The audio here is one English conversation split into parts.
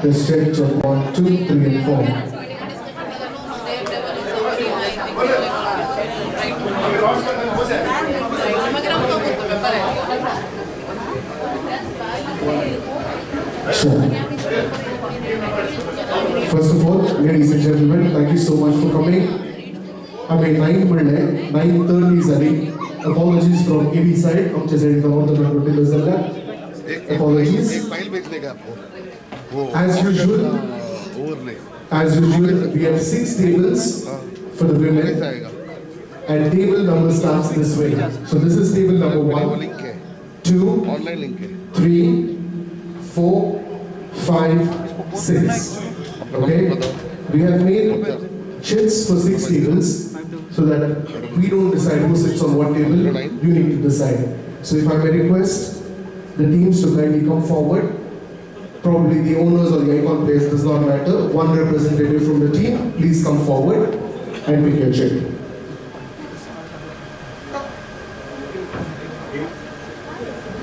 Let's check 1, 2, 3, and 4. Sure. First of all, ladies and gentlemen, thank you so much for coming. I mean, 9:30 is apologies from AB side. Apologies. As usual, we have 6 tables for the women, and table number starts this way. So this is table number 1, 2, 3, 4, 5, 6. Okay? We have made chits for 6 tables so that we don't decide who sits on what table. You need to decide. So if I may request the teams to kindly come forward. Probably the owners or the icon players, does not matter. One representative from the team, please come forward and pick your chit.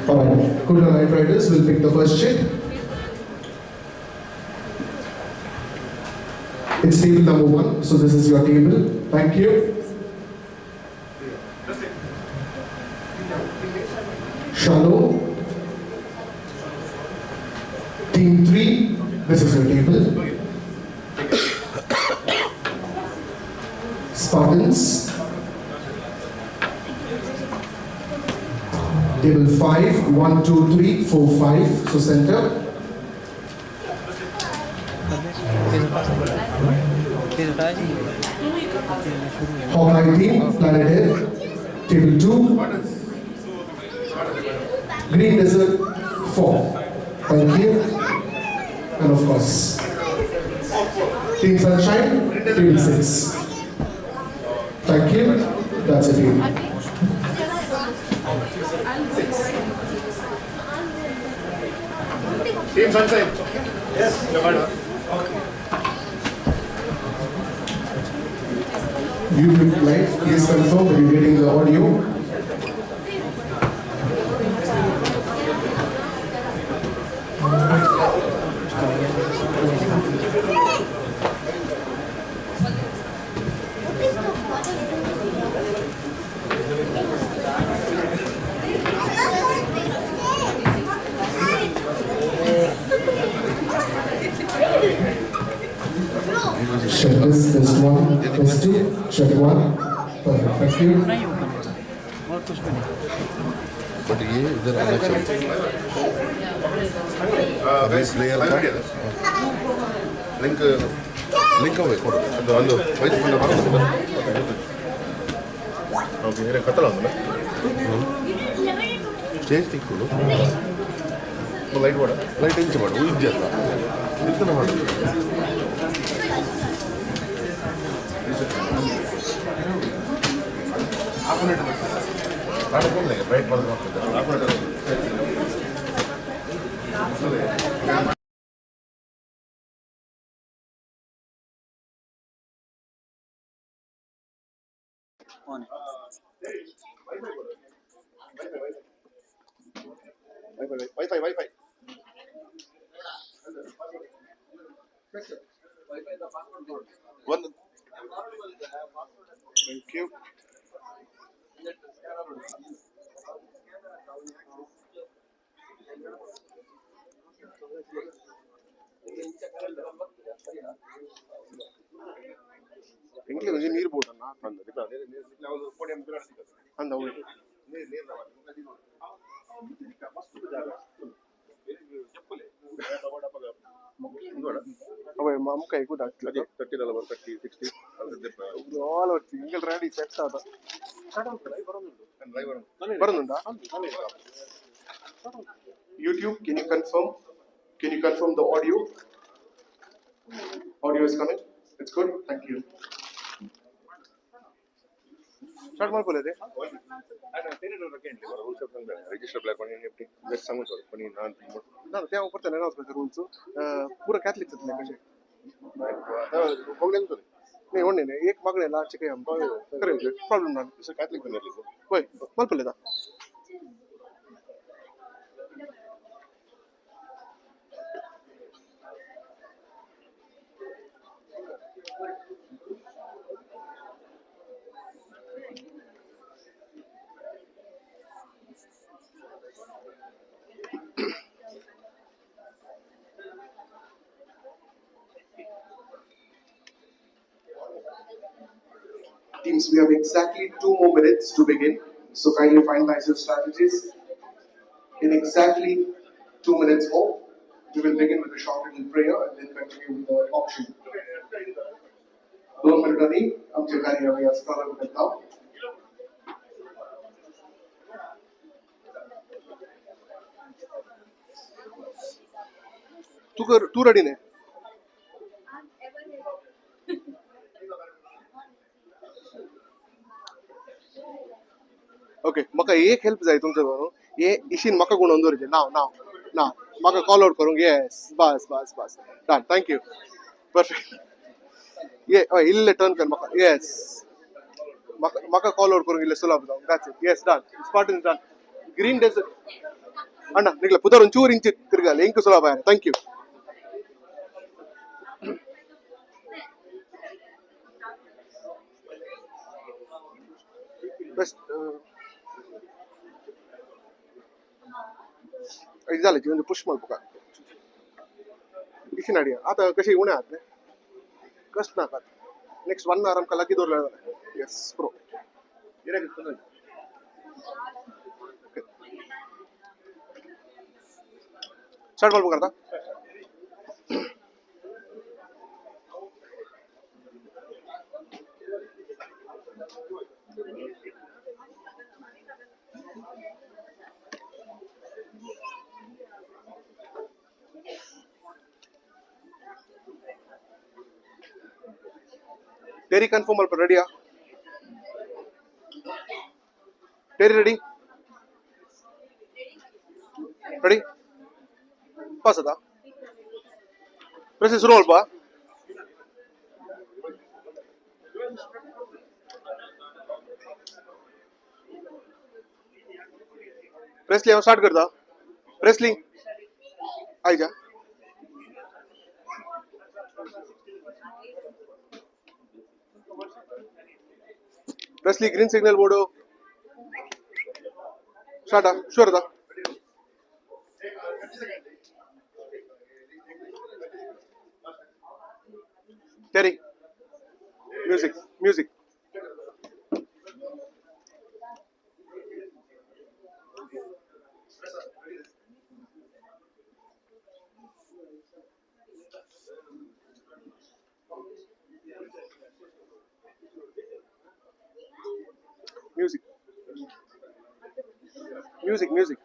Alright, Kula Night Riders will pick the first chit. It's table number 1, so this is your table. Thank you. Shalom. Team 3, this is your table. Spartans. Table 5, 1, 2, 3, 4, 5, so center. Hawkeye team, Planet Earth. Table 2. Green Desert 4. Thank you. And of course, Team Sunshine, Table 6. Thank you. That's a team. Team Sunshine. Yes. You look like, please confirm that you're getting the audio. Check this, test 1, test 2, check 1. Perfect, thank you. But ये इधर आना चाहिए। This layer का link away करो। अंदर वही तो मैंने बात की। ओके ये खतरा है ना? Change थी करो। वो लाइट वाला, लाइट इंच वाला, वो इंच जाता। इतना वाला। आप उन्हें आने कौन लेगा? राइट वाला आप उन्हें Wi-Fi. One. Thank you. English is near boat na and the level podium and the way near away mom kai good at 30 60 all of single ready set ada YouTube, can you confirm the audio is coming? It's good, thank you. Start ಮಾಡ್ಕೊಳ್ಳೋದೇ register black one NFT just समझ लो पण ना त्या ऊपर चले ना उसमें rules पूरा Catholic चलते हैं कैसे बगले में तो नहीं होने ने एक बगले ला चिके हम करेंगे प्रॉब्लम ना इसे कैथलिक बने लिखो वही बोल पड़े था teams, we have exactly 2 more minutes to begin. So kindly finalize your strategies. In exactly 2 minutes more, we will begin with a short little prayer and then continue with the auction. 2 मिनिटांनी आमचे कार्य आम्ही आज प्रारंभ करत आहोत. तू ready नाही? ओके, म्हाका एक हेल्प जाय तुमचे बरोबर. हे इशीन म्हाका गुणोवन दवरचे. नाव नाव नाव म्हाका कॉल आउट करूंक. येस, बस बस बस, डन, थँक यू, परफेक्ट. ये हय, इल्ले टर्न कर म्हाका. येस, म्हाका कॉल आउट करूंक इल्ले सुलभ जावंक. That's it. Yes, done, spot is done. Green desert अण्णा निकले पुदर ಒಂಚೂರು ಇಂಚು ತಿರುಗಲ್ಲ ಇಂಕು ಸುಲಭ. Thank you. बेस्ट झालं म्हणजे पुश माल बघा इशी नाडी आता कशी उन्हे आहात ने कष्ट नाकात. नेक्स्ट 1 hour आमकां लागीं दवरलें. येस प्रो स्टार्ट माल बघा आता. Terry confirm alpa ready? Terry ready? Ready? Pass ada. Press is roll ba. Press ले start कर दा. Press link. आई जा. Presley green signal bodo. Start sure da. Terry. Music. Music. Music. Music. Music.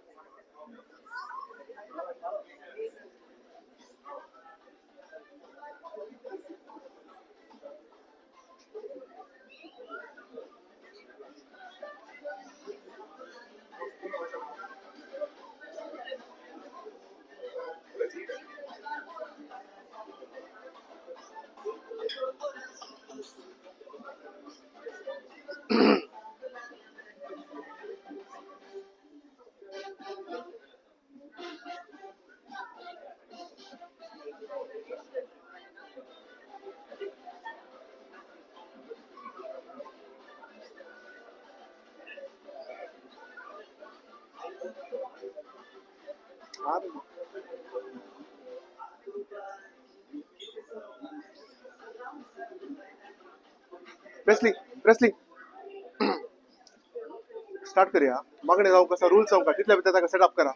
Presley. Start करूया. मागणे जाऊ कसा rule जाऊ का तिथल्या विद्यार्थ्यांना सेटअप करा.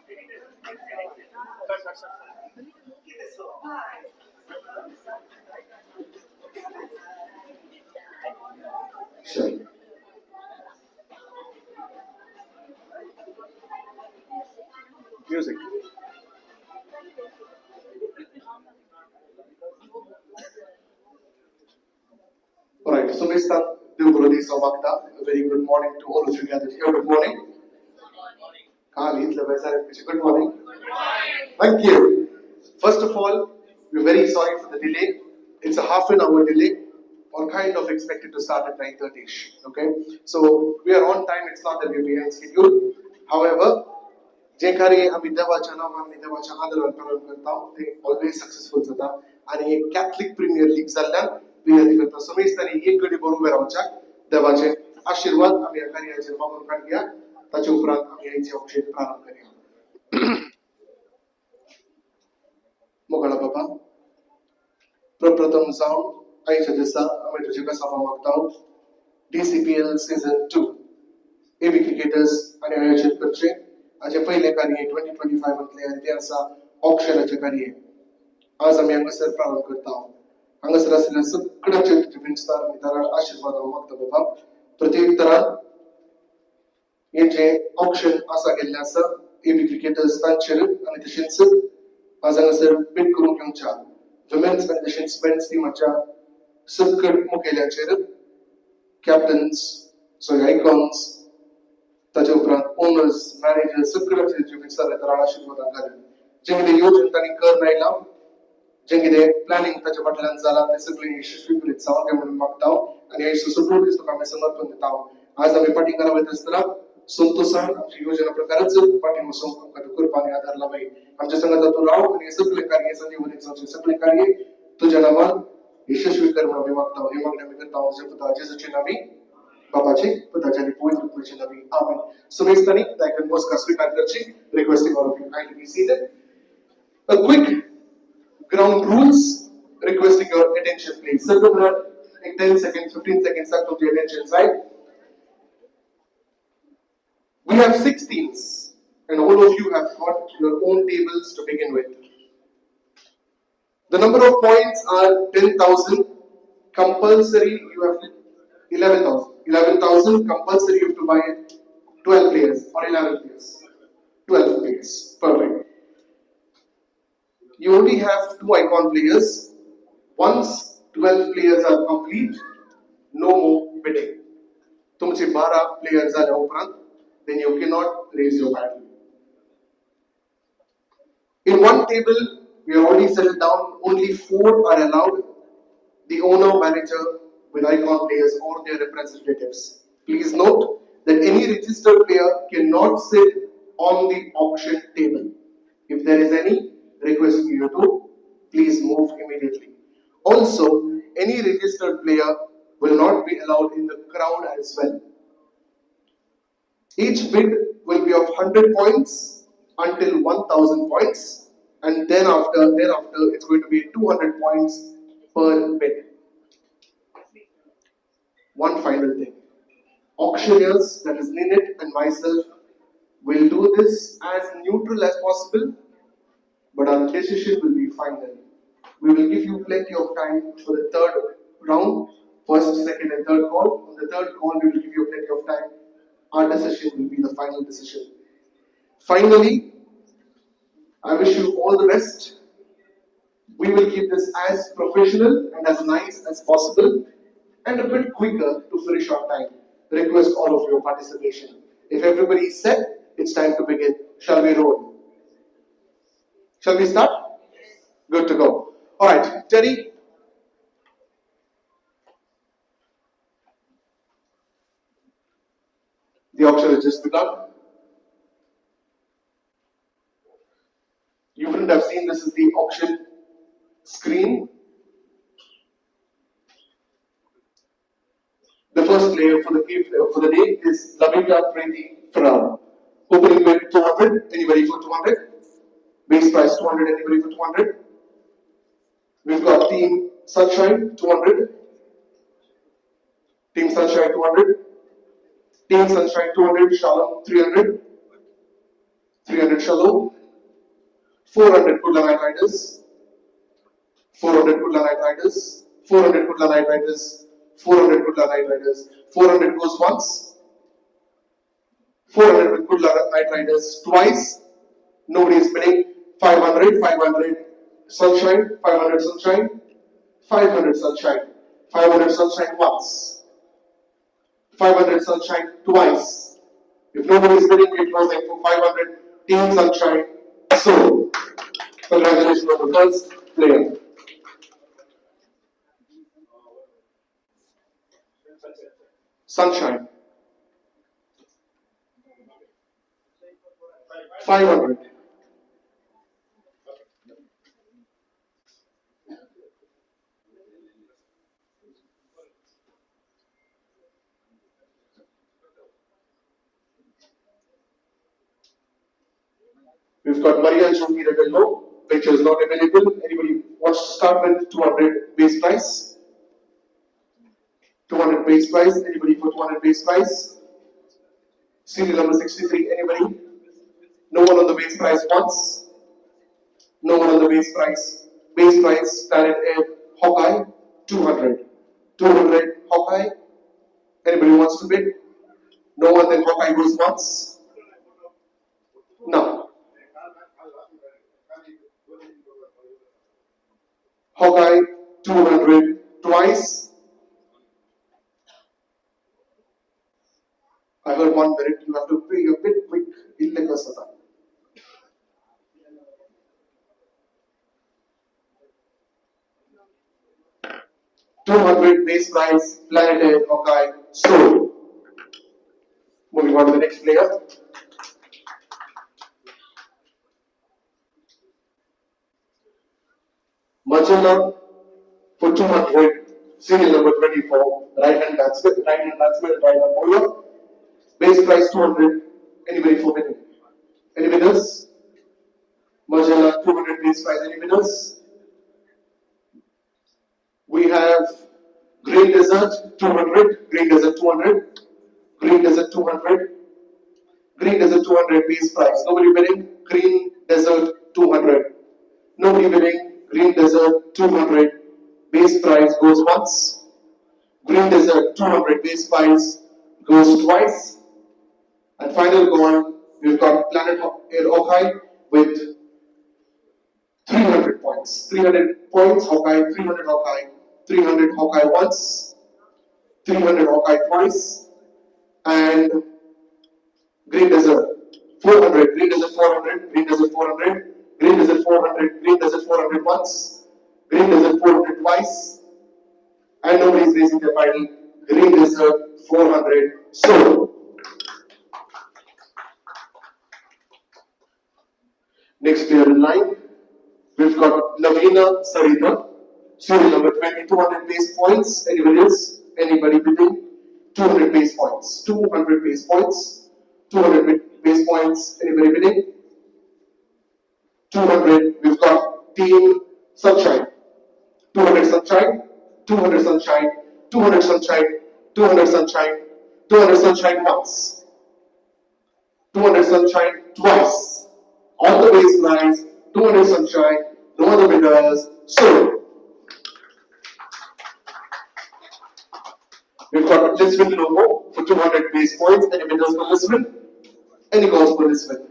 Music. Alright, so Mr. Devrodi Savakta, a very good morning to all of you gathered here. Good morning. Good morning. Thank you. First of all, we're very sorry for the delay. It's a half an hour delay, or kind of expected to start at 9:30ish. Okay, so we are on time. It's not that we're behind schedule. However, जे कार्य आम्ही देवाच्या नावाने देवाच्या आदराने प्रारंभ करता ते always successful जाता. आणि एक कॅथलिक प्रीमियर लीग जाल्ल्यान विनंती करता समेस्तांनी एक गडी बरोबर रावच्या. देवाचे आशीर्वाद आम्ही या कार्याचेर मागून काडया. ताचे उपरांत आम्ही आयचे औक्षण प्रारंभ करूया. मोगळा बाबा, प्रप्रथम जावन आयच्या दिसा आम्ही तुजे कसा मागता. DCPL Season 2 एबी क्रिकेटर्स आणि आयोजित करचे हाचे पहिले कार्य 2025 मधले आणि ते आसा ऑक्शनाचे कार्य आज आम्ही हांगासर प्रारंभ करता हांगासर आसलेल्या सगळ्या चॅम्पियन्सतार मित्रांनो आशीर्वाद मागता बाबा प्रत्येक तरान हे जे ऑक्शन आसा गेल्ले आसा एबी क्रिकेटर्स तांचेर आणि तशेंच आज हांगासर बीट करून घेवच्या विमेन्स आणि तशेंच मेन्स टीमाच्या सगळ्या मुखेल्याचेर कॅप्टन्स सो आयकॉन्स ताचे उपरांत ओनर्स मॅनेजर्स सगळ्यांचे जे विचार तरान आशीर्वाद घालून जे कितें योजना तांणी कर नायला जे कितें प्लॅनिंग ताचे फाटल्यान जाला ते सगळे यशस्वीपरीत जावं ते म्हणून मागता आणि हे सगळो दीस तुका आमी समर्पण दिता आज आमी पाठींगार वयता आसतना संतोषान आमची योजना प्रकारच पाठींग वचोंक आमकां कृपाने आदार लावाय आमच्या संगात तूं राव आनी सगळे कार्य संजीवनी जावचे सगळे कार्य तुझ्या नांवान यशस्वी कर म्हणून आमी मागता हे मागणी आमी करता जे पुता जेजूचे नांवी बाबाचे पुताचे आनी पवित्र आत्म्याचे नांवी आमेन सो नेक्स्तानी दायकन बसका स्वीकार करची requesting all of you kindly be seated a quick ground rules requesting your attention please circle in 10 seconds 15 seconds up to the attention right we have 6 teams and all of you have got your own tables to begin with the number of points are 10,000 compulsory you have 11,000 compulsory you have to buy 12 players or 11 players 12 players perfect you only have 2 icon players. Once 12 players are complete, no more bidding. तुमचे 12 players झाल्या उपरांत, then you cannot raise your paddle. In one table, we have already settled down, only 4 are allowed. The owner, manager, with icon players or their representatives. Please note that any registered player cannot sit on the auction table. If there is any request you to please move immediately. Also, any registered player will not be allowed in the crowd as well. Each bid will be of 100 points until 1000 points and then thereafter it's going to be 200 points per bid. One final thing. Auctioneers, that is Ninit and myself, will do this as neutral as possible. But our decision will be final. We will give you plenty of time for the third round, first, second, and third call. On the third call, we will give you plenty of time. Our decision will be the final decision. Finally, I wish you all the best. We will keep this as professional and as nice as possible and a bit quicker to finish our time. Request all of your participation. If everybody is set, it's time to begin. Shall we roll? Shall we start? Good to go. All right, Terry. The auction has just begun. You wouldn't have seen this is the auction screen. The first player for the day is Lavita Preeti Farah. Opening bid 200. Anybody for 200? Base price 200, anybody for 200? We've got Team Sunshine 200. Team Sunshine 200. Team Sunshine 200, Shalom 300. 300 Shalom. 400 Kudla Night Riders. 400 Kudla Night Riders. 400 Kudla Night Riders. 400 Kudla Night Riders. 400 goes once. 400 Kudla Night Riders twice. Nobody is bidding. 500, 500 Sunshine, 500 Sunshine, 500 Sunshine, 500 Sunshine once, 500 Sunshine twice. If nobody is bidding, we're closing for 500 Team Sunshine. So, congratulations on the first player. Sunshine. 500. We've got Maria Jyoti Regallo. Picture is not available. Anybody wants to start with 200 base price? 200 base price. Anybody for 200 base price. Serial number 63, anybody? No one on the base price once. No one on the base price. Base price, Planet Air, Hawkeye, 200. 200, Hawkeye. Anybody wants to bid? No one, then Hawkeye goes once. No. Hawkeye, 200, twice. I heard 1 minute, you have to be a bit quick. Illegal Satan. $200 base price, Planet Air, Hawkeye, sold. Moving on to the next player. Mangaluru for 200, serial number 24, right-hand batsman, right bowler. Base price 200. Anybody for bidding? Any bidders? Mangaluru 200 base price. Any bidders? We have Green Desert 200, Green Desert 200, Green Desert 200, Green Desert 200 base price. Nobody bidding? Green Desert 200. Nobody bidding? Green Desert 200 base price goes once. Green Desert 200 base price goes twice. And final call, we've got Planet Air Hawkeye with 300 points. 300 points, Hawkeye, 300 Hawkeye, 300 Hawkeye once, 300 Hawkeye twice, and Green Desert 400, Green Desert 400, Green Desert 400, Green Desert 400, Green Desert 400 once, Green Desert 400 twice, and nobody is raising their final. Green Desert 400 sold. Next player in line, we've got Lavina Sarita, serial number 20, 200 base points. Anybody else? Anybody bidding? 200 base points. 200 base points. 200 base points. Anybody bidding? 200. We've got Team Sunshine. 200 Sunshine. 200 Sunshine. 200 Sunshine. 200 Sunshine. 200 Sunshine once. 200 Sunshine twice. On the base lines, 200 Sunshine, no other bidders, so we've got a Lisbon logo for 200 base points. Any bidders for Lisbon? Any calls for Lisbon?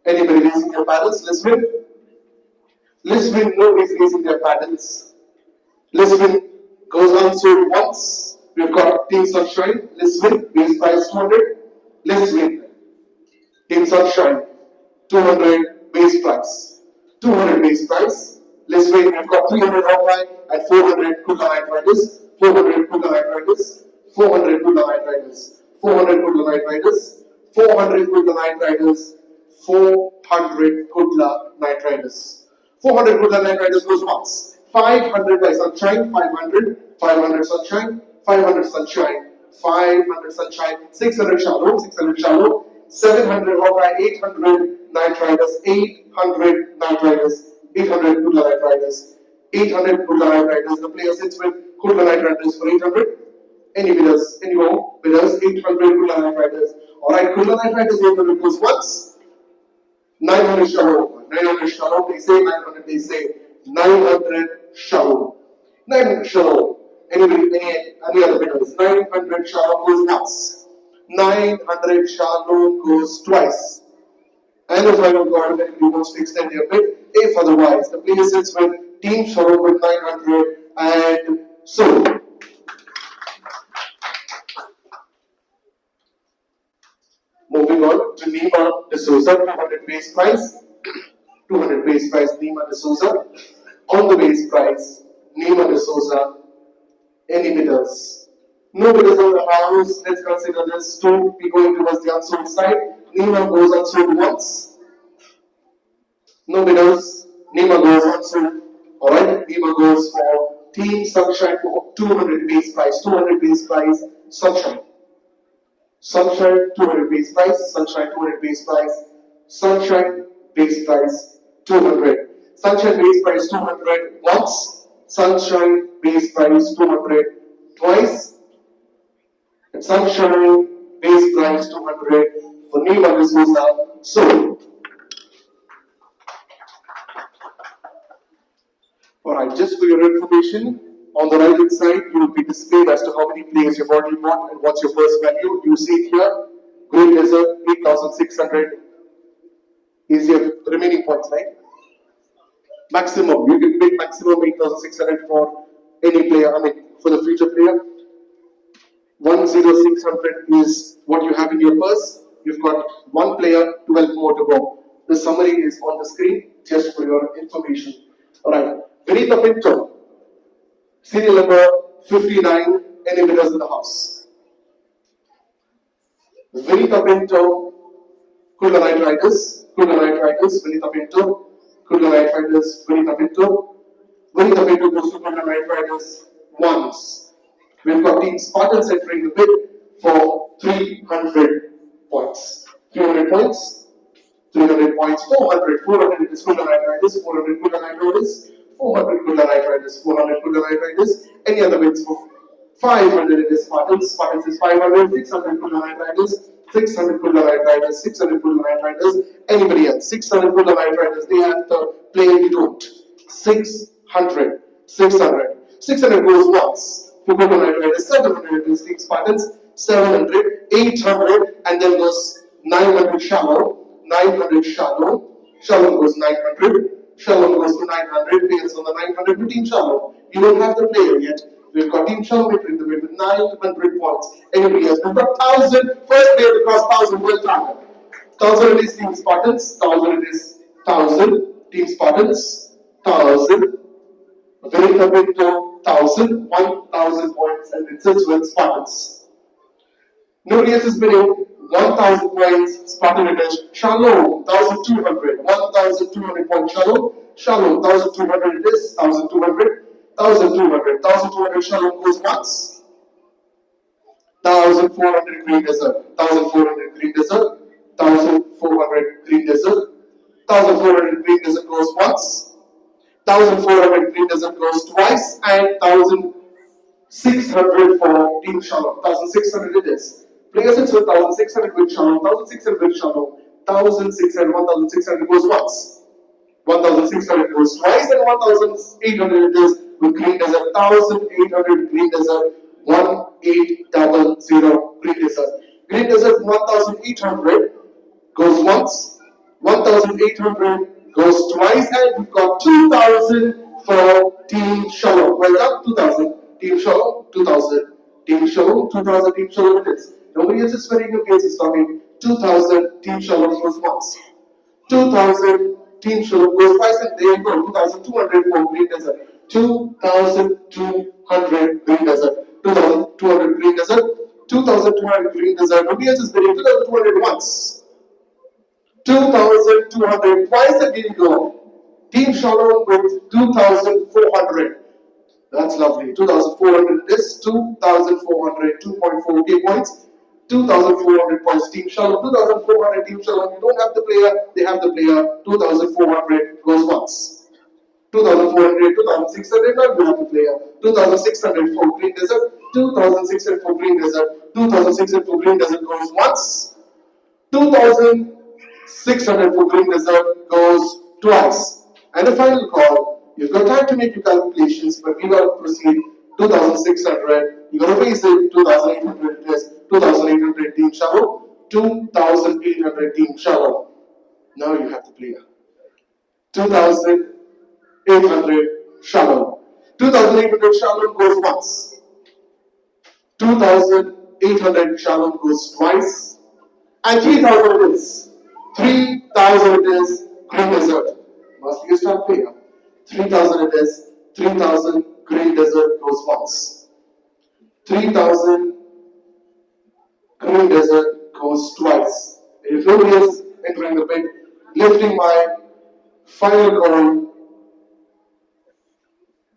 Anybody raising their paddles? Lisbon? Lisbon, nobody's raising their paddles. Lisbon goes unsold once. We've got Team Sunshine, Lisbon, base price 200. Lisbon, Team Sunshine, 200 base price. 200 base price. Lisbon, we've got 300 Hawkeye and 400 Kula Night Riders. 400 Kula Night Riders. 400 Kula Night Riders. 400 Kula Night Riders. 400 Kula Night Riders. 400 Kudla Night Riders. 400 Kudla Night Riders goes once. 500 by Sunshine, 500, 500 Sunshine, 500 Sunshine, 500 Sunshine, 600 Shallow, 600 Shallow, 700 Hawkeye, 800 Night Riders, 800 Night Riders, 800 Kudla Night Riders, 800 Kudla Night Riders. The player sits with Kudla Night Riders for 800. Any bidders? Any more bidders? 800 Kudla Night Riders. Alright, Kudla Night Riders 800 goes once. 900 shallow, 900 shallow, they say 900, they say 900 shallow. 900 shallow. Anybody, any other bidders? 900 shallow goes once. 900 shallow goes twice. And the final card, if anybody wants to extend their bid, if otherwise, the player sits with Team Shallow with 900 and so. Moving on to Nima D'Souza, 200 base price. 200 base price, Nima D'Souza. On the base price, Nima D'Souza. Any bidders? No bidders on the house. Let's consider this to be going towards the unsold side. Nima goes unsold once. No bidders. Nima goes unsold. Alright, Nima goes for Team Sunshine for 200 base price. 200 base price, Sunshine. Sunshine 200 base price, Sunshine 200 base price, Sunshine base price 200. Sunshine base price 200 once, Sunshine base price 200 twice. Sunshine, base price 200 for Nima D'Souza. So, alright, just for your information, on the right hand side, you will be displayed as to how many players you've already bought and what's your first value. You see it here, Green Desert 8,600 is your remaining points, right? Maximum, you can make maximum 8,600 for any player, for the future player. 10600 is what you have in your purse. You've got one player, 12 more to go. The summary is on the screen just for your information. Alright, Vinita Pinto, serial number 59, any bidders in the house? Vinita Pinto, Kula Night Riders, Vinita Pinto, Kula Night Riders, Vinita Pinto. Vinita Pinto goes to Kula Night Riders once. We've got Team Spartans entering the bid for 300 points. 300 points, 300 points, 400, 400 is Kula Night Riders, 400 Kula Night Riders, 400 Kula Night Riders, 400 Kula Night Riders. Any other bids for 500 it is Spartans, Spartans is 500, 600 Kula Night Riders, 600 Kula Night Riders, 600 Kula Night Riders. Anybody else? 600 Kula Night Riders, they have the player you don't. 600, 600. 600 goes once. For Kula Night Riders, 700 is Team Spartans, 700, 800, and then goes 900 shallow, 900 shallow, shallow goes 900, shallow goes to 900, players on the 900 to Team Shallow. You don't have the player yet. We've got Team Shallow entering the bid with 900 points. Anybody else? We've got 1,000, first player to cross 1,000, well done. 1,000 it is Team Spartans, 1,000 it is 1,000, Team Spartans, 1,000, Vinita Pinto, 1,000, 1,000 points, and it sits with Spartans. Nobody else is bidding. 1,000 points, Spartan it is. Shallow, 1,200. 1,200 points, Shallow. Shallow, 1,200 it is. 1,200. 1,200. 1,200 Shallow goes once. 1,400 Green Desert. 1,400 Green Desert. 1,400 Green Desert. 1,400 Green Desert goes once. 1,400 Green Desert goes twice. And 1,600 for Team Shallow. 1,600 it is. Players it's with 1,600 with Shallow, 1,600 with Shallow, 1,600, 1,600 goes once, 1,600 goes twice, and 1,800 it is with Green Desert, 1,800 Green Desert, 1,800 Green Desert. Green Desert 1,800 goes once, 1,800 goes twice, and we've got 2,000 for Team Shallow. Well done, 2,000. Team Shallow, 2,000. Team Shallow, 2,000. Team Shallow it is. Nobody else is swearing your case is talking. 2,000 Team Shallow goes once. 2,000 Team Shallow goes twice, and there you go. 2,200 for Green Desert. 2,200 Green Desert. 2,200 Green Desert. 2,200 Green Desert. Nobody else is bidding. 2,200 once. 2,200 twice, and there you go. Team Shallow with 2,400. That's lovely. 2,400 is 2,400, 2.4k points. 2,400 points Team Shallow, 2,400 Team Shallow. You don't have the player, they have the player. 2,400 goes once. 2,400, 2,600, now you have the player. 2,600 for Green Desert, 2,600 for Green Desert, 2,600 for Green Desert goes once. 2,600 for Green Desert goes twice. And the final call. You've got time to make your calculations, but we got to proceed. 2,600. You got to raise it. 2,800 is 2,800 Team Shallow. 2,800 Team Shallow. Now you have the player. 2,800 Shallow. 2,800 Shallow goes once. 2,800 Shallow goes twice. And 3,000 it is. 3,000 it is Green Desert. Must be a star player. 3,000 it is. 3,000 Green Desert goes once. 3,000 Green Desert goes twice. If nobody else is entering the bid, lifting my final call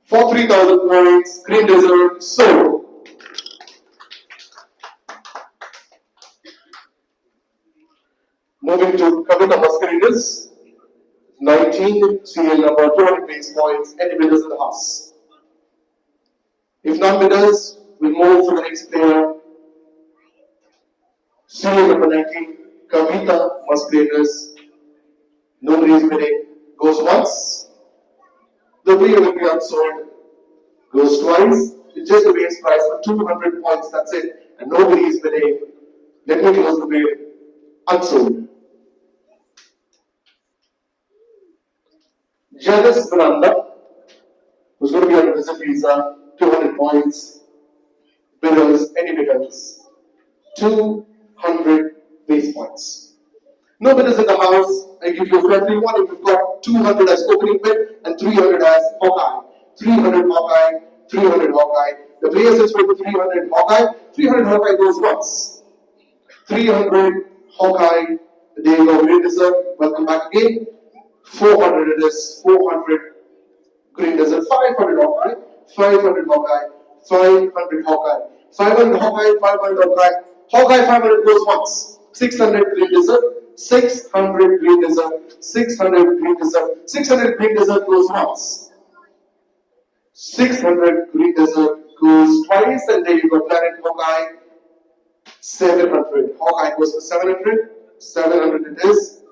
for 3,000 points, Green Desert sold. Moving to Kavita Mascarenas, 19, serial number 200 base points, any bidders in the house? If non bidders, we'll move to the next player Serial number 19, Kavita Musgraders. Nobody is bidding. Goes once. The player will be unsold. Goes twice. It's just the base price for 200 points. That's it. And nobody is bidding. Let me close the bid. Unsold. Janice Miranda, who's going to be on a visit visa, 200 points. Bidders, any bidders, 200 base points. No bidders in the house. I give you a friendly one. If you've got 200 as opening bid and 300 as Hawkeye. 300 Hawkeye, 300 Hawkeye. The player sits with 300 Hawkeye. 300 Hawkeye goes once. 300 Hawkeye. There you go. Green Desert. Welcome back again. 400 it is. 400 Green Desert. 500 Hawkeye. 500 Hawkeye. 500 Hawkeye. 500 Hawkeye. 500 Hawkeye. Hawkeye 500 goes once. 600 Green Desert. 600 Green Desert. 600 Green Desert. 600 Green Desert goes once. 600 Green Desert goes twice, and there you go. Planet Hawkeye. 700. Hawkeye goes for 700. 700 it is.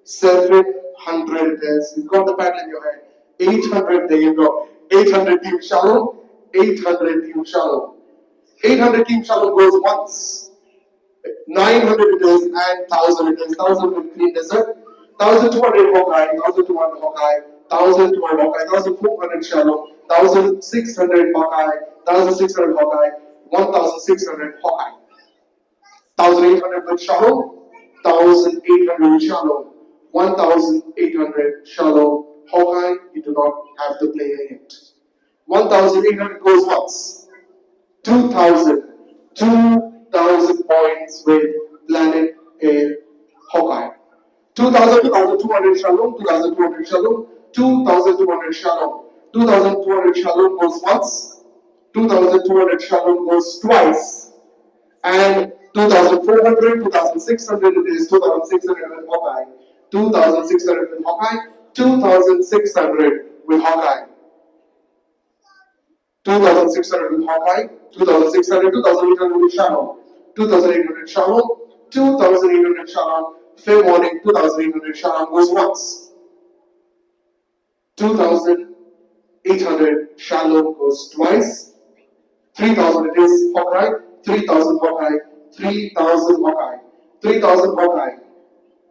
700 it is. You've got the pattern in your head. 800, there you go. 800 Team Shalom. 800 Team Shalom. 800 Team Shalom goes once. 900 it is, and 1000 it is. 1000 with Green Desert. 1200 Hawkeye. 1200 Hawkeye. 1200 Hawkeye. 1400 Shalom. 1600 Hawkeye. 1600 Hawkeye. 1600 Hawkeye. 1800 with Shalom. 1800 with Shalom. 1800 Shalom. Hawkeye, you do not have the player yet. 1800 goes once. 2000. 2000 points with Planet Air Hawkeye. 2000, 2200 Shalom. 2200 Shalom. 2200 Shalom. 2200 Shalom goes once. 2200 Shalom goes twice. And 2400, 2600 it is. 2600 with Hawkeye. 2600 with Hawkeye. 2600 with Hawkeye. 2600 with Hawkeye. 2600, 2800 with Shalom. 2800 Shalom. 2800 Shalom. Fair warning, 2800 Shalom goes once. 2800 Shalom goes twice. 3000 it is Hawkeye. 3000 Hawkeye. 3000 Hawkeye. 3000 Hawkeye.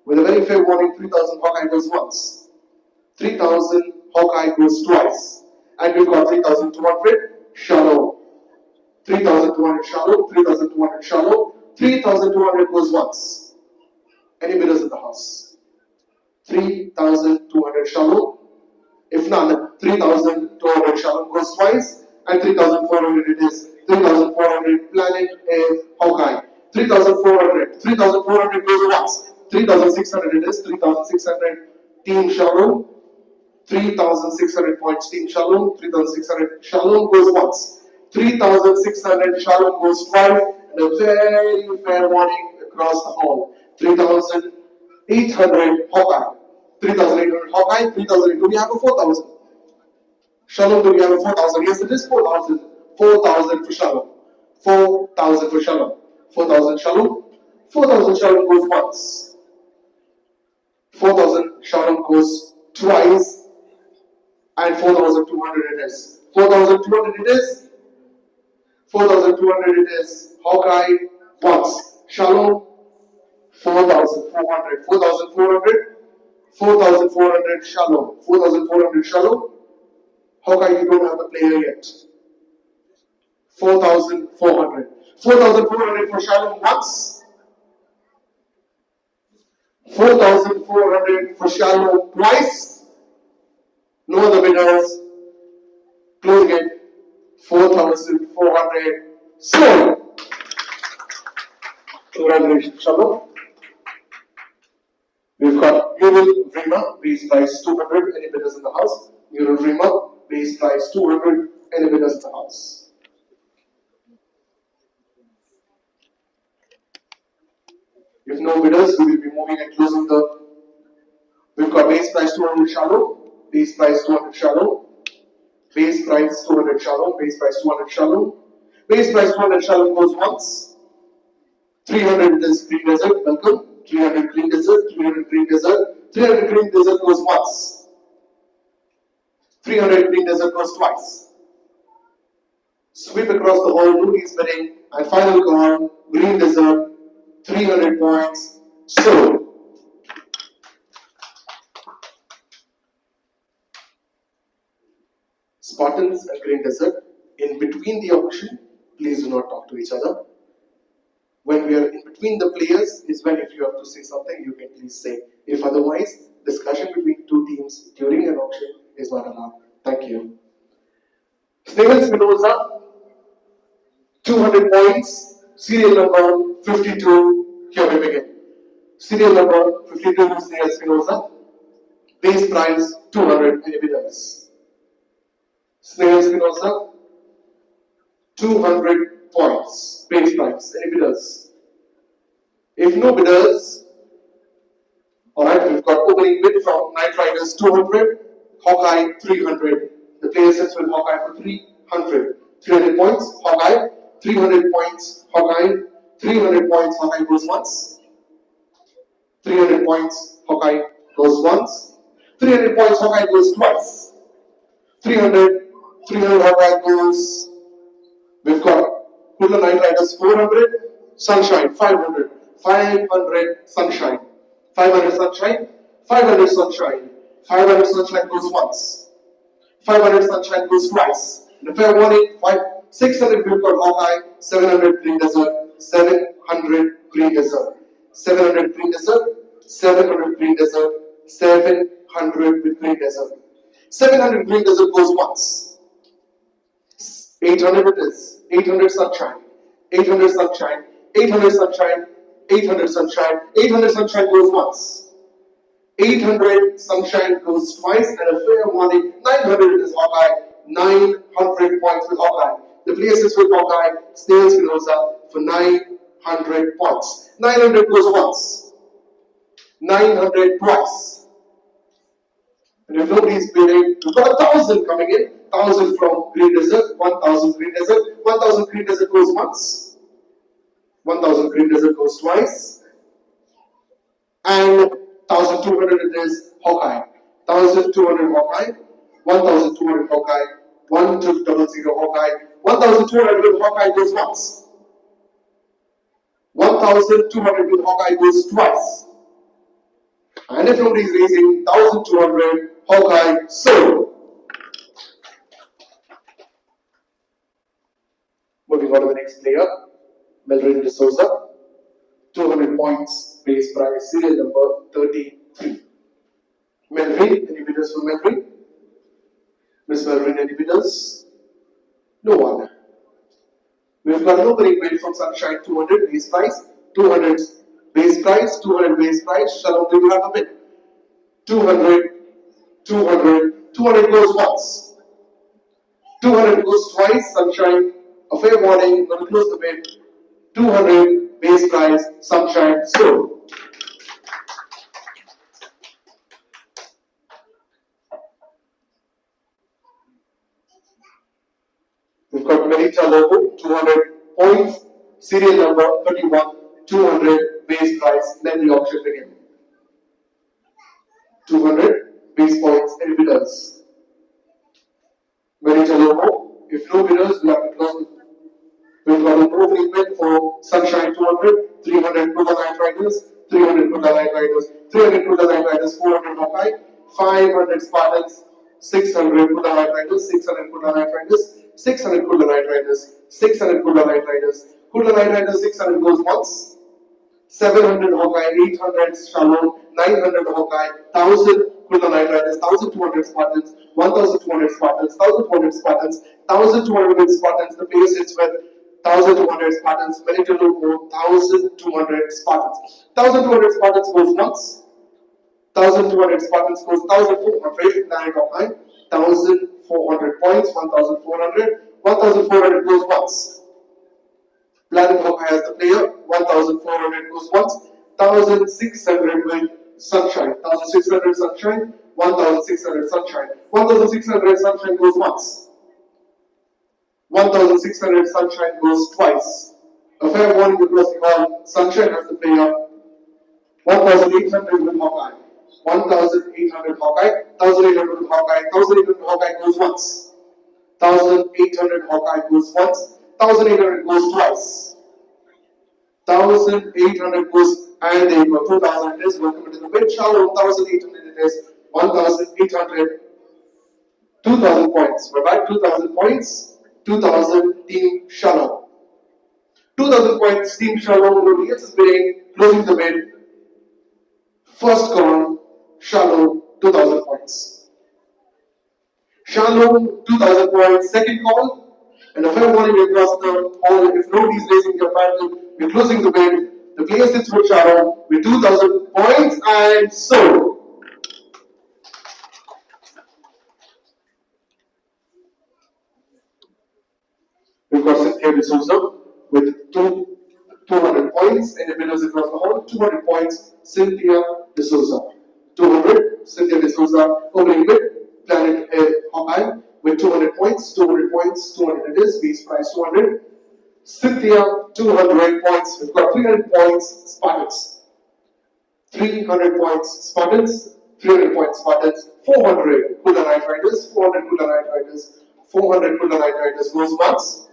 With a very fair warning, 3000 Hawkeye goes once. 3000 Hawkeye goes twice. And we've got 3200 Shalom. 3200 Shalom. 3200 Shalom. 3200 goes once. Any bidders in the house? 3200 Shalom. If none, 3200 Shalom goes twice. And 3400 it is. 3400 Planet Air Hawkeye. 3400. 3400 goes once. 3600 it is. 3600 Team Shalom. 3600 points Team Shalom. 3600 Shalom goes once. 3600 Shalom goes twice. And a very fair warning across the hall. 3800 Hawkeye. 3800 Hawkeye. 3000. Do we have a 4000? Shalom, do we have a 4000? Yes, it is 4000. 4000 for Shalom. 4000 for Shalom. 4000 Shalom. 4000 Shalom goes once. 4000 Shalom goes twice. And 4200 it is. 4200 it is. 4200 it is. Hawkeye once. Shalom 4400. 4400. 4400 Shalom. 4400 Shalom. Hawkeye, you don't have a player yet. 4400. 4400 for Shalom once. 4400 for Shalom twice. No other bidders. Closing it. 4400 sold. Congratulations, Shalom. We've got Mural Rima, base price 200. Any bidders in the house? Mural Rima, base price 200. Any bidders in the house? If no bidders, we will be moving and closing the. We've got base price 200 Shalom, base price 200 Shalom, base price 200 Shalom, base price 200 Shalom, base price 200 Shalom goes once. 300 is green desert, welcome. 300 green desert, 300 green desert, 300 green desert goes once. 300 green desert goes twice. Sweep across the whole, nobody's winning, and final call, green desert, 300 points, sold. Spartans and green desert, in between the auction, please do not talk to each other. When we are in between the players is when if you have to say something, you can please say. If otherwise, discussion between two teams during an auction is not allowed. Thank you. Steven Spinoza, 200 points, serial number 52, here we begin. Serial number 52 is Steven Spinoza, base price 200 millimeters. Steven Spinoza, 200 points, base price, any bidders? If no bidders, alright, we've got opening bid from Knight Riders 200, Hawkeye 300. The player sets with Hawkeye for 300. 300 points, Hawkeye, 300 points, Hawkeye, 300 points, Hawkeye goes once. 300 points, Hawkeye goes once. 300 points, Hawkeye goes twice. 300 Hawkeye goes. We've got Kudla Knight Riders 400, Sunshine 500, 500 Sunshine, 500 Sunshine, 500 Sunshine, 500 Sunshine goes once, 500 Sunshine goes twice. The fair warning, 600 we've got Hawkeye, 700 Green Desert, 700 Green Desert, 700 Green Desert, 700 Green Desert, 700 with Green Desert. 700 Green Desert goes once. 800 it is, 800 Sunshine, 800 Sunshine, 800 Sunshine, 800 Sunshine, 800 Sunshine goes once. 800 Sunshine goes twice, and a fair warning, 900 is Hawkeye, 900 points with Hawkeye. The player sits with Hawkeye, Snail Spinoza for 900 points. 900 goes once, 900 twice. And if nobody is bidding, we've got 1,000 coming in. 1,000 from Green Desert, 1,000 Green Desert, 1,000 Green Desert goes once, 1,000 Green Desert goes twice, and 1,200 it is Hawkeye. 1,200 Hawkeye, 1,200 Hawkeye, 1200 Hawkeye, 1,200 with Hawkeye goes once, 1,200 with Hawkeye goes twice, and if nobody is raising, 1,200 Hawkeye sold. Moving on to the next player, Melvin D'Souza, 200 points, base price, serial number 33. Melvin, any bidders for Melvin? Miss Melvin, any bidders? No one. We've got an opening bid from Sunshine, 200 base price, 200 base price, 200 base price. Shalom, do you have a bid? 200, 200, 200 goes once. 200 goes twice, Sunshine. A fair warning, going to close the bid. 200 base price, Sunshine sold. We've got Melita Lobo, 200 points, serial number 31, 200 base price. Let the auction begin. 200 base points, any bidders? Melita Lobo, if no bidders, we have to close the. We've got an opening bid for Sunshine 200, 300 Kudla Knight Riders, 300 Kudla Knight Riders, 300 Kudla Knight Riders, 400 Hawkeye, 500 Spartans, 600 Kudla Knight Riders, 600 Kudla Knight Riders, 600 Kudla Knight Riders, 600 Kudla Knight Riders, Kudla Knight Riders 600 goes once, 700 Hawkeye, 800 Shalom, 900 Hawkeye, 1000 Kudla Knight Riders, 1200 Spartans, 1200 Spartans, 1200 Spartans, 1200 with Spartans, the player sits with 1200 Spartans, Melita Lobo, 1200 Spartans. 1200 Spartans goes once, 1200 Spartans goes 1400, Knight Hawkeye, 1400 points, 1400, 1400 goes once. Planet Hawkeye has the player, 1400 goes once, 1600 with Sunshine, 1600 Sunshine, 1600 Sunshine, 1600 Sunshine goes once, 1600 Sunshine goes twice. A fair warning across the hall. Sunshine has the player. 1,800 with Hawkeye. 1,800 Hawkeye. 1,800 with Hawkeye. 1,800 Hawkeye goes once. 1,800 Hawkeye goes once. 1,800 goes twice. 1,800 goes and there you go. 2,000 it is. Welcome to the mid shower. 1,800 it is. 1,800. 2,000 points. We're back. 2,000 points. 2,000 team shallow. 2,000 points team shallow. Yes is bidding. Closing the bid. First call. Shallow. 2,000 points. Shallow. 2,000 points. Second call. And a fair warning across the hall. If nobody's raising their paddle, we're closing the bid. The player sits with shallow with 2,000 points and so. We've got Cynthia D'Souza with 200 points and the winners across the hall. 200 points, Cynthia D'Souza. 200, Cynthia D'Souza. Opening bid, Planet Hawkeye with 200 points. 200 points, 200 it is. Base price 200. Cynthia, 200 points. We've got 300 points, Spartans. 300 points, Spartans. 300 points, Spartans. 400 Kula Night Riders. 400 Kula Night Riders. 400 Kula Night Riders goes once.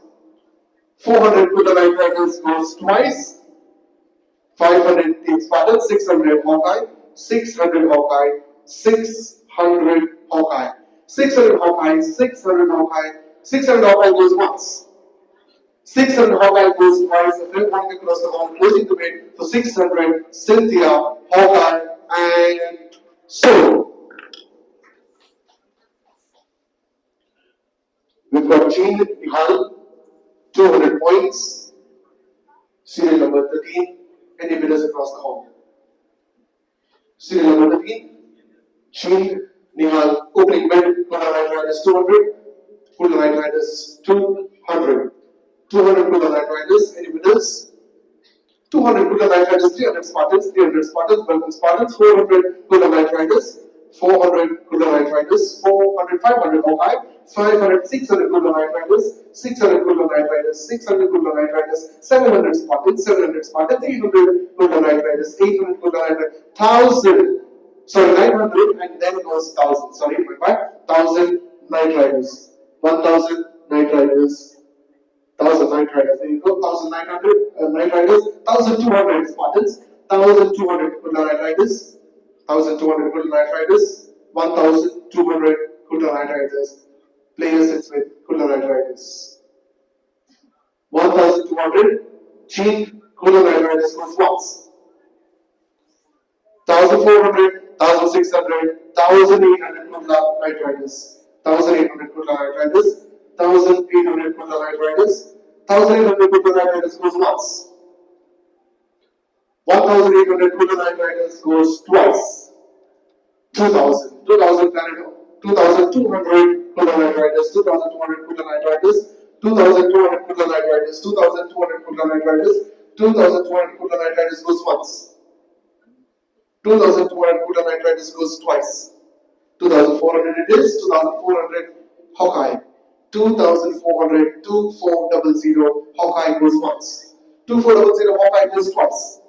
400 Kula Night Riders goes twice. 500 Team Spartans. 600 Hawkeye. 600 Hawkeye. 600 Hawkeye. 600 Hawkeye. 600 Hawkeye. 600 Hawkeye goes once. 600 Hawkeye goes twice. A fair warning across the hall. Closing the bid for 600 Cynthia, Hawkeye, and so. We've got Jean Nihal, 200 points. Serial number 13. Any bidders across the hall? Serial number 13. Jean Nihal, opening bid. Kula Night Riders 200. Kula Night Riders 200. 200 Kula Night Riders. Any bidders? 200 Kula Night Riders. 300 Spartans. 300 Spartans. Welcome Spartans. 400 Kula Night Riders. 400 Kula Night Riders. 400, 500 Hawkeye. 500, 600 Kula Night Riders. 600 Kula Night Riders. 600 Kula Night Riders. 700 Spartans. 700 Spartans. 800 Kula Night Riders. 800 Kula Night Riders. 1,000. Sorry, 900 and then goes 1,000. Sorry, my bad. 1,000 Night Riders. 1,000 Night Riders. 1,000 Night Riders. There you go. 1,900 Night Riders. 1,200 Spartans. 1,200 Kula Night Riders. 1,200 Kula Night Riders. 1,200 Kula Night Riders. Players sits with Kula Night Riders. 1,200. Jean Kula Night Riders goes once. 1,400. 1,600. 1,800 Kula Night Riders. 1,800 Kula Night Riders. 1,800 Kula Night Riders. 1,800 Kula Night Riders goes once. 1,800 Kula Night Riders goes twice. 2,000. 2,000 Planet. 2,200 Kula Night Riders. 2,200 Kula Night Riders. 2,200 Kula Night Riders. 2,200 Kula Night Riders. 2,200 Kula Night Riders goes once. 2,200 Kula Night Riders goes twice. 2,400 it is. 2,400 Hawkeye. 2,400, 2,400 Hawkeye goes once. 2,400 Hawkeye goes twice.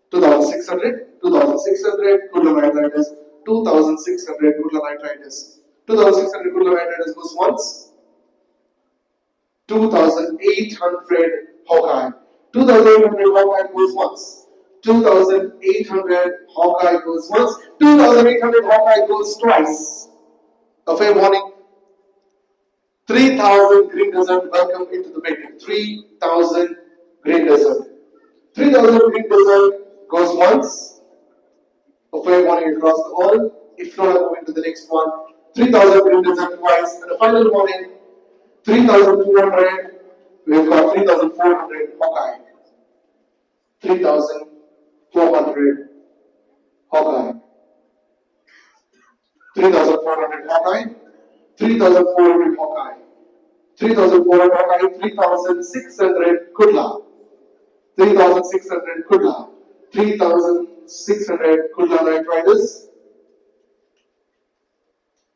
2,600, 2,600 Kula Night Riders. 2,600 Kula Night Riders. 2,600 Kula Night Riders goes once. 2,800 Hawkeye. 2,800 Hawkeye goes once. 2,800 Hawkeye goes once. 2,800 Hawkeye goes twice. A fair warning. 3,000 Green Desert, welcome into the bid. 3,000 Green Desert. 3,000 Green Desert goes once. A fair warning across the hall. If not, I'm moving to the next one. 3,000 Green Desert twice. And the final warning. 3,200. We've got 3,400 Hawkeye. 3,400 Hawkeye. 3,400 Hawkeye. 3,400 Hawkeye. 3,400 Hawkeye. 3,600 Kudla. 3,600 Kudla. 3,600 Kudla Night Riders.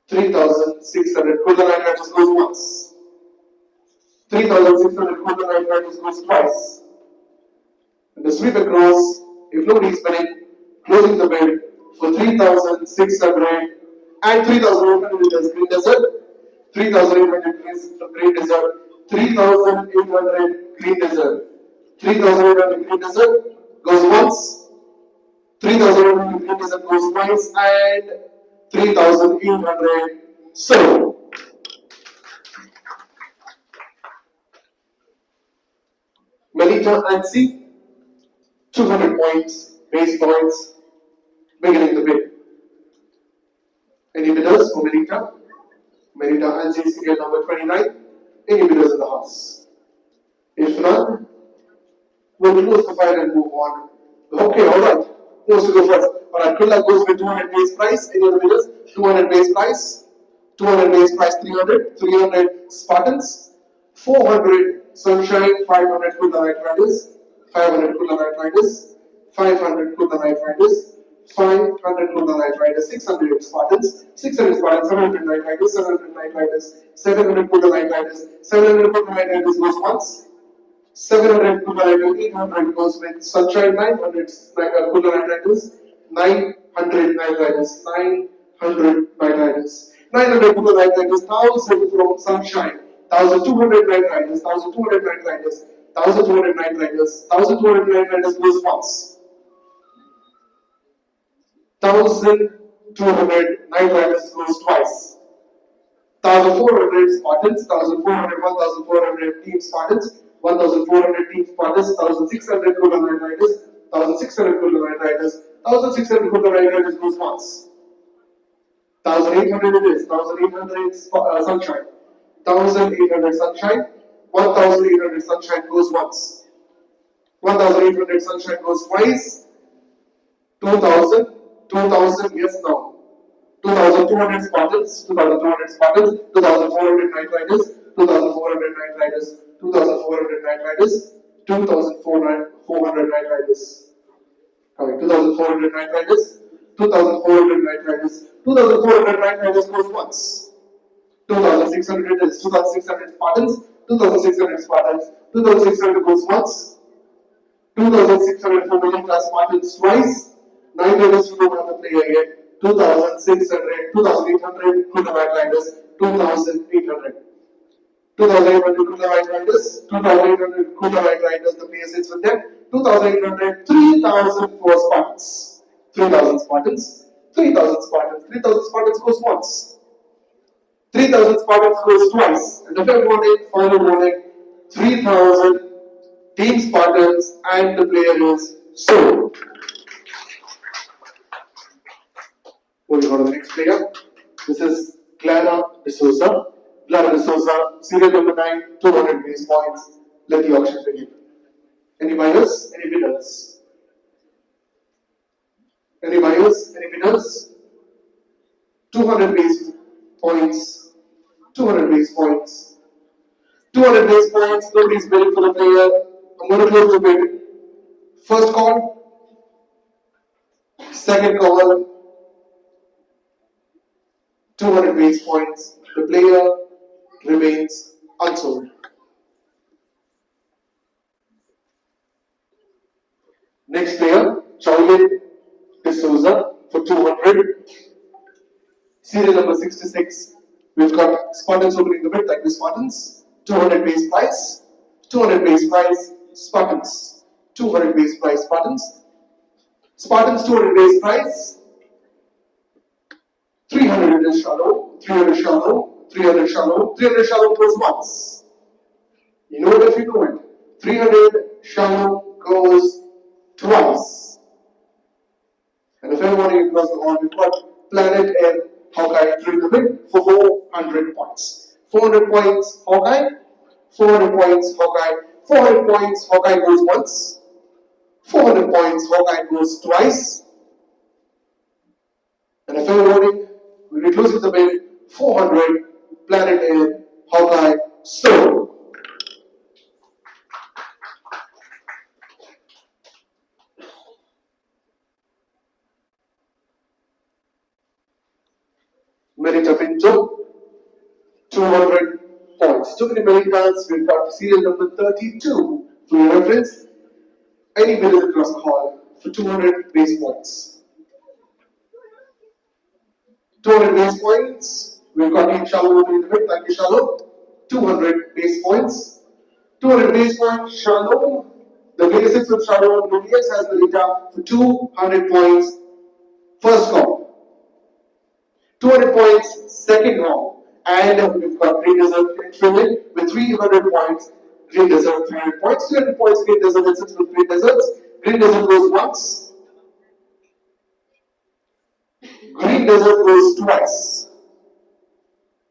3,600 Kudla Night Riders goes once. 3,600 Kudla Night Riders goes twice. The sweep across, if nobody is winning, closing the bid for 3,600 and 3,800 meters green desert, 3,800 green desert, 3,800 green desert, 3,800 green desert goes once, 3,800 green desert goes twice, and 3,800 so. Melita and C, 200 points, base points, beginning the bid. Any bidders for Melita? Melita and C, serial number 29. Any bidders in the house? If none, we'll close the file and move on. Okay, alright. Who wants to go first? Alright, Kulla goes with 200 base price. Any other bidders? 200 base price. 200 base price, 300. 300 Spartans. 400 Sunshine. 500 Kulla Night Riders. 500 Kulla Night Riders. 500 Kulla Night Riders. 500 Kulla Night Riders. 600 Spartans. 600 Spartans. 700 Night Riders. 700 Night Riders. 700 Kulla Night Riders. 700 Kulla Night Riders goes once. 700 Kulla Night Riders. 800 goes with Sunshine. 900 Kulla Night Riders. 900 Night Riders. 900 Night Riders. 900 Kulla Night Riders. 1000 from Sunshine. 1200 Night Riders. 1200 Night Riders. 1200 Night Riders. 1200 Night Riders goes once. 1200 Night Riders goes twice. 1400 Spartans, 1400, 1400 Team Spartans, 1400 Team Spartans, 1600 Kulla Night Riders, 1600 Kulla Night Riders, 1600 Kulla Night Riders goes once. 1800 it is, 1800 Sunshine, 1800 Sunshine, 1800 Sunshine goes once. 1800 Sunshine goes twice. 2000, 2000, yes, now. 2,200 Spartans, 2,200 Spartans, 2,400 Night Riders, 2,400 Night Riders, 2,400 Night Riders, 2,400 Night Riders. Coming, 2,400 Night Riders, 2,400 Night Riders, 2,400 Night Riders goes once. 2,600 is 2,600 Spartans, 2,600 Spartans, 2,600 goes once. 2,600 for middle class Spartans twice. 9 Riders you don't have to play again. 2,600, 2,800 Kulla Night Riders, 2,800. 2,800 Kulla Night Riders, 2,800 Kulla Night Riders, the player sits with them. 2,800, 3,000 for Spartans. 3,000 Spartans, 3,000 Spartans, 3,000 Spartans goes once. 3,000 Spartans goes twice. And the third warning, final warning, 3,000 Team Spartans, and the player is so. Moving on to the next player. This is Clara D'Souza. Clara D'Souza, serial number 9, 200 base points. Let the auction begin. Any buyers? Any bidders? Any buyers? Any bidders? 200 base points. 200 base points. 200 base points. Nobody's bidding for the player. I'm going to close the bid. First call. Second call. 200 base points. The player remains unsold. Next player, Charlie D'Souza for 200. Serial number 66. We've got Spartans opening the bid. Thank you, Spartans. 200 base price. 200 base price. Spartans. 200 base price. Spartans. Spartans 200 base price. 300 is shallow, 300 shallow, 300 shallow, 300 shallow goes once. You know it if you know it. 300 shallow goes twice. And if anyone across the hall, we've got Planet and Hawkeye entering the bid for 400 points. 400 points, Hawkeye. 400 points, Hawkeye. 400 points, Hawkeye goes once. 400 points, Hawkeye goes twice. And if anyone we'll be closing the bid 400 Planet Air Hawkeye so. Merita Pinto 200 points. Too many Meritas. We've got serial number 32 for your reference. Any bidders across the hall for 200 base points. 200 base points. We've got Team Shalom in the bid. Thank you, Shalom. 200 base points. 200 base points, Shalom. The basics of Shalom Lumias has the data for 200 points. First call. 200 points, second call. And we've got Green Desert entering with 300 points. Green Desert 300 points, 300 points. Green Desert and 6 with Green Deserts. Green Desert goes once. Green Desert goes twice.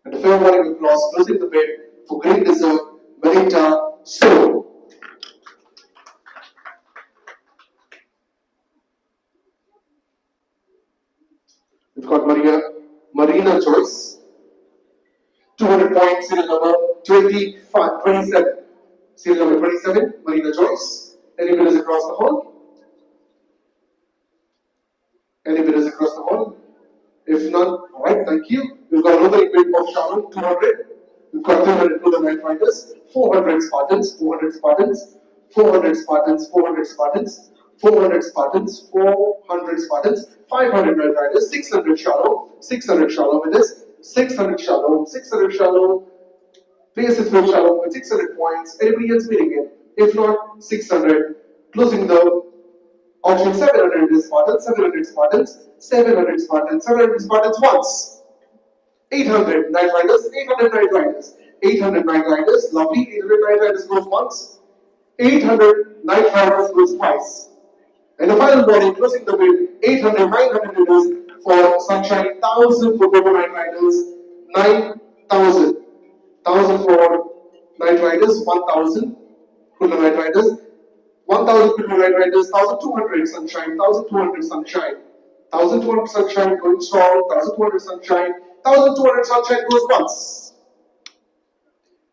And the fair warning applause closing the bid for Green Desert, Marita, Soul. We've got Marina Choice. 200 points, serial number 27. Serial number 27, Marina Choice. Any bidders across the hall? Any bidders across the hall? If none, alright, thank you. We've got another bid of Sharon, 200. We've got 200 to the Night Fighters, 400 Spartans, 400 Spartans, 400 Spartans, 400 Spartans, 400 Spartans, 400 Spartans, 500 Night Riders, 600 Shalom, 600 Shalom it is, 600 Shalom, 600 Shalom, PSS for Shalom with 600 points, anybody else bidding it? If not, 600, closing the auction 700 Spartans, 700 Spartans, 700 Spartans, 700 Spartans once. 800 Night Riders, 800 Night Riders, 800 Night Riders, lovely, 800 Night Riders goes once, 800 Night Riders goes twice. And the final body closing the bid, 800, 900 it is for Sunshine, 1000 for Gogo Night Riders, 9000, 1000 for Night Riders, 1000 for the Night Riders, 1000 for the Night Riders, 1200 Sunshine, 1200 Sunshine, 1200 Sunshine going strong, 1200 Sunshine, 1200 Sunshine goes once.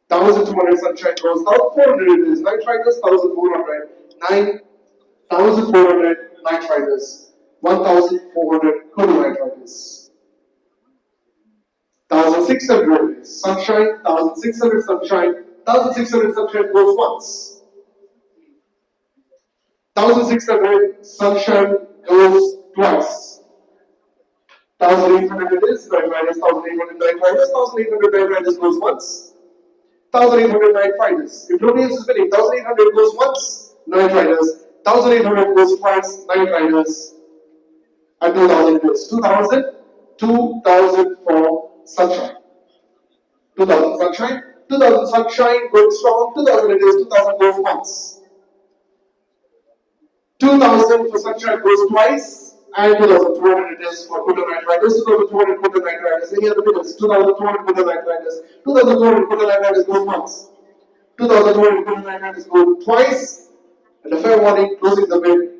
1200 Sunshine goes, 1400 it is, Night Riders, 1400, 9400 Night Riders, 1400 Kudu Night Riders. 1600 is Sunshine, 1600 Sunshine, 1600 Sunshine goes once. 1600 Sunshine goes twice. 1800 it is, Night Riders, 1800 Night Riders, 1800 Night Riders goes once. 1800 Night Riders. If nobody else is bidding, 1800 goes once, Night Riders, 1800 goes twice, Night Riders, and 2000 goes. 2000 for Sunshine. 2000 Sunshine, 2000 Sunshine going strong, 2000 it is, 2000 goes once. 2000 for Sunshine goes twice, and 2200 it is for Kudu Night Riders, 2200 Kudu Night Riders. Any other bidders? 2200 Kudu Night Riders, 2200 Kudu Night Riders goes once. 2200 Kudu Night Riders go twice, and a fair warning closing the bid,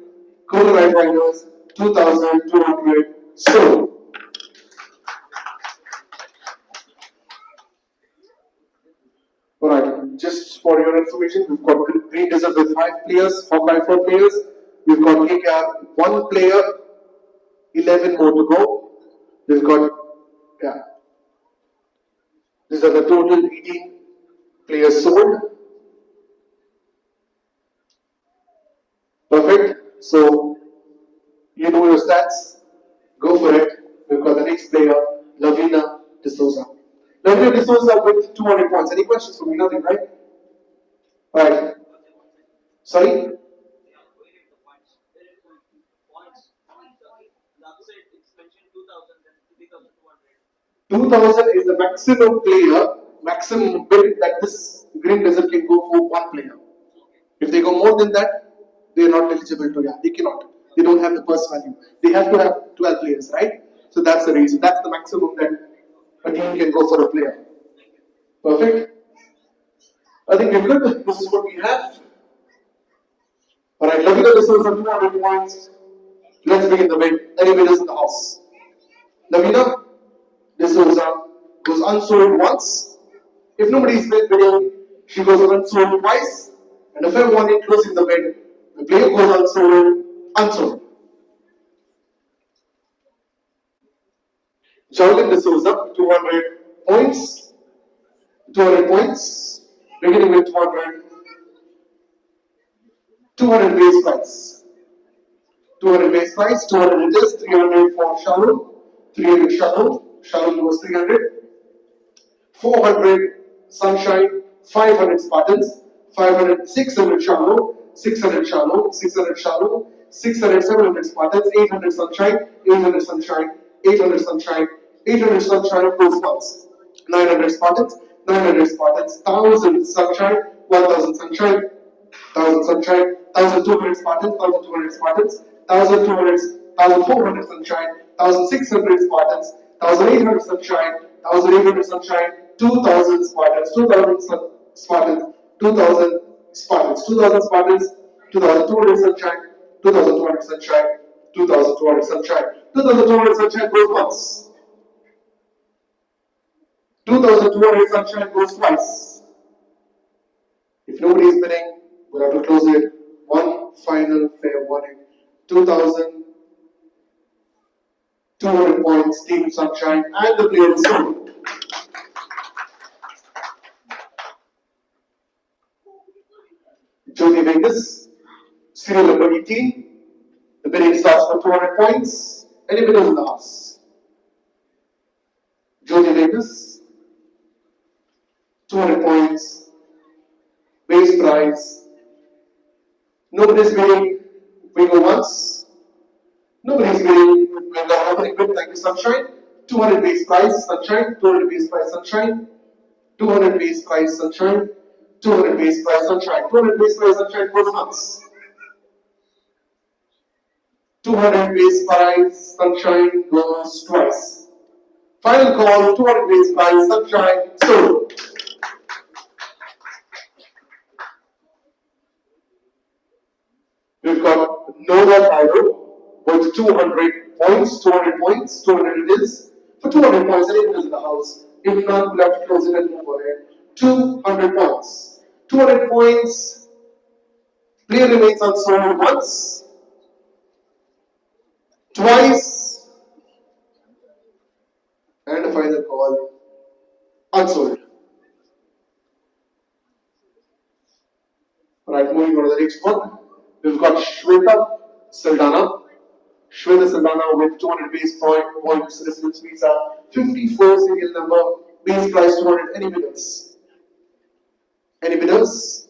Kudu Night Riders, 2200 sold. Alright, just for your information, we've got Green Desert with 5 players, Hawkeye 4 players. We've got KKR 1 player, 11 more to go. We've got, these are the total 18 players sold. Perfect. So, you know your stats. Go for it. We've got the next player, Lavina D'Souza. Lavina D'Souza with 200 points. Any questions for me? Nothing, right? Right. Sorry? 2000 is the maximum player, maximum bid that this Green Desert can go for 1 player. If they go more than that, they are not eligible to, they cannot. They don't have the purse value. They have to have 12 players, right? So that's the reason. That's the maximum that a team can go for a player. Perfect. I think we're good. This is what we have. Alright, Lavina D'Souza 200 points. Let's begin the bid. Any bidders in the house? Lavina D'Souza goes unsold once. If nobody is bidding, she goes unsold twice. And if everyone is closing the bid, the player goes unsold. Jolin D'Souza, 200 points. 200 points. Beginning with 200. 200 base price. 200 base price, 200 it is, 300 for shallow, 300 shallow, shallow was 300, 400 sunshine, 500 Spartans, 500, 600 shallow, 600 shallow, 600 shallow, 600, 700 Spartans, 800 sunshine, 800 sunshine, 800 sunshine, 800 sunshine, those ones. 900 Spartans, 900 Spartans, 1000 sunshine, 1000 sunshine, 1000 sunshine, 1200 Spartans, 1200 Spartans, 1200, 1400 sunshine, 1600 Spartans, 1800 sunshine, 1800 sunshine, 2000 Spartans, 2000 Spartans, 2000 Spartans, 2000 Spartans, 2200 sunshine, 2200 sunshine, 2200 sunshine, 2200 sunshine goes once. 2200 sunshine goes twice. If nobody is bidding, we'll have to close it. One final fair warning. 2,200 points, Team Sunshine, and the player is sold. Jyoti Vegas, serial number 18. The bidding starts for 200 points. Any bidders in the house? Jyoti Vegas, 200 points, base price. Nobody's bidding. We go once. Nobody's bidding. We've got opening bid. Thank you, Sunshine. 200 base price, Sunshine. 200 base price, Sunshine. 200 base price, Sunshine. 200 base price, Sunshine. 200 base price, Sunshine goes once. 200 base price, Sunshine goes twice. Final call, 200 base price, Sunshine, sold. We've got Nova Cairo with 200 points, 200 points, 200 it is. For 200 points, anyone is in the house. If not, we'll have to close it and move ahead. 200 points. 200 points. Player remains unsold once, twice, and a final call, unsold. Alright, moving on to the next one. We've got Shweta Saldana. Shweta Saldana with 200 base points, residence visa, 54 serial number, base price 200. Any bidders? Any bidders?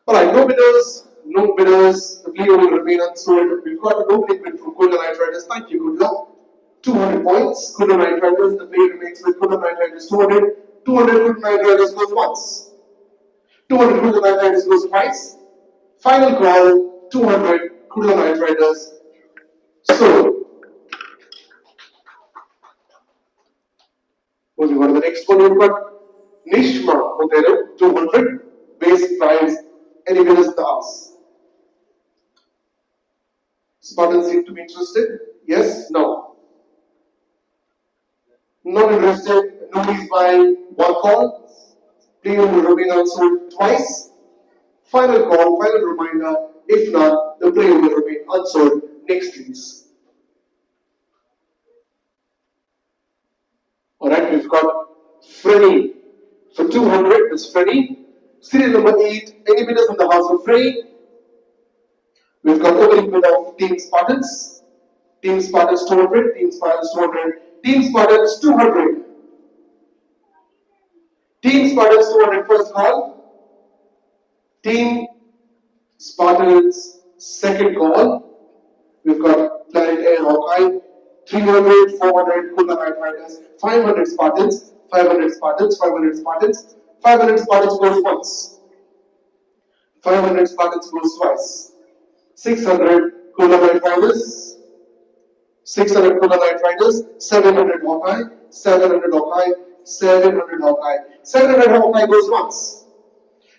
Alright, no bidders, no bidders. The player will remain unsold. We've got an opening bid from Kolda Knight Riders. Thank you, good luck. 200 points, Kolda Knight Riders. The player remains with Kolda Knight Riders 200. 200 Kolda Knight Riders goes once. 200 Kolda Knight Riders goes twice. Final call, 200 Kolda Knight Riders sold. Moving on to the next one, we've got Nishma Otero, 200 base price. Any bidders in the house? Spartans seem to be interested. Yes? No? Not interested. Nobody's buying. One call. Player will remain unsold twice. Final call, final reminder. If not, the player will remain unsold. Next, please. Alright, we've got Freddy. For 200, it's Freddy. Serial number 8. Any bidders in the house of Freddy? We've got opening bid of Team Spartans. Team Spartans 200. Team Spartans 200. Team Spartans 200. Team Spartans 200 first call. Team Spartans second call. We've got Planet Air Hawkeye. 300, 400, Kolda Knight Riders. 500 Spartans. 500 Spartans. 500 Spartans. 500 Spartans goes once. 500 Spartans goes twice. 600 Kolda Knight Riders. 600 Kolda Knight Riders. 700 Hawkeye. 700 Hawkeye. 700 Hawkeye. 700 Hawkeye goes once.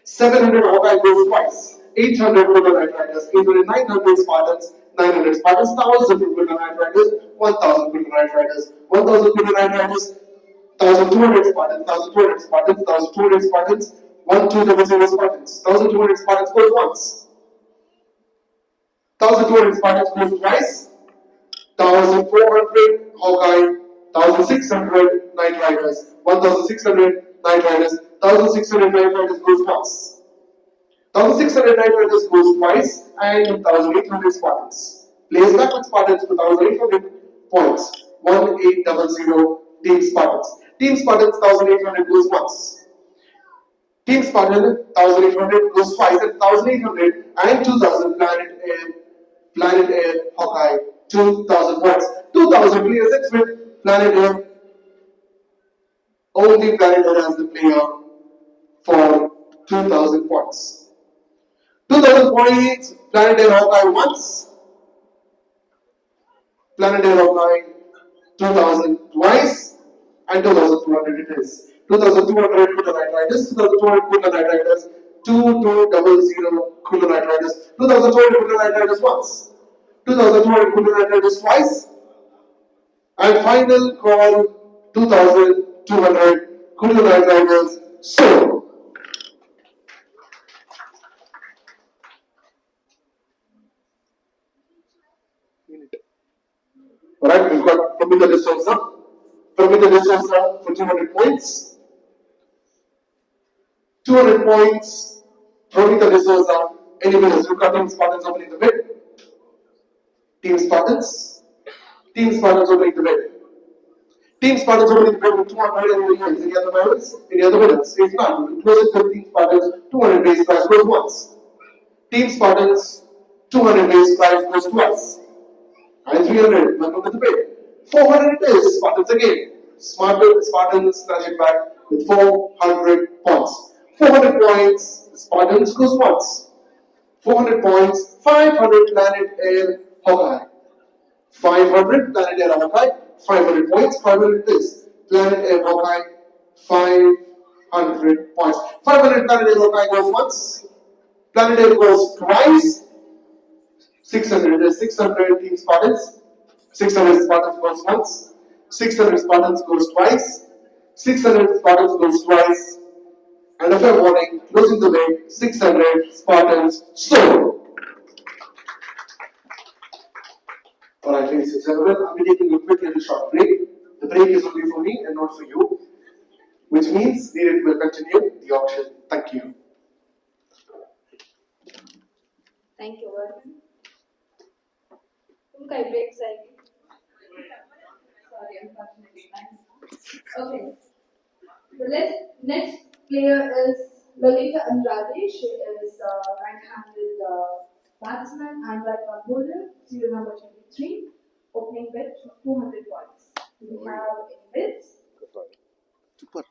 700 Hawkeye goes twice. 800 Kolda Knight Riders. 800, 900 Spartans. 900 Spartans. 1000 Kolda Knight Riders. 1000 Kolda Knight Riders. 1000 Kolda Knight Riders. 1200 Spartans. 1200 Spartans. 1200 Spartans. 1200 Spartans. 1200 Spartans goes once. 1200 Spartans goes twice. 1400 Hawkeye. 1600 Knight Riders. 1600 Knight Riders. 1600 Knight Riders goes once. 1,600 Knight Riders goes twice and 1,800 Spartans. Plays back with Spartans for 1,800 points. 1800 Team Spartans. Team Spartans 1,800 goes once. Team Spartan 1,800 goes twice and 1,800 and 2,000 Planet Air Hawkeye 2,000 points. 2,000 players with Planet Air. Only Planet Air has the player for 2,000 points. 2,000 points, Planet Air Hawkeye once, Planet Air Hawkeye 2,000 twice, and 2,200 it is. 2,200 Cooler Night Riders, 2,200 Cooler Night Riders, 2200 Cooler Night Riders, 2,200 Cooler Night Riders once, 2,200 Cooler Night Riders twice, and final call 2,200 Cooler Night Riders. So, alright, we've got Pramita D'Souza. Pramita D'Souza for 200 points. 200 points. Pramita D'Souza. Any winners? We've got Team Spartans opening the bid. Team Spartans. Team Spartans opening the bid. Team Spartans opening the bid with 200 and winners. Any other winners? Any other winners? If not, we close it for Team Spartans. 200 base price goes once. Team Spartans. 200 base price goes twice. And 300, welcome to the bid. 400 it is, Spartans again. Spartans snatch it back with 400 points. 400 points, Spartans goes once. 400 points, 500 Planet Air Hawkeye. 500 Planet Air Hawkeye, 500 points, 500 it is. Planet Air Hawkeye, 500 points. 500 Planet Air Hawkeye goes once. Planet Air goes twice. 600 is 600 Team Spartans. 600 Spartans goes once. 600 Spartans goes twice. 600 Spartans goes twice. And a fair warning, closing the way, 600 Spartans sold. Alright, ladies and gentlemen, I'll be taking a quick little short break. The break is only for me and not for you, which means Neeraj will continue the auction. Thank you. Thank you, Varman. तुम break जाएगी. Sorry, unfortunately. Okay. The next player is Lolita Andrade. She is right-handed batsman and right-arm bowler. Serial number 23. Opening bid 200 points. Do we have any bids? Super.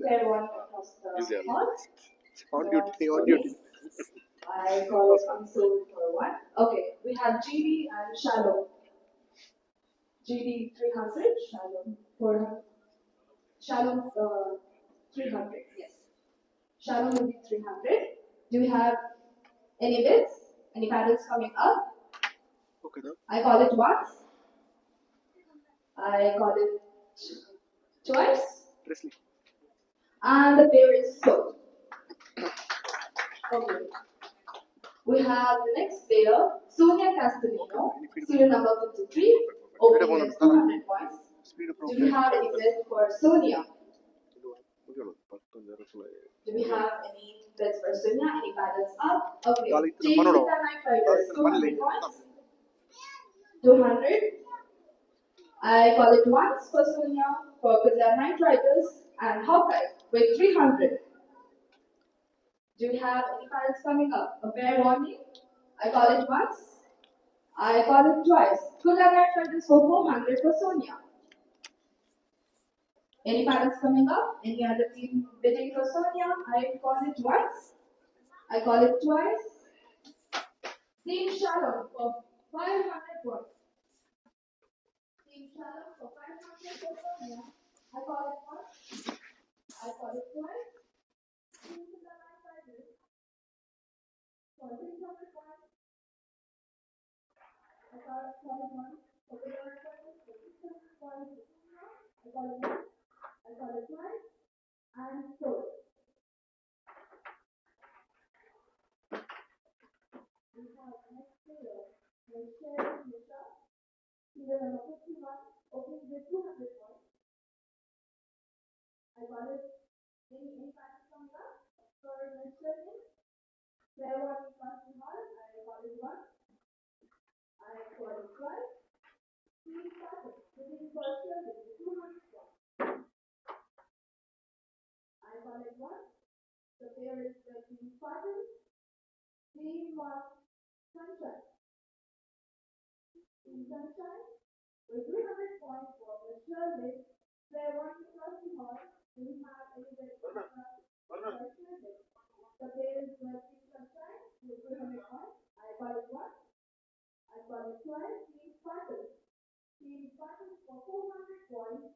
Fair one across the odds. On duty. I call it Unsold for one. Okay, we have GD and Shalom. GD 300, Shalom 400. Shalom 300, yes. Shalom will be 300. Do we have any bids? Any paddles coming up? Okay, no. I call it once. I call it twice. Presley. And the pair is sold. Okay. We have the next player, Sonia Castellino, serial number 53, opening is 200 points. Do we have any bid for Sonia? Do we have any bids for Sonia? Any paddles up? Okay. Team Night Riders, 200 points. 200. I call it once for Sonia, for Kudla Night Riders, and Hawkeye with 300. Do we have any paddles coming up? A fair warning. I call it once. I call it twice. Kudla Night Riders for 400 for Sonia. Any paddles coming up? Any other team bidding for Sonia? I call it once. I call it twice. Team Shalom for 500 points. Team Shalom for 500 for Sonia. I call it once. I call it twice. Team Kudla Night Riders for 600 points. I call it once. For Kudla Night Riders for 600 points. I call it once. I call it twice. And so. We have next player, Michelle Misha, serial number 51, opening with 200 points. I got it. Any pattern coming up for Michelle? Fair warning across the hall. I call it once. I call it twice. Team Spartans within first service 200 points. I call it once. The player is the Team Spartans. Team Sunshine. Team Sunshine with 300 points for the service. Fair warning across the hall. Do we have any first service? The player is the Team Sunshine with 300 points. I call it once. I call it twice. Team Spartans. Team Spartans for 400 points.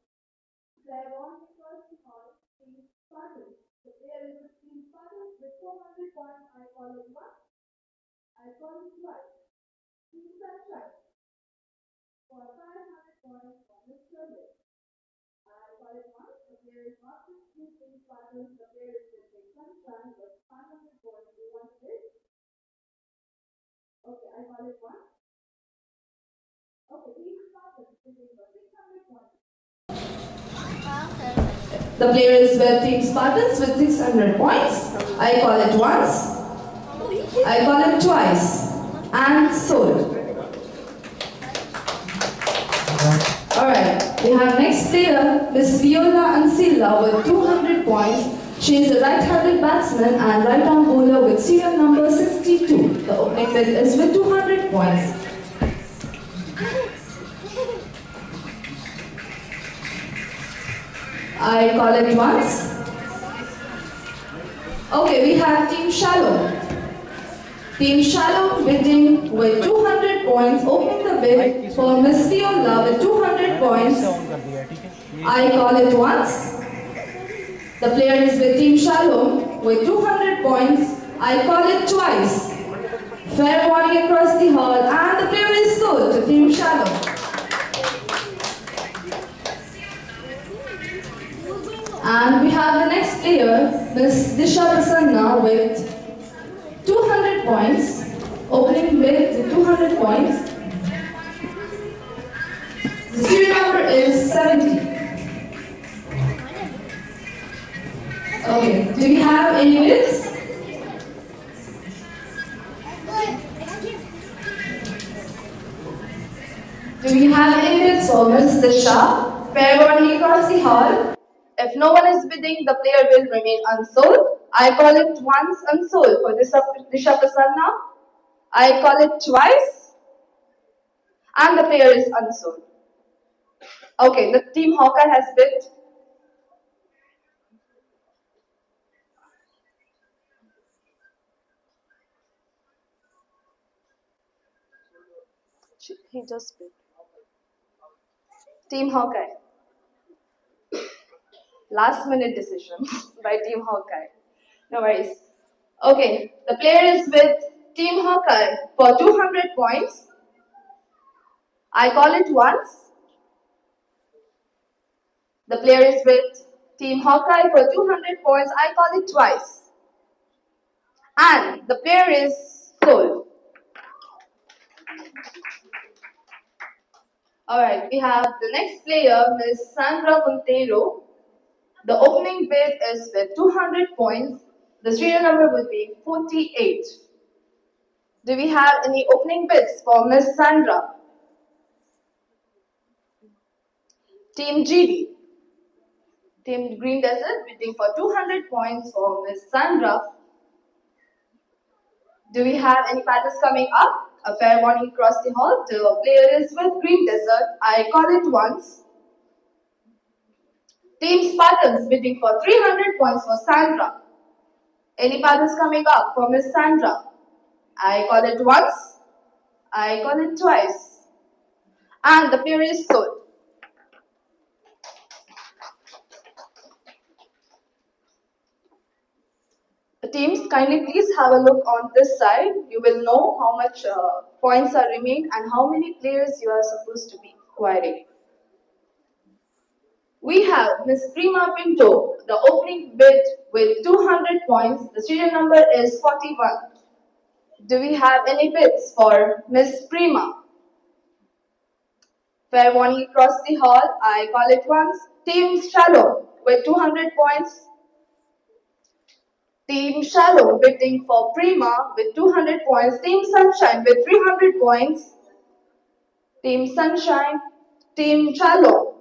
Fair warning across the hall. Team Spartans. The player is the Team Spartans with 400 points. I call it once. I call it twice. Team Sunshine for 500 points for this service. I call it once. The player is not with Team Spartans. The player is with Team Sunshine with 500 points. Do you want this? Okay, I call it once. Okay, Team Spartans sitting for 600 points. The player is with Team Spartans with 600 points. I call it once. I call it twice. And sold. Alright, we have next player, Miss Viola Ancilla with 200 points. She is a right-handed batsman and right-arm bowler with serial number 62. The opening bid is with 200 points. I call it once. Okay, we have Team Shallow. Team Shallow bidding with 200 points, opening the bid for Miss Viola with 200 points. I call it once. The player is with Team Shallow with 200 points. I call it twice. Fair warning across the hall, and the player is sold to Team Shallow. And we have the next player, Miss Disha Prasanna with 200 points, opening bid with 200 points. The serial number is 70. Okay, do we have any bids? Do we have any bids for Miss Disha? Fair warning across the hall. If no one is bidding, the player will remain unsold. I call it once unsold for Disha Prasanna. I call it twice. And the player is unsold. Okay, the Team Hawkeye has bid. He just bid. Team Hawkeye. Last minute decision by Team Hawkeye. No worries. Okay, the player is with Team Hawkeye for 200 points. I call it once. The player is with Team Hawkeye for 200 points. I call it twice. And the player is sold. Alright, we have the next player, Miss Sandra Montero. The opening bid is with 200 points. The serial number will be 48. Do we have any opening bids for Miss Sandra? Team GD. Team Green Desert bidding for 200 points for Miss Sandra. Do we have any batters coming up? A fair warning across the hall. The player is with Green Desert. I call it once. Team Spartans bidding for 300 points for Sandra. Any batters coming up for Miss Sandra? I call it once. I call it twice. And the player is sold. Teams, kindly please have a look on this side. You will know how much points are remained and how many players you are supposed to be acquiring. We have Miss Prima Pinto, the opening bid with 200 points. The serial number is 41. Do we have any bids for Miss Prima? Fair warning across the hall. I call it once. Team Shallow with 200 points. Team Shalom bidding for Prima with 200 points. Team Sunshine with 300 points. Team Sunshine. Team Shalom.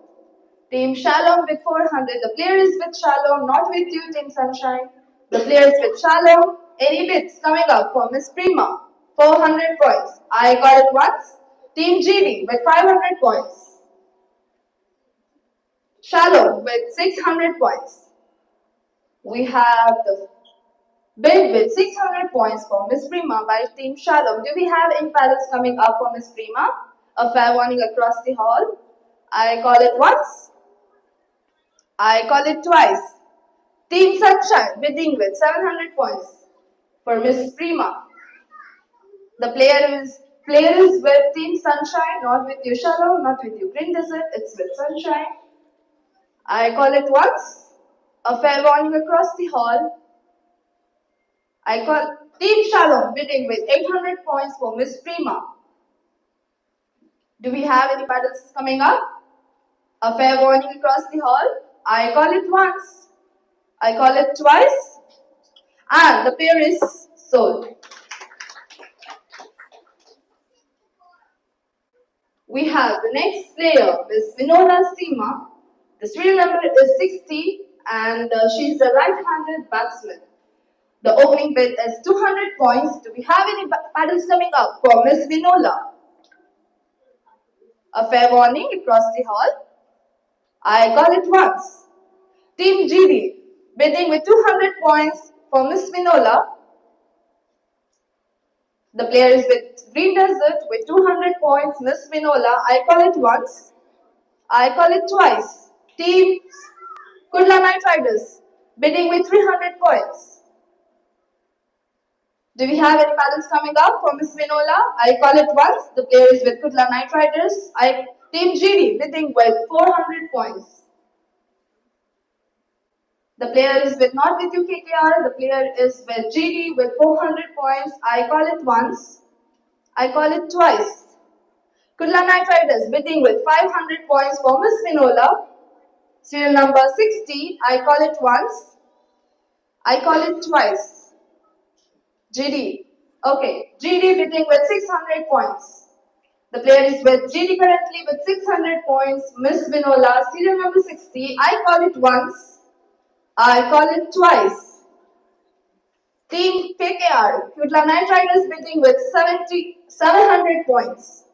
Team Shalom with 400. The player is with Shalom, not with you, Team Sunshine. The player is with Shalom. Any bids coming up for Miss Prima? 400 points. I got it once. Team GD with 500 points. Shalom with 600 points. We have the bid with 600 points for Miss Prima by Team Shalom. Do we have any paddles coming up for Miss Prima? A fair warning across the hall. I call it once. I call it twice. Team Sunshine bidding with 700 points for Miss Prima. The player is with Team Sunshine, not with you Shalom, not with you Green Desert, it's with Sunshine. I call it once. A fair warning across the hall. I call Team Shalom bidding with 800 points for Miss Prima. Do we have any battles coming up? A fair warning across the hall. I call it once. I call it twice. And the pair is sold. We have the next player, Miss Vinodha Seema. The serial number is 60 and she's a right-handed batsman. The opening bid is 200 points. Do we have any battles coming up for Miss Vinola? A fair warning across the hall. I call it once. Team GD bidding with 200 points for Miss Vinola. The player is with Green Desert with 200 points. Miss Vinola. I call it once. I call it twice. Team Kudla Knight Riders bidding with 300 points. Do we have any battles coming up for Miss Vinola? I call it once. The player is with Kudla Knight Riders. Team GD bidding with 400 points. The player is with not with you KKR. The player is with GD with 400 points. I call it once. I call it twice. Kudla Knight Riders bidding with 500 points for Miss Vinola. Serial number 60. I call it once. I call it twice. GD. Okay. GD bidding with 600 points. The player is with GD currently with 600 points. Miss Vinola. Serial number 60. I call it once. I call it twice. Team KKR, Kudla Knight Riders bidding with 700 points.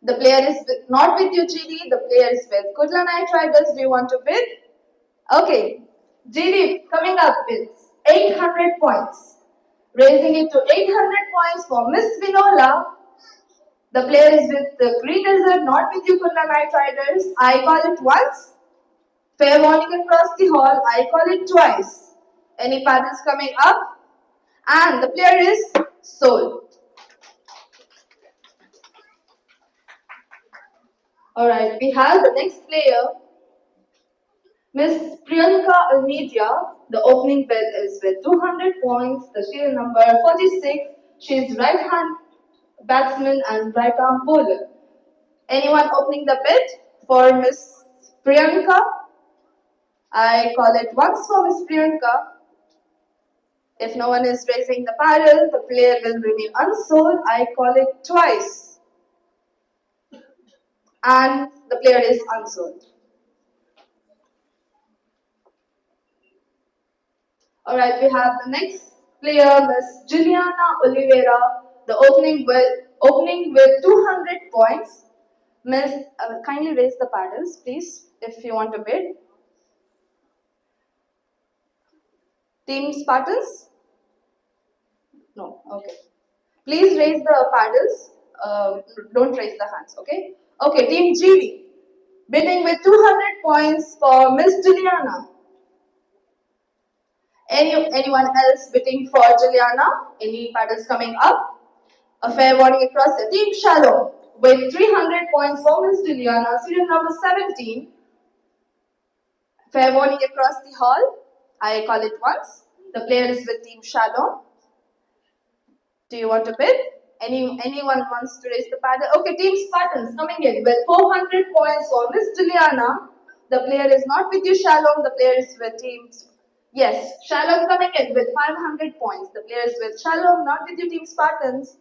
The player is not with you GD, the player is with Kudla Knight Riders. Do you want to bid? Okay, GD coming up with 800 points. Raising it to 800 points for Miss Vinola. The player is with the Green Desert, not with you Kudla Knight Riders. I call it once. Fair warning across the hall. I call it twice. Any paddles coming up? And the player is sold. Alright, we have the next player, Miss Priyanka Almedia. The opening bid is with 200 points. The serial number 46. She is right-hand batsman and right-arm bowler. Anyone opening the bid for Miss Priyanka? I call it once for Miss Priyanka. If no one is raising the paddle, the player will remain unsold. I call it twice. And the player is unsold. Alright, we have the next player, Miss Juliana Oliveira. The opening with 200 points. Miss, kindly raise the paddles, please, if you want to bid. Team Spartans? No, okay. Please raise the paddles. Don't raise the hands, okay? Okay, Team GD. Bidding with 200 points for Miss Juliana. Anyone else bidding for Juliana? Any paddles coming up? A fair warning across the Team Shalom with 300 points for Miss Juliana. Serial number 17. Fair warning across the hall. I call it once. The player is with Team Shalom. Do you want to bid? Anyone wants to raise the paddle? Okay, Team Spartans coming in with 400 points for Miss Juliana. The player is not with you Shalom. The player is with Team Yes, Shalom coming in with 500 points. The players with Shalom, not with your team Spartans.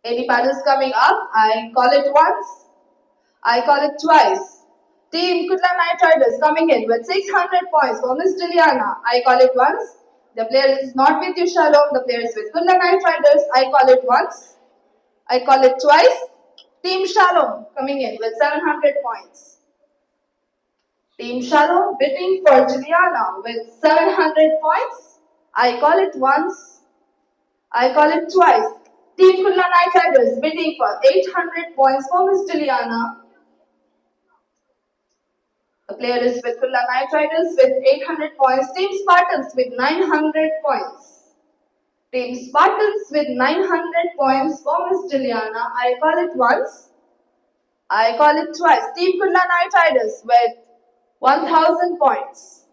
Any paddles coming up? I call it once. I call it twice. Team Kutla Knight Riders coming in with 600 points for Miss Juliana. I call it once. The player is not with you, Shalom. The player is with Kutla Knight Riders. I call it once. I call it twice. Team Shalom coming in with 700 points. Team Shalom bidding for Juliana with 700 points. I call it once. I call it twice. Team Kutla Knight Riders bidding for 800 points for Miss Juliana. The player is with Kutla Knight Riders with 800 points. Team Spartans with 900 points. Team Spartans with 900 points for Miss Juliana. I call it once. I call it twice. Team Kutla Knight Riders with 1000 points.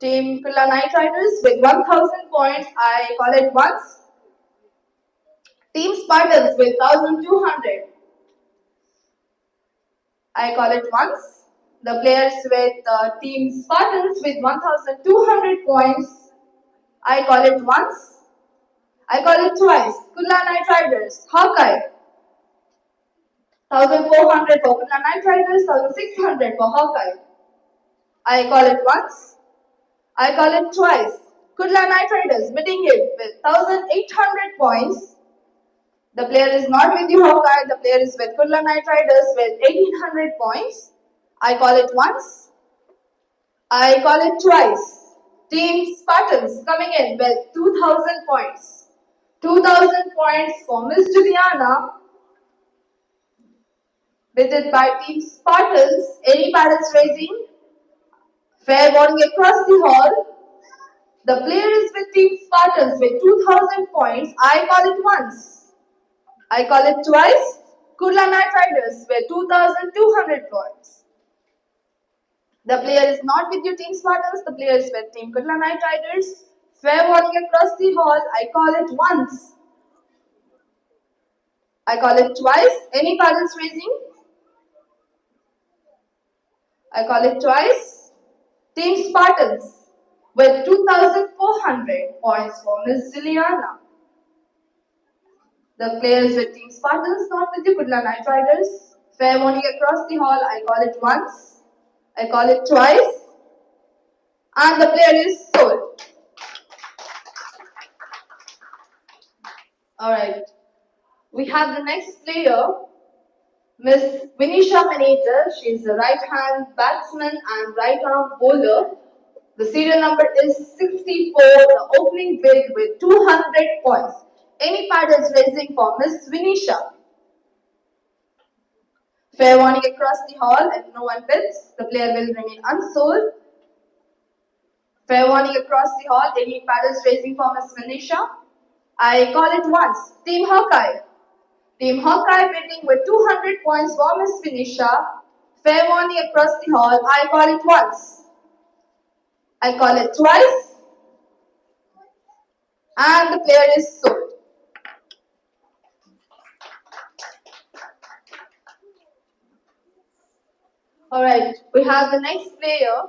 Team Kutla Knight Riders with 1000 points. I call it once. Team Spartans with 1200. I call it once. The players with Team Spartans with 1200 points. I call it once. I call it twice. Kutla Knight Riders, Hawkeye. 1400 for Kutla Knight Riders, 1600 for Hawkeye. I call it once. I call it twice. Kutla Knight Riders bidding it with 1800 points. The player is not with you, Hawkeye. The player is with Kutla Knight Riders with 1800 points. I call it once. I call it twice. Team Spartans coming in with 2000 points. 2000 points for Miss Juliana. Bidded by Team Spartans. Any paddles raising? Fair warning across the hall. The player is with Team Spartans with 2000 points. I call it once. I call it twice. Kutla Knight Riders with 2200 points. The player is not with your Team Spartans. The player is with Team Kutla Knight Riders. Fair warning across the hall. I call it once. I call it twice. Any paddles raising? I call it twice. Team Spartans with 2400 points for Miss Juliana. The players with Team Spartans, not with the Kutla Knight Riders. Fair warning across the hall. I call it once. I call it twice. And the player is sold. Alright. We have the next player, Miss Vinisha Manager. She is a right-hand batsman and right-arm bowler. The serial number is 64. The opening bid with 200 points. Any paddles raising for Miss Vinisha? Fair warning across the hall. If no one bids, the player will remain unsold. Fair warning across the hall. Any paddles raising for Miss Vinisha? I call it once. Team Hawkeye. Team Hawkeye bidding with 200 points for Miss Vinisha. Fair warning across the hall. I call it once. I call it twice. And the player is sold. Alright, we have the next player.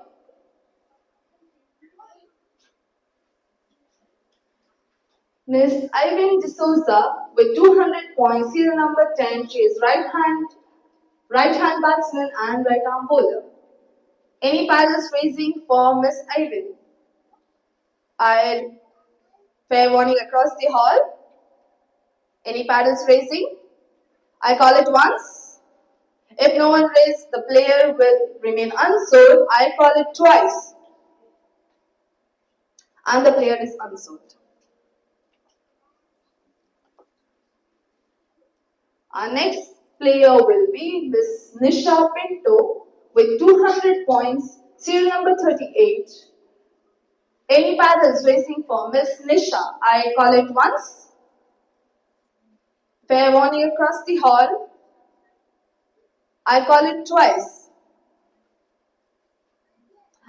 Miss Irene D'Souza with 200 points, serial number 10. She is right-hand batsman and right-arm bowler. Any paddles raising for Miss Irene? Fair warning across the hall. Any paddles raising? I call it once. If no one raises, the player will remain unsold. I call it twice. And the player is unsold. Our next player will be Miss Nisha Pinto with 200 points, serial number 38. Any paddles racing for Miss Nisha? I call it once. Fair warning across the hall. I call it twice.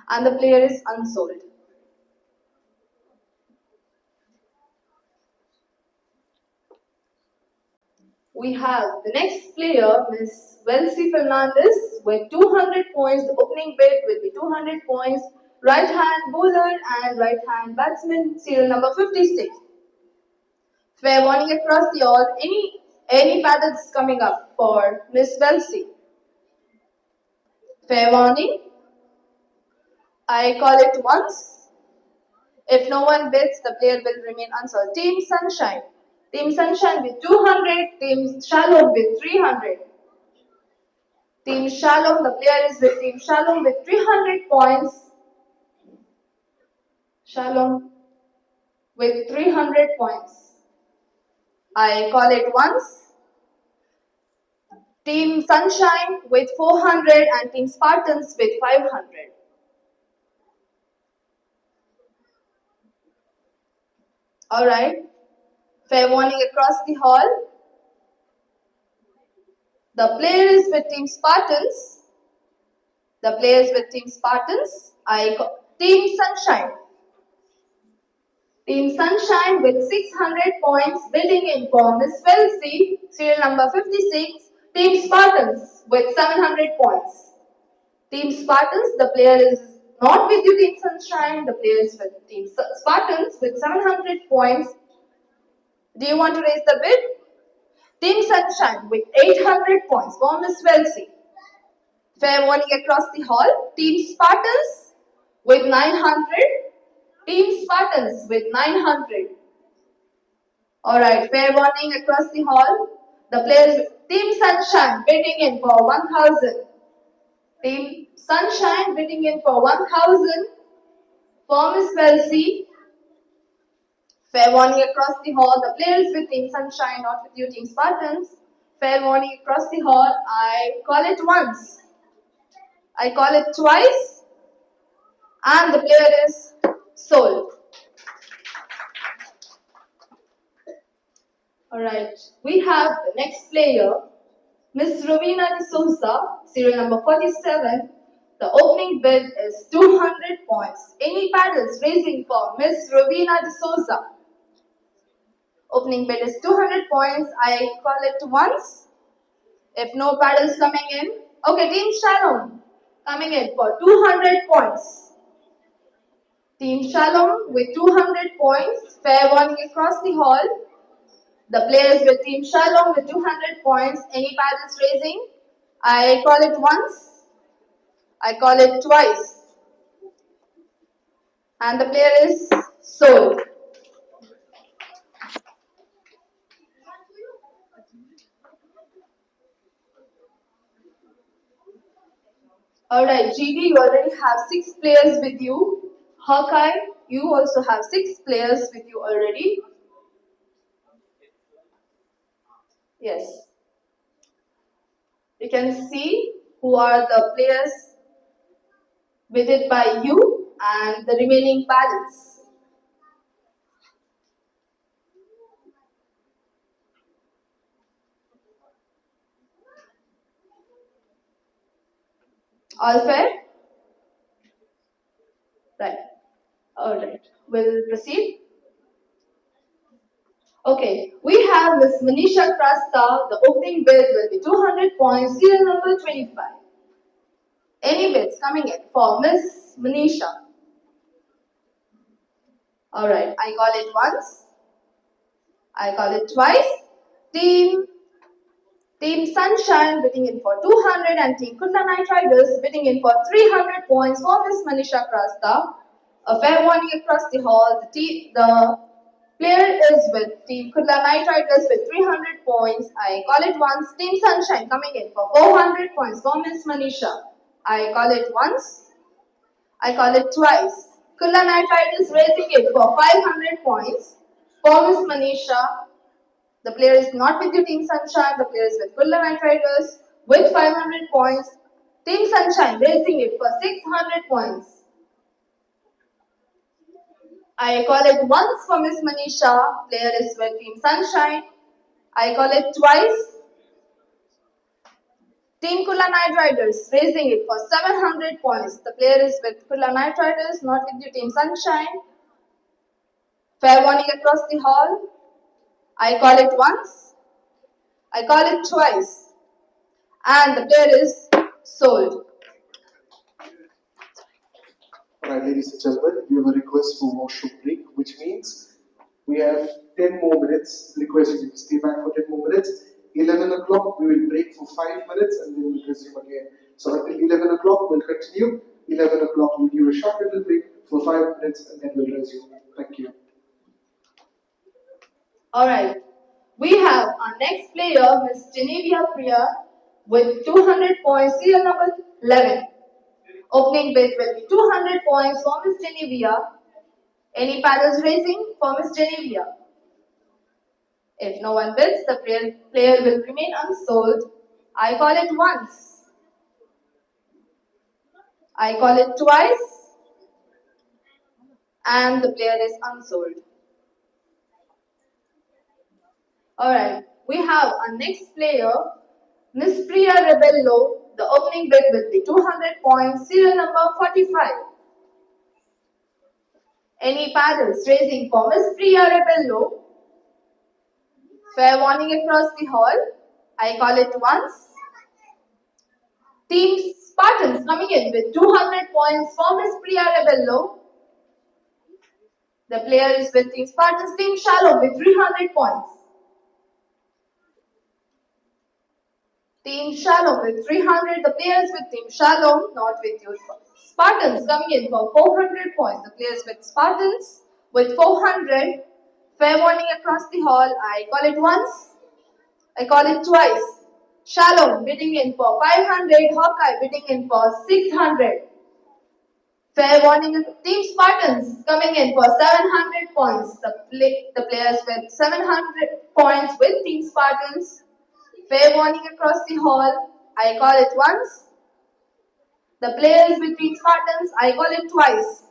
And the player is unsold. We have the next player, Miss Welsi Fernandez, with 200 points. The opening bid will be 200 points. Right hand bowler and right hand batsman, serial number 56. Fair warning across the all. Any paddles coming up for Miss Welsi. Fair warning. I call it once. If no one bids, the player will remain unsold. Team Sunshine. Team Sunshine with 200. Team Shalom with 300. Team Shalom, the player is with Team Shalom with 300 points. Shalom with 300 points. I call it once. Team Sunshine with 400 and Team Spartans with 500. Alright. Fair warning across the hall. The player is with Team Spartans. The players with Team Spartans. Team Sunshine. Team Sunshine with 600 points bidding in for Miss Welsi, serial number 56. Team Spartans with 700 points. Team Spartans, the player is not with you, Team Sunshine. The player is with Team Spartans with 700 points. Do you want to raise the bid? Team Sunshine with 800 points for Miss Welsi. Fair warning across the hall. Team Spartans with 900. Team Spartans with 900. Alright, fair warning across the hall. The players, Team Sunshine bidding in for 1000. Team Sunshine bidding in for 1000. For Miss Welsi. Fair warning across the hall. The players with Team Sunshine, not with you, Team Spartans. Fair warning across the hall. I call it once. I call it twice. And the player is sold. Alright, we have the next player, Miss Rowena D'Souza, serial number 47. The opening bid is 200 points. Any paddles raising for Miss Rowena D'Souza? Opening bid is 200 points. I call it once. If no paddles coming in. Okay, Team Shalom coming in for 200 points. Team Shalom with 200 points. Fair warning across the hall. The players with Team Shalom with 200 points. Any paddles raising? I call it once. I call it twice. And the player is sold. Alright, GD, you already have 6 players with you. Hawkeye, you also have 6 players with you already. Yes. You can see who are the players bidded by you and the remaining paddles. All fair? Right. Alright. We'll proceed. Okay. We have Miss Manisha Krasta. The opening bid will be 200 points. Serial number 25. Any bids coming in for Miss Manisha? Alright. I call it once. I call it twice. Team Sunshine bidding in for 200 and Team Kutla Knight Riders bidding in for 300 points for Miss Manisha Krasta. A fair warning across the hall. The player is with Team Kutla Knight Riders with 300 points. I call it once. Team Sunshine coming in for 400 points for Miss Manisha. I call it once. I call it twice. Kutla Knight Riders raising it for 500 points for Miss Manisha. The player is not with you, Team Sunshine. The player is with Kulla Knight Riders with 500 points. Team Sunshine raising it for 600 points. I call it once for Miss Manisha. Player is with Team Sunshine. I call it twice. Team Kulla Knight Riders raising it for 700 points. The player is with Kulla Knight Riders, not with you, Team Sunshine. Fair warning across the hall. I call it once. I call it twice. And the player is sold. Alright, ladies and gentlemen, we have a request for washroom break, which means we have 10 more minutes. Request you to stay back for 10 more minutes. 11 o'clock, we will break for 5 minutes and then we'll resume again. So until 11 o'clock, we'll continue. 11 o'clock, we'll give a short little break for 5 minutes and then we'll resume. Thank you. Alright. We have our next player, Miss Genevieve Priya, with 200 points, serial number 11. Opening bid will be 200 points for Miss Genevieve. Any paddles raising for Miss Genevieve? If no one bids, the player will remain unsold. I call it once. I call it twice. And the player is unsold. Alright, we have our next player, Miss Priya Rebello. The opening bid will be 200 points, serial number 45. Any paddles raising for Miss Priya Rebello? Fair warning across the hall. I call it once. Team Spartans coming in with 200 points for Miss Priya Rebello. The player is with Team Spartans. Team Shalom with 300 points. Team Shalom with 300. The players with Team Shalom, not with your Spartans, coming in for 400 points. The players with Spartans with 400. Fair warning across the hall. I call it once. I call it twice. Shalom bidding in for 500. Hawkeye bidding in for 600. Fair warning. Team Spartans coming in for 700 points. The players with 700 points with Team Spartans. Fair warning across the hall. I call it once. The players with Team Spartans. I call it twice.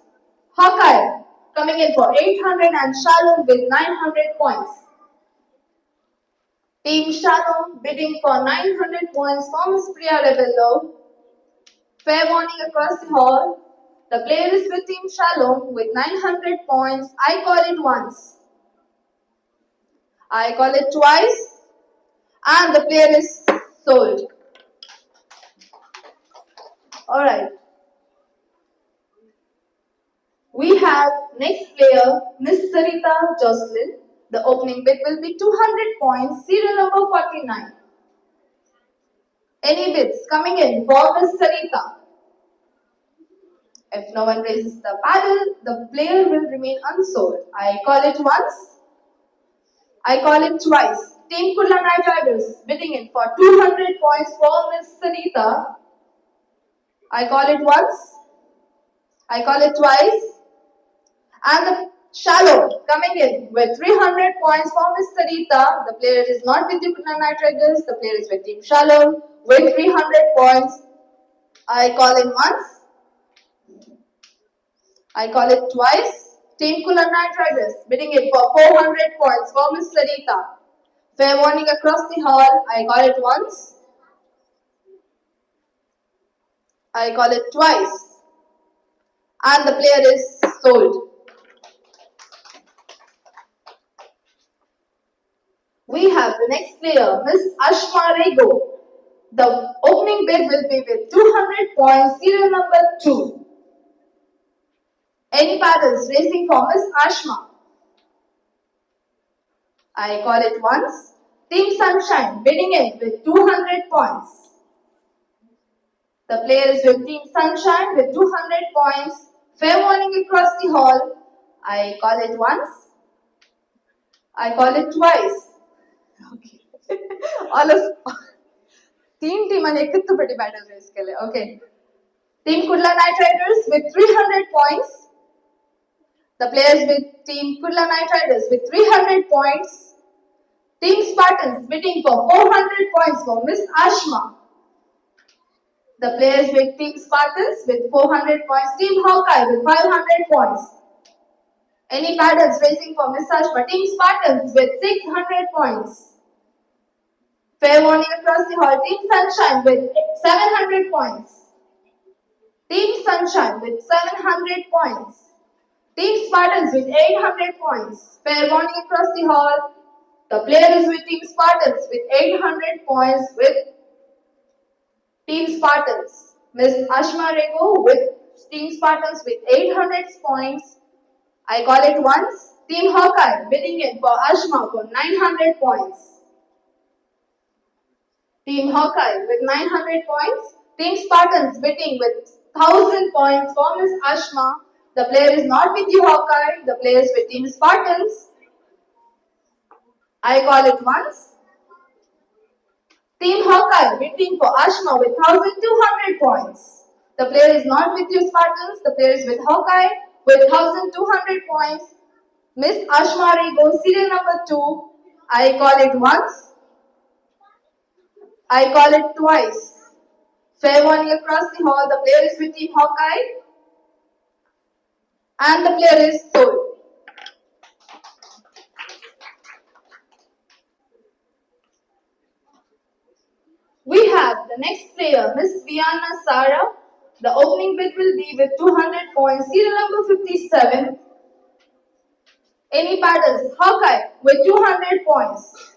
Hawkeye coming in for 800 and Shalom with 900 points. Team Shalom bidding for 900 points for Miss Priya Rebello. Fair warning across the hall. The player is with Team Shalom with 900 points. I call it once. I call it twice. And the player is sold. Alright. We have next player, Miss Sarita Jocelyn. The opening bid will be 200 points, serial number 49. Any bids coming in for Miss Sarita? If no one raises the paddle, the player will remain unsold. I call it once. I call it twice. Team Kurla Knight Riders bidding in for 200 points for Miss Sarita. I call it once. I call it twice. And the Shallow coming in with 300 points for Miss Sarita. The player is not with the Kurla Knight Riders. The player is with Team Shallow with 300 points. I call it once. I call it twice. Team Kurla Knight Riders bidding in for 400 points for Miss Sarita. Fair warning across the hall. I call it once. I call it twice. And the player is sold. We have the next player, Miss Ashma Rego. The opening bid will be with 200 points, serial number 2. Any paddles racing for Miss Ashma? I call it once. Team Sunshine bidding in with 200 points. The player is with Team Sunshine with 200 points. Fair warning across the hall. I call it once. I call it twice. Okay. All of team and ekittu pretty battle race ke liye. Okay. Team Kurla Knight Riders with 300 points. The players with Team Kurla Knight Riders with 300 points. Team Spartans bidding for 400 points for Miss Ashma. The players with Team Spartans with 400 points. Team Hawkeye with 500 points. Any paddles racing for Miss Ashma. Team Spartans with 600 points. Fair warning across the hall. Team Sunshine with 700 points. Team Sunshine with 700 points. Team Spartans with 800 points. Fair warning across the hall. The player is with Team Spartans with 800 points with Team Spartans. Miss Ashma Rego with Team Spartans with 800 points. I call it once. Team Hawkeye bidding in for Ashma for 900 points. Team Hawkeye with 900 points. Team Spartans bidding with 1000 points for Miss Ashma. The player is not with you, Hawkeye. The player is with Team Spartans. I call it once. Team Hawkeye bidding for Ashma with 1200 points. The player is not with you, Spartans. The player is with Hawkeye with 1200 points. Miss Ashma Rego, serial number 2. I call it once. I call it twice. Fair warning across the hall. The player is with Team Hawkeye. And the player is sold. We have the next player, Miss Vianna Sara. The opening bid will be with 200 points. Serial number 57. Any paddles? Hawkeye with 200 points.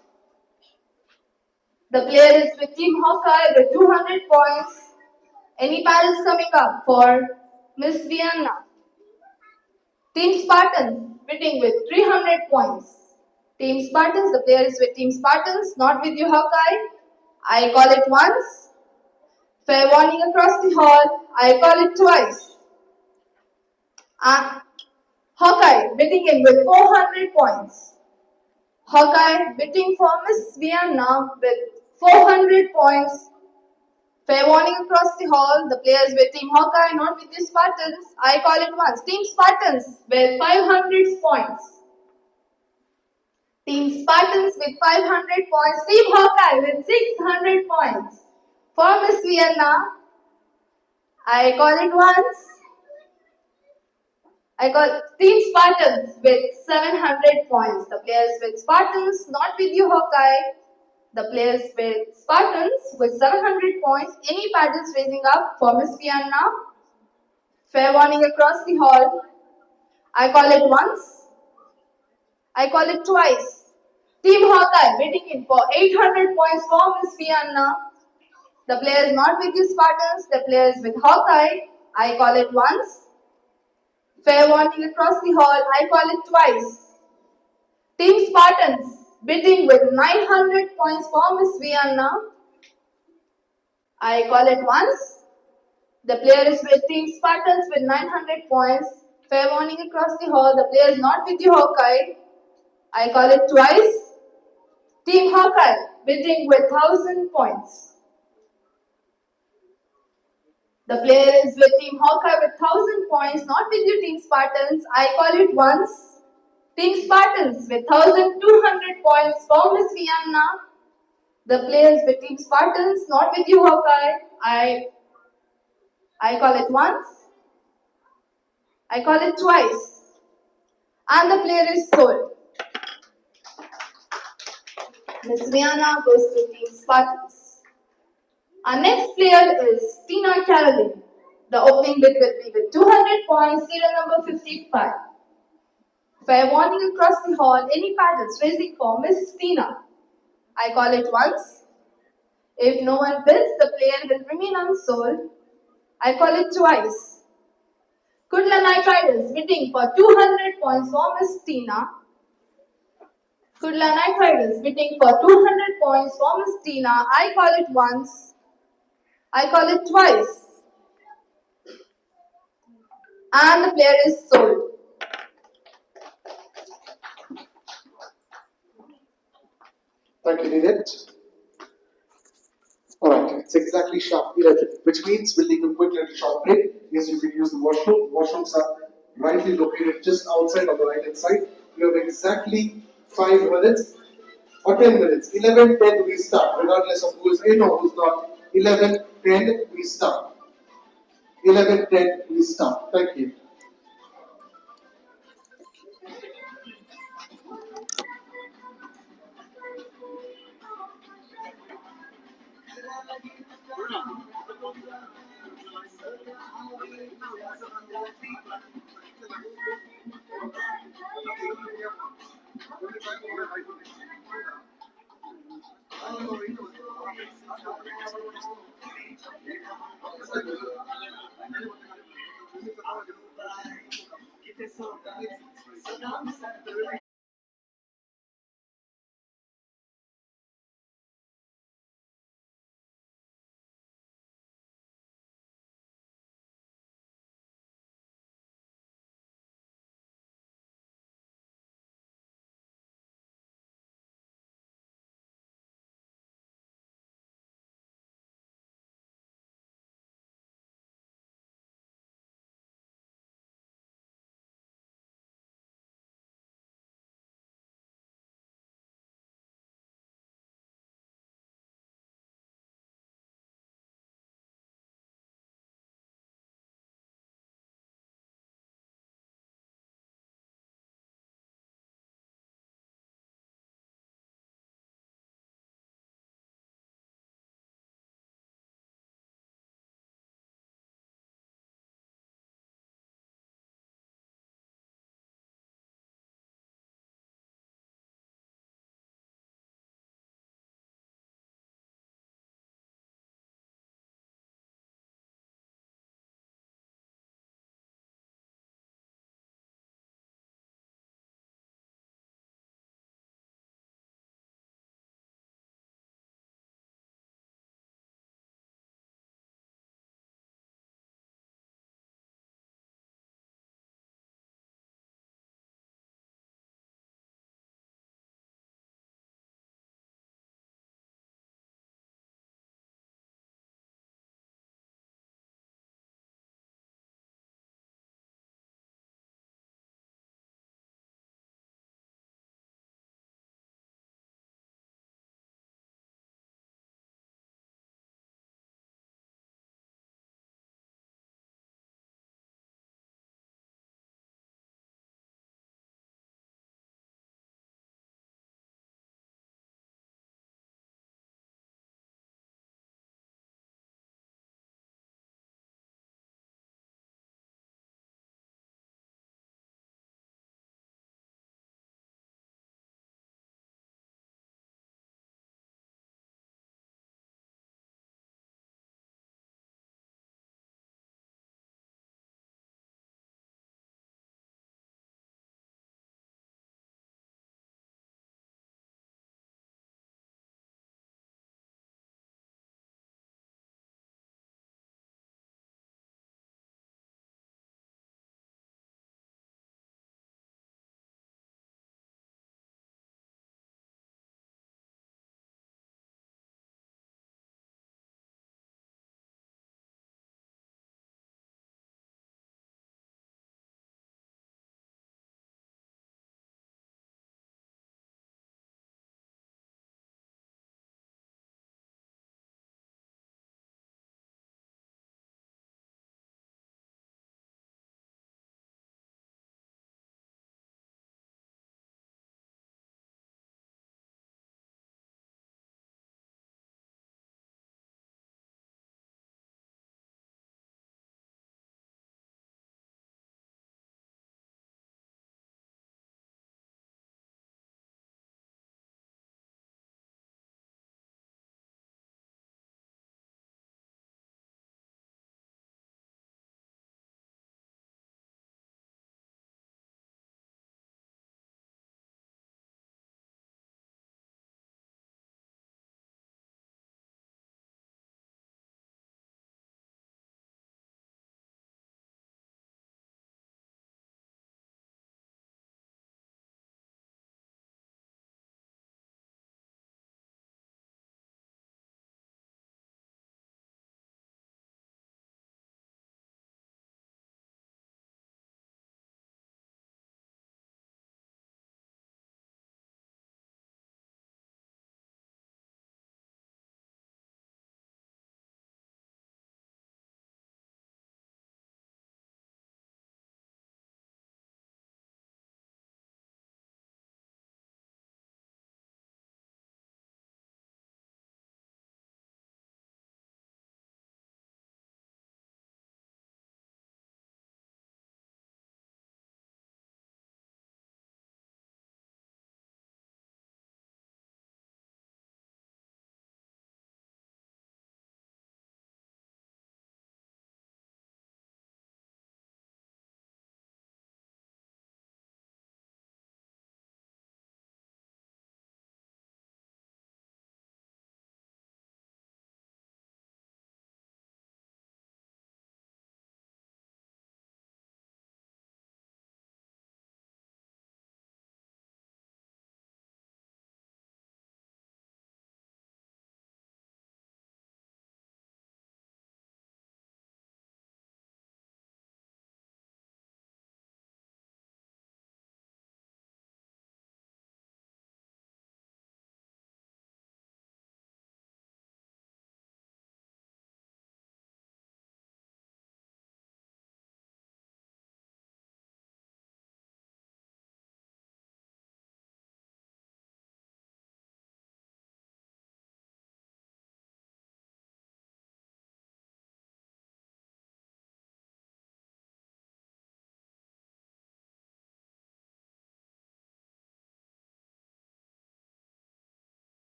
The player is with Team Hawkeye with 200 points. Any paddles coming up for Miss Vianna? Team Spartans bidding with 300 points. Team Spartans, the player is with Team Spartans, not with you, Hawkeye. I call it once. Fair warning across the hall. I call it twice. Hawkeye bidding in with 400 points. Hawkeye bidding for Miss Vienna with 400 points. Fair warning across the hall. The players with Team Hawkeye, not with the Spartans. I call it once. Team Spartans with 500 points. Team Spartans with 500 points. Team Hawkeye with 600 points. For Miss Vienna, I call it once. I call Team Spartans with 700 points. The players with Spartans, not with you, Hawkeye. The players with Spartans with 700 points. Any paddles raising up for Miss Vienna. Fair warning across the hall. I call it once. I call it twice. Team Hawkeye bidding in for 800 points for Miss Vienna. The players not with you, Spartans. The players with Hawkeye. I call it once. Fair warning across the hall. I call it twice. Team Spartans bidding with 900 points for Miss Vienna. I call it once. The player is with Team Spartans with 900 points. Fair warning across the hall. The player is not with you, Hawkeye. I call it twice. Team Hawkeye bidding with 1000 points. The player is with Team Hawkeye with 1000 points, not with you, Team Spartans. I call it once. Team Spartans with 1200 points for Miss Vienna. The players with Team Spartans, not with you, Hawkeye. I call it once. I call it twice. And the player is sold. Miss Vienna goes to Team Spartans. Our next player is Tina Caroline. The opening bid will be with 200 points, serial number 55. Fair warning across the hall, any paddles raising for Miss Tina. I call it once. If no one bids, the player will remain unsold. I call it twice. Kudla Knight Riders bidding for 200 points for Miss Tina. Kudla Knight Riders bidding for 200 points for Miss Tina. I call it once. I call it twice. And the player is sold. Thank you, Ninette. Alright, it's exactly sharp 11, which means we'll take a quick little short break. Yes, you can use the washroom. Washrooms are rightly located just outside on the right hand side. You have exactly 5 minutes or 10 minutes. 11:10 we start, regardless of who is in or who's not. 11:10 we start. 11:10 we start. Thank you.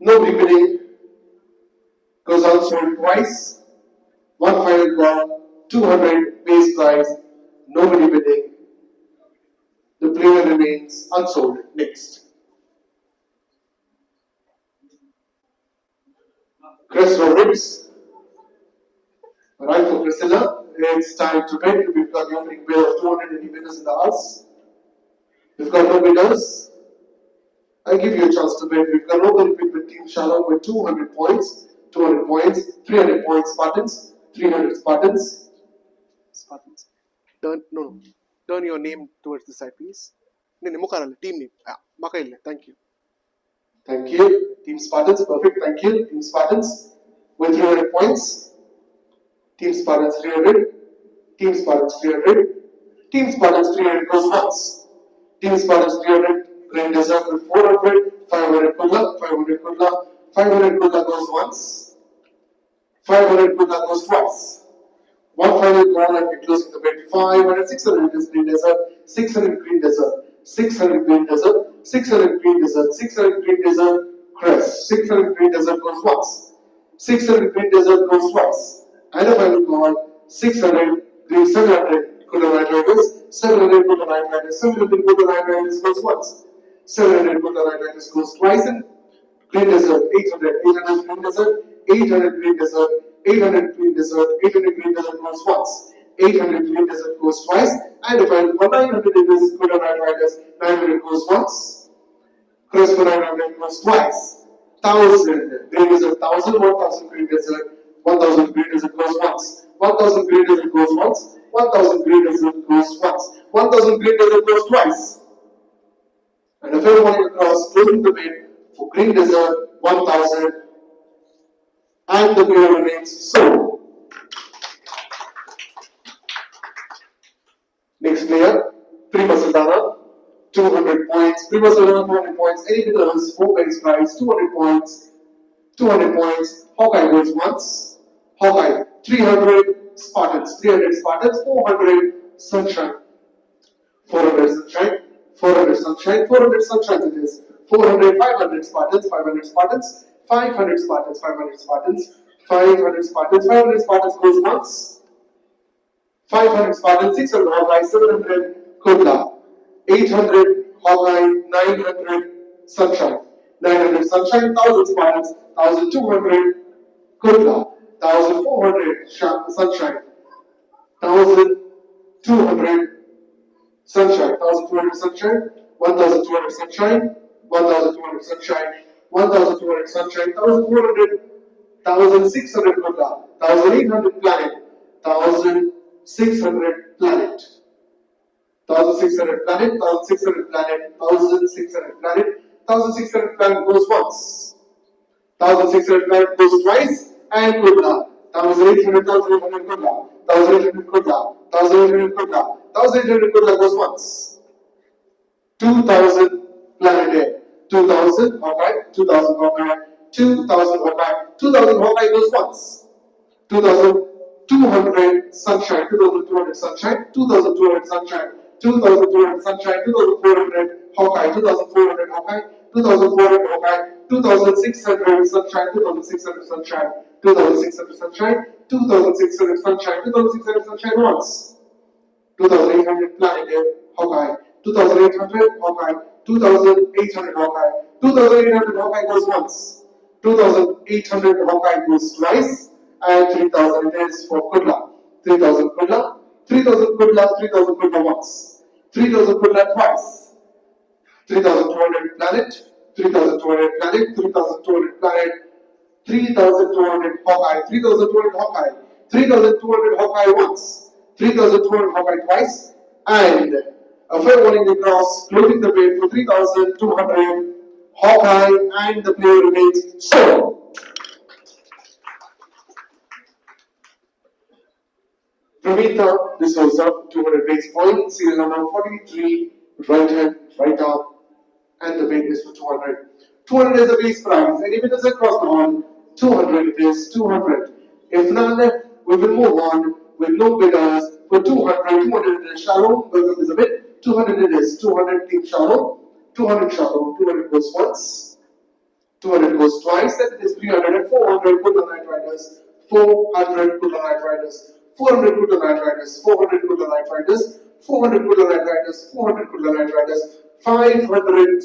Nobody bidding. Goes Unsold twice. One final call. 200 base price. Nobody bidding. The player remains unsold. Next. Chris Roberts. Right for Priscilla. It's time to bid. We've got the opening bid of 280 bidders in the house. We've got no bidders. I'll give you a chance to bid. We've got nobody bid with Team Shalom with 200 points. 200 points. 300 points Spartans. 300 Spartans. Spartans. Turn your name towards the side, please. Team name. Thank you. Thank you. Team Spartans, perfect. Thank you. Team Spartans with 300 points. Team Spartans 300. Team Spartans 300. Team Spartans 300 goes once. Team Spartans 300. Grand Desert with 400. 500 Kulla. 500 Kulla. 500 Kulla goes once. 500 Kulla goes twice. One final call and we're closing the bid. 500, 600 is Green Desert, 600 Green Desert, 600 Green Desert, 600 Green Desert, 600 Green Desert, Crest, 600 Green Desert goes once, 600 Green Desert goes twice, and a final call, 600 Green 700 Kulla Night Riders, 700 Kulla Night Riders, 700 Kulla Night Riders goes once, 700 Kulla Night Riders goes twice, and Green Desert, 800, 800 Green Desert, 800 Green Desert, 800 Green Desert, 800 Green Desert goes once, 800 Green Desert goes twice, and the final for 900 is Kulla Night Riders, 900 goes once, Crest for 900 goes twice, 1000 Green Desert, 1000, 1000 Green Desert, 1000 Green Desert goes once, 1000 Green Desert goes once, 1000 Green Desert goes once, 1000 Green Desert goes twice, and if everyone across closing the bid for Green Desert 1000, and the player remains sold. Next player, Prima Saldana, 200 points. Prima Saldana, 200 points. Any bidders, 4 base price, 200 points. 200 points. Hawkeye goes once. Hawkeye, 300 Spartans. 300 Spartans, 400 Sunshine. 400 Sunshine. 400 Sunshine. 400 Sunshine it is. 400, 500 Spartans. 500 Spartans. 500 Spartans, 500 Spartans, 500 Spartans, 500 Spartans goes once, 500 Spartans, 600 Hawkeye, 700 Kodla, 800 Hawkeye, 900 Sunshine, 900 Sunshine, 1000 Spartans, 1200 Kodla, 1400 Sunshine, 1200 Sunshine, 1200 Sunshine, 1200 Sunshine, 1200 Sunshine, 1200 Sunshine, 1400, 1600 Kota, 1800 Planet, 1600 Planet, 1600 Planet, 1600 Planet, 1600 Planet, 1600 Planet goes once, 1600 Planet goes twice, and Kota, 1800, 1800 Kota, 1800 Kota, 1800 Kota, 1800 Kota goes once, 2000 Planet Air. 2000 Hawkeye, 2000 Hawkeye, 2000 Hawkeye, 2000 Hawkeye goes once, 2200 Sunshine, 2200 Sunshine, 2200 Sunshine, 2200 Sunshine, 2400 Hawkeye, 2400 Hawkeye, 2400 Hawkeye, 2600 Sunshine, 2600 Sunshine, 2600 Sunshine, 2600 Sunshine, 2600 Sunshine once, 2800 Planet Air Hawkeye, 2800 Hawkeye, 2800 Hawkeye, 2800 Hawkeye goes once, 2800 Hawkeye goes twice, and 3000 it is for Kudla. 3000 Kudla, 3000 Kudla, 3000 Kudla once, 3000 Kudla twice, 3200 Planet, 3200 Planet, 3200 Planet, 3200 Hawkeye, 3200 Hawkeye, 3200 Hawkeye once, 3200 Hawkeye twice, and a fair warning across, closing the bid for 3200 Hawkeye, and the player remains sold. Pramita D'Souza, 200 base points, serial number 43, right hand, right arm, and the bid is for 200. 200 is the base price, and if it is across the board, 200 it is 200. If none, we will move on with no bidders for 200. 200 it is Shalom, welcome to the bid. 200 it is 200 Team Shalom, 200 Shalom, 200 goes once, 200 goes twice, and it is 300 and 400 Good Night Riders. 400 Good Night Riders. 400 Good Night Riders. 400 Good Night Riders. 400 Good Night Riders. 400 Good Night Riders. 500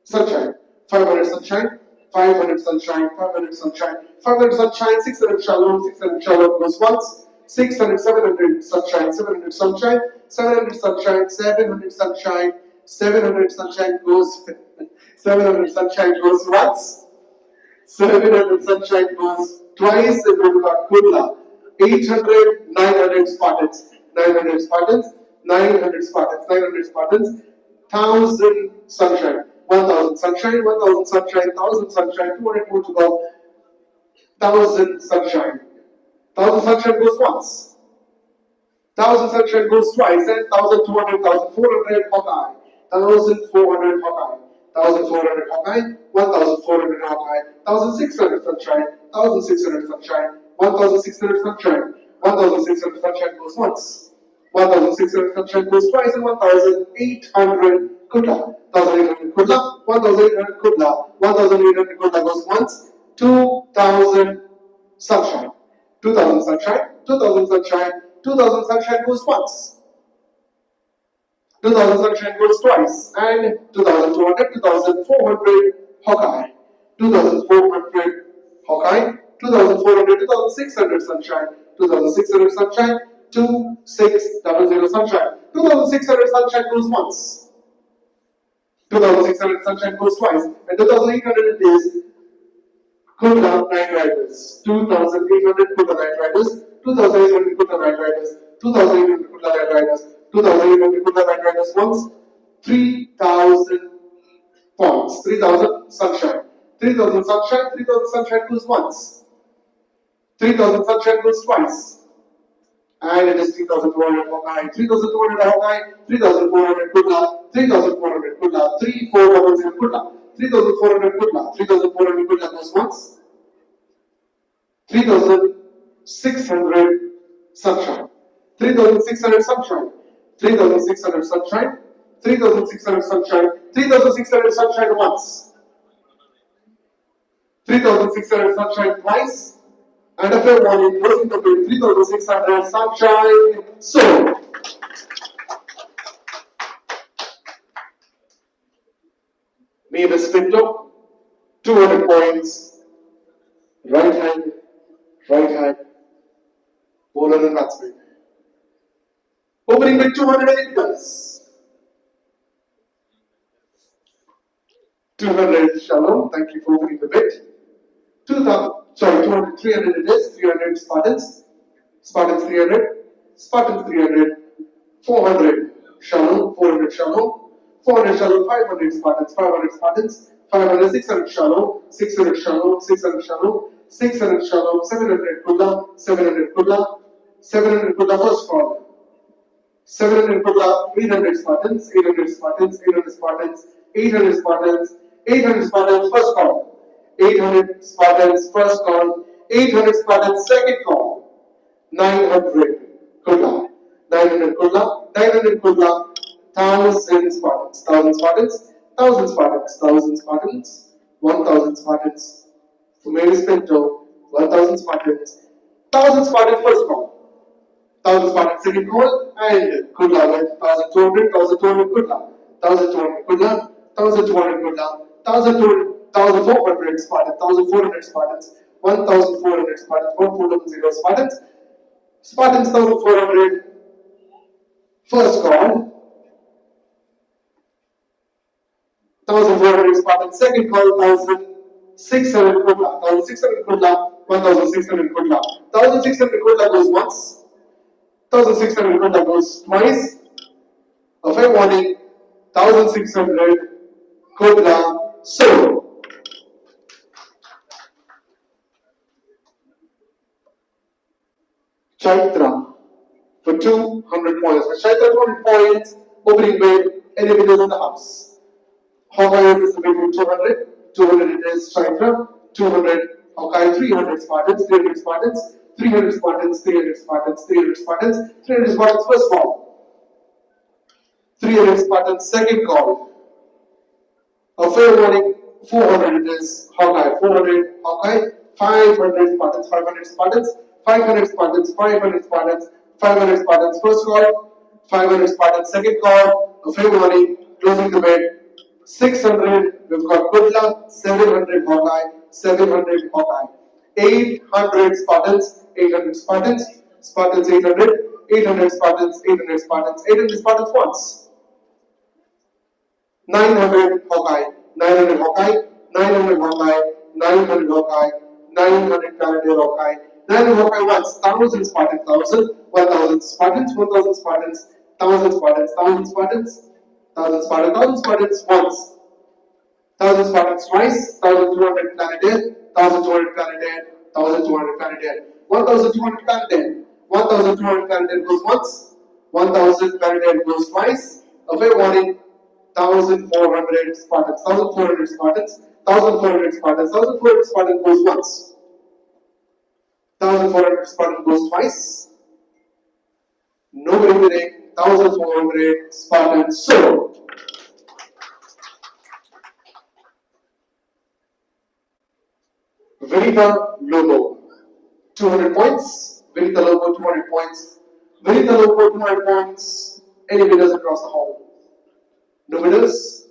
Sunshine. 500 Sunshine. 500 Sunshine. 500 Sunshine. 500 Sunshine. 600 Shalom. 600 Shalom goes once. 600, 700 Sunshine. 700 Sunshine. 700 Sunshine. 700 Sunshine. 700 Sunshine goes. 700 Sunshine goes once. 700 Sunshine goes twice, and we've got Kurla. 800, 900 Spartans. 900 Spartans. 900 Spartans. 900 Spartans. 1000 Sunshine. 1000 Sunshine. 1000 Sunshine. 1000 Sunshine. 200 more to go. 1000 Sunshine. 1000 Sunshine goes once. 1000 Sunshine goes twice, and 1200, 1400 Hawkeye. 1400 Hawkeye. 1400 Hawkeye, 1400 Hawkeye, 1600 Sunshine, 1600 Sunshine, 1600 Sunshine, 1600 Sunshine goes once, 1600 Sunshine goes twice, and 1800 Kudla, 1800 Kudla, 1800 Kudla, 1800 Kudla goes once, 2000 Sunshine, 2000 Sunshine, 2000 Sunshine, 2000 Sunshine goes once. 2000 Sunshine goes twice, and 2200, 2400 Hawkeye, 2400 Hawkeye, 2400, 2600 Sunshine, 2600 Sunshine, 2600 Sunshine, 2600 Sunshine goes once, 2600 Sunshine goes twice, and 2800 is Kurla Night Riders, 2800 Kurla Night Riders, 2800 Kurla Night Riders, 2800 Kurla Night Riders, 2800 Kurla Night Riders once, 3000 points, 3000 Sunshine, 3000 Sunshine, 3000 Sunshine goes once, 3000 Sunshine goes twice, and it is 3200 Hawkeye, 3200 Hawkeye, 3400 Kurla, 3400 Kurla, 3400 Kurla, 3400 Kurla, 3400 Kurla goes once, 3600 Sunshine, 3600 Sunshine, 3600 Sunshine, 3600 Sunshine, 3600 Sunshine once, 3600 Sunshine twice, and a fair warning, closing the bid, 3600 Sunshine sold. Nevis Pinto, 200 points, right hand, bowler and batsman. Opening with 208 plus. 200 Shalom, thank you for opening the bid. 200, 300 it is, 300 Spartans, Spartans 300, Spartans 300, 400 Shalom, 400 Shalom, 400 Shalom, 500 Spartans, 500 Spartans, 500, 600 Shalom, 600 Shalom, 600 Shalom, 600 Shalom, 700 Kudla, 700 Kudla, 700 Kudla first call. 700 Kudla, 800 Spartans, 800 Spartans, 800 Spartans, 800 Spartans, 800 Spartans first call. 800 Spartans first call, 800 Spartans second call, 900 Kudla, 900 Kudla, 900 Kudla, 1000 Spartans, 1000 Spartans, 1000 Spartans, 1000 Spartans, 1000 Spartans, Fumeris Pinto, 1000 Spartans, 1000 Spartans first call, 1000 Spartans second call, and Kudla with 1200, 1200 Kudla, 1200 Kudla, 1200 Kudla, 1200, 1400 Spartans, 1400 Spartans, 1400 Spartans, 1400 Spartans, Spartans 1400, first call, 1400 Spartans, second call, 1600 Kudla, 1600 Kudla, 1600 Kudla, 1600 Kudla goes once, 1600 Kudla goes twice, a fair warning, 1600 Kudla sold. Chaitra for 200 points. For Chaitra 200 points, opening bid, any bidders in the house. Hawkeye is the bid with 200. 200 it is Chaitra. 200 Hawkeye, 300 Spartans, 300 Spartans, 300 Spartans, 300 Spartans, 300 Spartans, 300 Spartans first call. 300 Spartans second call. A fair warning, 400 it is Hawkeye, 400 Hawkeye, 500 Spartans, 500 Spartans, 500 Spartans, 500 Spartans, 500 Spartans, first call, 500 Spartans, second call, a fair warning, closing the bid, 600, we've got good luck, 700 Hawkeye, 700 Hawkeye, 800 Spartans, 800 Spartans, Spartans 800, 800 Spartans, 800 Spartans, 800 Spartans once. 900 Hawkeye, 900 Hawkeye, 900 Hawkeye, 900 Hawkeye, 900 Canadian Hawkeye, 900 Hawkeye once, 1000 Spartans, 1000, 1000 Spartans, 1000 Spartans, 1000 Spartans, 1000 Spartans, 1000 Spartans, 1000 Spartans once, 1000 Spartans twice, 1200 Canadian, 1200 Canadian, 1200 Canadian, 1200 Canadian, 1200 Canadian goes once, 1000 Canadian goes twice, a fair warning. 1400 Spartans, 1400 Spartans, 1400 Spartans, 1400 Spartans goes once, 1400 Spartans goes twice, nobody winning, 1400 Spartans sold. Vinita Lobo, 200 points, Vinita Lobo 200 points, Vinita Lobo 200 points, any winners across the hall? No winners.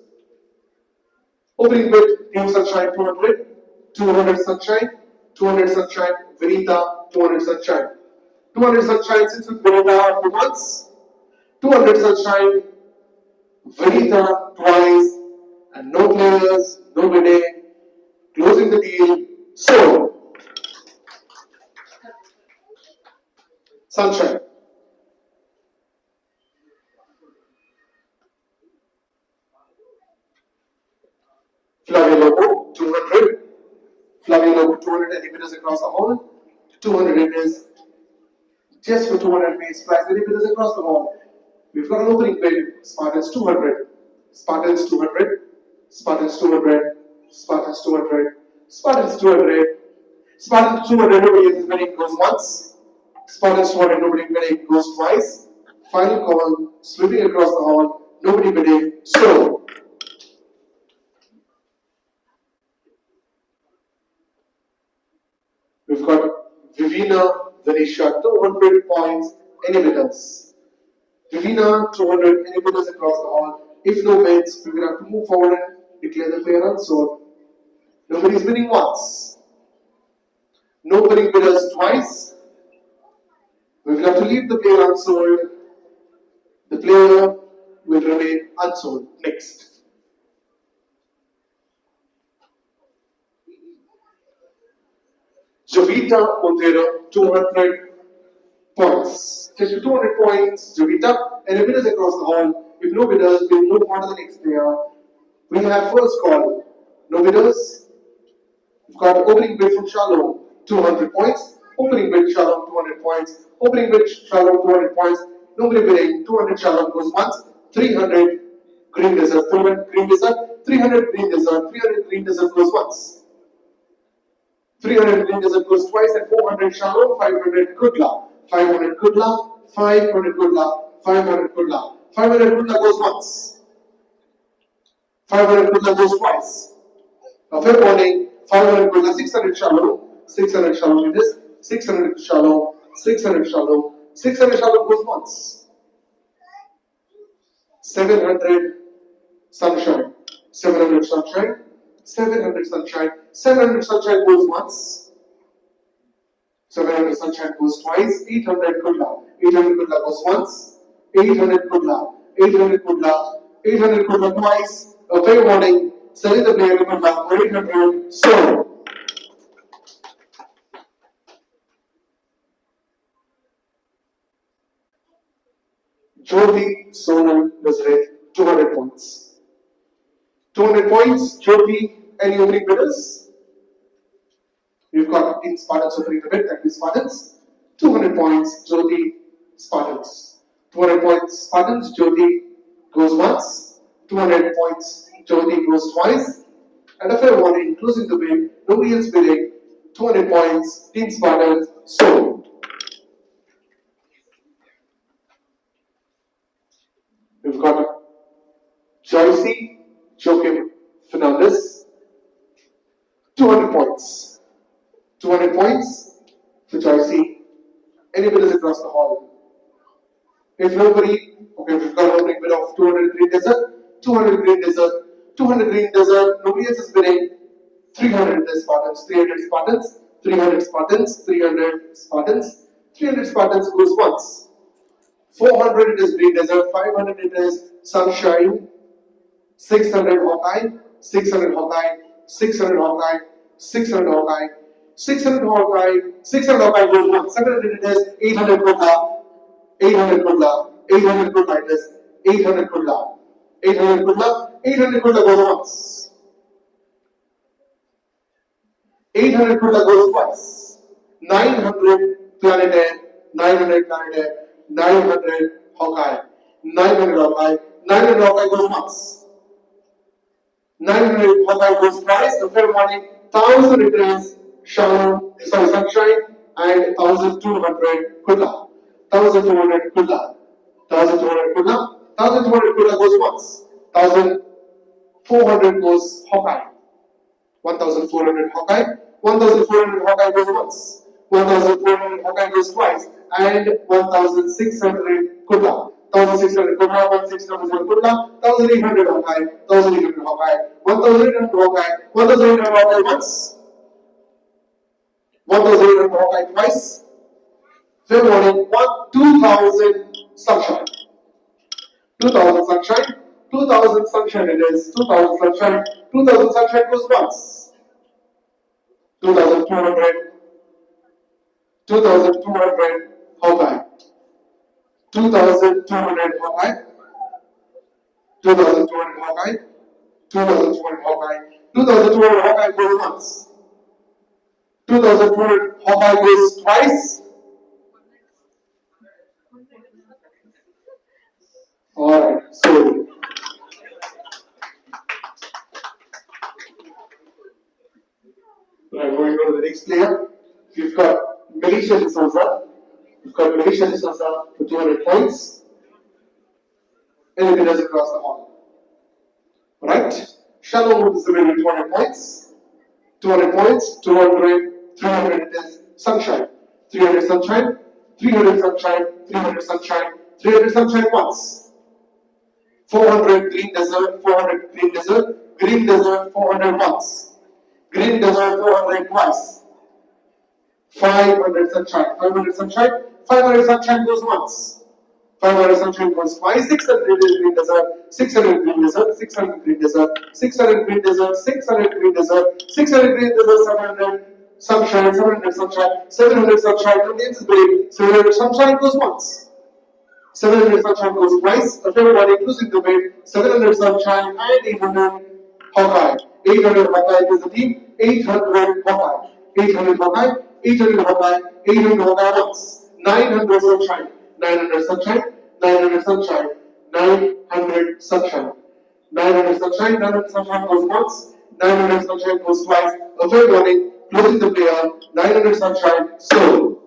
Opening bid, Team Sunshine 200, 200 Sunshine, 200 Sunshine, Vinita, 200 Sunshine. 200 Sunshine sits with Vinita for once, 200 Sunshine, Vinita twice, and no players, no bidding, closing the deal, so Sunshine. Flavio Lobo, 200. Flavio Lobo, 200. Any bidders across the hall? 200 it is. Just for 200 base price. Any bidders across the hall? We've got an opening bid. Spartans 200. Spartans 200. Spartans 200. Spartans 200. Spartans 200. Spartans 200. Nobody is bidding goes once. Spartans 200. Nobody bidding goes twice. Final call. Sweeping across the hall. Nobody bidding. So. We've got Vivina Venetia, 200 points, any bidders. Vivina, 200, any bidders across the hall. If no bids, we will have to move forward and declare the player unsold. Nobody's bidding once. No bidding bidders twice. We will have to leave the player unsold. The player will remain unsold. Next. Jovita Montero, 200 points. Just for 200 points, Jovita, and if bidders across the hall. If no bidders, we will move on to the next player. We have first call. No bidders. We've got opening bid from Shalom, 200 points. Opening bid Shalom, 200 points. Opening bid Shalom, 200 points. Nobody bidding, 200 Shalom goes once. 300 Green Desert, 200 Green Desert, 300 Green Desert, 300 Green Desert goes once. 300 Green Desert goes twice, and 400 Shalom, 500 Kudla, 500 Kudla, 500 Kudla, 500 Kudla, 500 Kudla goes once, 500 Kudla goes twice. A fair warning, 500 Kudla, 600 Shalom, 600 Shalom it is, 600 Shalom, 600 Shalom, 600 Shalom goes once, 700 Sunshine, 700 Sunshine, 700 Sunshine, 700 Sunshine goes once, 700 Sunshine goes twice, 800 Kudla, 800 Kudla goes once, 800 Kudla, 800 Kudla, 800 Kudla twice, a fair warning, selling the player Kudla for 800, sold. Jyoti Sonal Nazareth, 200 points. 200 points, Jyoti, any opening bidders? We've got 15 Spartans opening the bid, that is Spartans. 200 points, Jyoti, Spartans. 200 points, Spartans, Jyoti goes once. 200 points, Jyoti goes twice. And a fair warning, closing the bid, nobody else bidding. 200 points, Team Spartans, sold. We've got Joycey Joachim Fernandez, points. 200 points for Joycey. Any bidders across the hall? If nobody, okay, we've got an opening bid of 200 green desert, 200 green desert, 200 green desert, nobody else is bidding. 300 Spartans, 300 Spartans, 300 Spartans, 300 Spartans, 300 Spartans goes once. 400 it is green desert, 500 it is sunshine, 600 Hawkeye, 600 Hawkeye, 600 Hawkeye, 600 Hawkeye, 600 Hawkeye, 600 Hawkeye goes once. 700 it is 800 Kudla, 800 Kudla, 800 Kudla it is 800 Kudla, 800 Kudla, 800 Kudla goes once. 800 Kudla goes once. 900 Planet Air, 900 Planet Air, 900 Hawkeye, 900 Hawkeye, 900 Hawkeye goes once. 900 Hawkeye goes twice. The fair morning, 1000 it is sunshine, and 1200 Kudla. 1200 Kudla. 1200 Kudla. 1200 Kudla goes once. 1400 goes Hawkeye. 1400 Hawkeye. 1400 Hawkeye goes once. 1400 Hawkeye goes twice. And 1600 Kudla. 1600 Kudla, 1600 Kudla, 1800 Hawkeye, 1800 Hawkeye, 1800 Hawkeye, 1800 Hawkeye once. 1800 Hawkeye twice. Fair warning, 2000 sunshine. 2000 sunshine. 2000 sunshine it is. 2000 sunshine. 2000 sunshine goes once. 2200. 2200 Hawkeye. 2200 Hawkeye. 2200 Hawkeye. 2200 Hawkeye. 2200 Hawkeye goes once. 2200 Hawkeye goes twice. Alright, so I'm going to go to the next player. We've got Malaysia D'Souza. We've got Malaysia D'Souza for 200 points. And it does across the hall. Right? Shalom is the winner with 200 points. 200 points, 200, 300 it is sunshine. 300 sunshine, 300 sunshine, 300 sunshine, 300 sunshine once. 400 green desert, 400 green desert, green desert 400 once. Green desert 400 twice. 500 sunshine, 500 sunshine, 500 sunshine goes once. 500 sunshine goes twice. 600 green desert, 600 green desert, 600 green desert, 600 green desert, 600 green desert, 600 green desert, 700 sunshine, 700 sunshine, 700 sunshine, and 700 sunshine goes once. 700 sunshine goes twice. A fair one including the bid, 700 sunshine and 800 Hawkeye. 800 Hawkeye is the team. 800 Hawkeye. 800 Hawkeye. 800 Hawkeye. 800 Hawkeye once. 900 sunshine. 900 sunshine. 900 sunshine. 900 sunshine. 900 sunshine. 900 sunshine goes once. 900 sunshine goes twice. A fair warning. Closing the player. 900 sunshine. Sold.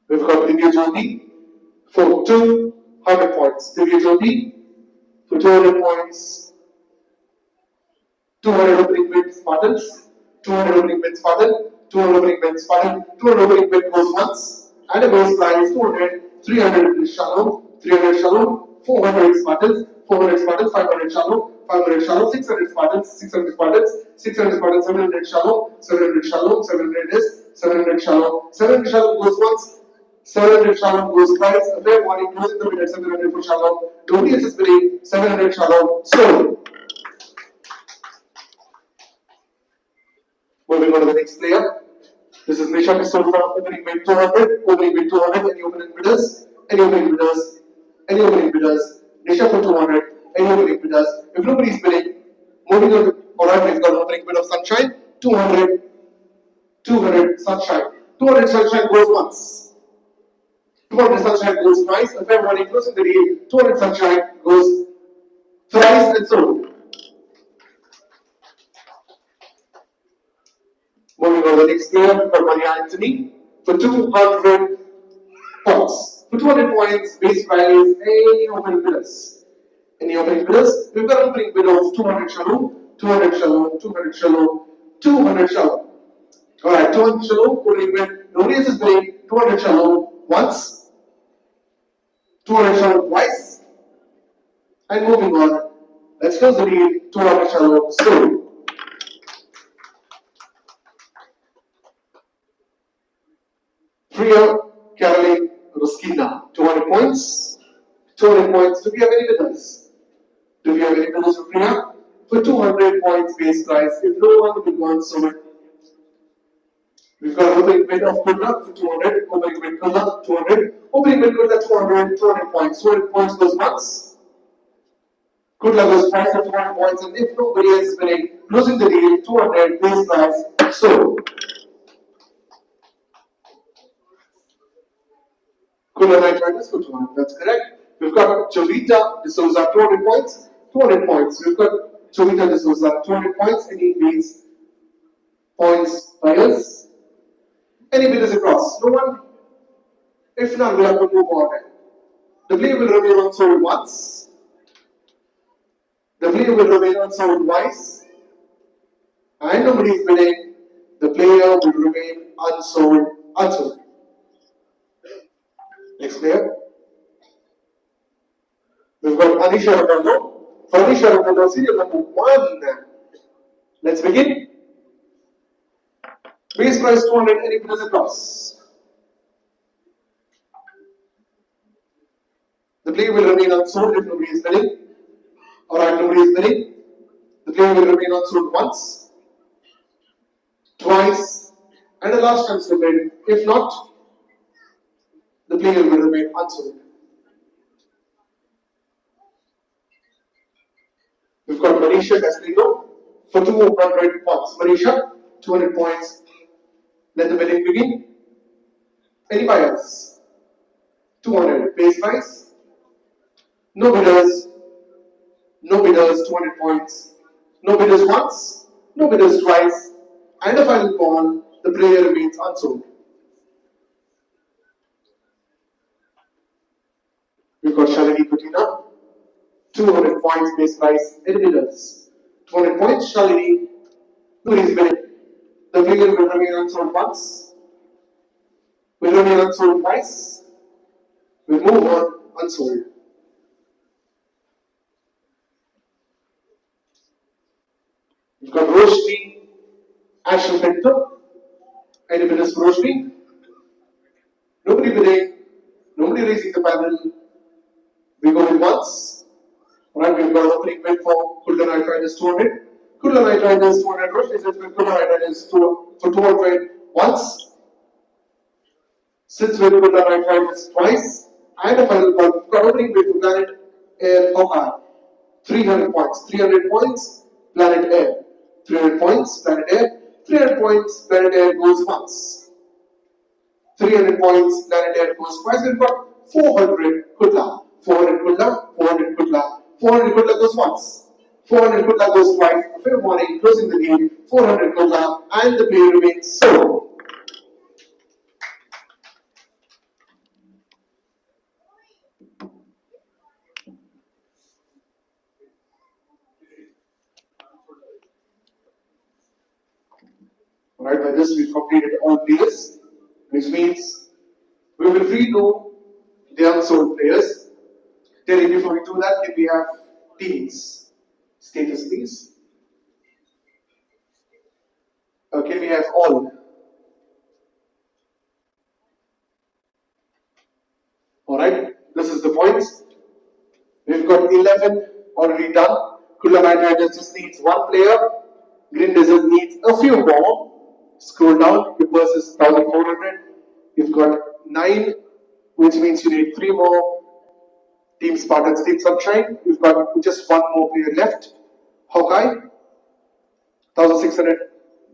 We've got Divya Jyoti for 200 points. Divya Jyoti for 200 points. 200 opening bid Spartans. 200 opening bid Spartan. 200 opening bid Spartan. 200 opening bid goes once. And a base price 200. 300 Shalom. 300 Shalom. 400 Spartans. 400 Spartans. 500 Shalom. 500 Shalom. 600 Spartans. 600 Spartans. 600 Spartans. 700 Shalom. 700 Shalom. 700 is 700 Shalom. 700 Shalom goes once. 700 Shalom goes twice. A fair warning, closing the bid at 700 for Shalom. Nobody else is bidding. 700 Shalom. Sold. Moving on to the next player. This is Nisha D'Souza, opening bid 200. Opening bid 200. Any opening bidders? Any opening bidders? Any opening bidders? Nisha for 200. Any opening bidders? If nobody is bidding, moving on. Alright, we've got an opening bid of sunshine. 200. 200 sunshine. 200 sunshine goes once. 200 sunshine goes twice. A fair warning, closing the deal. 200 sunshine goes thrice and sold. Moving on to the next player for Maria Anthony for 200 points. For 200 points, base price, any opening bidders. Any opening bidders? We've got an opening bid of 200 shalom, 200 shalom, 200 shalom, 200 shalom. Alright, 200 shalom, opening bid. Nobody else is bidding 200 shalom once, 200 shalom twice, and moving on. Let's close the deal, 200 shalom sold. Priya Caroline Ruskina, 200 points. 200 points. Do we have any bidders? Do we have any bidders for Priya? For 200 points base price, if no one will go on sold. We've got an opening bid of Kurla for 200, opening bid Kurla 200, opening bid Kurla 200, 200 points. 200 points goes once. Kurla goes twice for 200 points, and if nobody is winning, closing the deal, 200 base price sold. Kurla Night Riders for 200, that's correct. We've got Chovita D'Souza 200 points, 200 points. We've got Chovita D'Souza 200 points, any base points buyers. Any bidders across? No one? If not, we'll have to move on. The player will remain unsold once. The player will remain unsold twice. And nobody is bidding. The player will remain unsold. Next player. We've got Anisha Ronaldo. For Anisha Ronaldo, serial number 1. Let's begin. Base price 200, any bidders across? The player will remain unsold if nobody is bidding. Alright, nobody is bidding. The player will remain unsold once, twice, and the last chance to bid. If not, the player will remain unsold. We've got Manisha Castellino for 200 points. Manisha, 200 points. Let the bidding begin. Any buyers? 200 base price. No bidders. No bidders, 200 points. No bidders once. No bidders twice. And the final call, the player remains unsold. We've got Shalini Kutina, 200 points base price. Any bidders? 200 points, Shalini. Nobody's bidding. The player will remain unsold once. Will remain unsold twice. Will move on unsold. We've got Roshni Ashton Pinto. Any bidders for Roshni? Nobody bidding. Nobody raising the panel. We go with once. Alright, we've got an opening bid for Kulda Night Riders 200. Kulda Night Riders 200. Roshni says with Kulda Night Riders for 200 once. Sits with Kulda Night Riders twice. And a final call. We've got opening bid for Planet Air Oka. 300 points. 300 points, Planet Air. 300 points, Planet Air. 300 points, Planet Air goes once. 300 points, Planet Air goes twice. We've got 400 Kudla. 400 Kudla, 400 Kudla. 400 Kudla goes once. 400 Kudla goes twice. Fair warning, closing the game. 400 Kudla, and the player remains sold. Alright, by this we've completed all players, which means we will redo the unsold players. Terry, before we do that, can we have teams status, please? Can we have all? Alright, this is the points. We've got 11 already done. Kula Night Riders just needs one player. Green Desert needs a few more. Scroll down, your purse is 1400. You've got 9, which means you need 3 more. Team Spartans, Team Sunshine. You've got just one more player left. Hawkeye, 1600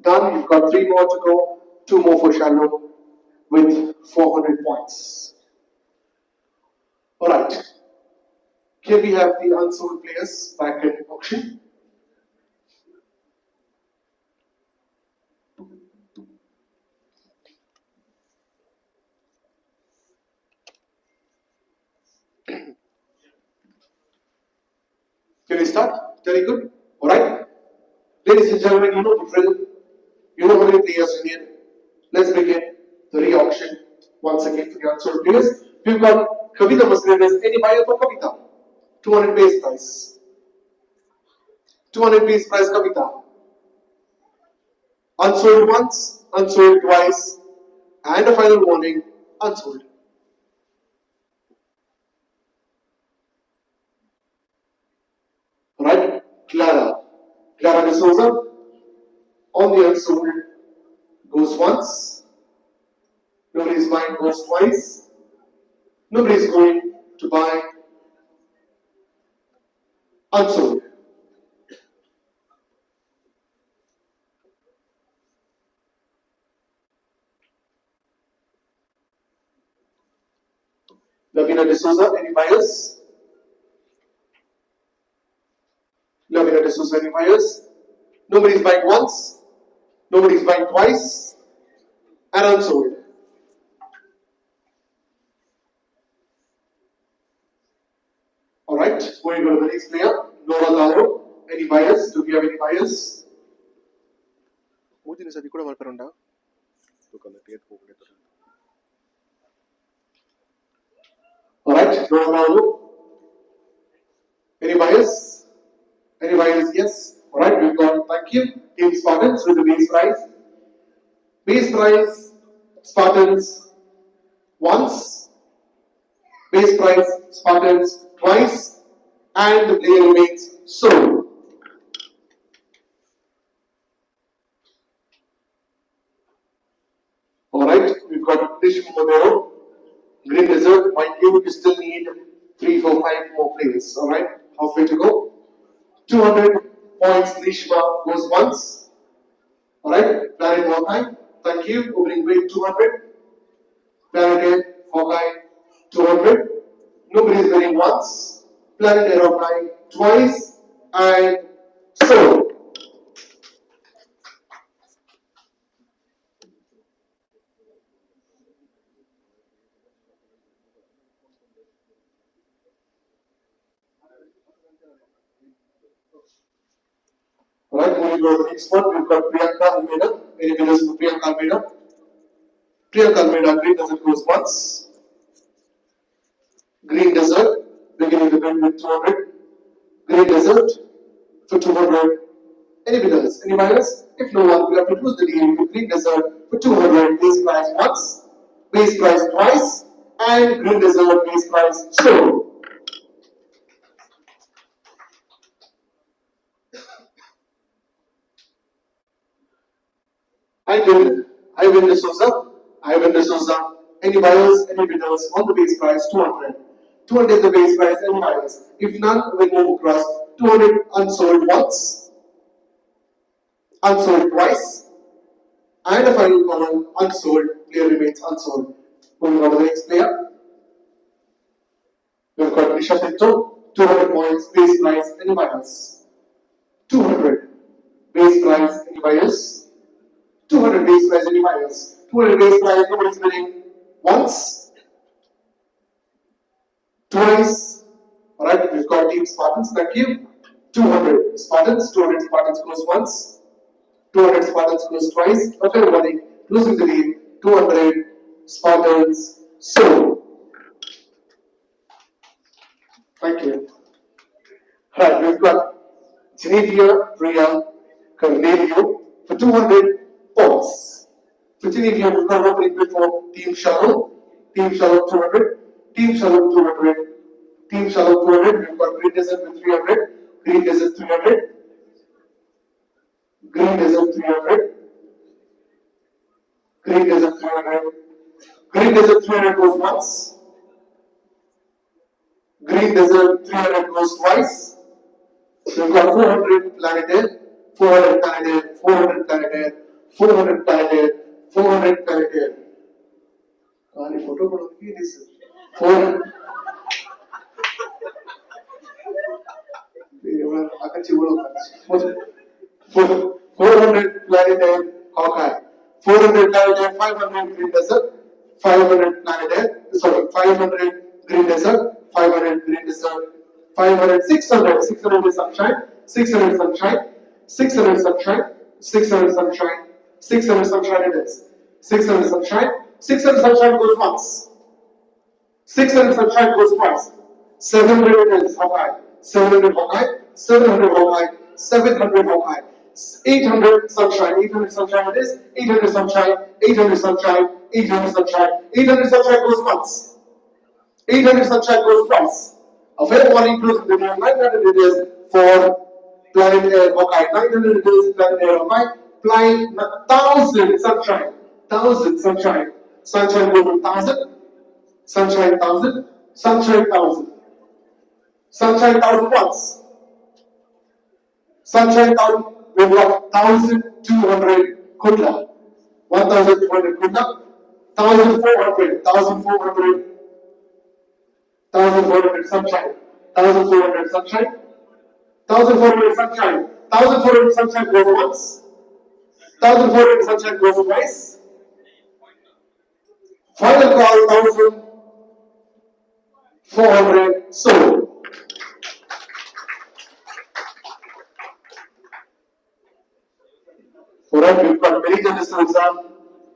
done. You've got 3 more to go. 2 more for Shallow with 400 points. Alright. Here we have the unsold players back at auction. Shall we start? Very good. Alright. Ladies and gentlemen, you know the drill. You know how many players are here. Let's begin the re-auction once again for the unsold players. We've got Kavita Maslinas. Any buyer for Kavita? 200 base price. 200 base price Kavita. Unsold once, unsold twice, and a final warning, unsold. Alright, Clara D'Souza on the unsold goes once, nobody's buying goes twice, nobody's going to buy unsold. Lavina D'Souza, any buyers? Lavina D'Souza, any buyers? Nobody's buying once, nobody's buying twice, and unsold. Alright, going to the next player, Nora Laro. Any buyers? Do we have any buyers? Alright, Nora Laro. Any buyers? Any buyers? Yes. Alright, we've got, thank you, Team Spartans with the base price. Base price, Spartans once, base price, Spartans twice, and the player remains sold. Alright, we've got Nish Modero, Green Desert, mind you, we still need 3, 4, 5 more players. Alright, halfway to go. 200 points, Nishma goes once. Alright, Planet Hawkeye, thank you, opening rate 200. Planet Hawkeye 200. Nobody is winning once. Planet Hawkeye twice. And so. Alright, moving on to the next one. We've got Priyanka Almeida. Any winners for Priyanka Almeida? Priyanka Almeida, Green Desert goes once. Green Desert, beginning the bid with 200. Green Desert for 200. Any winners? Any buyers? If no one, we have to close the deal with Green Desert for 200. Base price once, base price twice, and Green Desert base price so. I win the Souza. Any buyers, any bidders on the base price 200. 200 is the base price, any buyers. If none, we move across 200 unsold once, unsold twice, and a final column unsold, player remains unsold. Moving on to the next player. We've got Nisha Pinto, 200 points, base price, any buyers. 200 base price, any buyers. 200 base price, any buyers. 200 base price, nobody's winning once, twice. Alright, we've got Team Spartans, thank you. 200 Spartans, 200 Spartans goes once, 200 Spartans goes twice. A fair warning, losing the lead, 200 Spartans so. Thank you. Alright, we've got Genevieve Priya Cornelio for 200 points. For Genevieve, we've got opening before Team Shalom. Team Shalom 200. Team Shalom 200. Team Shalom 200. We've got Green Desert with 300. Green Desert 300. Green Desert 300. Green Desert 300. Green Desert 300 goes once. Green Desert 300 goes twice. We've got 400 Planet Air, 400 Planet Air, 400 Planet Air, 400 Planet Air, 400 Planet Air. Kani photo बनाऊंगी नहीं sir. 400. ये वाला आकर चिवड़ो. 400 Planet Air, Hawkeye. 400 Planet Air, 500 Green Desert, 500 Planet Air. Sorry, 500 Green Desert, 500 Green Desert, 500, 600, 600 is sunshine, 600 sunshine, 600 sunshine, 600 sunshine, 600 sunshine it is. 600 sunshine, 600 sunshine goes once. 600 sunshine goes twice. 700 it is Hawkeye. 700 Hawkeye, 700 Hawkeye, 700 Hawkeye. 800 sunshine, 800 sunshine it is. 800 sunshine, 800 sunshine, 800 sunshine. 800 sunshine goes once. 800 sunshine goes twice. A fair one includes the 900 it is for Planet Air Hawkeye. 900 it is Planet Air Hawkeye. Flying 1000 sunshine. 1000 sunshine. Sunshine goes 1000. Sunshine 1000. Sunshine 1000. Sunshine 1000 once. Sunshine 1000. We've got 1200 Kudla. 1200 Kudla. 1400. 1400. 1400 sunshine. 1400 sunshine. 1400 sunshine. 1400 sunshine goes once. 1400 sunshine goes twice. Final call 1400 sold. Alright, we've got many judges to exam.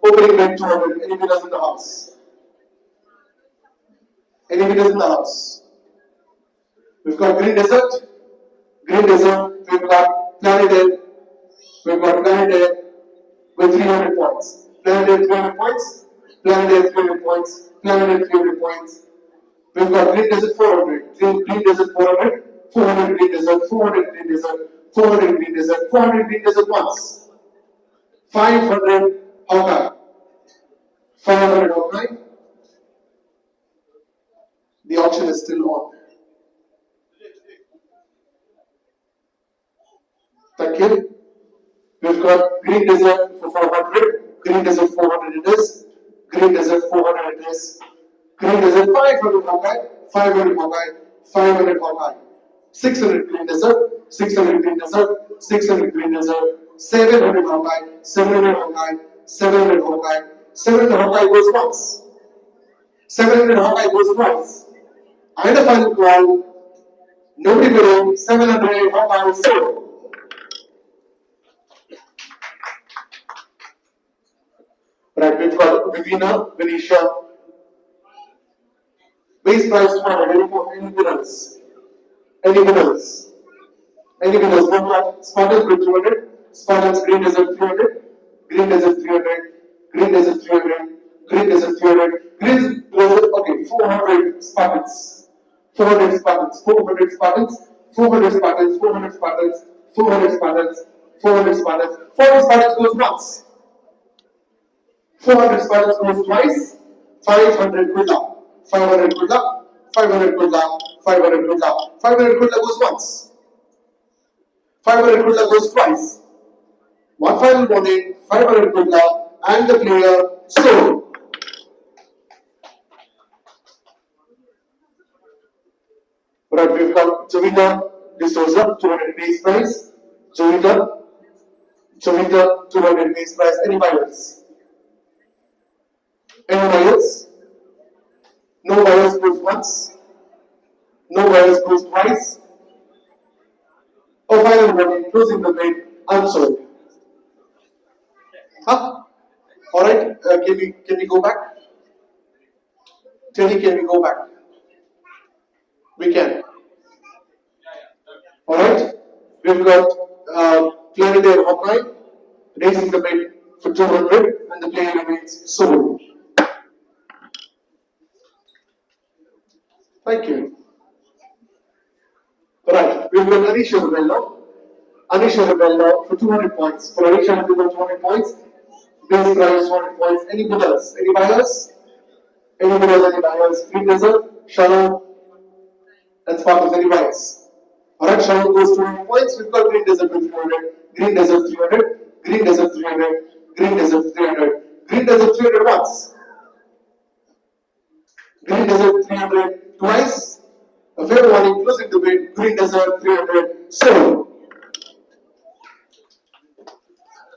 Opening bid 200. Any bidders in the house? Any bidders in the house? We've got Green Desert. Green Desert. We've got Planet Air. We've got Planet Air with 300 points. Planet Air 300 points. Planet Air 300 points. Planet Air 300 points. We've got Green Desert 400. Green Desert 400. 400 Green Desert. 400 Green Desert. 400 Green Desert. 400 Green Desert once. 500 Hawkeye. 500 Hawkeye. The auction is still on. Thank you. We've got Green Desert for 400. Green Desert 400 it is. Green Desert 400 it is. Green Desert 500 Hawkeye. 500 Hawkeye. 500 Hawkeye. 600 Green Desert. 600 Green Desert. 600 Green Desert. 700 Hawkeye. 700 Hawkeye. 700 Hawkeye. 700 Hawkeye goes once. 700 Hawkeye goes twice. And a final call. Nobody bidding. 700 Hawkeye sold. Right, we've got Vivina, Venetia. Base price 200. Any bidders? Any bidders? Any bidders? We've got Spartans with 200. Spartans Green Desert 300. Green Desert 300. Green Desert 300. Green Desert 300. Green Desert, okay, 400 Spartans. 400 Spartans. 400 Spartans. 400 Spartans. 400 Spartans. 400 Spartans. 400 Spartans. 400 Spartans goes once. 400 Spartans goes twice. 500 Kudla. 500 Kudla. 500 Kudla. 500 Kudla. 500 Kudla goes once. 500 Kudla goes twice. One final warning, 500 Kudla and the player sold. Right, we've got Jovita D'Souza, 200 base price. Jovita 200 base price. Any buyers? Any buyers? No buyers goes once. No buyers goes twice. Oh, final warning, closing the bid, unsold. Huh? Alright, can we go back? Teddy, can we go back? We can. Alright, we've got Planet Air Hawkeye raising the bid for 200 and the player remains sold. Thank you. Alright, we've got Anisha Rebello. Anisha Rebello for 200 points. For Anisha, we've got 200 points. Base price 200 points. Any bidders? Any buyers? Any bidders? Any buyers? Green Desert, Sharon, and Sparkles. Any buyers? Alright, Sharon goes 200 points. We've got Green Desert with 300. Green Desert 300. Green Desert 300. Green Desert 300. Green Desert 300 once. Green Desert 300 twice. A fair warning, closing the bid. Green Desert 300 sold.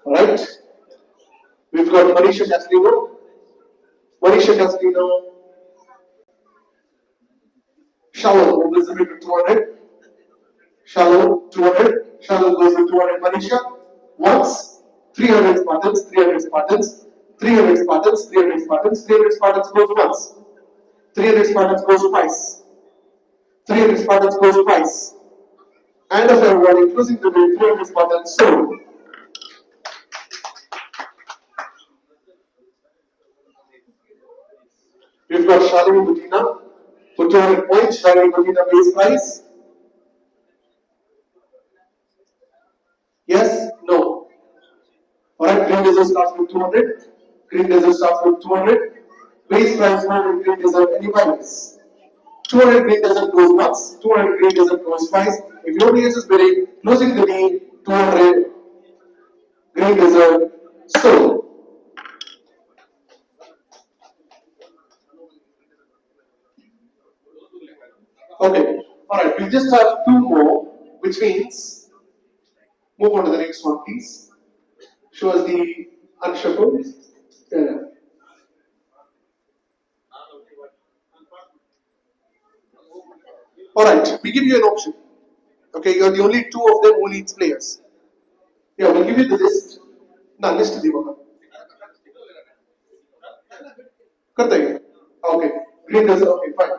Alright. We've got Manisha Castellino. Manisha Castellino. Shallow opens the bid with 200. Shallow 200. Shallow goes with 200. Manisha once 300 Spartans. 300 Spartans. 300 Spartans. 300 Spartans. 300 Spartans goes once. 300 Spartans goes twice. 300 Spartans goes twice. And of everybody closing the bid, 300 Spartans sold. We've got Shalini Budina for 200 points. Shalini Budina base price. Yes? No? Alright, Green Desert starts with 200. Green Desert starts with 200. Base price 100 Green Desert, anybody? 200 Green Desert goes once, 200 Green Desert goes twice. If nobody else is bidding, closing the deal, 200 Green Desert sold. Okay, alright, we just have two more, which means move on to the next one, please. Show us the unshuffled. Yeah. Alright, we give you an option. Okay, you're the only two of them who needs players. Yeah, we'll give you the list. Na list दी बता. करते हैं. Okay, green desert. Okay, fine.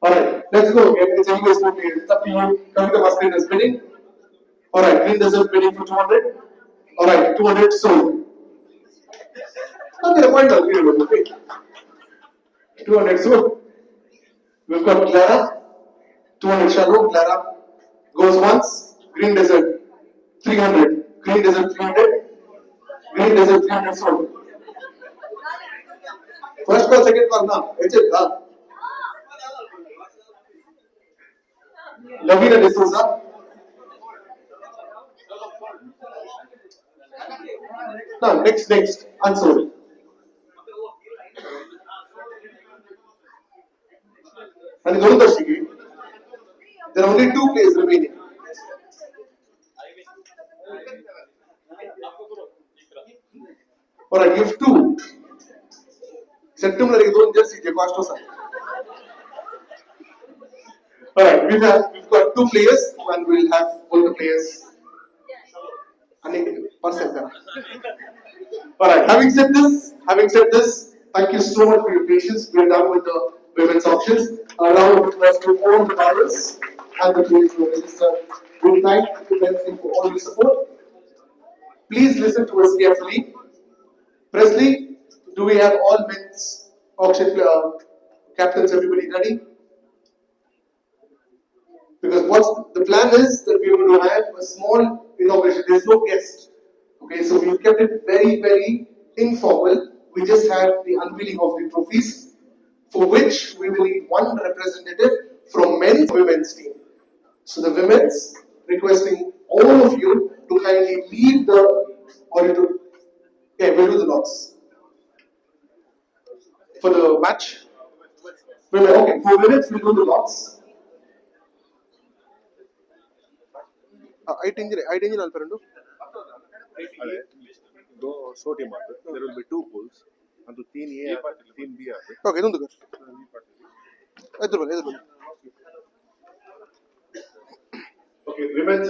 Alright, let's go again. It's always 4 players. It's up to you. Kavita Maskin is bidding. Alright, green desert bidding for 200. Alright, 200 sold. Okay, the point of view. Okay. 200 sold. We've got Clara. 200 shallow. Clara goes once. Green desert 300. Green desert 300. Green desert 300 sold. First call, second call, na. It's it. Lavina D'Souza. Now, next, Unsold. And there are only 2 players remaining. Alright, give 2. September is going just Alright, we've got 2 players and we'll have all the players. Alright, having said this, thank you so much for your patience. We're done with the women's auctions. A round of applause to all the buyers and the players who registered. We thank you immensely for all your support. Please listen to us carefully. Presley, do we have all men's auction captains, everybody ready? Because what the plan is that we are going to have a small inauguration. There's no guest. Okay, so we've kept it very, very informal. We just have the unveiling of the trophies, for which we will need one representative from men's and women's team. So the women's requesting all of you to kindly leave the auditorium. Yeah, we'll do the lots. For the match? Okay, for minutes we'll do the lots. Eight engine alperandu. Go so team. There will be 2 pools. And team A, team B. Okay, don't do that. Okay, women's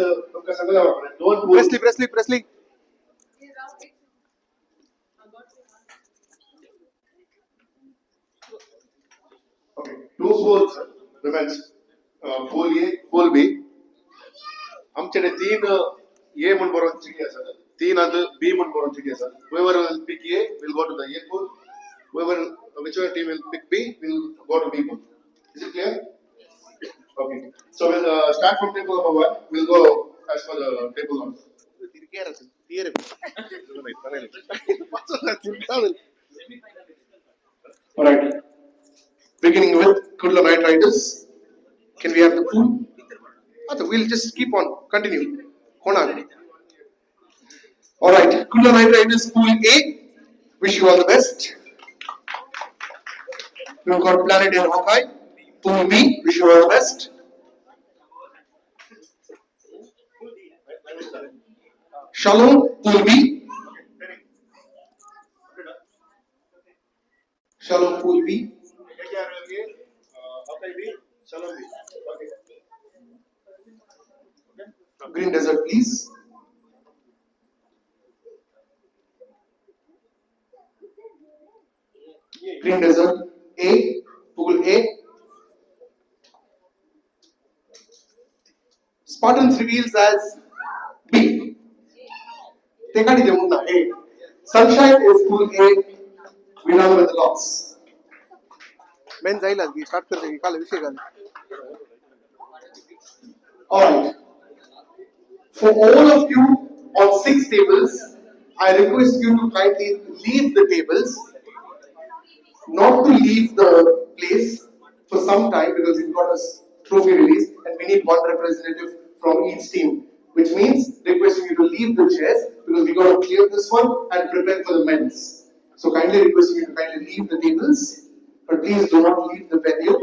Presley. Okay, 2 pools, women's. Pool A, pool B. हम चले 3 A mun boron chikiya sir. 3 and B mun boron chikiya sir. Whoever will pick A will go to the A pool. Whichever team will pick B will go to B pool. Is it clear? Okay. So we'll start from table number 1. We'll go as per the table number. Alright. Beginning with Kudla Knight Riders. Can we have the pool? We'll just keep on. Continue. Alright. Kudla Knight Riders Pool A. Wish you all the best. We've got Planet Air Hawkeye. Pool B. Wish you all the best. Shalom Pulvi. Shalom Pulvi. Green Desert, please. Green Desert A, Pool A. Spartans reveals as B. Tekadi Demuna A. Sunshine is Pool A. We run with the lots. Men जाईल की start करते की काल विषय काल. Alright. For all of you on 6 tables, I request you to kindly leave the tables, not to leave the place for some time because we've got a trophy release and we need one representative from each team. Which means requesting you to leave the chairs because we got to clear this one and prepare for the men's. So kindly requesting you to kindly leave the tables, but please do not leave the venue.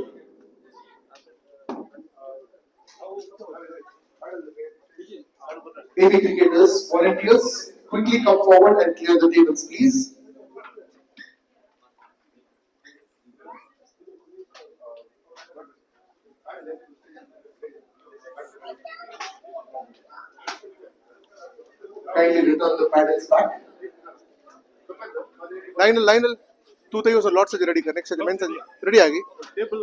AB cricketers, volunteers, quickly come forward and clear the tables, please. Kindly return the paddles back. Lionel, तू तो ये उस lot से ready कर next से men's ready आ गई. Table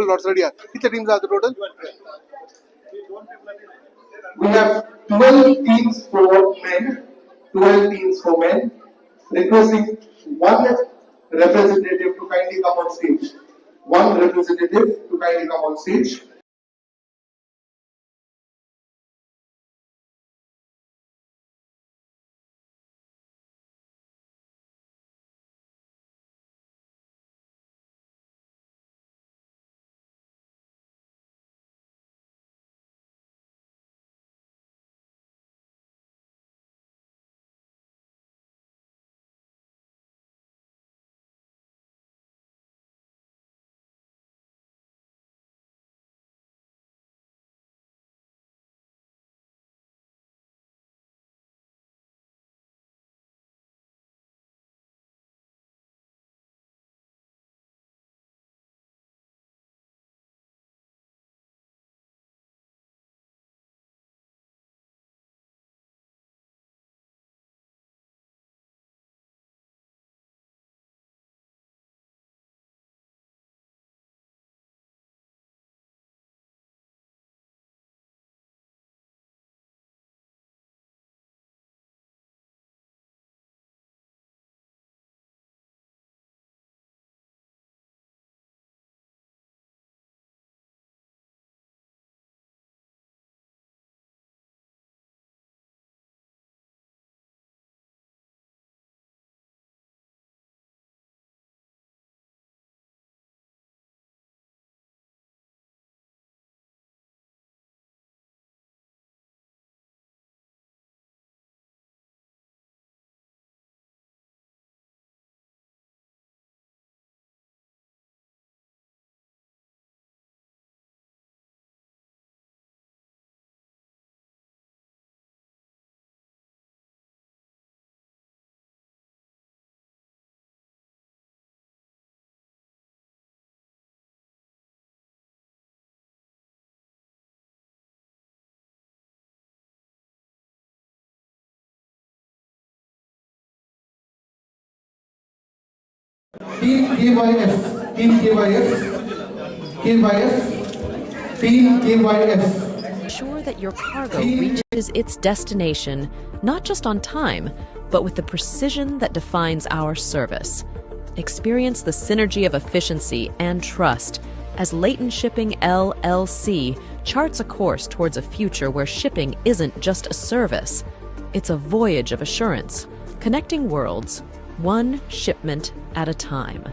lots ready आ. कितने teams are the total? We have 12 teams for men, 12 teams for men. Requesting one representative to kindly come on stage. One representative to kindly come on stage. Team KYF, Team KYF, Team KYF. Ensure that your cargo reaches its destination, not just on time, but with the precision that defines our service. Experience the synergy of efficiency and trust as Leighton Shipping LLC charts a course towards a future where shipping isn't just a service. It's a voyage of assurance, connecting worlds, one shipment at a time.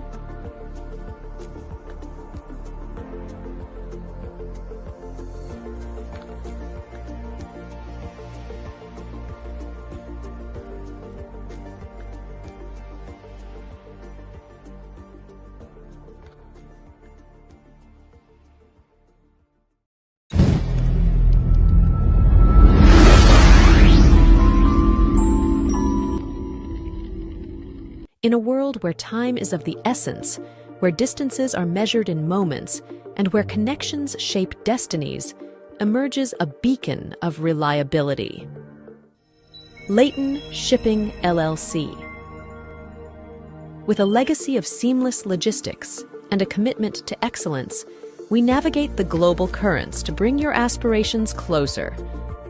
In a world where time is of the essence, where distances are measured in moments, and where connections shape destinies, emerges a beacon of reliability. Leighton Shipping LLC. With a legacy of seamless logistics and a commitment to excellence, we navigate the global currents to bring your aspirations closer.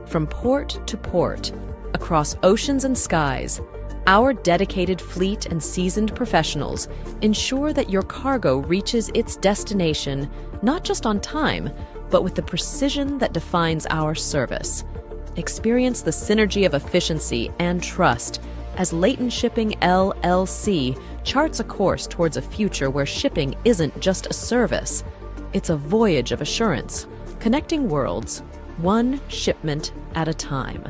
From port to port, across oceans and skies, our dedicated fleet and seasoned professionals ensure that your cargo reaches its destination not just on time, but with the precision that defines our service. Experience the synergy of efficiency and trust as Leighton Shipping LLC charts a course towards a future where shipping isn't just a service. It's a voyage of assurance, connecting worlds, one shipment at a time.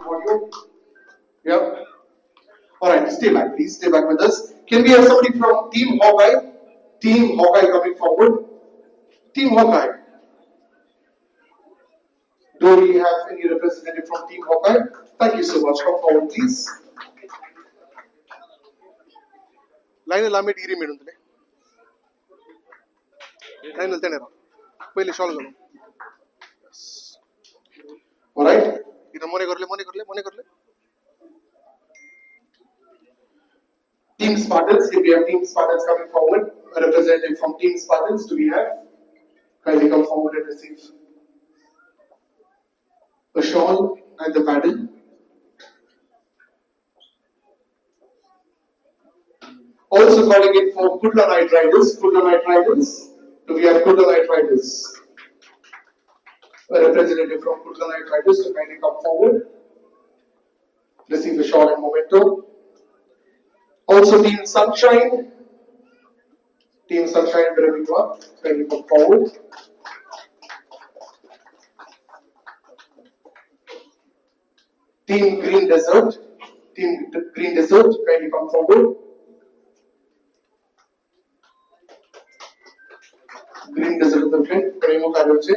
audio? Yeah. Alright, stay back, please. Stay back with us. Can we have somebody from Team Hawkeye? Team Hawkeye coming forward. Team Hawkeye. Do we have any representative from Team Hawkeye? Thank you so much. Come forward, please. Line lamit iri medundle. Line alte nera. Pehile shawl galo. Alright. Ida mone karle. Team Spartans, if we have Team Spartans coming forward, a representative from Team Spartans, do we have? Kindly come forward and receive a shawl and the paddle. Also calling in for Kudla Night Riders. Do we have Kudla Night Riders? A representative from Kudla Night Riders to kindly come forward. Receive a shawl and memento. Also Team Sunshine. Wherever you are, kindly come forward. Team Green Desert, kindly come forward. Green Desert of the friend, Premo Karoche.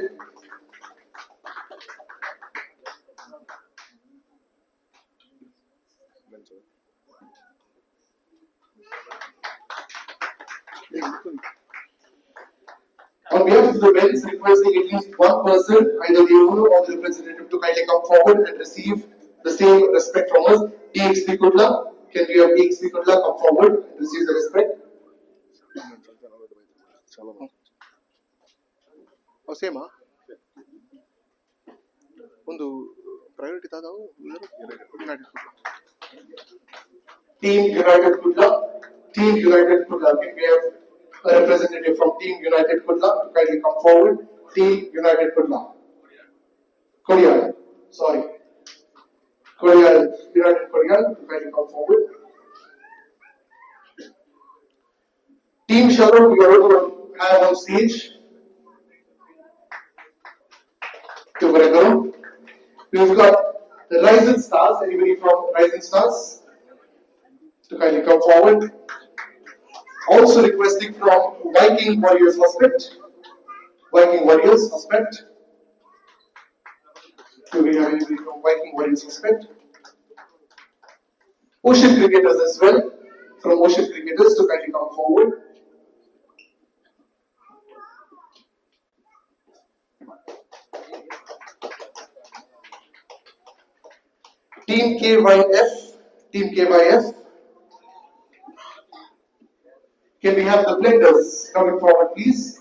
On behalf of the men's, requesting at least one person, either the owner or the representative, to kindly come forward and receive the same respect from us. DXP Kudla, can we have DXP Kudla come forward and receive the respect? Oh, same, huh? Priority Team United Kudla, can we have a representative from Team United Kudla to kindly come forward? Team United Kudla. Korea, United Korea, to kindly come forward. Team Shalom, we are going to have on stage. We've got the Rising Stars. Anybody from Rising Stars to kindly come forward? Also requesting from Viking Warriors Hospital. Do we have anybody from Viking Warriors Hospital? Ocean Cricketers as well. From Ocean Cricketers to kindly come forward. Team KYF. Can we have the blenders coming forward, please?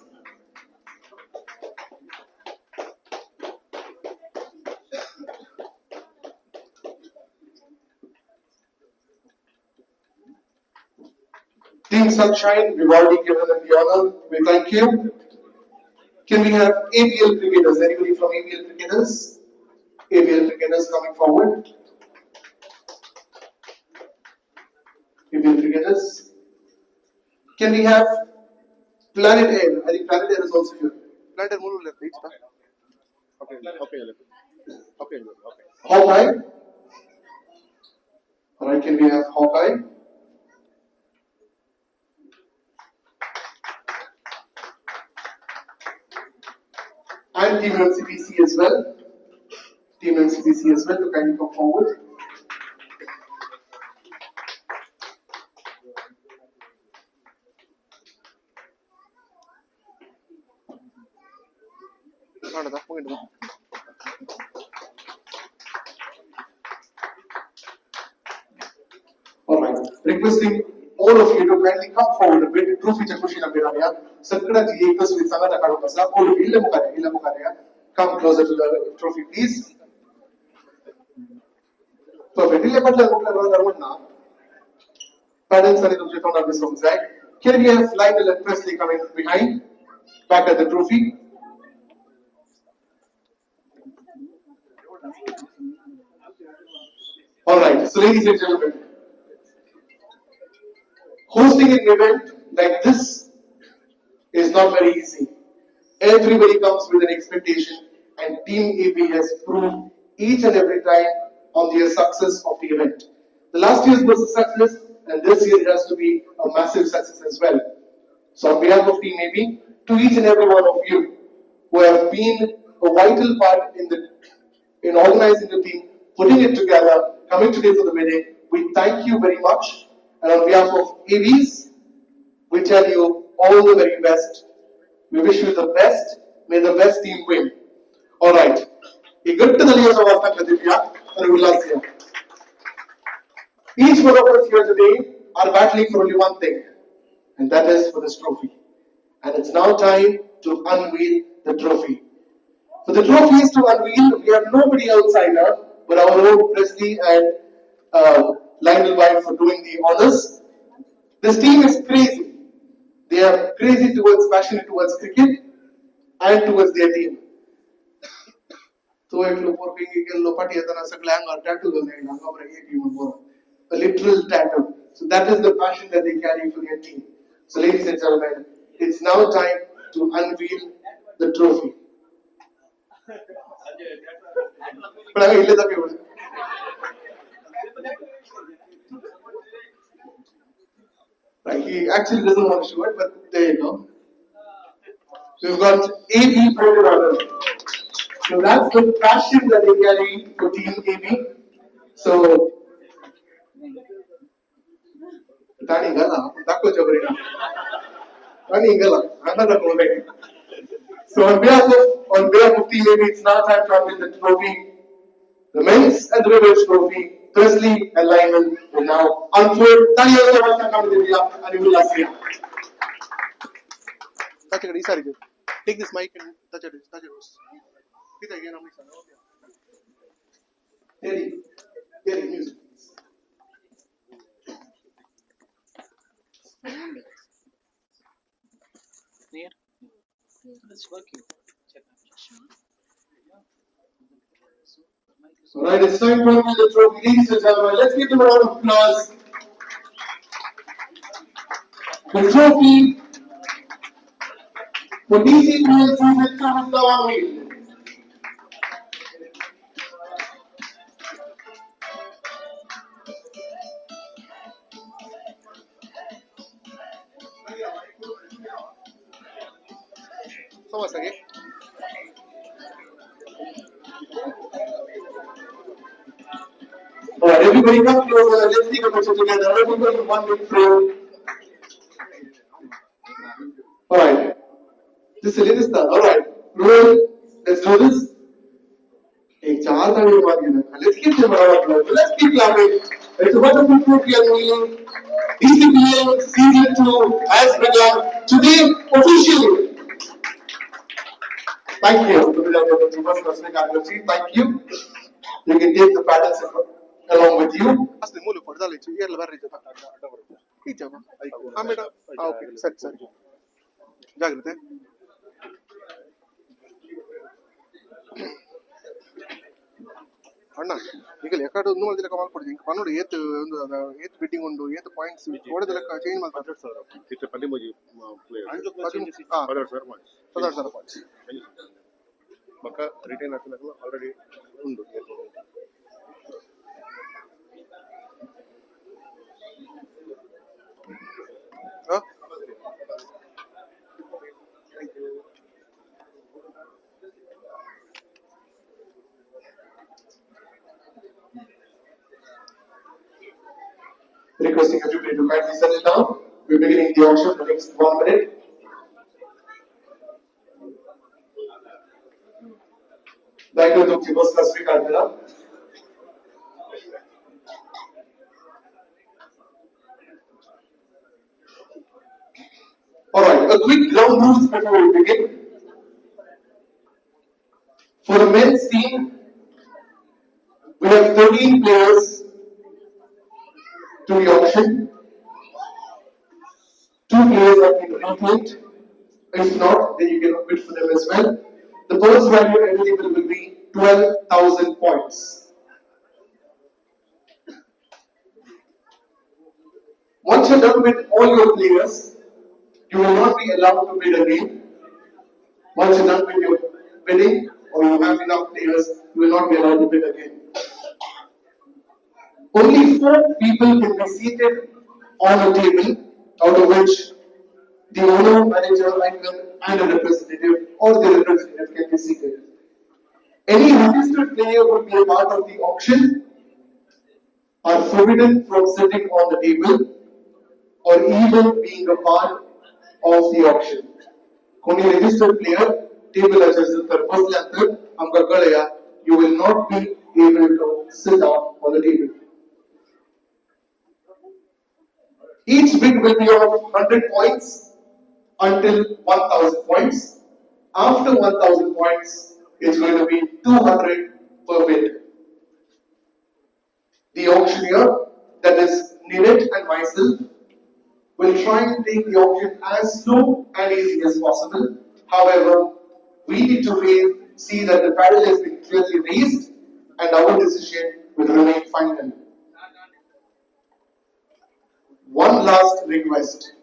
Team Sunshine, we've already given them the honor. We thank you. Can we have ABL cricketers? Anybody from ABL cricketers? ABL cricketers coming forward. ABL cricketers. Can we have Planet Air? I think Planet Air is also here. Planet Air, move left, please. Okay. Hawkeye. Alright, can we have Hawkeye? And Team NCBC as well. To kindly come forward. Alright, requesting all of you to kindly come forward a bit. Trophy Chakushi Nabiraya. Sakra ji ek tasveer sanga nakaro kasa. All of you illa mukare. Come closer to the trophy, please. Perfect. Illa patla mukla na. Parents are in the this one side. Can we have Lionel and Presley coming behind? Back at the trophy. Alright, so ladies and gentlemen, hosting an event like this is not very easy. Everybody comes with an expectation, and Team AB has proved each and every time on the success of the event. The last year's was a success, and this year it has to be a massive success as well. So on behalf of Team AB, to each and every one of you who have been a vital part in organizing the team, putting it together, coming today for the wedding, we thank you very much. And on behalf of ABs, we tell you all the very best. We wish you the best. May the best team win. All right. A good to the leaders of our Kadivya and Ullasya. Each one of us here today are battling for only one thing, and that is for this trophy. And it's now time to unveil the trophy. For the trophy is to unveil, we have nobody outsider but our own Presley and Lionel White for doing the honors. This team is crazy. They are crazy towards, passionate towards cricket and towards their team. So a literal tattoo. So that is the passion that they carry for their team. So ladies and gentlemen, it's now time to unveil the trophy. Right, he actually doesn't want to show it, but there you go. We've got AB printed on it. So that's the passion that they carry for Team AB. So so on behalf of Team AB, it's now time to unveil the trophy. The men's and the women's trophy, Presley and Lionel will now unfold. Take this mic and touch it. Hear music. It's working. Alright, it's time to unveil the trophy. Ladies and gentlemen, let's give them a round of applause. The trophy for DCPL season 2 is now unveiled. Alright, everybody come closer. Let's take a picture together. Everybody in one big frame. Alright. Just silly this stuff. Alright. Roll. Let's do this. Let's keep them around. Let's keep laughing. It's a wonderful trophy unveiling. DCPL season 2 has begun today officially. Thank you. Thank you. You can take the paddles along with you. Okay, set. Jagrate. ಅಣ್ಣ ಈಗ ಲೆಕ್ಕಾಡು ಒಂದು ಮಾಡಿದ್ರೆ ಕಮಾಲ್ ಕೊಡ್ತೀನಿ ಪನ್ನೋಡು ಏತ್ ಒಂದು ಏತ್ betting ಉಂಡು ಏತ್ points ಓಡದ ಲೆಕ್ಕ change ಮಾಡ್ತಾರೆ 120,000 ಇತ್ತೆ 13 16,000 ಪಾಯಿಂಟ್ಸ್ ಮಕ್ಕ ರಿಟೈನ್ ಆಗ್ತದೆ ಆಲ್ರೆಡಿ ಉಂಡು Requesting everybody to kindly settle down. We're beginning the auction in the next 1 minute. ದಯವಿಟ್ಟು ಗೋಸ್ಕರ ಸ್ವೀಕಾರ. Alright, a quick ground rules before we begin. For the men's team, we have 13 players to the auction. 2 players have been retained. If not, then you can bid for them as well. The purse value available will be 12,000 points. Once you're done with all your players, you will not be allowed to bid again. Once you're done with your bidding, or you have enough players, you will not be allowed to bid again. 4 people can be seated on a table, out of which the owner, manager, and a representative or the representative can be seated. Any registered player who will be a part of the auction are forbidden from sitting on the table or even being a part of the auction. Only registered player, table you will not be able to sit down on the table. Each bid will be of 100 points until 1000 points. After 1000 points, it's going to be 200 per bid. The auctioneer, that is Nilet and myself, will try and take the auction as slow and easy as possible. However, we need to see that the paddle has been clearly raised and our decision will remain final. One last request.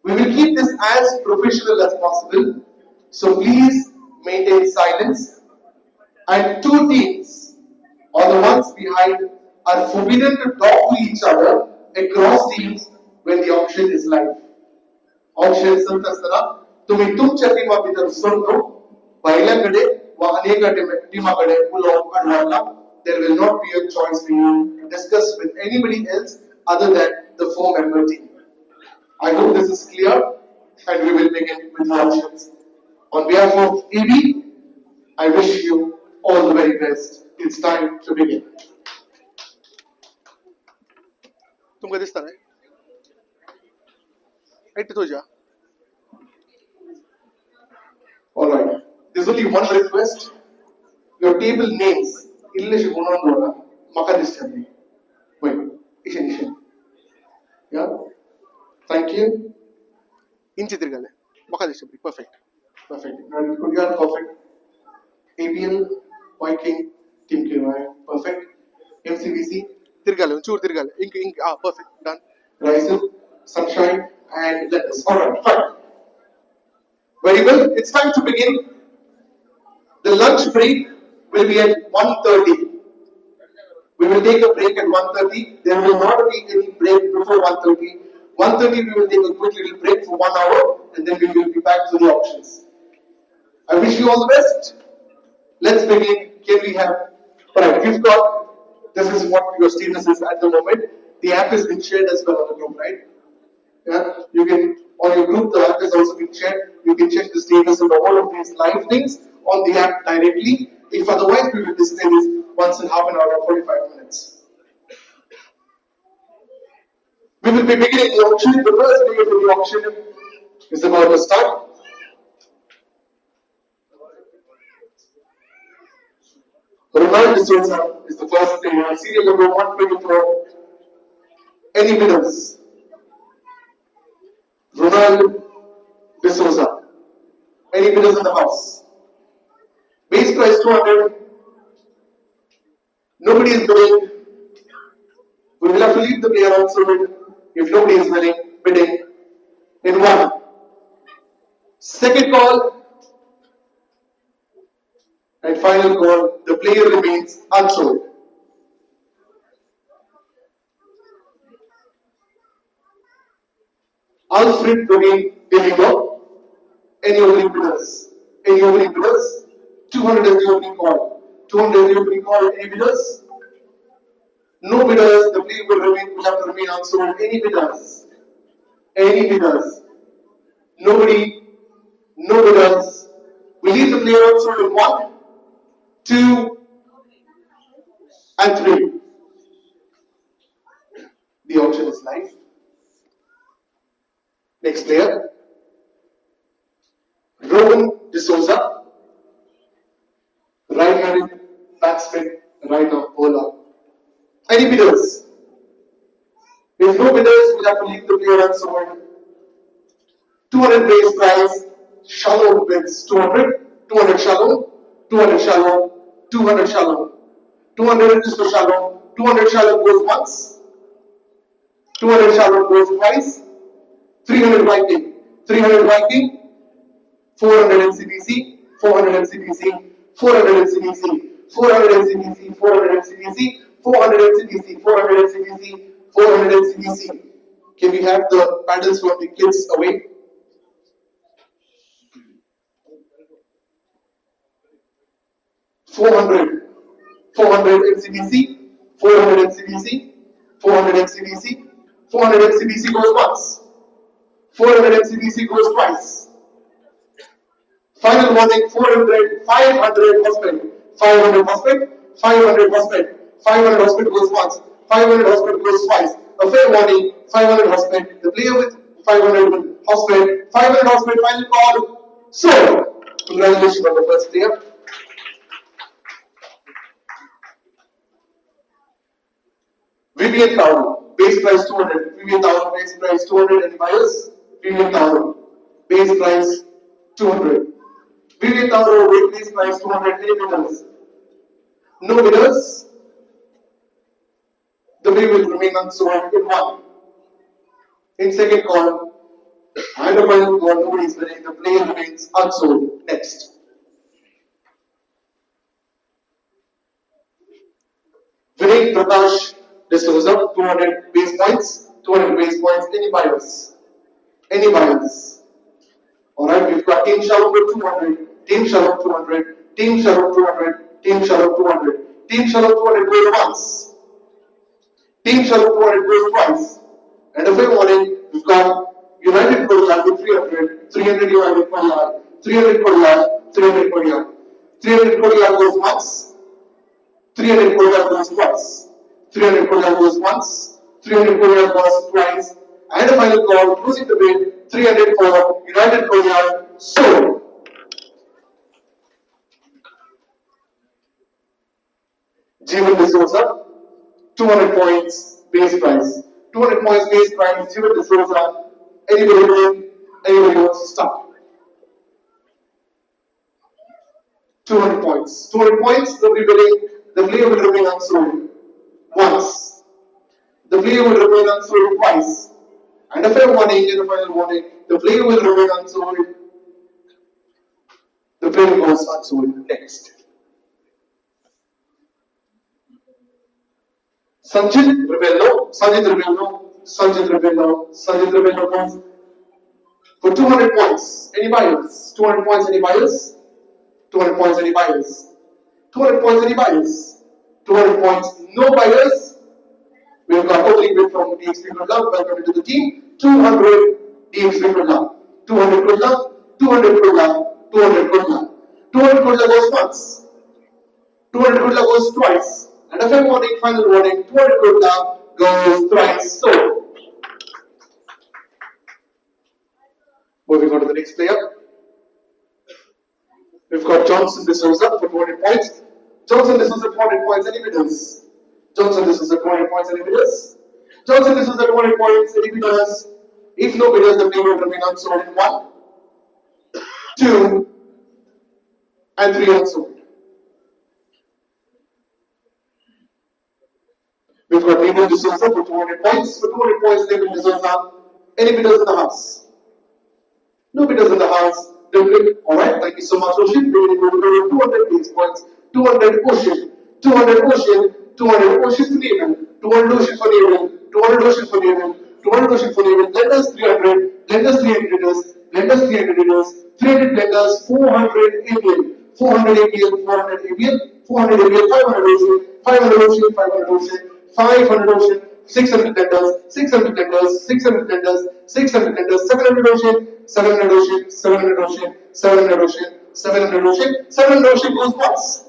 We will keep this as professional as possible, so please maintain silence. And 2 teams, or the ones behind, are forbidden to talk to each other across teams when the auction is live. Auction संत असताना तुम्ही तुमच्या टीमाभितर सोडतो पहिल्याकडे व अनेक टीमाकडे pulao अडवायला. There will not be a choice for you to discuss with anybody else other than the 4-member team. I hope this is clear and we will begin with the auctions. On behalf of AB, I wish you all the very best. It's time to begin. तुमको दिसता नाही? All right. There's only one request. Your table names. Wait. Yeah. Thank you. Perfect. Perfect. ABL, Viking, Team KY. Perfect. MCVC. Perfect. Done. Rising, Sunshine, and Letters. Alright, fine. Very well, it's time to begin. The lunch break will be at 1:30. We will take a break at 1:30. There will not be any break before 1:30. 1:30 we will take a quick little break for 1 hour and then we will be back to the auctions. I wish you all the best. Let's begin. Can we have? Alright, we've got, this is what your status is at the moment. The app has been shared as well on the group, right? Yeah, you can, on your group, the app has also been shared. You can check the status of all of these live things on the app directly. If otherwise, we will display this once in half an hour or 45 minutes. We will be beginning the auction. The first day of the auction is about to start. Ronald D'Souza is the first player. Serial number 124. Any bidders? Ronald D'Souza. Any bidders in the house? Base price 200. Nobody is bidding. We will have to leave the player unsold if nobody is bidding in 1. Second call. And final call, the player remains unsold. Alfred Dogin Deliver. Any opening bidders? Any opening bidders? 200 is the opening call. 200 is the opening call. Any bidders? No bidders. The player will have to remain unsold. Any bidders? Any bidders? Nobody. No bidders. We leave the player unsold in 1, 2, and 3. The auction is live. Next player, Rowan D'Souza, right-handed batsman, right-arm bowler. Any bidders? If no bidders, we'll have to leave the player unsold. 200 base price, shallow bids 200, 200 shallow, 200 shallow, 200 shallow, 200 is for shallow, 200 shallow goes once, 200 shallow goes twice, 300 Viking, 300 Viking, 400 MCBC, 400 MCBC, 400 MCBC, 400 MCBC, 400 MCBC, 400 CDC, 400 CDC, 400 CDC. Can we have the paddles from the kids away? 400, 400 CDC, 400 CDC, 400 CDC, 400 CDC goes once, 400 CDC goes twice. Final warning, 400, 500 hospital, 500 hospital, 500 hospital, 500 hospital goes once, 500 hospital goes twice. A fair warning, 500 hospital, the player with 500 hospital, 500 hospital, final call. So, congratulations on the first player. VBN Tower, base price 200, VBN Tower, base price 200, any buyers? VBN Tower, base price 200. VBN Tower, base price 200, any bidders? No bidders? The bid will remain unsold in one. In second call, and the final call, nobody is bidding, the player remains unsold. Next. Vinay Prakash, this was up 200 base points, 200 base points, any buyers? Any buyers? Alright, we've got Team Shalom with 200, Team Shalom 200, Team Shalom 200, Team Shalom 200, Team Shalom 200 goes once, Team Shalom 200 goes twice, and a fair warning, we've got United Korea with 300, 300 United Korea, 300 Korea, 300 Korea, 300 Korea goes once, 300 Korea goes twice, 300 Korea goes once, 300 Korea goes twice, and a final call, closing the bid, 300 for United Korea, sold. Jeevan D'Souza, 200 points base price. 200 points base price, Jeevan D'Souza. Anybody wants to start? 200 points. 200 points, nobody bidding, the player will remain unsold. Once. The player will remain unsold twice. And a fair warning and a final warning, the player will remain unsold. The player goes unsold. Next. Sanjit Rebello goes for 200 points. Any buyers? 200 points, any buyers? 200 points, any buyers? 200 points, any buyers? 200 points, no buyers. We've got opening bid from DXP Kurla. Welcome to the team. 200 DXP Kurla. 200 Kurla. 200 Kurla. 200 Kurla. 200 Kurla goes once. 200 Kurla goes twice. And a fair warning, final warning, 200 Kurla goes twice. So, moving on to the next player. We've got Johnson D'Souza for 200 points. Johnson D'Souza 200 points, any bidders? Johnson D'Souza 200 points, any bidders? Johnson D'Souza 200 points, any bidders? If no bidders, the player will remain unsold in 1, 2, and 3 unsold. We've got David D'Souza for 200 points. For 200 points, David D'Souza. Any bidders in the house? No bidders in the house. Alright, thank you so much, Ocean. 200 base points. 200 Ocean. 200 Ocean. 200 Ocean for David. 200 Ocean for David. 200 Ocean for David. 200 Ocean for David. Blenders 300. Blenders 300 bidders. Blenders 300 bidders. 300 blenders. 400 Indian. 400 Indian. 400 Indian. 400 Indian. 500 Ocean. 500 Ocean. 500 Ocean. 500 Ocean. 600 blenders. 600 blenders. 600 blenders. 600 blenders. 700 Ocean. 700 Ocean. 700 Ocean. 700 Ocean. 700 Ocean. 700 Ocean goes once.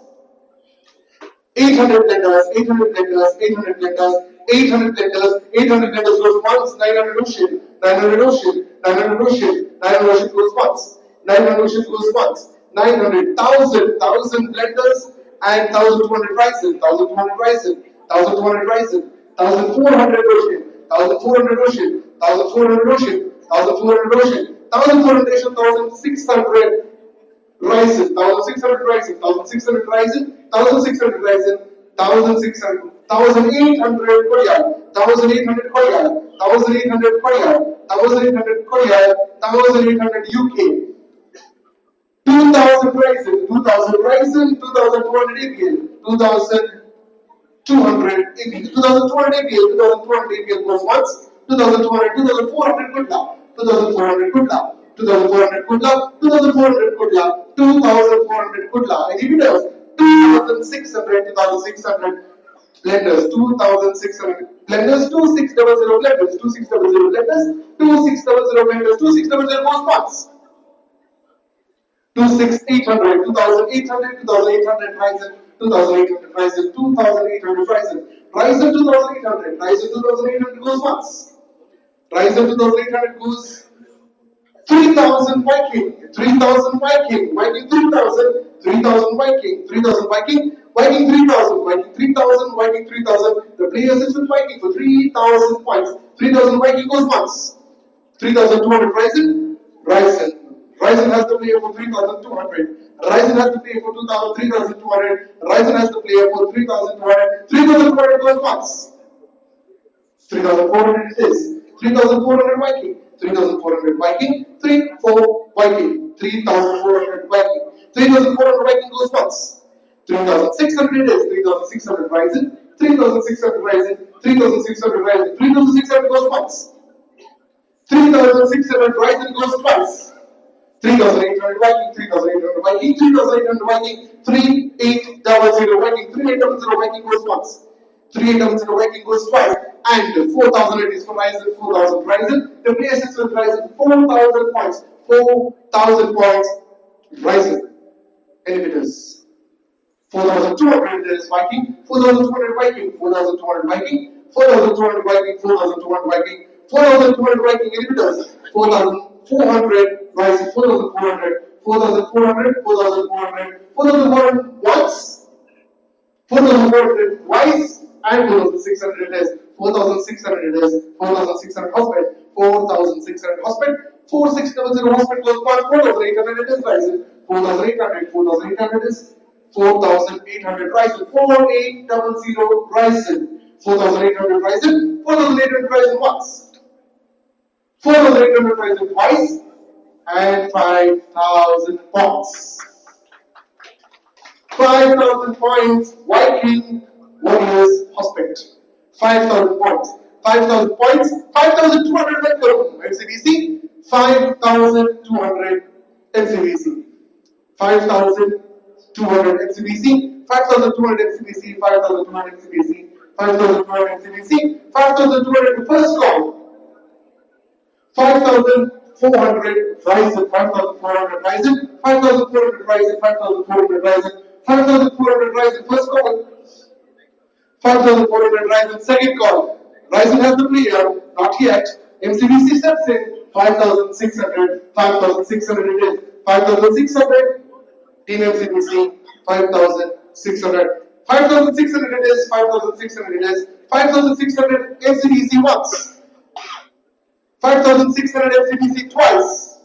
800 blenders. 800 blenders. 800 blenders. 800 blenders. 800 blenders goes once. 900 Ocean. 900 Ocean. 900 Ocean. 900 Ocean goes once. 900 Ocean goes once. 900, 1,000 blenders and 1,200 Ryzen. 1,200 Ryzen. 1,200 Ryzen. 1,400 Ocean. 1,400 Ocean. 1,400 Ocean. 1,400 Ocean. 1,400 Ocean. 1,600 Ryzen. 1,600 Ryzen. 1,600 Ryzen. 1,600 Ryzen. 1,600. 1,800 Korea. 1,800 Korea. 1,800 Korea. 1,800 Korea. 1,800 UK. 2,000 Ryzen. 2,000 Ryzen. 2,200 Indian. 2,000. 2,200 APL, 2,200 APL, 2,200 APL goes once, 2,200, 2,400 good luck, 2,400 good luck, 2,400 good luck, 2,400 good luck, 2,400 good luck. And if it does, 2,600, 2,600 blenders, 2,600 blenders, 2,600 blenders, 2,600 blenders, 2,600 blenders, 2,600 goes once. 2,800, 2,800, 2,800 Ryzen, 2,800 Ryzen, 2,800 Ryzen, Ryzen 2,800, Ryzen 2,800 goes once. Ryzen 2,800 goes 3,000 Viking, 3,000 Viking, Viking 3,000, 3,000 Viking, 3,000 Viking, Viking 3,000, Viking 3,000, Viking 3,000. The player sits with Viking for 3,000 points. 3,000 Viking goes once. 3,200 Ryzen, Ryzen. Ryzen has the player for 3,200. Ryzen has the player for 3,200. Ryzen has the player for 3,200. 3,200 goes once. 3,400 it is. 3,400 Viking. 3,400 Viking. 3,400 Viking. 3,400 Viking. 3,400 Viking goes once. 3,600 it is. 3,600 Ryzen. 3,600 Ryzen. 3,600 Ryzen. 3,600 goes once. 3,600 Ryzen goes twice. 3,800 Viking, 3,800 Viking, 3,800 Viking, 3,800 Viking, 3,800 Viking goes once. 3,800 Viking goes twice. And 4,000 it is for Ryzen, 4,000 Ryzen. The player sits with Ryzen, 4,000 points. 4,000 points, Ryzen. Inhibitors. 4,200 it is Viking, 4,200 Viking, 4,200 Viking, 4,200 Viking, 4,200 Viking, 4,200 Viking inhibitors. 4,400 Ryzen, 4,400, 4,400, 4,400, 4,400 once, 4,400 twice, and 4,600 is 4,600 is 4,600 hospital, 4,600 hospital, 4,600 hospital goes once, 4,800 is Ryzen, 4,800, 4,800 is 4,800 Ryzen, 4,800 Ryzen, 4,800 Ryzen, 4,800 Ryzen once, 4,800 Ryzen twice, and 5,000 points. 5,000 points, Viking Warriors Hospital. 5,000 points. 5,000 points, 5,200 MCBC, 5,200 MCBC. 5,200 MCBC, 5,200 MCBC, 5,200 MCBC, 5,200 MCBC, 5,200 first call. 5,400 Ryzen, 5,400 Ryzen, 5,400 Ryzen, 5,400 Ryzen, 5,400 Ryzen, first call. 5,400 Ryzen, second call. Ryzen has the player, not yet. MCBC steps in, 5,600, 5,600 it is. 5,600, Team MCBC, 5,600. 5,600 it is, 5,600 it is. 5,600 MCBC once. 5,600 MCBC twice.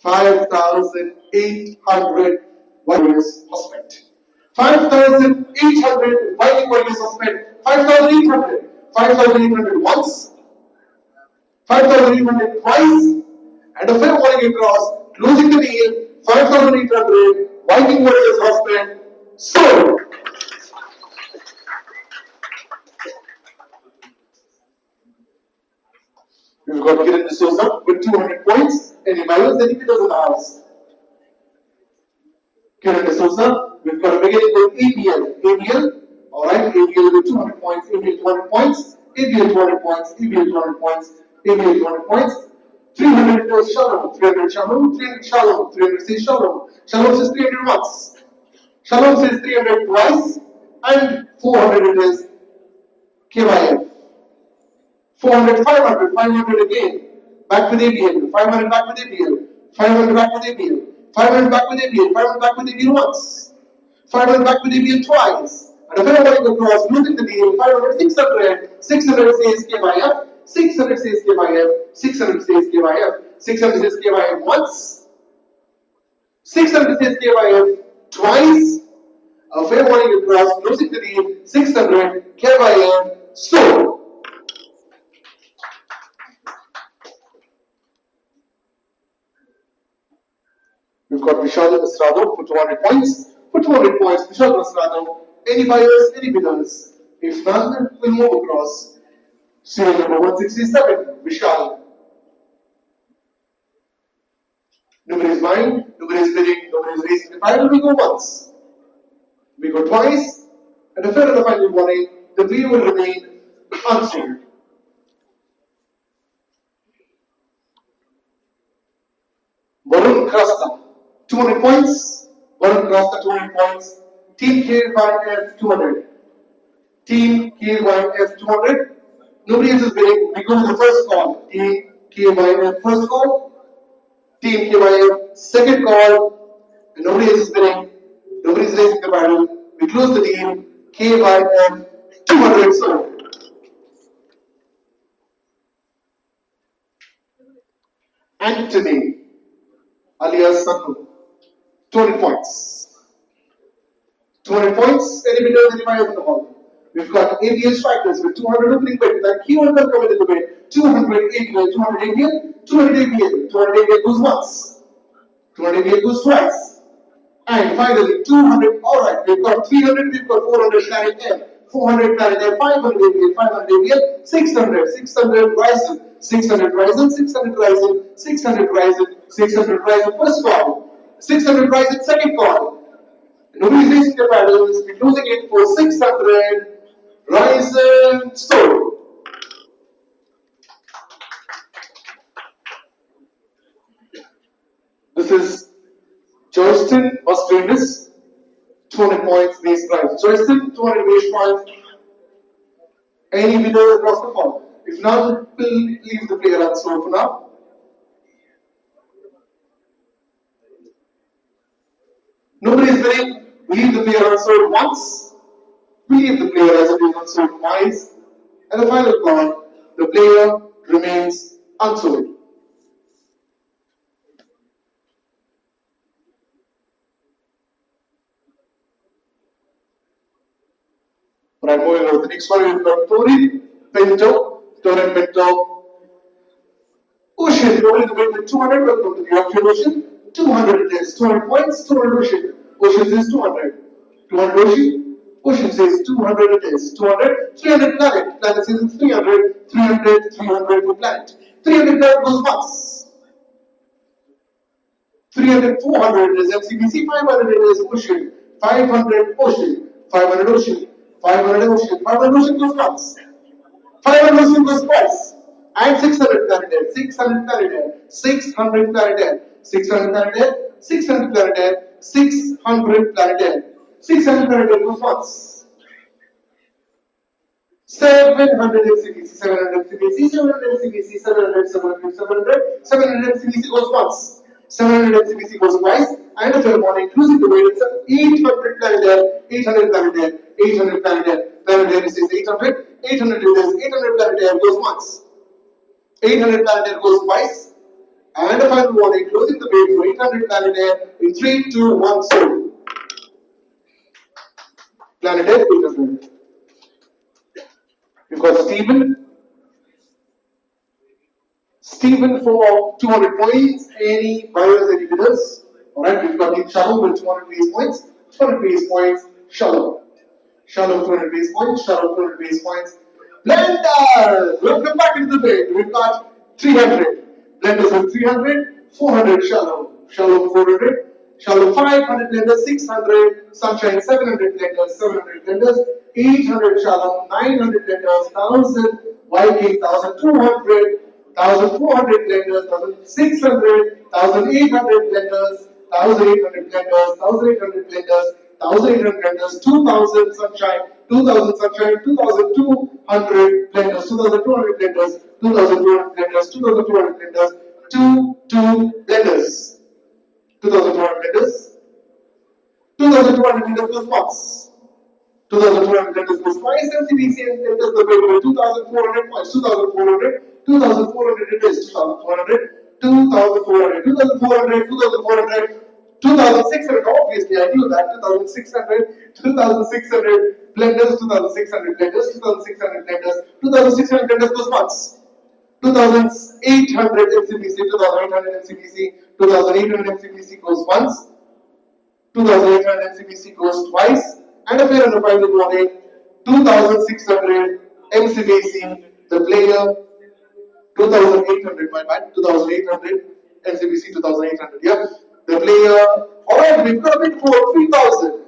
5,800 Warriors Hospital. 5,800 Viking Warriors Hospital. 5,800. 5,800 once. 5,800 twice. And a fair warning across. Closing the deal. 5,800 Viking Warriors Hospital. Sold. We've got Kiran D'Souza with 200 points and Emmanuel Zenikitas in the house. Kiran D'Souza, we've got a beginning with ABL, alright, ABL with 200 points, ABL 200 points, ABL 200 points, ABL 200 points, ABL 200 points, 300 goes Shalom, 300 Shalom, 300 Shalom, 300 says Shalom, Shalom says 300 once, Shalom says 300 twice, and 400 it is KYF. 400, 500, 500 again. Back with ABL. 500 back with ABL. 500 back with ABL. 500 back with ABL. 500 back with ABL once. 500 back with ABL twice. And if everybody across, losing the deal. 500, 600. 600 says KYF. 600 says KYF. 600 says KYF. 600 says KYF once. 600 says KYF twice. A fair warning across, losing the deal. 600 KYF. So. We've got Vishal Masrado for 200 points. For 200 points, Vishal Masrado Any buyers, any bidders? If none, we'll move across. Serial number 167, Vishal. Nobody is buying, nobody is bidding, nobody is raising the final. We go once, we go twice, and the third and the final warning, the plea will remain unsold. Varun Krasta, 200 points. Varun Krasta, 200 points. Team KYF 200. Team KYF 200. Nobody else is bidding. We go to the first call. Team KYF first call. Team KYF second call. And nobody else is bidding. Nobody is raising the battle. We close the deal. KYF 200 sold. Anthony alias Sandu, 200 points. 200 points, any bidders, any buyers in the hall. We've got ABL strikers with 200 opening bid. Thank you and welcome into the bid. 200 ABL, 200 ABL, 200 ABL, 200 ABL goes once. 200 ABL goes twice. And finally, 200, alright, we've got 300, we've got 400 Planet Air, 400 Planet Air, 500 ABL, 500 ABL, 600, 600 Ryzen, 600 Ryzen, 600 Ryzen, 600 Ryzen, 600 Ryzen, first call, 600 Ryzen, second call. Nobody is raising their paddles, we're closing it for 600 Ryzen sold. This is Joyston Australis, 200 points base price. Joyston, 200 base points. Any bidder across the hall? If none, we'll leave the player unsold for now. Nobody is bidding. We leave the player unsold once. We leave the player as it is unsold twice. And the final call, the player remains unsold. Right, moving on to the next one, we've got Torin Pinto. Ocean, going to win with 200. Welcome to the auction, Ocean. 200 is 200 points, 200 Ocean. Ocean says 200. 200 Ocean. Ocean says 200 it is. 200. 300 Planet. Planet says it's 300. 300, 300 for Planet. 300 Planet goes once. 300, 400 is MCBC. 500 is Ocean. 500 Ocean. 500 Ocean. 500 Ocean. 500 Ocean goes once. 500 Ocean goes twice. And 600 Planet. 600 Planet. 600 Planet. 600 Planet. 600 Planet. 600 Planet. 600 Planet goes once. 700 MCBC. 700 MCBC. 700 MCBC. 700 700 700 700 MCBC goes once. 700 MCBC goes twice. And if you're morning, including the weight, it's 800 Planet. 800 Planet. 800 Planet. Planet is 800. 800 is 800 Planet goes once. 800 Planet goes twice. And the final warning, closing the bid for 800 Planet in 3, 2, 1, sold. Planet 800. We've got Stephen. Stephen for 200 points. Any buyers, any bidders? Alright, we've got Shalom with 200 base points. 200 base points. Shalom. Shalom 200 base points. Shalom 200 base points. Blenders! Welcome back into the bid. We've got 300. Blenders with 300. 400 Shalom. Shalom 400. Shalom 500 blenders. 600. Sunshine 700 blenders. 700 blenders. 800 Shalom. 900 blenders. 1000. Viking 1200. 1400 blenders. 1600. 1800 blenders. 1800 blenders. 1800 blenders. 1800 blenders, 2000 sunshine, 2000 sunshine, 2200 blenders, 2200 blenders, 2200 blenders, 2200 blenders, 22 blenders, 2200 blenders, 2200 blenders goes once, 2200 blenders goes twice, MCBC enters the bid with 2400 points, 2400, 2400 it is, 2400, 2400, 2400, 2400, 2600, obviously I knew that, 2600, 2600 blenders, 2600 blenders, 2600 blenders, 2600 blenders goes once, 2800 MCBC, 2800 MCBC, 2800 MCBC goes once, 2800 MCBC goes twice, and a fair and a final warning. 2,600 MCBC, the player 2,800, my bad, 2,800 MCBC 2,800, yeah. The player, alright, we've got a bid for 3,000.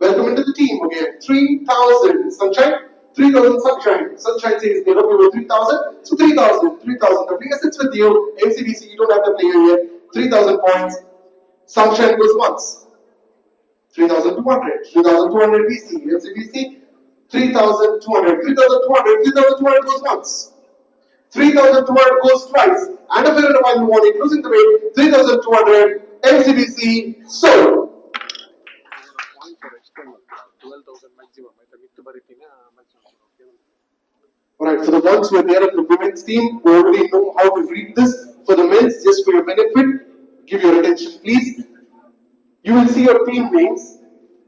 Welcome into the team again. 3,000, Sunshine. 3,000, Sunshine. Sunshine says they're looking for 3,000. So 3,000, 3,000. The player sits with you. MCBC, you don't have the player yet. 3,000 points. Sunshine goes once. 3,200. 3,200 BC. MCBC. 3,200. 3,200. 3,200 goes once. 3,200 goes twice. And a fair and a final warning. Closing the way. 3,200. MCBC. Sold. Alright, for the ones who are there at the women's team, who already know how to read this, for the men's, just for your benefit, give your attention please. You will see your team names,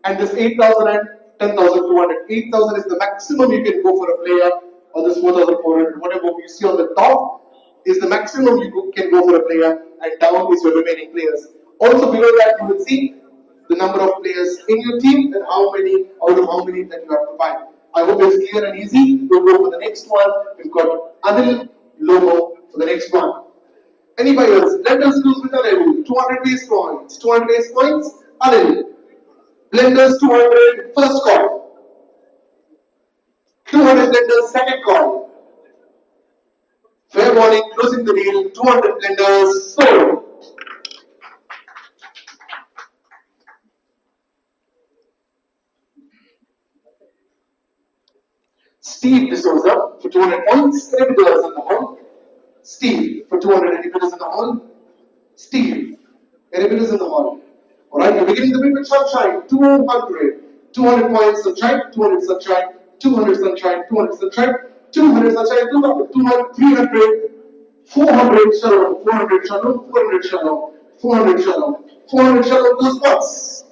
and this 8,000 and 10,200. 8,000 is the maximum you can go for a player, or this 4,400, whatever you see on the top is the maximum you can go for a player, and down is your remaining players. Also below that, you will see the number of players in your team and how many out of how many that you have to buy. I hope it's clear and easy. We'll go for the next one. We've got Anil Lomo for the next one. Any buyers? Blenders goes with Anil. 200 base points. 200 base points. Anil. Blenders 200 first call. 200 blenders second call. Fair warning, closing the deal. 200 blenders sold. Steve D'Souza for 200 points, any bidders in the hall? Steve for 200, any bidders in the hall? Steve, any bidders in the hall? Alright, we're beginning the bid with Sunshine, 200. 200 points, Sunshine, 200 Sunshine, 200 Sunshine, 200 Sunshine, 200 Sunshine, 200, 300, 400 Shalom, 400 Shalom, 400 Shalom, 400 Shalom, 400 Shalom goes once.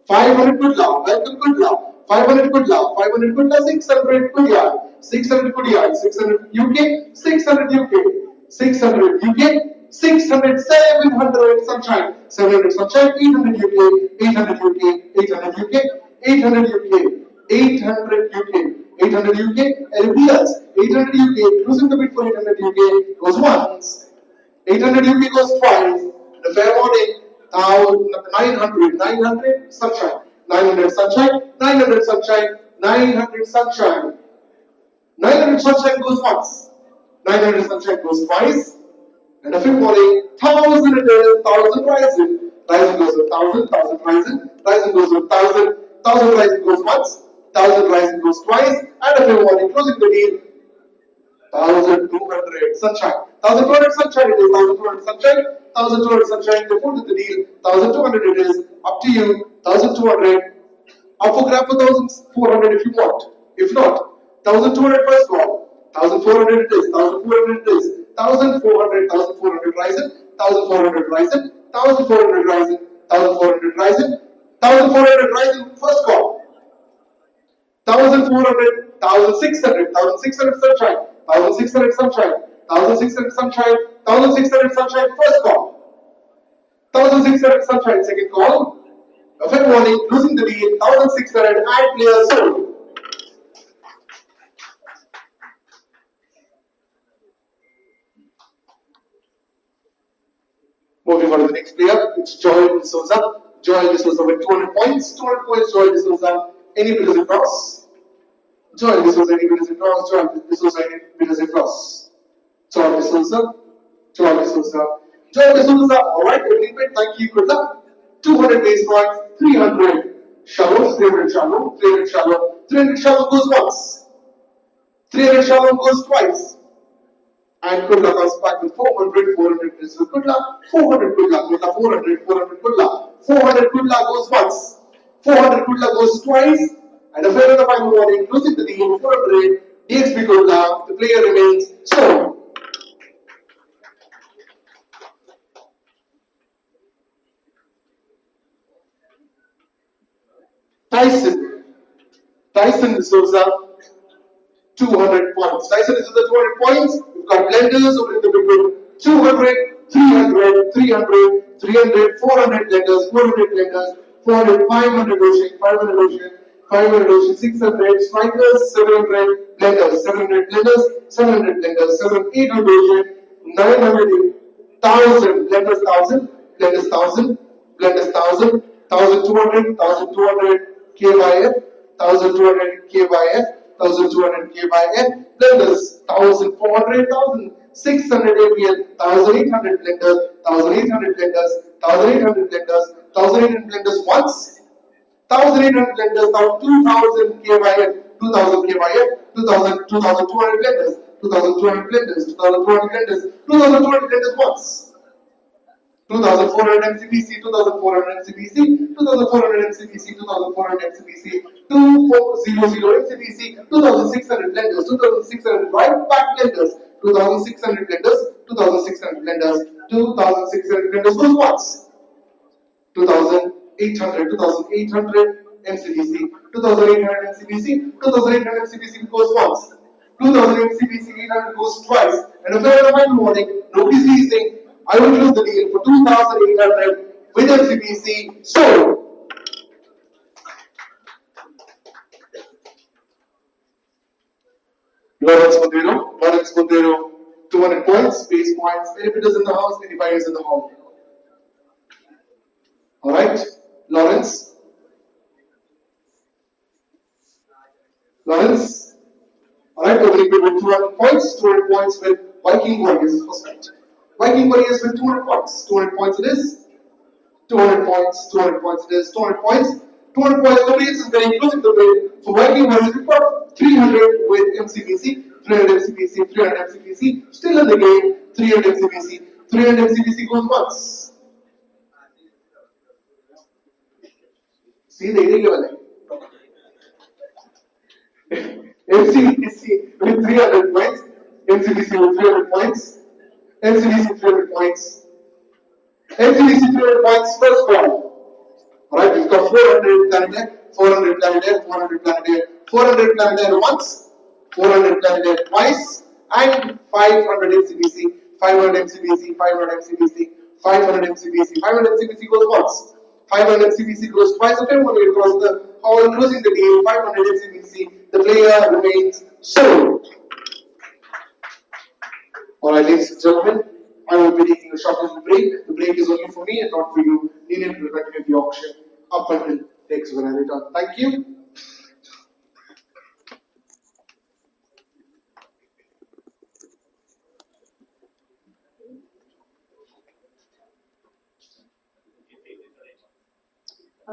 500 good luck, welcome good luck. 500 good luck, 500 good luck, 600 good yard, 600 good yard, 600 UK, 600 UK, 600 UK, 600, 700 Sunshine, 700 Sunshine, 800 UK, 800 UK, 800 UK, 800 UK, 800 UK, 800 UK, everybody else, 800 UK, losing the bid for 800 UK, goes once, 800 UK goes twice, the fair warning, 900, 900 Sunshine. 900 Sunshine, 900 Sunshine, 900 Sunshine. 900 Sunshine goes once. 900 Sunshine goes twice. And a fifth warning, 1,000 it is, 1,000 rising. Rising goes with 1,000, 1,000 rising. Rising goes with 1,000, 1,000 rising goes once. 1,000 rising goes twice. And a fifth warning, closing the deal. 1,200 Sunshine. 1,200 Sunshine it is, 1,200 Sunshine. 1,200 Sunshine, before the deal, 1,200 it is, up to you, 1,200, up for grab for 1,400 if you want, if not, 1,200 first call, 1,400 it is, 1,400 it is, 1,400, 1,400 rising, 1,400 rising, 1,400 rising, 1,400 rising, 1,400 rising first call, 1,400, 1,600, 1,600 Sunshine, 1,600 Sunshine, 1,600 Sunshine, 1,600 Sunshine first call. 1,600 Sunshine second call. A fair warning, losing the deal. 1,600 and players sold. Moving on to the next player, it's Joel D'Souza. Joel D'Souza with 200 points. 200 points, Joel D'Souza. Any bidders across? Joel D'Souza, any bidders across? Joel D'Souza, any bidders across? Joel D'Souza. Joel D'Souza. Joel D'Souza. Alright, thank you, good luck. 200 base points, 300 Shalom, 300 Shalom, 300 Shalom. 300 Shalom goes once. 300 Shalom goes twice. And good luck comes back with 400, 400 is with good luck. 400 good luck, 400, 400 good luck. 400 good luck goes once. 400 good luck goes twice. And a fair and a final warning, closing the deal, 400, DXP good luck, the player remains sold. Tyson D'Souza, 200 points. Tyson D'Souza, 200 points. We've got blenders over in the middle. 200, 300, 300, 300, 400 blenders, 400 blenders, 400, 500 ocean, 500 ocean, 500 Ocean, 600 Strikers, 700 Blenders, 700 Blenders, 700 Blenders, 800 Ocean, 900, 1000 Blenders, 1000 Blenders, 1000 Blenders, 1000, 1200, 1200 KYF, 1200 KYF, 1200 KYF, Blenders, 1400, 1600 APL, 1800 Blenders, 1800 Blenders, 1800 Blenders, 1800 Blenders once. 1800 blenders, now 2000 KYF, 2000 KYF, 2200 blenders, 2200 blenders, 2200 blenders, 2200 blenders once. 2400 MCBC, 2400 MCBC, 2400 MCBC, 2400 MCBC, 2400 MCBC, 2600 blenders, 2600 right back blenders, 2600 blenders, 2600 blenders, 2600 blenders goes once. 2800 MCBC, 2800 MCBC, 2800 MCBC goes once, 2000 MCBC 800 goes twice, and if I have warning, nobody's leasing, I will close the deal for 2800 with MCBC sold. Lawrence Montero, 200 points, base points, any bidders in the house, any buyers in the hall. Alright, Lawrence. Alright, opening bid with 200 points, 200 points with Viking Warriors. Prospect. Viking Warriors with 200 points. 200 points it is. 200 points, 200 points it is. 200 points. 200 points, nobody else is getting closing the bid. For Viking Warriors, we've got 300 with MCBC, 300 MCBC, 300 MCBC. Still in the game, 300 MCBC. 300 MCBC goes once. See, the area level. MCBC with 300 points, MCBC with 300 points, MCBC 300 points, MCBC 300 points, first round. Alright, we've got 400 planet air, 400 planet air, 400 planet air, 400 planet air once, 400 planet air twice, and 500 MCBC, 500 MCBC, 500 MCBC, 500 MCBC, 500 MCBC goes once. 500 MCBC goes twice, if everyone will cross the hall, closing the deal, 500 MCBC, the player remains sold. Alright, ladies and gentlemen, I will be taking a short little break. The break is only for me and not for you. Need to continue the auction up until next when I return. Thank you.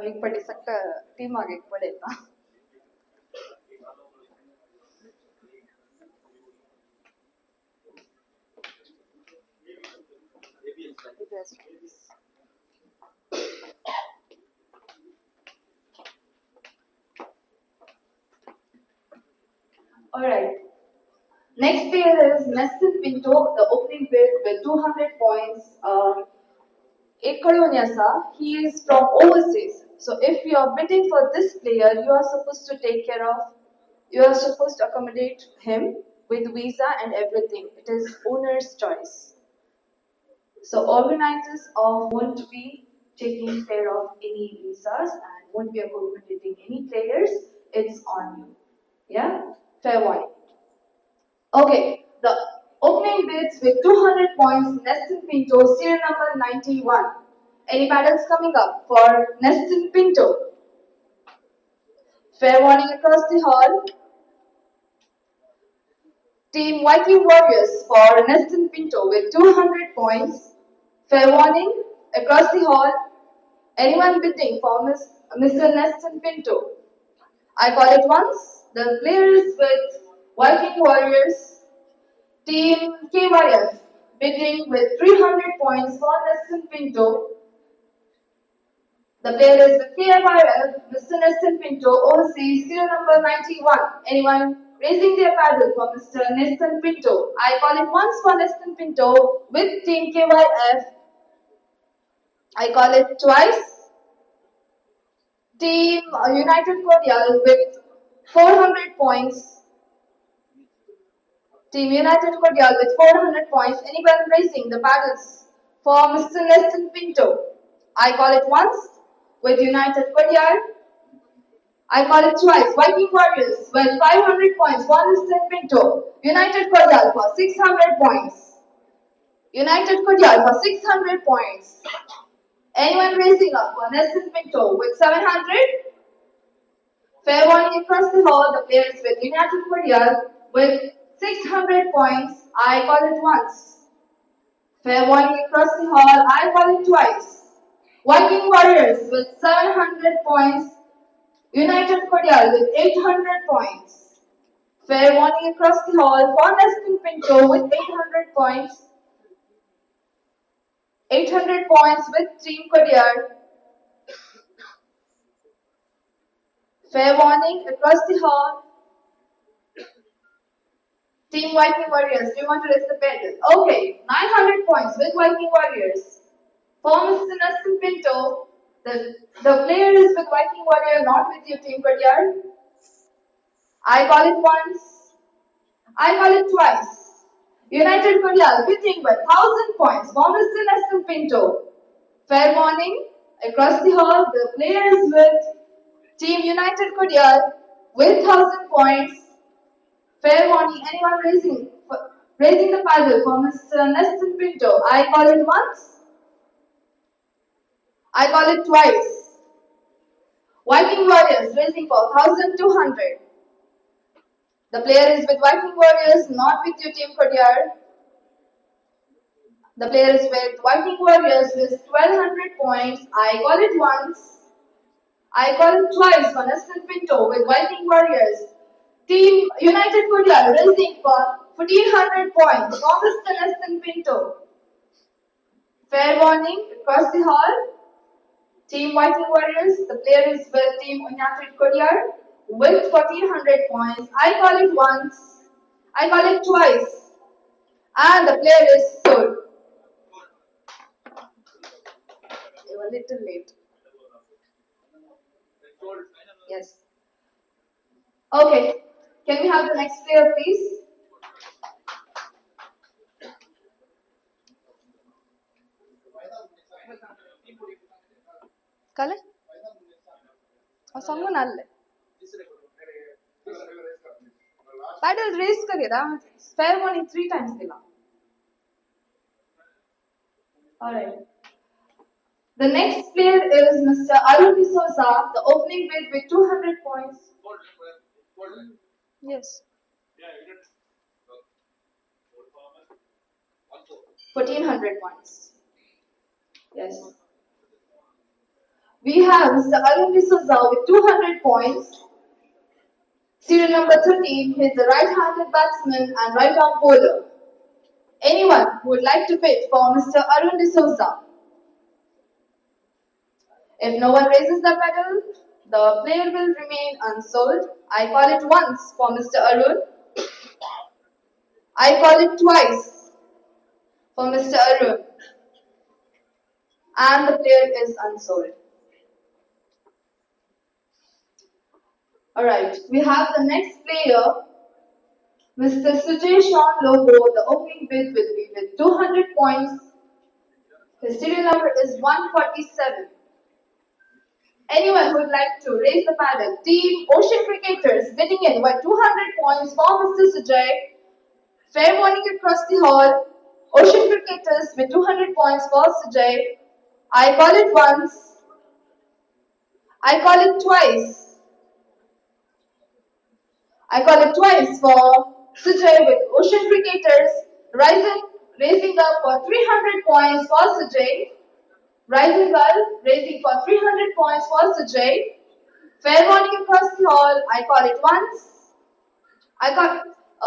एक पढ़ी सकता team आगे पढ़ेगा Alright. Next player is Nestin Pinto, the opening bid with 200 points. He is from overseas. So if you are bidding for this player, you are supposed to take care of, you are supposed to accommodate him with visa and everything. It is owner's choice. So organizers won't be taking care of any visas and won't be accommodating any players. It's on you. Yeah? Fair warning. Okay, the opening bids with 200 points, Nestin Pinto, serial number 91. Any battles coming up for Nestin Pinto? Fair warning across the hall. Team Viking Warriors for Nestin Pinto with 200 points. Fair warning across the hall. Anyone bidding for Mr. Nestin Pinto? I call it once. The players with Viking Warriors. Team KYF bidding with 300 points for Nestin Pinto. The player is with KYF, Mr. Nestin Pinto, overseas, serial number 91. Anyone raising their paddle for Mr. Nestin Pinto? I call it once for Nestin Pinto with Team KYF. I call it twice. Team United Cordial with 400 points. Team United Cordial with 400 points. Anyone raising the paddles for Mr. Nestin Pinto? I call it once with United Cordial. I call it twice. Viking Warriors with 500 points. One is Pinto. United Cordial for 600 points. United Cordial for 600 points. Anyone raising up for Nelson Pinto with 700? Fair warning across the hall. The players with United Cordial with 600 points. I call it once. Fair warning across the hall. I call it twice. Viking Warriors with 700 points. United Cordial with 800 points. Fair warning across the hall for Nestin Pinto with 800 points. 800 points with Team Cordial. Fair warning across the hall. Team Viking Warriors, do you want to raise the pedal? Okay, 900 points with Viking Warriors. For Mr. Nestin Pinto, the player is with Viking Warrior, not with your Team Cordial. I call it once. I call it twice. United Cordial winning by 1000 points. For Mr. Nestin Pinto. Fair warning across the hall. The players with Team United Cordial with 1000 points. Fair warning. Anyone raising the paddle for Mr. Nestin Pinto. I call it once. I call it twice. Viking Warriors raising for 1200. The player is with Viking Warriors, not with your Team Cordial. The player is with Viking Warriors with 1200 points. I call it once. I call it twice for Nestin Pinto with Viking Warriors. Team United Cordial raising for 1400 points for Mr. Nestin Pinto. Fair warning across the hall. Team Viking Warriors, the player is with Team United Cordial with 1400 points. I call it once. I call it twice. And the player is sold. They were a little late. Yes. Okay. Can we have the next player, please? Color? Or someone else? Paddle race kariera. Fair warning 3 times dila. Alright. The next player is Mr. Arun D'Souza, the opening bid with 200 points. Yes. 1400 points. Yes. We have Mr. Arun D'Souza with 200 points. Serial number 13, he is a right-handed batsman and right-arm bowler. Anyone who would like to bid for Mr. Arun D'Souza? If no one raises the pedal, the player will remain unsold. I call it once for Mr. Arun. I call it twice for Mr. Arun. And the player is unsold. Alright, we have the next player, Mr. Sujay Sean Lobo. The opening bid will be with 200 points. His serial number is 147. Anyone who would like to raise the paddle? Team Ocean Cricketers bidding in with 200 points for Mr. Sujay. Fair warning across the hall. Ocean Cricketers with 200 points for Sujay. I call it once. I call it twice. I call it twice for Sujay with Ocean Cricketers raising up for 300 points for Sujay. Rising Girl raising for 300 points for Sujay. Fair warning across the hall. I call it once. I call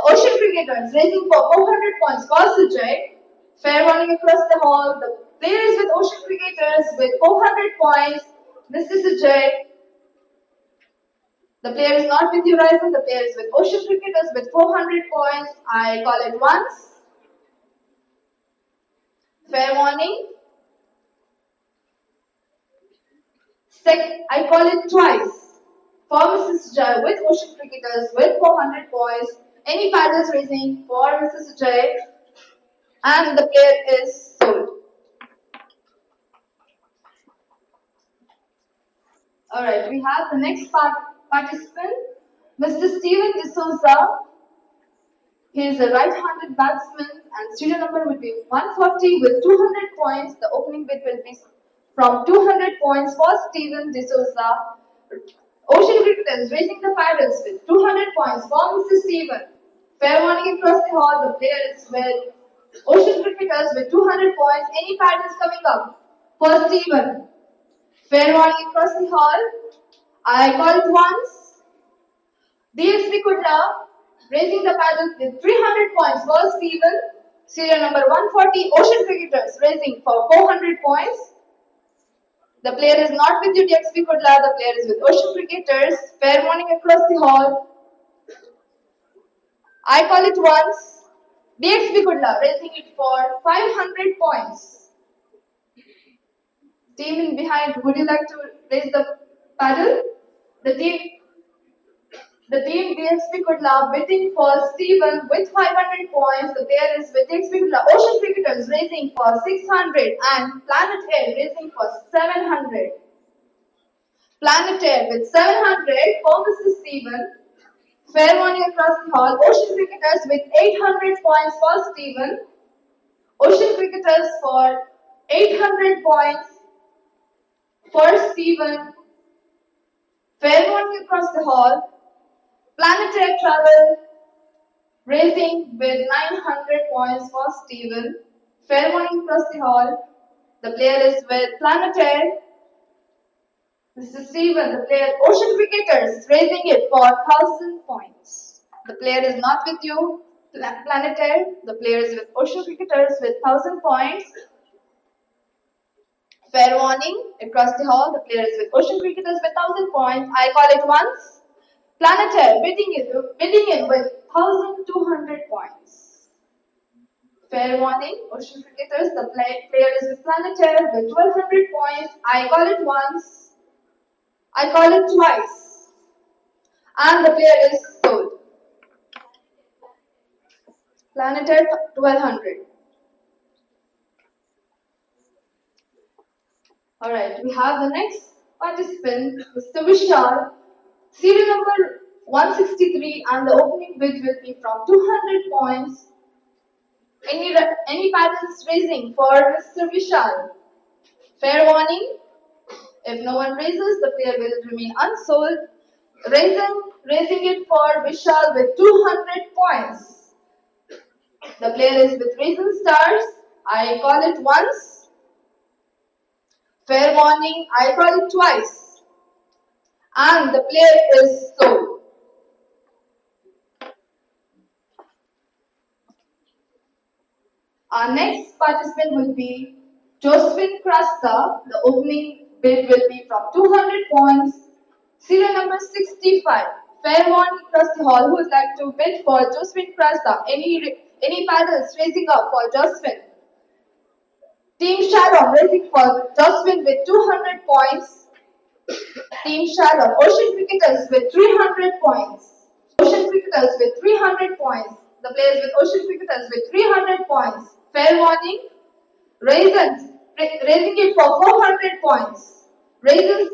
Ocean Cricketers raising for 400 points for Sujay. Fair warning across the hall. The players with Ocean Cricketers with 400 points. Mr. Sujay. The player is not with you, Ryzen. The player is with Ocean Cricketers with 400 points. I call it once. Fair warning. I call it twice. For Mrs. Sujay with Ocean Cricketers with 400 points. Any paddles raising for Mrs. Sujay. And the player is sold. Alright, we have the next participant, Mr. Steven D'Souza. He is a right-handed batsman and serial number will be 140 with 200 points. The opening bid will be from 200 points for Steven D'Souza. Ocean Cricketers raising the paddles with 200 points for Mr. Steven. Fair warning across the hall, the player is with Ocean Cricketers with 200 points. Any paddles coming up for Steven? Fair warning across the hall. I call it once. DSP Kudla raising the paddles with 300 points for Steven. Serial number 140, Ocean Cricketers raising for 400 points. The player is not with you, DXP Kudla. The player is with Ocean Cricketers. Fair warning across the hall. I call it once. DXP Kudla raising it for 500 points. Team in behind, would you like to raise the paddle? The team DXP Kudla bidding for Steven with 500 points. The player is with DXP Kudla. Ocean Cricketers raising for 600 and Planet Air raising for 700. Planet Air with 700 for Mr. Steven. Fair warning across the hall. Ocean Cricketers with 800 points for Steven. Ocean Cricketers for 800 points for Steven. Fair warning across the hall. Planet Air Travel raising with 900 points for Steven. Fair warning across the hall. The player is with Planet Air. Mr. Steven, the player Ocean Cricketers raising it for 1000 points. The player is not with you, Planet Air. The player is with Ocean Cricketers with 1000 points. Fair warning across the hall. The player is with Ocean Cricketers with 1000 points. I call it once. Planet Air bidding in with 1200 points. Fair warning, Ocean Cricketers. The player is with Planet Air with 1200 points. I call it once. I call it twice. And the player is sold. Planet Air 1200. Alright, we have the next participant, Mr. Vishal. Serial number 163 and the opening bid will be from 200 points. Any paddles raising for Mr. Vishal? Fair warning. If no one raises, the player will remain unsold. Raising it for Vishal with 200 points. The player is with Raisin Stars. I call it once. Fair warning. I call it twice. And the player is sold. Our next participant will be Josephine Crasta. The opening bid will be from 200 points. Serial number 65. Fair warning across the hall. Who would like to bid for Josephine Crasta? Any paddles raising up for Josephine? Team Shalom raising for Josephine with 200 points. Team Shalom. Ocean Cricketers with 300 points. Ocean Cricketers with 300 points. The players with Ocean Cricketers with 300 points. Fair warning. Raisins raising it for 400 points. Raisins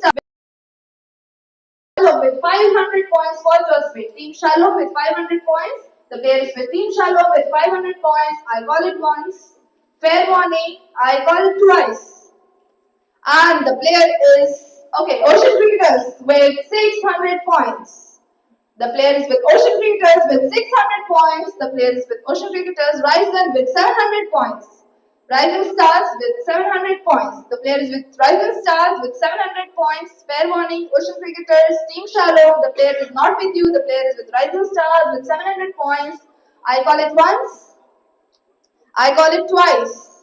with 500 points for Josephine. Team Shalom with 500 points. The player is with Team Shalom with 500 points. I call it once. Fair warning. I call it twice. And the player is Ocean Cricketers with 600 points. The player is with Ocean Cricketers with 600 points. The player is with Ocean Cricketers. Ryzen with 700 points. Rising Stars with 700 points. The player is with Rising Stars with 700 points. Fair warning, Ocean Cricketers, Team Shallow. The player is not with you. The player is with Rising Stars with 700 points. I call it once. I call it twice.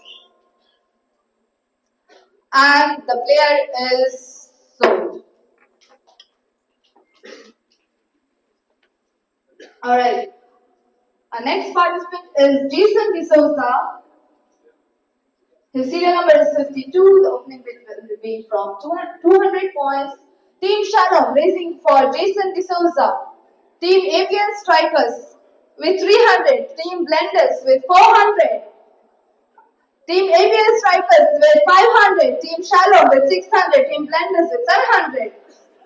And the player is sold. Alright. Our next participant is Jason D'Souza. His serial number is 52. The opening bid will be from 200 points. Team Shalom raising for Jason D'Souza. Team ABN Strikers with 300. Team Blenders with 400. Team ABN Strikers with 500. Team Shalom with 600. Team Blenders with 700.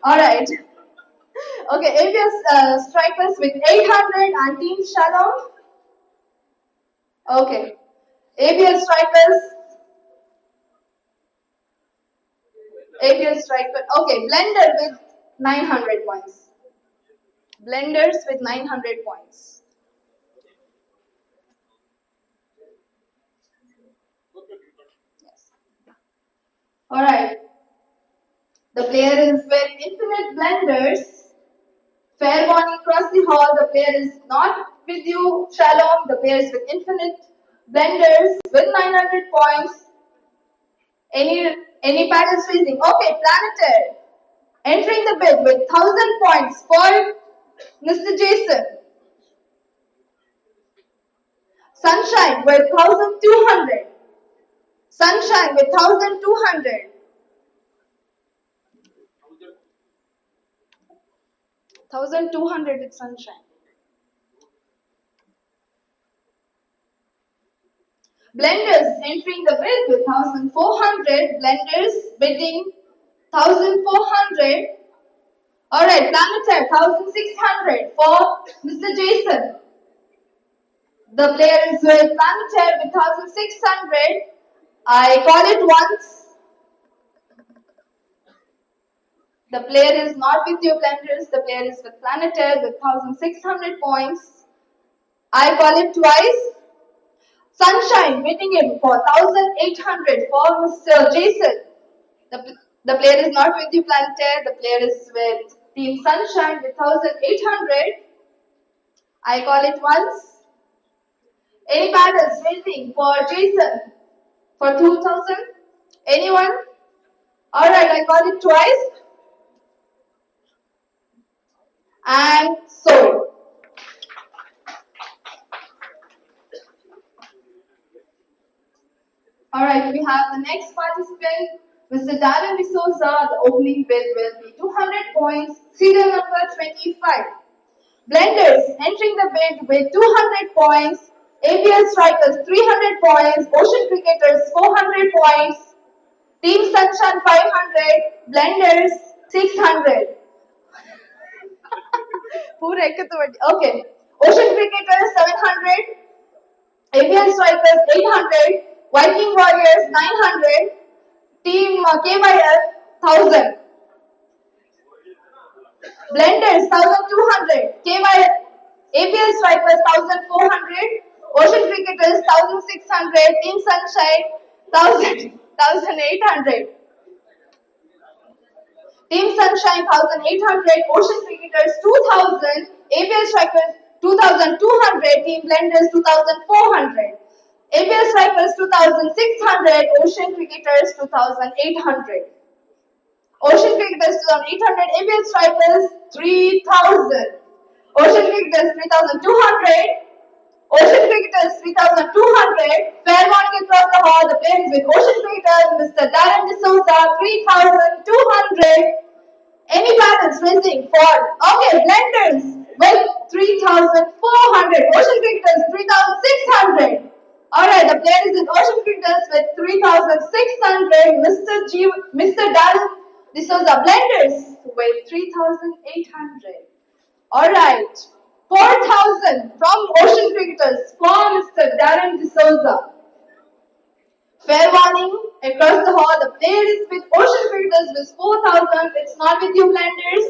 Alright. Okay, ABS strikers with 800 and Team Shalom. Okay, ABS strikers. ABS striker. Okay, blender with 900 points. Blenders with 900 points. Yes. Alright. The player is with infinite blenders. Fair warning across the hall. The player is not with you, Shalom. The player is with infinite blenders with 900 points. Any pattern freezing. Okay, Planetary. Entering the bid with 1000 points for Mr. Jason. Sunshine with 1200. Sunshine with 1200. 1200 with Sunshine. Blenders entering the bid with 1400. Blenders bidding 1400. Alright, Planetary 1600 for Mr. Jason. The player is with Planetary with 1600. I call it once. The player is not with you, Blenders. The player is with Planetary with 1600 points. I call it twice. Sunshine bidding him for 1800 for Mr. Jason. The player is not with you, Planetary. The player is with Team Sunshine with 1800. I call it once. Any battles raising for Jason for 2000? Anyone? Alright, I call it twice. And sold. Alright, we have the next participant, Mr. Darren D'Souza. The opening bid will be 200 points, serial number 25. Blenders entering the bid with 200 points, ABL Strikers 300 points, Ocean Cricketers 400 points, Team Sunshine 500, Blenders 600. Okay. Ocean Cricketers 700, ABL Strikers 800, Viking Warriors 900, Team KYF 1000. Blenders 1200, KYF, ABL Strikers 1400, Ocean Cricketers 1600, Team Sunshine 1800. Team Sunshine 1800, Ocean Cricketers 2000, ABL Strikers 2200, Team Blenders 2400, ABL Strikers 2600, Ocean Cricketers 2800. Ocean Cricketers 2800, ABL Strikers 3000, Ocean Cricketers 3200, Ocean Cricketers 3200. Fair warning across the hall. The player is with Ocean Cricketers, Mr. Darren D'Souza 3200. Any battles racing for Blenders with 3400. Ocean Cricketers 3600. Alright, the player is with Ocean Cricketers with 3600. Mr. Darren D'Souza Blenders with 3800. Alright. 4,000 from Ocean Cricketers for Mr. Darren D'Souza. Fair warning across the hall. The player is with Ocean Cricketers with 4,000. It's not with you, Blenders.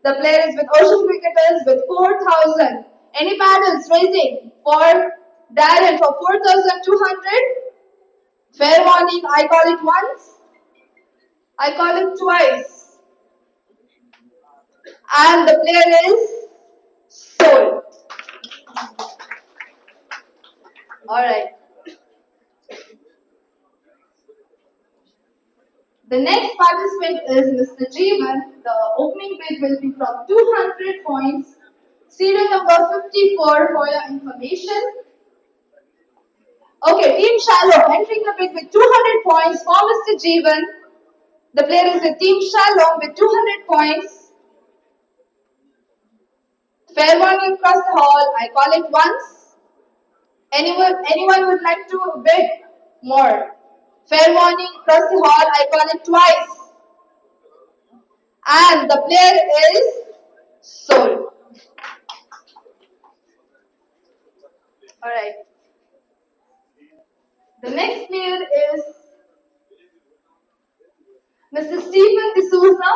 The player is with Ocean Cricketers with 4,000. Any battles raising for Darren for 4,200? Fair warning. I call it once. I call it twice. And the player is sold. Alright. The next participant is Mr. Jeevan. The opening bid will be from 200 points. Serial number 54 for your information. Okay, Team Shalom entering the bid with 200 points for Mr. Jeevan. The player is with Team Shalom with 200 points. Fair warning across the hall. I call it once. Anyone would like to bid more? Fair warning across the hall. I call it twice. And the player is Sold. Alright. The next player is Mr. Stephen D'Souza,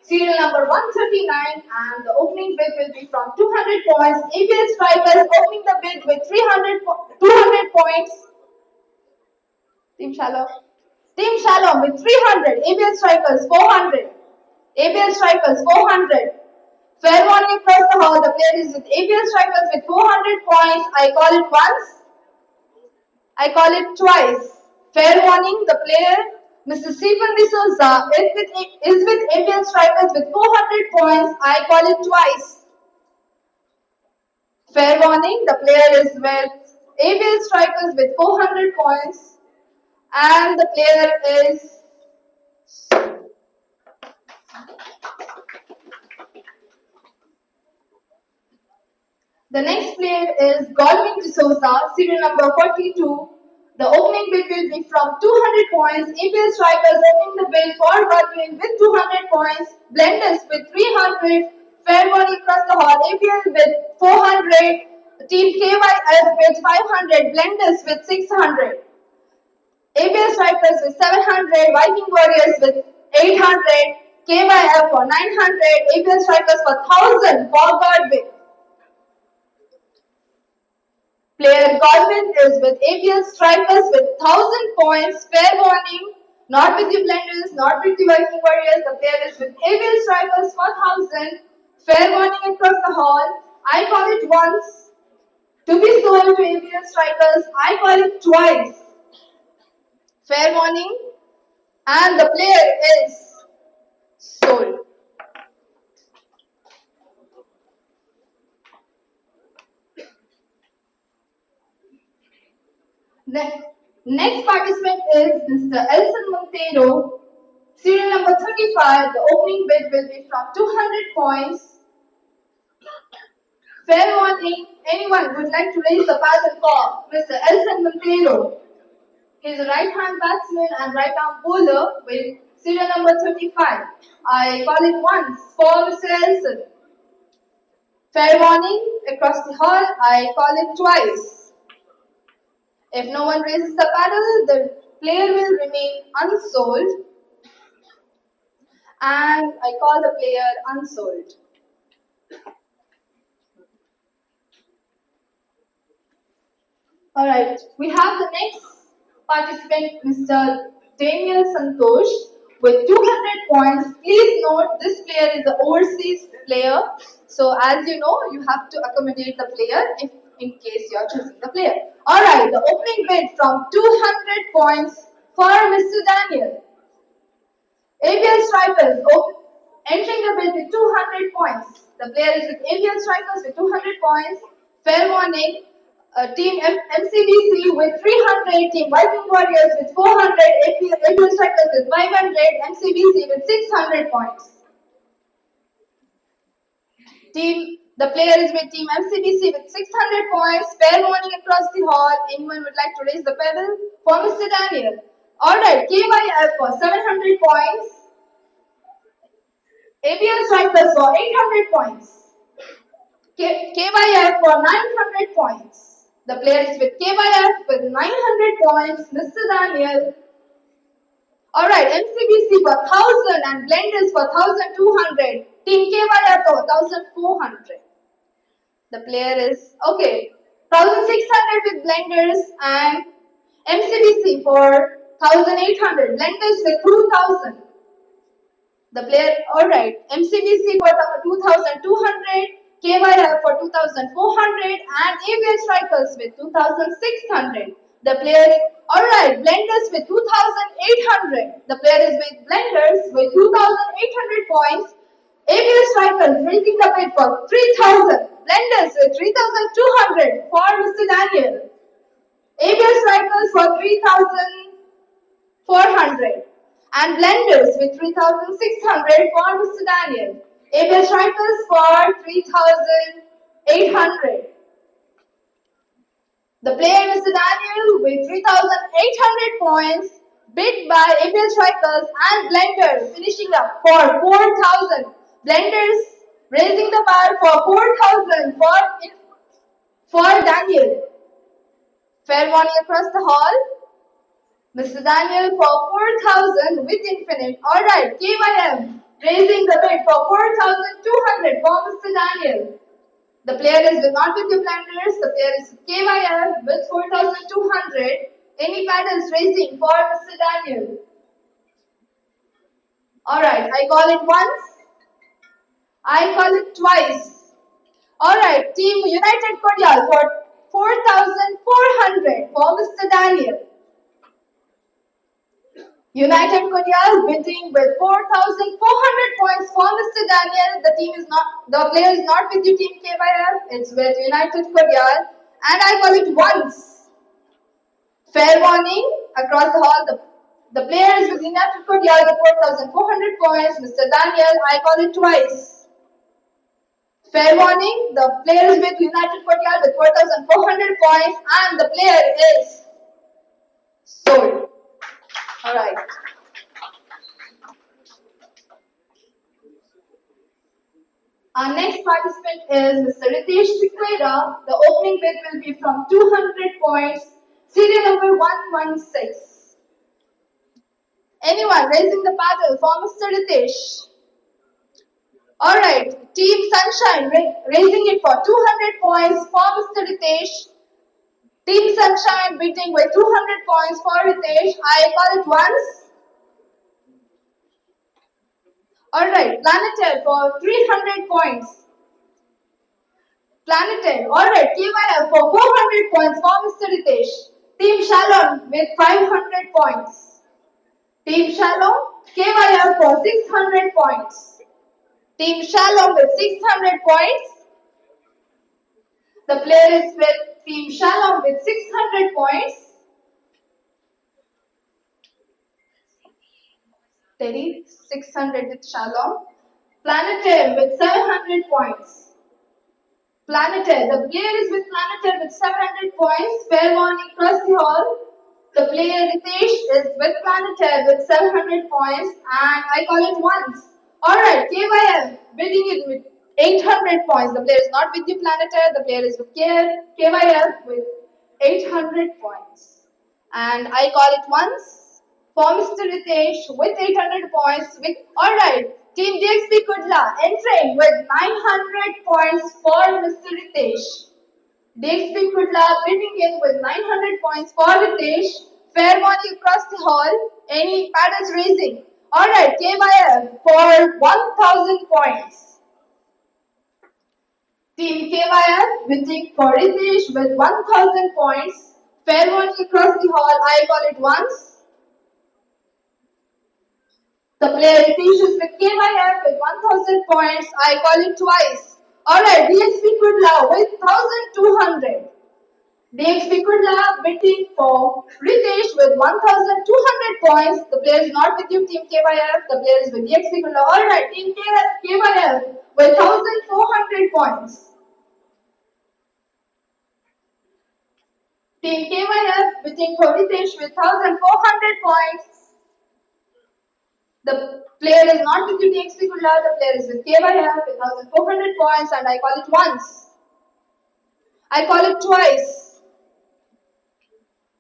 serial number 139, and the opening bid will be from 200 points. ABL Strikers opening the bid with 200 points. Team Shalom with 300. ABL Strikers 400. ABL Strikers 400. Fair warning across the hall. The player is with ABL Strikers with 400 points. I call it once. I call it twice. Fair warning. The player, Mr. Stephen D'Souza, is with ABL Strikers with 400 points. I call it twice. Fair warning. The player is with ABL Strikers with 400 points. And the player is the next player is Godwin D'Souza, serial number 42. The opening bid will be from 200 points. ABL Strikers opening the bid for Godwin with 200 points. Blenders with 300. Fair warning across the hall. ABL with 400. Team KYF with 500. Blenders with 600. ABL Strikers with 700. Viking Warriors with 800. KYF for 900. ABL Strikers for 1000 for Godwin. Player Godwin is with ABL Strikers with 1000 points. Fair warning, not with the Blenders, not with the Viking Warriors. The player is with ABL Strikers for 1000. Fair warning across the hall. I call it once. To be sold to ABL Strikers, I call it twice. Fair warning. And the player is sold. Next participant is Mr. Elson Montero, serial number 35. The opening bid will be from 200 points. Fair warning, anyone would like to raise the paddle for Mr. Elson Montero. He is a right-hand batsman and right-arm bowler with serial number 35. I call it once for Mr. Elson. Fair warning, across the hall, I call it twice. If no one raises the paddle, the player will remain unsold. And I call the player unsold. Alright, we have the next participant, Mr. Daniel Santosh, with 200 points. Please note, this player is an overseas player. So as you know, you have to accommodate the player if in case you are choosing the player. Alright, the opening bid from 200 points for Mr. Daniel. ABL Strikers entering the bid with 200 points. The player is with ABL Strikers with 200 points. Fair warning, Team MCBC with 300, Team Viking Warriors with 400, ABL Strikers with 500, MCBC with 600 points. The player is with Team MCBC with 600 points. Fair warning across the hall. Anyone would like to raise the pedal for Mr. Daniel? Alright, KYF for 700 points. ABL Strikers for 800 points. KYF for 900 points. The player is with KYF with 900 points. Mr. Daniel. Alright, MCBC for 1000 and Blenders for 1200. Team KYF for 1400. The player is, okay, 1600 with Blenders and MCBC for 1800. Blenders with 2000. The player, alright, MCBC for 2200. KYF for 2400 and ABL Strikers with 2600. The player is, alright, Blenders with 2800. The player is with Blenders with 2800 points. ABL Strikers raising the bid for 3000. Blenders with 3200 for Mr. Daniel. ABL Strikers for 3400 and Blenders with 3600 for Mr. Daniel. ABL Strikers for 3800. The player Mr. Daniel with 3800 points, bid by ABL Strikers and Blenders finishing up for 4000. Blenders Raising the bar for 4,000 for Daniel. Fair warning across the hall. Mr. Daniel for 4,000 with infinite. Alright, KYM raising the bid for 4,200 for Mr. Daniel. The player is not with the blenders, the player is with KYM with 4,200. Any paddles raising for Mr. Daniel? Alright, I call it once. I call it twice. Alright, Team United Cordial for 4,400 for Mr. Daniel. United Cordial bidding with 4,400 points for Mr. Daniel. The player is not with you, Team KYF. It's with United Cordial. And I call it once. Fair warning across the hall. The player is with United Cordial with 4,400 points. Mr. Daniel, I call it twice. Fair warning. The player is with United Cordial with 4,400 points. And the player is sold. Alright. Our next participant is Mr. Ritesh Sequeira. The opening bid will be from 200 points, serial number 116. Anyone raising the paddle for Mr. Ritesh? Alright, Team Sunshine raising it for 200 points for Mr. Ritesh. Team Sunshine bidding with 200 points for Ritesh. I call it once. Alright, Planetair for 300 points. Planetair, alright, KYF for 400 points for Mr. Ritesh. Team Shalom with 500 points. Team Shalom, KYF for 600 points. Team Shalom with 600 points. The player is with Team Shalom with 600 points. Teddy, 600 with Shalom. Planetair with 700 points. Planetair, the player is with Planetair with 700 points. Fair warning across the hall. The player Ritesh is with Planetair with 700 points. And I call it once. Alright, KYF bidding it with 800 points. The player is not with the Planetair. The player is with KYF with 800 points. And I call it once. For Mr. Ritesh with 800 points. Alright, Team DXP Kudla entering with 900 points for Mr. Ritesh. DXP Kudla bidding in with 900 points for Ritesh. Fair warning across the hall. Any paddles raising? Alright, KYF for 1,000 points. Team KYF bidding for Ritesh with 1,000 points. Fair warning across the hall. I call it once. The player Ritesh is with KYF with 1,000 points. I call it twice. Alright, DXP Kudla with 1,200. DXP Kudla bidding for Ritesh with 1,200 points. The player is not with you, Team KYF. The player is with DXP Kudla. Alright, Team KYF with 1,400 points. Team KYF bidding for Ritesh with 1,400 points. The player is not with DXP Kudla, the player is with KYF with 1,400 points, and I call it once. I call it twice.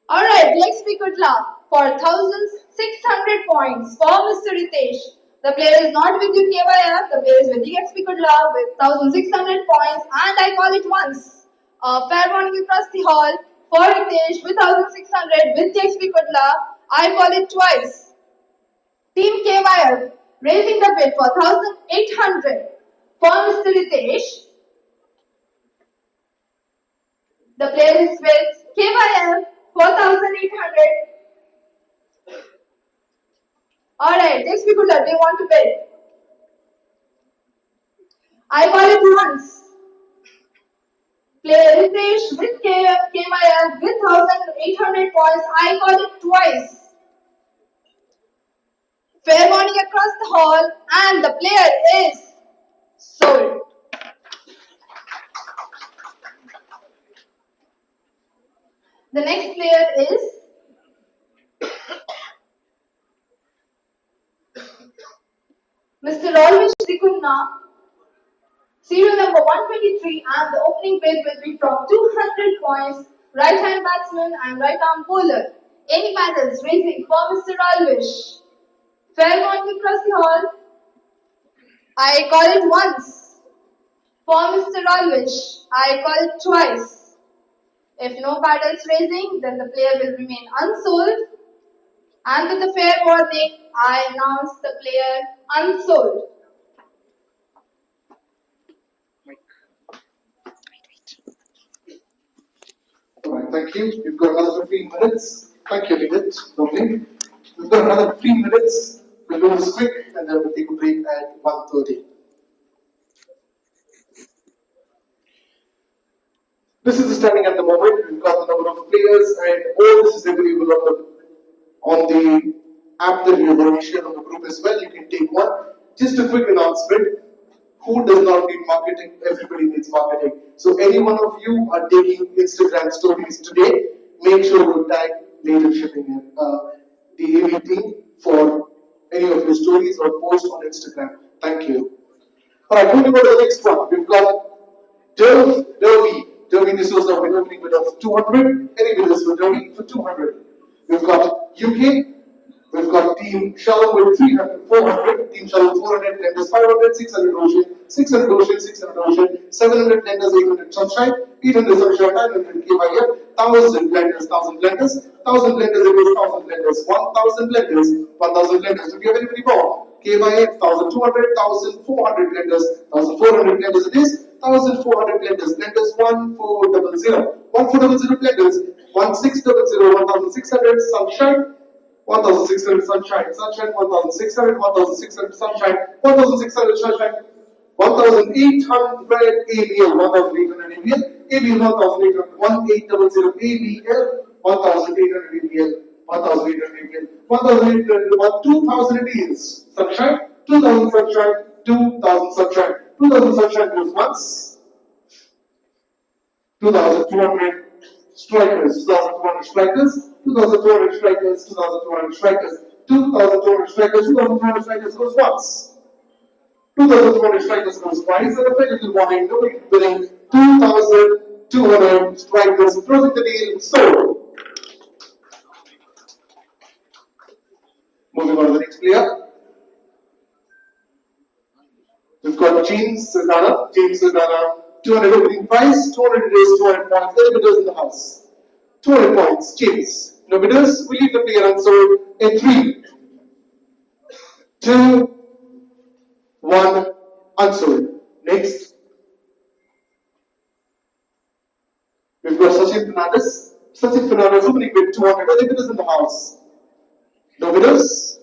Alright, DXP Kudla for 1,600 points for Mr. Ritesh. The player is not with KYF, the player is with DXP Kudla with 1,600 points, and I call it once. Fair warning across the hall for Ritesh with 1,600 with DXP Kudla. I call it twice. Team KYF raising the bid for 1,800 for Mr. Ritesh. The player is with KYF 4,800. Alright, next people they want to bid. I call it once. Player Ritesh with KYF with 1,800 points. I call it twice. Fair warning across the hall, and the player is sold. The next player is Mr. Rolvish Trikunna. Serial number 123, and the opening bid will be from 200 points, right hand batsman and right arm bowler. Any paddles raising for Mr. Alvish. Fair warning across the hall. I call it once. For Mr. Alvish, I call it twice. If no paddles raising, then the player will remain unsold. And with the fair warning, I announce the player unsold. Alright, thank you. We've got another 15 minutes. Thank you, David. Lovely. We've got another 15 minutes. We'll do this quick and then we'll take a break at 1:30. This is the standing at the moment. We've got the number of players and all this is available on the app that we have shared on the group as well. You can take one. Just a quick announcement. Who does not need marketing? Everybody needs marketing. So any one of you are taking Instagram stories today, make sure you tag Later Shipping in the AV team for any of your stories or posts on Instagram. Thank you. Alright, moving on to the next one. We've got Derby D'Souza with opening bid of 200. Any bidders for Derby for 200. We've got UK. We've got Team Shalom with 300, 400, Team Shalom 400, Lenders 500, 600 Ocean, 600 Ocean, 600 Ocean, 700 Lenders, 800 Sunshine, 800 Sunshine, 900 KYF, 1000 Blenders, 1000 Blenders, 1000 Blenders, 1000 Blenders, 1000 Blenders, 1000 Blenders. Do we have anybody more? KYF 1200, 1400 Blenders, 1400 Blenders it is, 1400 Blenders, Blenders 1400, 1400 Blenders, 1600, 1600 Sunshine. 1600 sunshine, 1600, 1600 sunshine, 1600 sunshine, 1800 ABL, 1800 ABL, ABL 1800, 1800 ABL, 1800 ABL, 1800 ABL, 1800, 2000 it is, sunshine, 2000 sunshine, 2000 sunshine, 2000 sunshine goes once, 2200 strikers, 2200 strikers, 2200 strikers, 2200 strikers, 2200 strikers, 2200 strikers goes once. 2200 strikers goes twice, and effectively warning, nobody bidding 2200 strikers, closing the deal, so. Moving on to the next player. We've got James Sardana, 200 opening price, 200 days, 200 points, there are bidders in the house. 200 points, James. No bidders, we leave the player unsold in 3, 2, 1, unsold. Next. We've got Sachin Fernandez. Sachin Fernandez opening bid 200, are there bidders in the house? No bidders?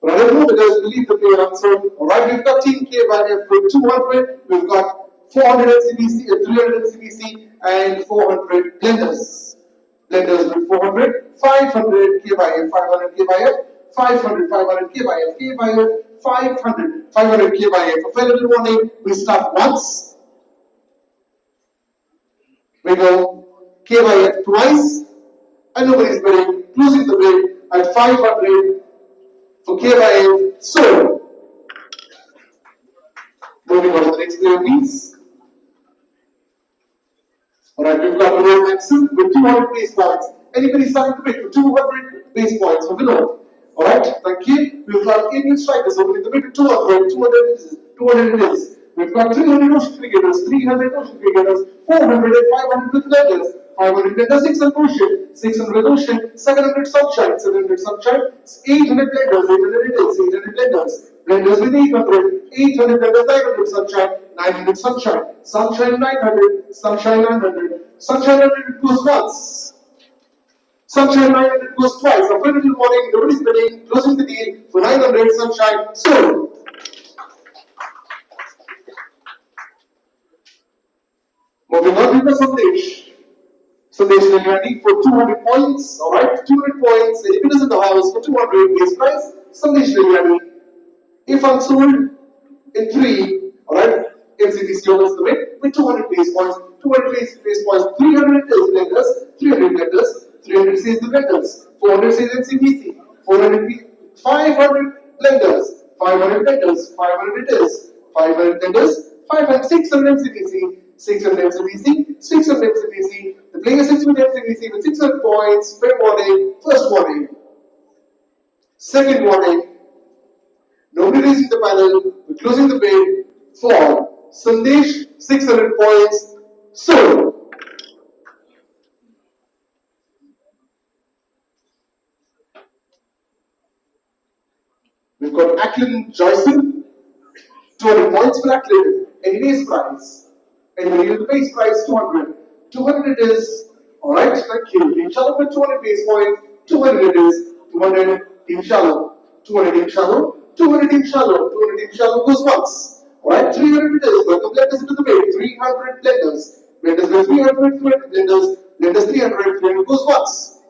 Right, no bidders, we leave the player unsold. Alright, we've got Team KYF for 200, we've got 400 CBC, 300 CBC, and 400 blenders. Blenders with 400, 500 KYF, 500 KYF, 500, 500 KYF, KYF, 500, 500 KYF. For fair warning, we start once. We go KYF twice, and nobody's bidding, closing the bid at 500 for KYF. So, moving on to the next player, please. Alright, we've got Vinod Maxim with 200 base points. Anybody starting to bid for 200 base points for Vinod? Alright, thank you. We've got Indian strikers opening the bid to 200 it is. We've got 300 ocean cricketers, 300 ocean cricketers, 400 and 500 with blenders, 500 blenders, 600 ocean, 600 ocean, 700 sunshine, 700 sunshine, 800 blenders, 800 it is, 800 blenders, blenders with 800, 800 blenders, 900 sunshine, 900 sunshine, sunshine 900, sunshine 900, sunshine 900 goes once. Sunshine 900 goes twice. A very little warning, nobody's bidding, closing the deal for 900 sunshine. So, moving on to the Sandesh. Sandesh Laliani for 200 points. Alright, 200 points. Any bidders in the house for 200 base price. Sandesh Laliani. If unsold in 3, alright, MCTC opens the bid with 200 base points. 200 base points. 300 is blenders. 300 blenders. 300 says the blenders, 400 says NCBC, 500 blenders, 500 blenders, 500 it is, 500 blenders, 500, 600 MCDC, 600 MCDC, 600 MCDC. The player sits with MCDC with 600 points. Fair warning, first warning. Second warning. Nobody raising the panel. We're closing the bid for Sandesh, 600 points. So, we've got Acklin Joyson, 200 points for Acklin. Any base price? Anybody with the base price? 200. 200 it is. Alright, thank you. Team Shallow with 200 base points. 200 it is. 200 Team Shallow. 200 Team Shallow. 200 Team Shallow. 200 Team Shallow goes once. Alright, 300 it is. Welcome blenders into the bid. 300 blenders. Blenders with 300, 300 blenders. Blenders 300, 300 goes once.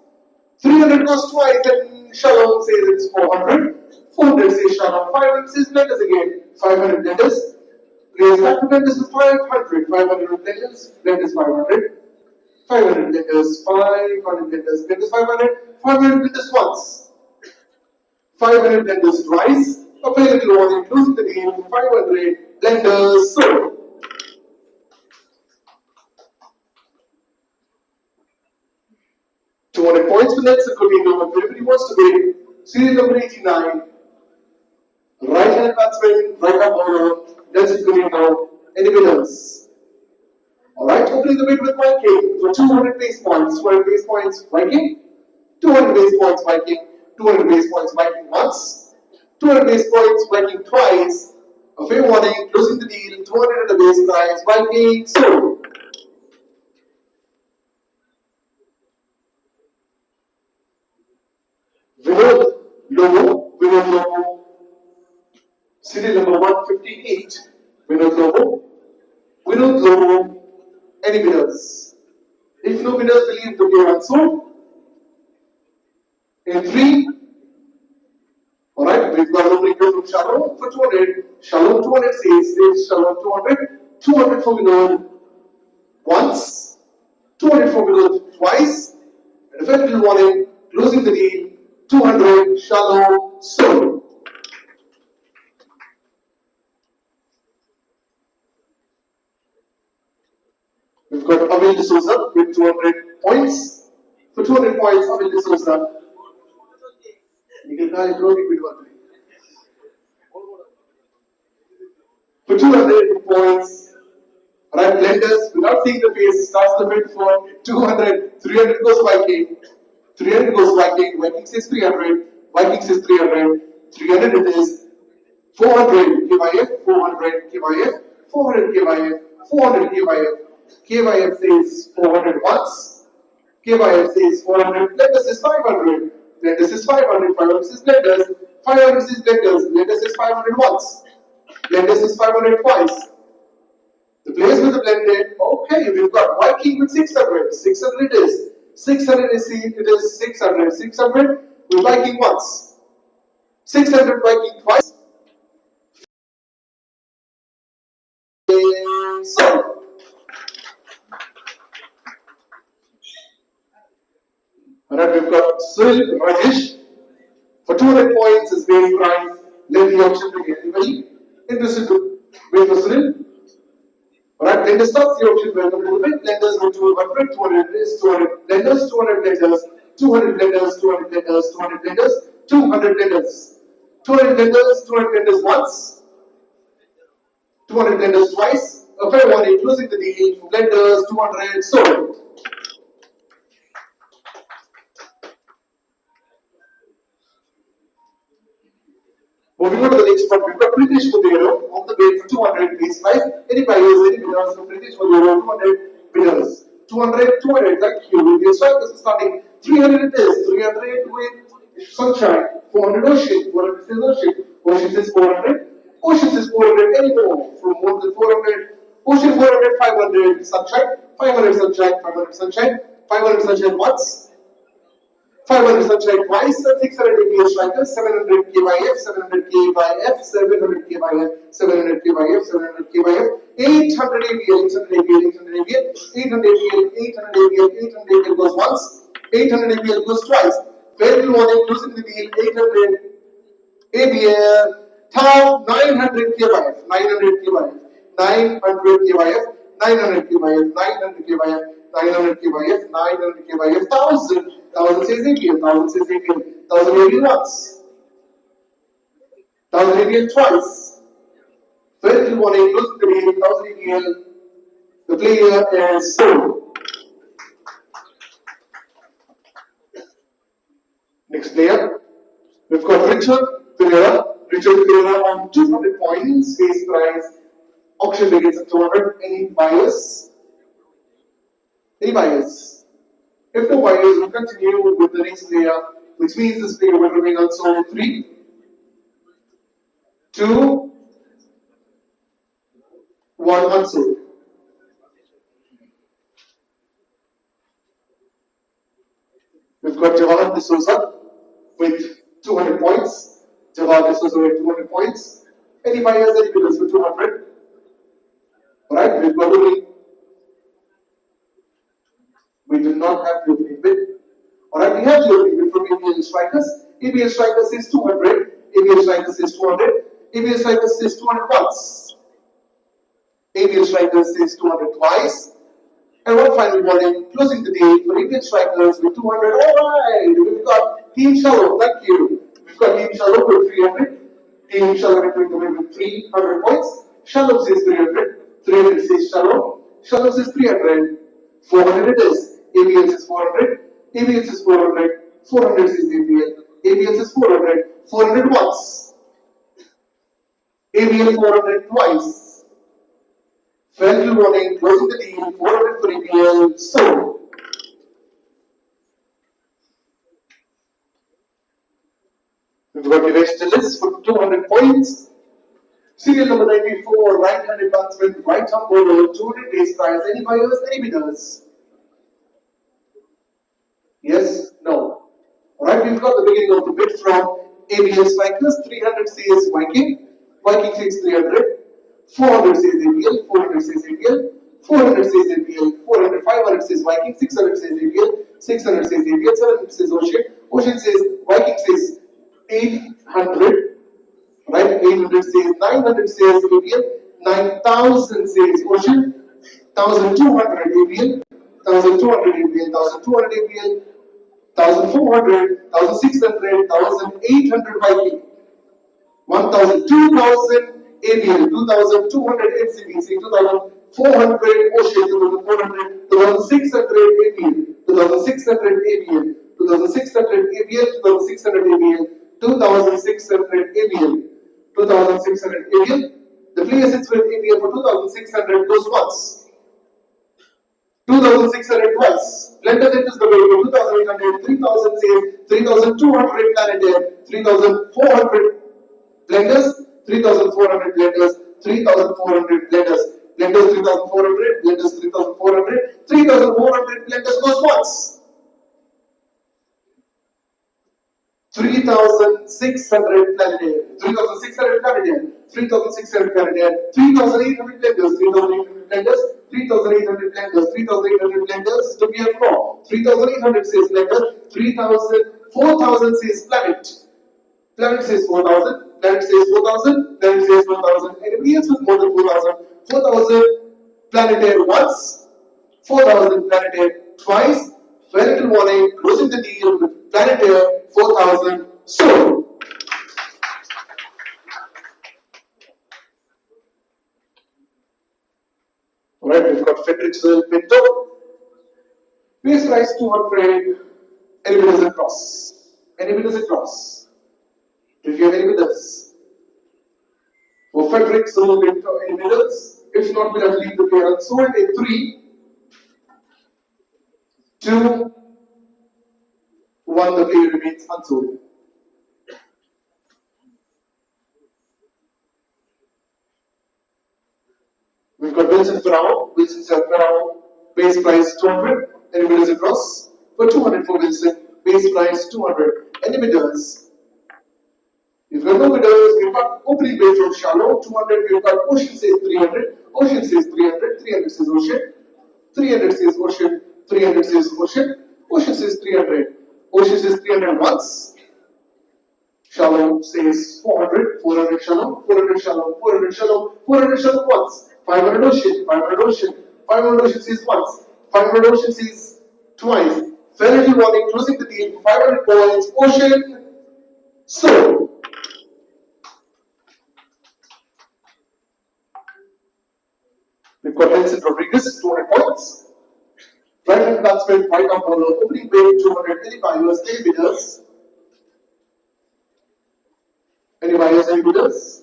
300 goes twice and Shalom says it's 400. 400 says Shalom. 500 says blenders again. 500 blenders. Raise back to blenders with 500. 500 blenders. Blenders 500. 500 blenders. 500 blenders. Blenders 500. 500 blenders once. 500 blenders twice. A very little warning. Closing the deal. 500 blenders. So, $200 points for next equity number. If anybody wants to bid, serial number 89. Right hand batsman, right hand bowler. Next equity now. Any bidders? Alright, opening the bid with Viking for 200 base points. 200 base points, Viking. 200 base points, Viking. 200 base points, Viking once. 200 base points, Viking twice. A fair warning, closing the deal. 200 at the base price, Viking. So, Vinod Lobo, serial number 158, Vinod Lobo, any bidders? If no bidders, believe to be unsold. In 3, alright, we've got an opening from Shalom for 200. Shalom 200 says Shalom 200. 200 for Vinod once, 200 for Vinod twice, and a fair little warning, closing the deal. 200, Shalom, sold. We've got Avil D'Souza with 200 points. For 200 points, Avil D'Souza. For 200 points, right, blenders, without seeing the face, starts the bid for 200. 300 goes Viking. 300 goes Viking. Viking says 300. Viking says 300. 300 it is. 400 KYF. 400 KYF. 400 KYF. 400 KYF. KYF says 400 once. KYF says 400. Blenders says 500. Blenders says 500. 500 says blenders. 500 says blenders. Blenders says 500 once. Blenders says 500 twice. The players with the blended. Okay, we've got Viking with 600. 600 it is. 600 is it is 600. 600 with Viking once. 600 Viking twice. So, alright, we've got Sil Rajesh for 200 points is base price. Let the auction begin. Anybody interested to wait for Sil? Alright, blender starts the auction. Welcome to the bid. Blenders with 200, 200 is 200 blenders, 200 blenders, 200 blenders, 200 blenders, 200 blenders, 200 blenders, 200 blenders, 200 blenders once, 200 blenders twice. A fair warning, closing the deal for blenders, 200 sold. Moving on to the next one, we've got British Modelo on the bid for 200 base price. Any buyers, any bidders for British Modelo, 200 bidders. 200, 200, thank you. We'll start this is starting 300 it is. 300 with Sunshine, 400 Ocean, 400 says Ocean, Ocean says 400, Ocean says 400, any more from more than 400, Ocean 400, 500 Sunshine, 500 Sunshine, 500 Sunshine, 500 Sunshine once. 500 Sunshine twice, 600 APS strikers, 700 KYF, 700 KYF, 700 KYF, 700 KYF, 700 KYF, 800 APL, 800 APL, 800 APL, 800 APL, 800 APL, 800 APL goes once, 800 APL goes twice. Very warning, closing the deal, 800 APL, now 900 KYF, 900 KYF, 900 KYF, 900 KYF, 900 KYF, 900 KYF, 900 KYF, 1000, 1000 says APL, 1000 says APL, 1000 APL once, 1000 APL twice. Very morning, close to the day, 1000 APL, the player is sold. Next player, we've got Richard Pereira. Richard Pereira on 200 points, base price, auction begins at 200. Any buyers? Any buyers? If no buyers, we'll continue with the next player, which means this player will remain unsold. 3, 2, 1 unsold. We've got Jawahar D'Souza with 200 points. Jawahar D'Souza with 200 points. Any buyers, any bidders for 200? Alright, we've got only. We do not have the opening bid. Alright, we have the opening bid from ABL Strikers. ABL Strikers says 200. ABL Strikers says 200. ABL Strikers says 200 once. ABL Strikers says 200 twice. And one final warning, closing the deal for ABL Strikers with 200. Alright, we've got Team Shalom, thank you. We've got Team Shalom with 300. Team Shalom entering the win with 300 points. Shalom says 300. 300 says Shalom. Shalom says 300. 400 it is. ABL says 400. ABL says 400. 400 says ABL. ABL says 400. 400 once. ABL 400 twice. Final warning, closing the deal, 400 for ABL, sold. We've got Evangelist for 200 points. Serial number 94, right-handed batsman, right-arm bowler, 200 days price. Any buyers, any bidders? Yes? No? Alright, we've got the beginning of the bid from ABL Strikers. 300 says Viking. Viking says 300. 400 says ABL. 400 says ABL. 400 says ABL. 400, 500 says Viking. 600 says ABL. 600 says ABL. 700 says Ocean. Ocean says, Viking says 800. Right? 800 says, 900 says ABL. 9,000 says Ocean. 1,200 ABL. 1,200 ABL. 1,200 ABL. 1,400, 1,600, 1,800 Viking, 1,000, 2,000 ABL, 2,200 NCBC, 2,400 Ocean, 2,400, 2,600 ABL, 2,600 ABL, 2,600 ABL, 2,600 ABL, 2,600 ABL, 2,600 ABL. The player sits with ABL for 2,600 goes once. 2,600 twice. Blenders enters the way 2,800, 3,000 says, 3,200 Planetair, 3,400 blenders, 3,400 blenders, 3,400 blenders, blenders 3,400, blenders 3,400, 3,400 blenders goes once. 3,600 Planetair, 3,600 Planetair, 3,600 Planetair, 3,800 blenders, 3,800 blenders, 3,800 blenders, 3,800 blenders, to be a floor. 3,800 says blender, 3,000, 4,000 says planet. Planet says 4,000, planet says 4,000, planet says 4,000. Anybody else with more than 4,000? 4,000 Planetair once, 4,000 Planetair twice. Very little warning, closing the deal with Planetair 4,000 sold. Alright, we've got Fredericksville Pinto. Base price 200. Any bidders across? Any bidders across? If you have any bidders? For Fredericksville Pinto, any bidders? If not, we'll have to leave the player unsold in 3, 2, 1. The player remains unsold. We've got Wilson Ferrao. Wilson Ferrao, base price 200. Any bidders across? For 200 for Wilson, base price 200. Any bidders? We've got no bidders. We've got opening bid from Shalom 200. We've got Ocean says 300. Ocean says 300. 300 says Ocean. 300 says Ocean. 300 says Ocean. Ocean says 300. Ocean says 300 once. Shalom says 400. 400 Shalom. 400 Shalom. 400 Shalom. 400 Shalom once. 500 Ocean, 500 Ocean, 500 Ocean says once, 500 Ocean says twice. Penalty warning, closing the deal for 500 points. Ocean, sold. We've got Nelson Rodriguez, 200 points. Right hand batsman, right arm bowler, opening bid 200. Any buyers, any bidders? Any buyers, any bidders?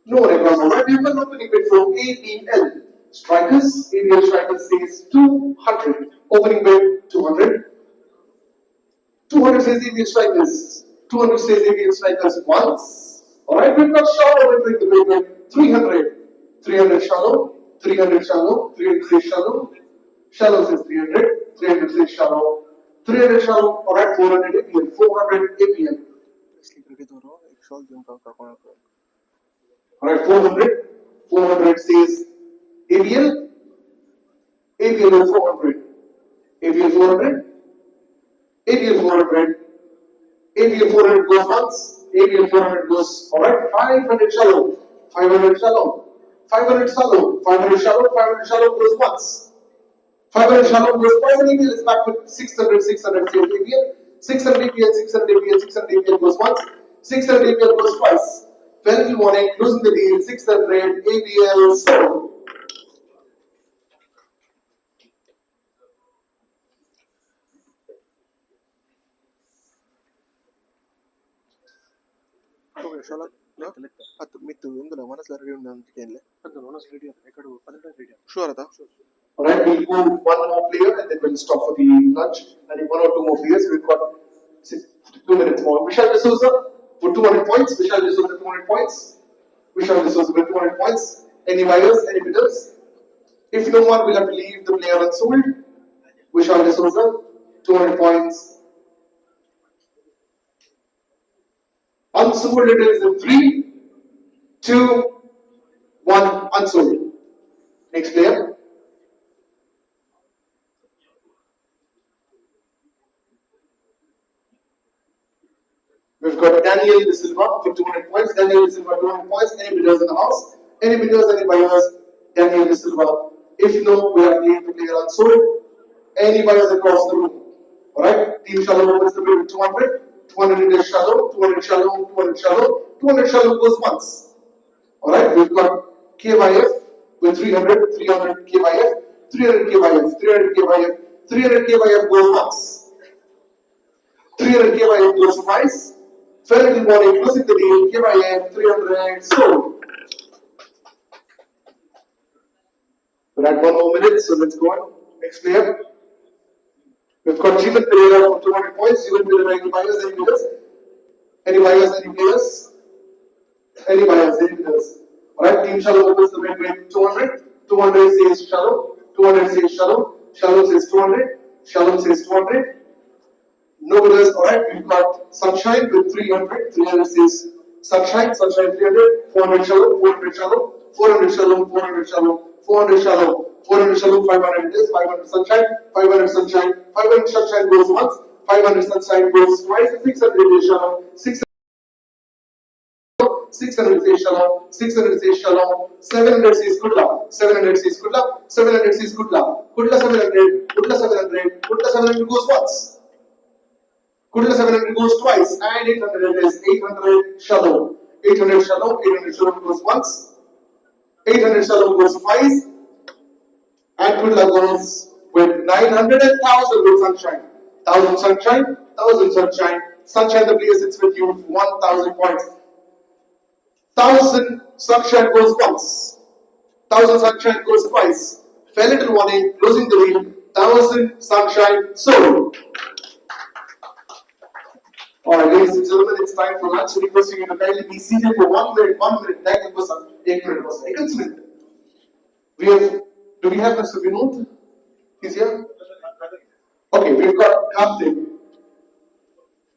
No one across. Alright, we have an opening bid from APL. Strikers, APL Strikers says 200. Opening bid 200. 200 says APL Strikers. 200 says APL Strikers once. Alright, we've got Shallow entering the bid with 300. 300 Shallow. 300 Shallow. 300 says Shallow. Shallow says 300. 300 says Shallow. 300 Shallow. Alright, 400 APL. 400 APL. Alright, 400. 400 says APL. APL is 400. APL 400. APL 400. APL 400 goes once. APL 400 goes. Alright, 500 Shallow. 500 Shallow. 500 Shallow. 500 Shallow. 500 Shallow goes once. 500 Shallow goes twice, and APL is back with 600. 600 says APL. 600 APL. 600 APL. 600 APL goes once. 600 APL goes twice. Penalty warning, closing the deal, 600 APL sold. Alright, we'll go one more player and then we'll stop for the lunch. And one or two more players, we've got 2 minutes more. Vishal D'Souza for 200 points. Vishal D'Souza 200 points. Vishal D'Souza with 200 points. Any buyers, any bidders? If no one, we'll have to leave the player unsold. Vishal D'Souza, 200 points. Unsold it is in 3, 2, 1, unsold. Next player. We've got Daniel De Silva for 200 points. Daniel De Silva 200 points. Any bidders in the house? Any bidders, any buyers? Daniel De Silva. If no, we have to leave the player unsold. Any buyers across the room? Alright, Team Shallow opens the bid with 200. 200 is Shallow. 200 Shallow. 200 Shallow. 200 Shallow goes once. Alright, we've got KYF with 300. 300 KYF. 300 KYF. 300 KYF. 300 KYF goes once. 300 KYF goes twice. Penalty warning, closing the deal, KYF 300 sold. We're at 1 more minute, so let's go on. Next player. We've got Jeevan Pereira for 200 points. Jeevan Pereira, any buyers, any bidders? Any buyers, any players? Any buyers, any bidders? Alright, Team Shallow opens the bid with 200. 200 says Shallow. 200 says Shallow. Shallow says 200. Shallow says 200. No bidders, alright, we've got Sunshine with 300. 300 says Sunshine. Sunshine 300. 400 Shallow. 400 Shallow. 400 Shallow. 400 Shallow. 400 Shallow. 400 Shallow. 500 is 500 Sunshine. 500 Sunshine. 500 Sunshine goes once. 500 Sunshine goes twice. 600 is Shallow. 600 says Shallow. 600 says Shallow. 700 says Kudla. 700 says Kudla. 700 says Kudla. Kudla 700. Kudla 700. Kudla 700 goes once. Kudla 700 goes twice, and 800 is 800 Shallow. 800 Shallow. 800 Shallow goes once. 800 Shallow goes twice, and Kudla goes with 900 and 1000 with Sunshine. 1000 Sunshine. 1000 Sunshine. Sunshine, the player sits with you with 1000 points. 1000 Sunshine goes once. 1000 Sunshine goes twice. Fair little warning, closing the deal. 1000 Sunshine sold. Alright, ladies and gentlemen, it's time for lunch. Requesting you to kindly be seated for 1 minute. 1 minute. Thank you for some. 1 minute. 1 minute. Do we have Mr. Vinod? He's here? Okay, we've got Karthik.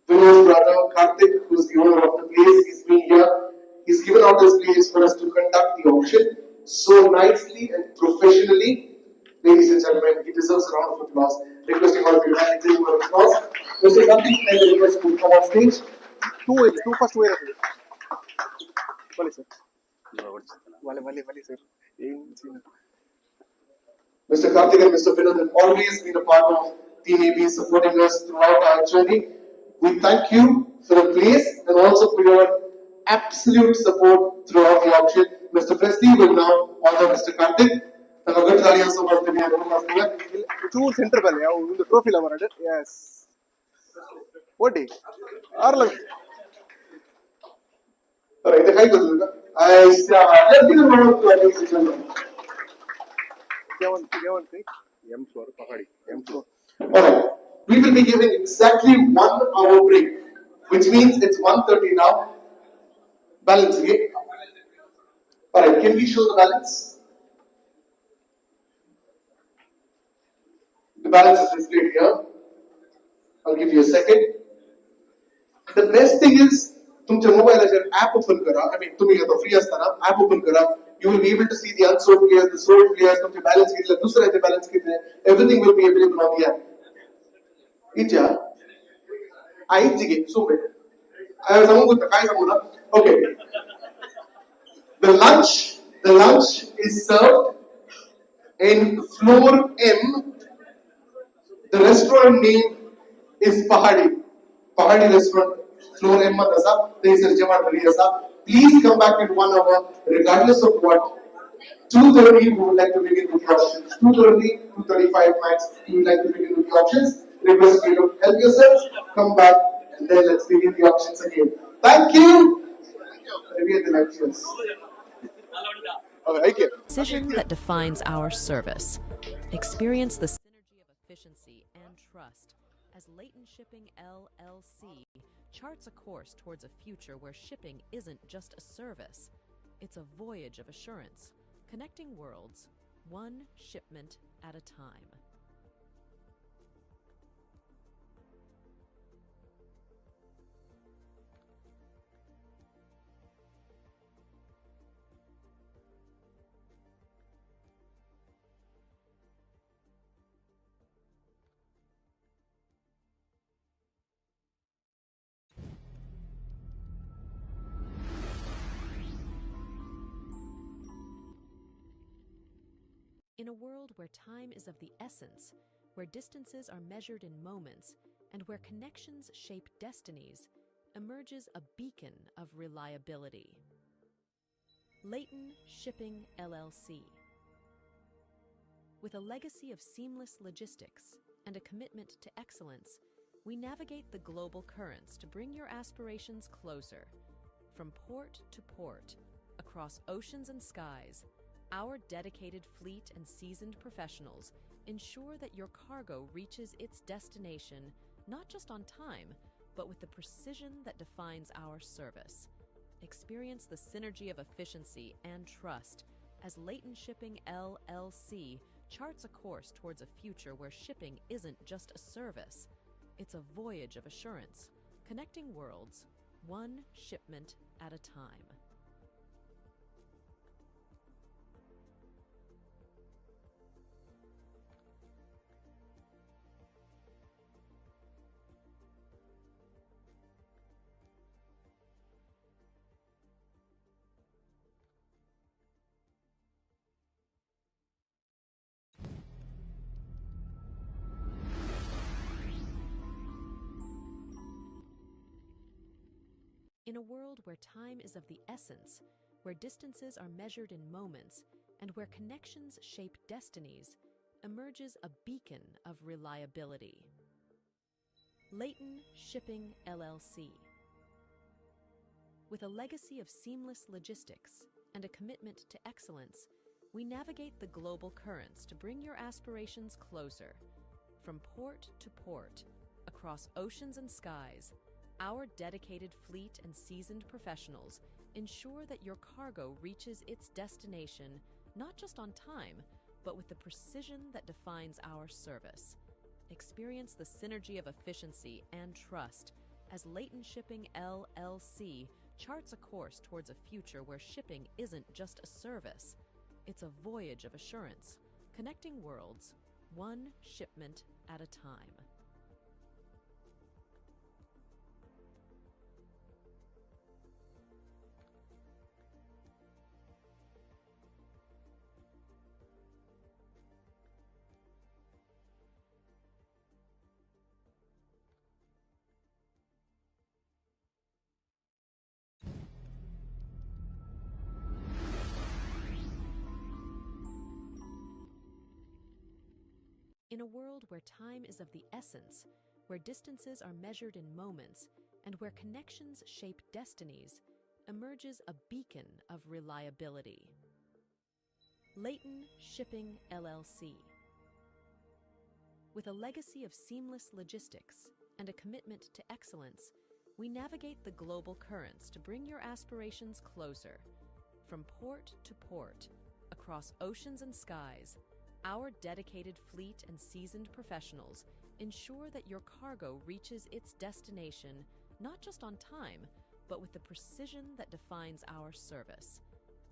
Vinod's brother, Karthik, who's the owner of the place. He's been here. He's given out this place for us to conduct the auction so nicely and professionally. Ladies and gentlemen, he deserves a round of applause. Requesting all of you to give him a round of applause. Mr. Karthik, may I request to come on stage? Two first way. Vale, sir. Vale, sir. Mr. Karthik and Mr. Vinod have always been a part of Team AB, supporting us throughout our journey. We thank you for the place and also for your absolute support throughout the auction. Mr. Presley will now honor Mr. Karthik. Two center ball, the trophy lover. Yes. What day? Alright, the high goal. Let's give a round of applause, ladies and gentlemen. M for Pahadi. M for. Alright, we will be giving exactly 1 hour break, which means it's 1:30 now. Balance again. Alright, can we show the balance? The balance is displayed here. I'll give you a second. The best thing is, तुमच्या मोबाईलवर app open करा. I mean, तुम्ही आता free असताना app open करा. You will be able to see the unsold players, the sold players, तुमचे balance किती, दुसऱ्याचे balance किती. Everything will be available on the app. इच्छा आईची घे सोपे. सांगू का काय सांगू ना? Okay. The lunch is served in floor M. The restaurant name is Pahadi. Pahadi restaurant. Floor M Madasa. There is a Jama Dasa. Please come back in 1 hour, regardless of what. 2:30 we would like to begin with the options. 2:30, 2:35 max. We would like to begin with the options. Request you to help yourselves. Come back and then let's begin the options again. Thank you. Maybe at the lectures. Decision that defines our service. Experience the synergy of efficiency and trust as Leighton Shipping LLC charts a course towards a future where shipping isn't just a service. It's a voyage of assurance, connecting worlds, one shipment at a time. In a world where time is of the essence, where distances are measured in moments, and where connections shape destinies, emerges a beacon of reliability. Leighton Shipping LLC. With a legacy of seamless logistics and a commitment to excellence, we navigate the global currents to bring your aspirations closer. From port to port, across oceans and skies, our dedicated fleet and seasoned professionals ensure that your cargo reaches its destination not just on time, but with the precision that defines our service. Experience the synergy of efficiency and trust as Leighton Shipping LLC charts a course towards a future where shipping isn't just a service. It's a voyage of assurance, connecting worlds, one shipment at a time. In a world where time is of the essence, where distances are measured in moments, and where connections shape destinies, emerges a beacon of reliability. Leighton Shipping LLC. With a legacy of seamless logistics and a commitment to excellence, we navigate the global currents to bring your aspirations closer. From port to port, across oceans and skies, our dedicated fleet and seasoned professionals ensure that your cargo reaches its destination not just on time, but with the precision that defines our service. Experience the synergy of efficiency and trust as Leighton Shipping LLC charts a course towards a future where shipping isn't just a service. It's a voyage of assurance, connecting worlds, one shipment at a time. In a world where time is of the essence, where distances are measured in moments, and where connections shape destinies, emerges a beacon of reliability. Leighton Shipping LLC. With a legacy of seamless logistics and a commitment to excellence, we navigate the global currents to bring your aspirations closer. From port to port, across oceans and skies, our dedicated fleet and seasoned professionals ensure that your cargo reaches its destination not just on time, but with the precision that defines our service.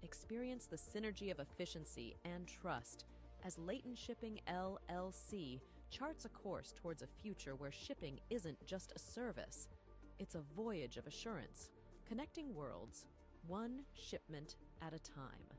Experience the synergy of efficiency and trust as Leighton Shipping LLC charts a course towards a future where shipping isn't just a service, it's a voyage of assurance, connecting worlds, one shipment at a time.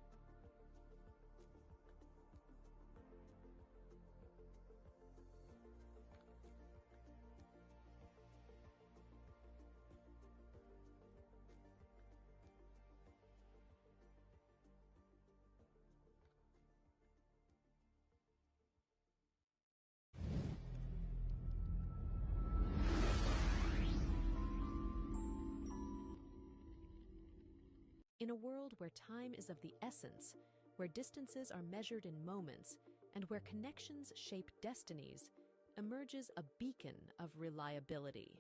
In a world where time is of the essence, where distances are measured in moments, and where connections shape destinies, emerges a beacon of reliability.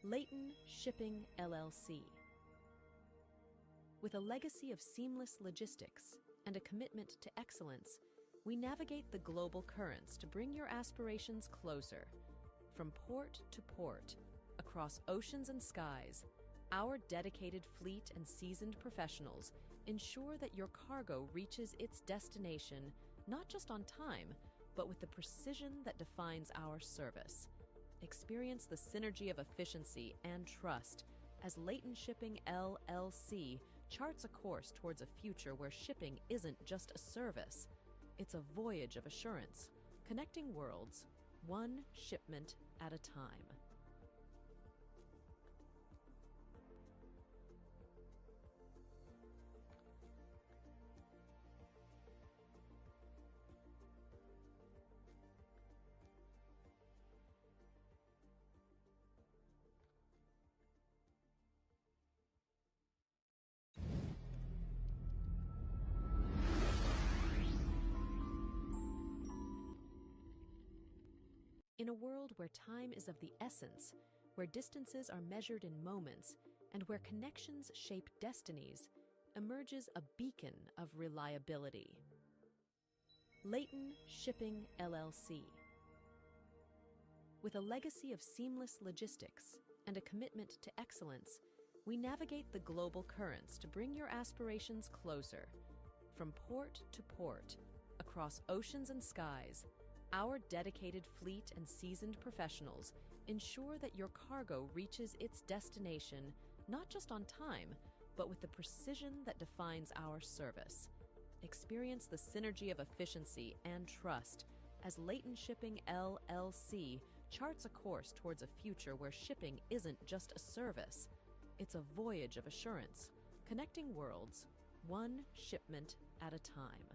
Leighton Shipping LLC. With a legacy of seamless logistics and a commitment to excellence, we navigate the global currents to bring your aspirations closer. From port to port, across oceans and skies, our dedicated fleet and seasoned professionals ensure that your cargo reaches its destination not just on time, but with the precision that defines our service. Experience the synergy of efficiency and trust as Leighton Shipping LLC charts a course towards a future where shipping isn't just a service, it's a voyage of assurance, connecting worlds, one shipment at a time. In a world where time is of the essence, where distances are measured in moments, and where connections shape destinies, emerges a beacon of reliability. Leighton Shipping LLC. With a legacy of seamless logistics and a commitment to excellence, we navigate the global currents to bring your aspirations closer. From port to port, across oceans and skies, our dedicated fleet and seasoned professionals ensure that your cargo reaches its destination not just on time, but with the precision that defines our service. Experience the synergy of efficiency and trust as Leighton Shipping LLC charts a course towards a future where shipping isn't just a service, it's a voyage of assurance, connecting worlds, one shipment at a time.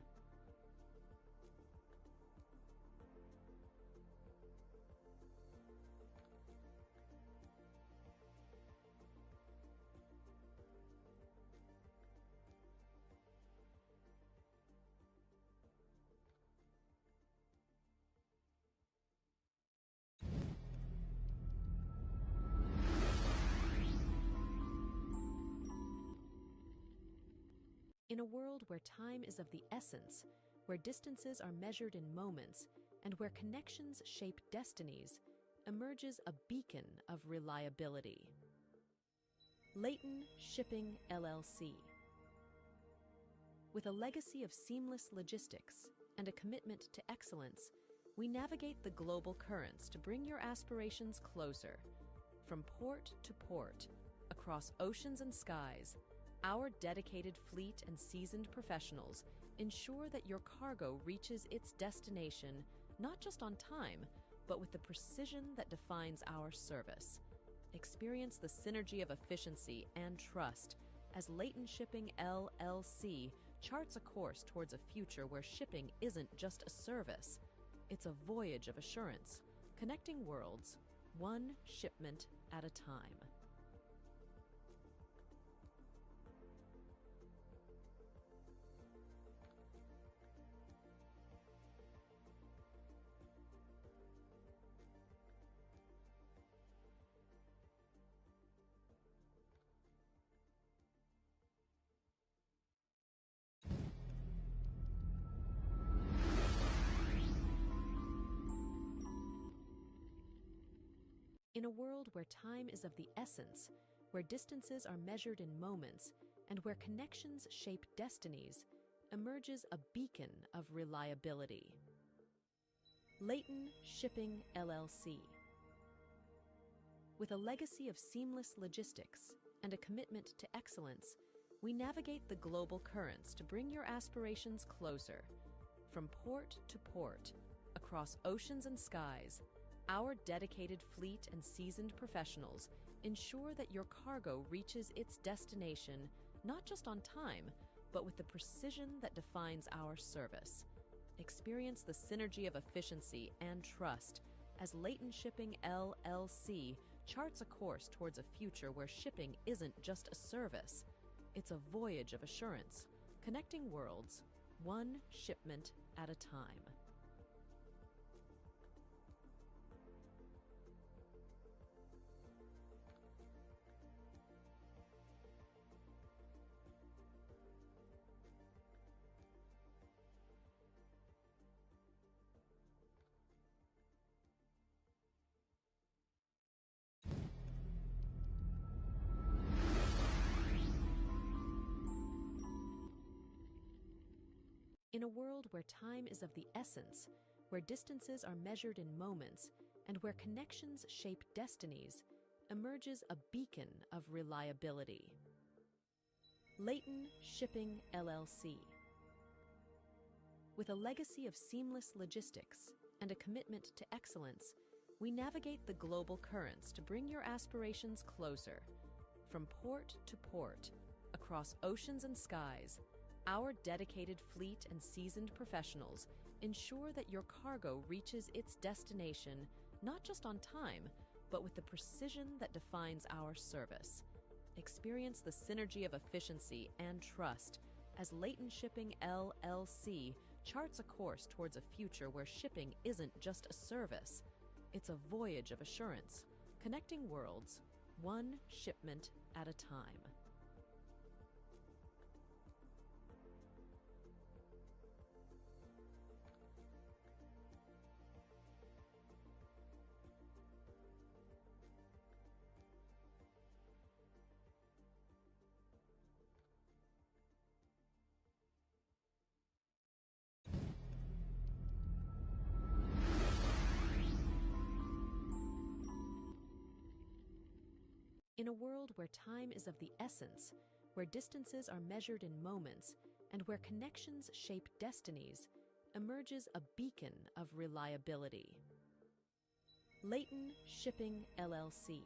In a world where time is of the essence, where distances are measured in moments, and where connections shape destinies, emerges a beacon of reliability. Leighton Shipping LLC. With a legacy of seamless logistics and a commitment to excellence, we navigate the global currents to bring your aspirations closer. From port to port, across oceans and skies, our dedicated fleet and seasoned professionals ensure that your cargo reaches its destination not just on time, but with the precision that defines our service. Experience the synergy of efficiency and trust as Leighton Shipping LLC charts a course towards a future where shipping isn't just a service, It's a voyage of assurance, connecting worlds, one shipment at a time. In a world where time is of the essence, where distances are measured in moments, and where connections shape destinies, emerges a beacon of reliability. Leighton Shipping LLC. With a legacy of seamless logistics and a commitment to excellence, we navigate the global currents to bring your aspirations closer. From port to port, across oceans and skies, our dedicated fleet and seasoned professionals ensure that your cargo reaches its destination not just on time, but with the precision that defines our service. Experience the synergy of efficiency and trust as Leighton Shipping LLC charts a course towards a future where shipping isn't just a service. It's a voyage of assurance, connecting worlds, one shipment at a time. In a world where time is of the essence, where distances are measured in moments, and where connections shape destinies, emerges a beacon of reliability. Leighton Shipping LLC. With a legacy of seamless logistics and a commitment to excellence, we navigate the global currents to bring your aspirations closer. From port to port, across oceans and skies, our dedicated fleet and seasoned professionals ensure that your cargo reaches its destination not just on time, but with the precision that defines our service. Experience the synergy of efficiency and trust as Leighton Shipping LLC charts a course towards a future where shipping isn't just a service. It's a voyage of assurance, connecting worlds, one shipment at a time. In a world where time is of the essence, where distances are measured in moments, and where connections shape destinies, emerges a beacon of reliability. Leighton Shipping LLC.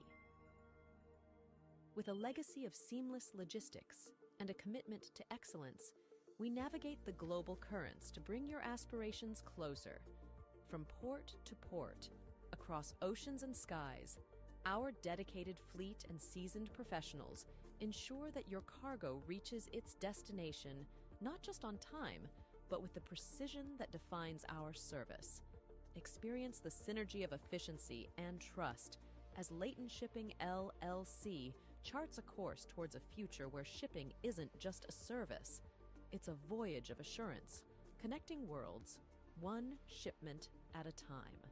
With a legacy of seamless logistics and a commitment to excellence, we navigate the global currents to bring your aspirations closer. From port to port, across oceans and skies, our dedicated fleet and seasoned professionals ensure that your cargo reaches its destination not just on time, but with the precision that defines our service. Experience the synergy of efficiency and trust as Leighton Shipping LLC charts a course towards a future where shipping isn't just a service. It's a voyage of assurance, connecting worlds, one shipment at a time.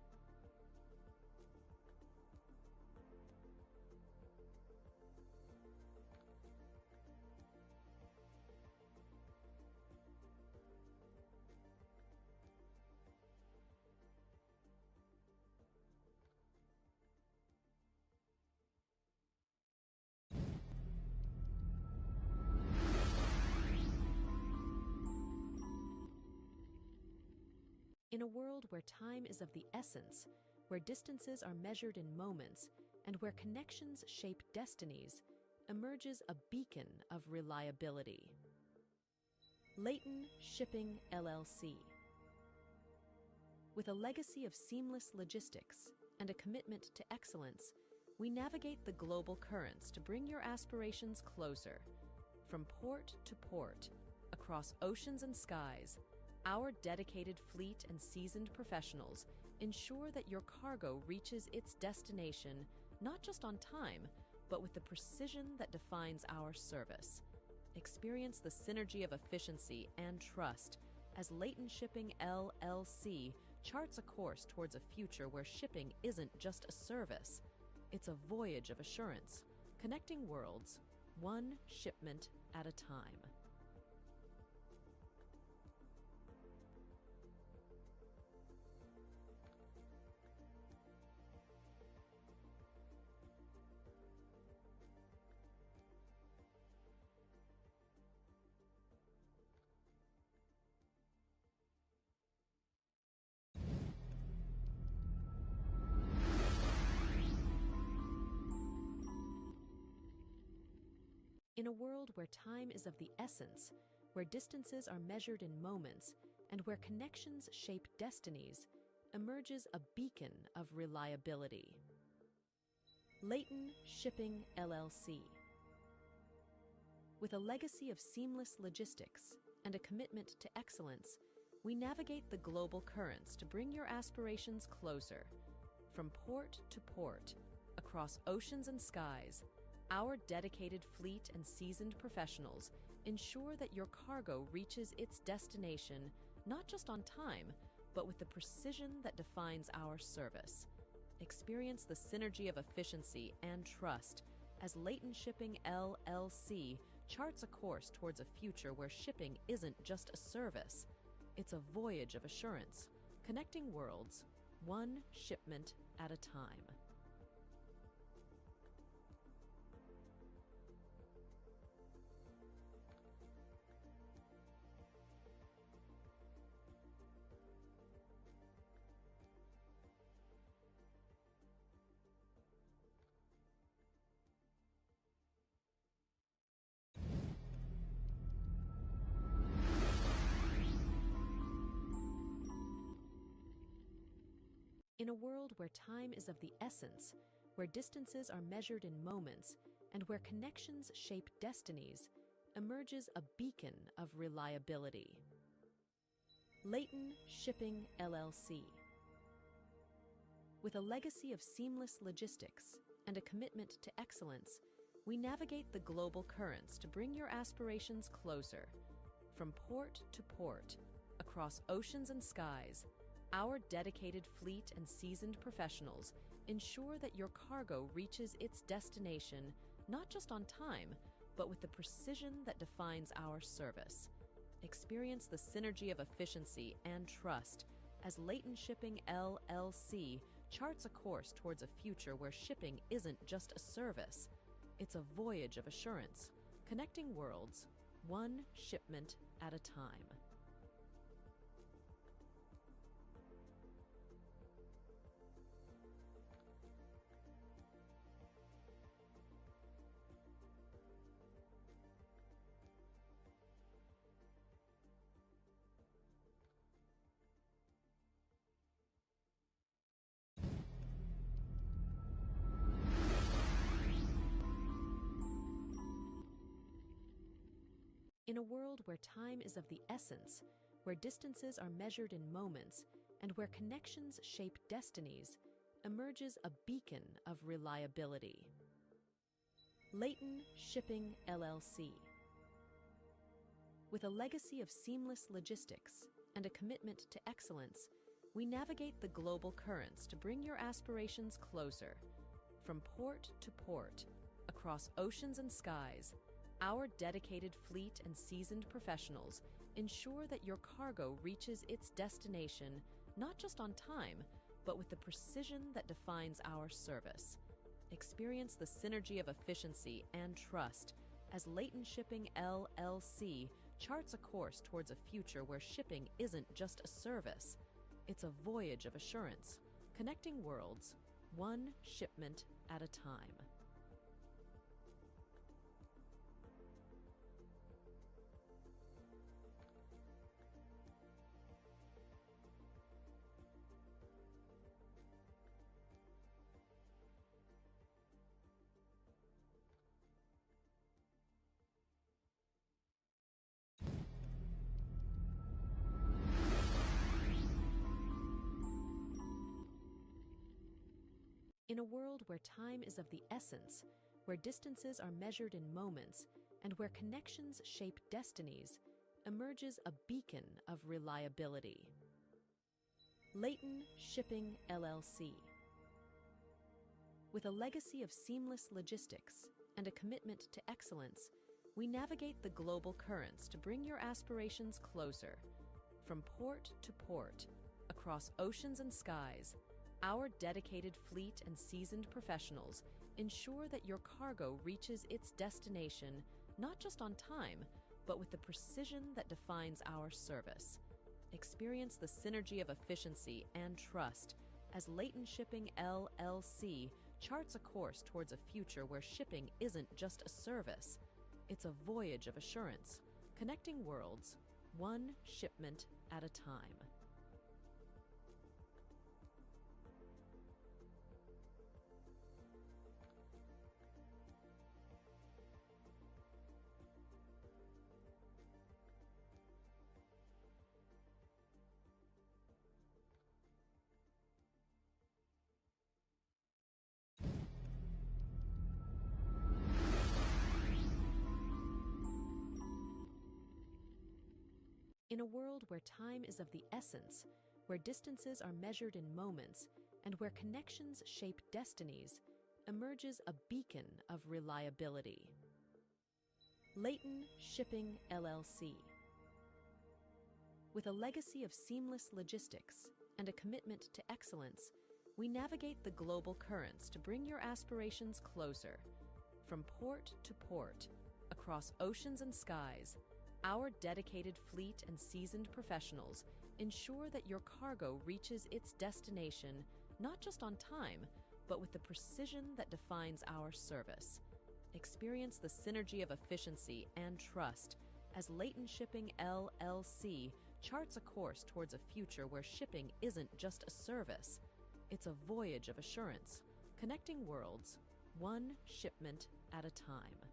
In a world where time is of the essence, where distances are measured in moments, and where connections shape destinies, emerges a beacon of reliability. Leighton Shipping LLC. With a legacy of seamless logistics and a commitment to excellence, we navigate the global currents to bring your aspirations closer. From port to port, across oceans and skies, our dedicated fleet and seasoned professionals ensure that your cargo reaches its destination not just on time, but with the precision that defines our service. Experience the synergy of efficiency and trust as Leighton Shipping LLC charts a course towards a future where shipping isn't just a service, it's a voyage of assurance, connecting worlds, one shipment at a time. In a world where time is of the essence, where distances are measured in moments, and where connections shape destinies, emerges a beacon of reliability. Leighton Shipping LLC. With a legacy of seamless logistics and a commitment to excellence, we navigate the global currents to bring your aspirations closer. From port to port, across oceans and skies, our dedicated fleet and seasoned professionals ensure that your cargo reaches its destination not just on time, but with the precision that defines our service. Experience the synergy of efficiency and trust as Leighton Shipping LLC charts a course towards a future where shipping isn't just a service, it's a voyage of assurance, connecting worlds, one shipment at a time. In a world where time is of the essence, where distances are measured in moments, and where connections shape destinies, emerges a beacon of reliability. Leighton Shipping LLC. With a legacy of seamless logistics and a commitment to excellence, we navigate the global currents to bring your aspirations closer. From port to port, across oceans and skies, our dedicated fleet and seasoned professionals ensure that your cargo reaches its destination not just on time, but with the precision that defines our service. Experience the synergy of efficiency and trust as Leighton Shipping LLC charts a course towards a future where shipping isn't just a service, it's a voyage of assurance, connecting worlds, one shipment at a time. In a world where time is of the essence, where distances are measured in moments, and where connections shape destinies, emerges a beacon of reliability. Leighton Shipping LLC. With a legacy of seamless logistics and a commitment to excellence, we navigate the global currents to bring your aspirations closer. From port to port, across oceans and skies, our dedicated fleet and seasoned professionals ensure that your cargo reaches its destination not just on time, but with the precision that defines our service. Experience the synergy of efficiency and trust as Leighton Shipping LLC charts a course towards a future where shipping isn't just a service, it's a voyage of assurance, connecting worlds, one shipment at a time. In a world where time is of the essence, where distances are measured in moments, and where connections shape destinies, emerges a beacon of reliability. Leighton Shipping LLC. With a legacy of seamless logistics and a commitment to excellence, we navigate the global currents to bring your aspirations closer. From port to port, across oceans and skies, our dedicated fleet and seasoned professionals ensure that your cargo reaches its destination not just on time, but with the precision that defines our service. Experience the synergy of efficiency and trust as Leighton Shipping LLC charts a course towards a future where shipping isn't just a service, it's a voyage of assurance, connecting worlds, one shipment at a time. In a world where time is of the essence, where distances are measured in moments, and where connections shape destinies, emerges a beacon of reliability. Leighton Shipping LLC. With a legacy of seamless logistics and a commitment to excellence, we navigate the global currents to bring your aspirations closer. From port to port, across oceans and skies, our dedicated fleet and seasoned professionals ensure that your cargo reaches its destination not just on time, but with the precision that defines our service. Experience the synergy of efficiency and trust as Leighton Shipping LLC charts a course towards a future where shipping isn't just a service, it's a voyage of assurance, connecting worlds, one shipment at a time.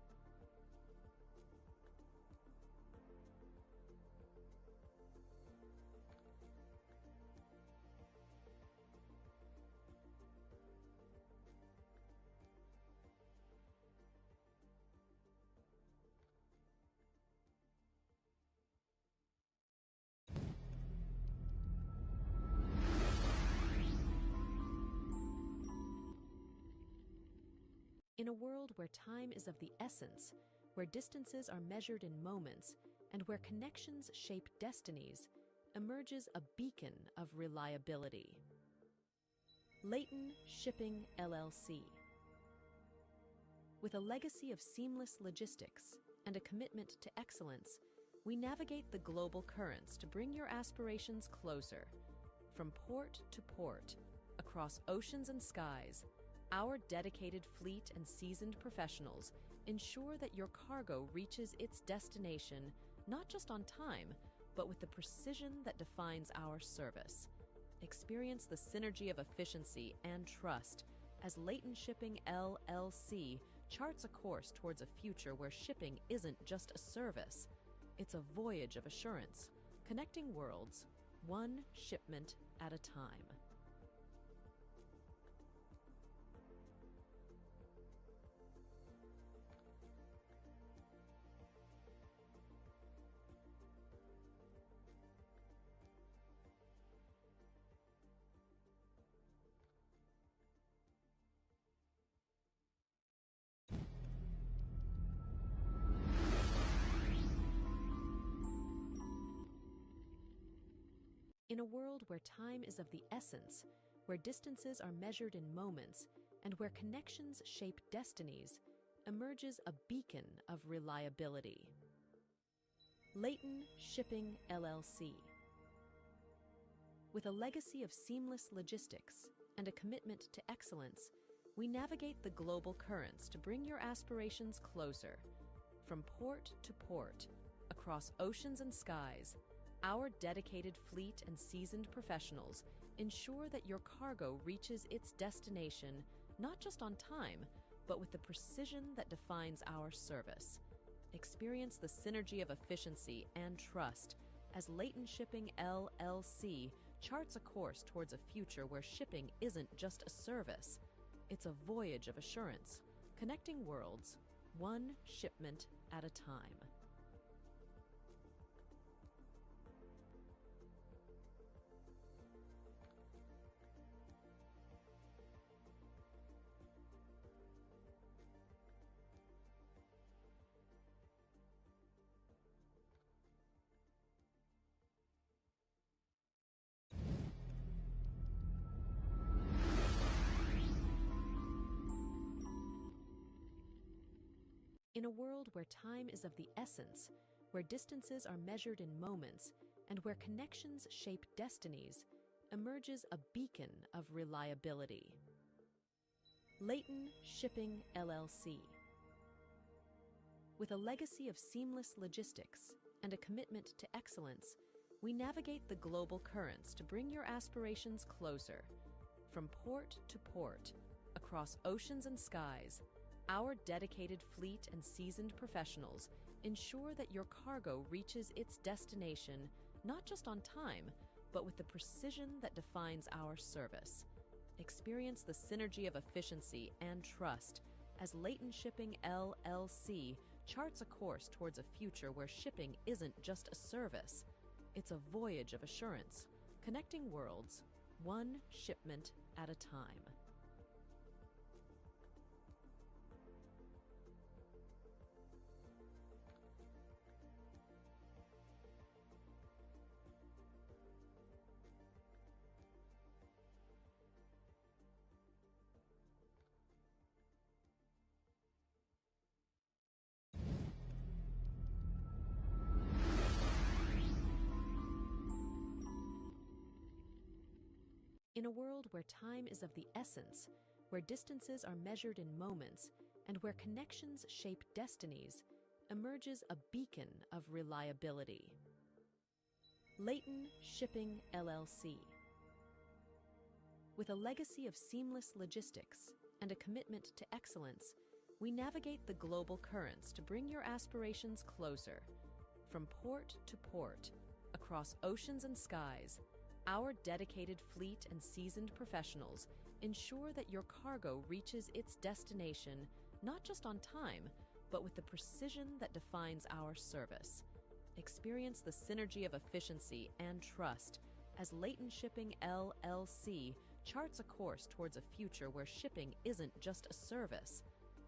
In a world where time is of the essence, where distances are measured in moments, and where connections shape destinies, emerges a beacon of reliability. Leighton Shipping LLC. With a legacy of seamless logistics and a commitment to excellence, we navigate the global currents to bring your aspirations closer. From port to port, across oceans and skies, our dedicated fleet and seasoned professionals ensure that your cargo reaches its destination not just on time, but with the precision that defines our service. Experience the synergy of efficiency and trust as Leighton Shipping LLC charts a course towards a future where shipping isn't just a service, it's a voyage of assurance, connecting worlds, one shipment at a time. In a world where time is of the essence, where distances are measured in moments, and where connections shape destinies, emerges a beacon of reliability. Leighton Shipping LLC. With a legacy of seamless logistics and a commitment to excellence, we navigate the global currents to bring your aspirations closer. From port to port, across oceans and skies, our dedicated fleet and seasoned professionals ensure that your cargo reaches its destination not just on time, but with the precision that defines our service. Experience the synergy of efficiency and trust as Leighton Shipping LLC charts a course towards a future where shipping isn't just a service, It's a voyage of assurance, connecting worlds, one shipment at a time. In a world where time is of the essence, where distances are measured in moments, and where connections shape destinies, emerges a beacon of reliability. Leighton Shipping LLC. With a legacy of seamless logistics and a commitment to excellence, we navigate the global currents to bring your aspirations closer. From port to port, across oceans and skies, our dedicated fleet and seasoned professionals ensure that your cargo reaches its destination not just on time, but with the precision that defines our service. Experience the synergy of efficiency and trust as Leighton Shipping LLC charts a course towards a future where shipping isn't just a service, it's a voyage of assurance, connecting worlds, one shipment at a time. In a world where time is of the essence, where distances are measured in moments, and where connections shape destinies, emerges a beacon of reliability. Leighton Shipping LLC. With a legacy of seamless logistics and a commitment to excellence, we navigate the global currents to bring your aspirations closer. From port to port, across oceans and skies, our dedicated fleet and seasoned professionals ensure that your cargo reaches its destination not just on time, but with the precision that defines our service. Experience the synergy of efficiency and trust as Leighton Shipping LLC charts a course towards a future where shipping isn't just a service,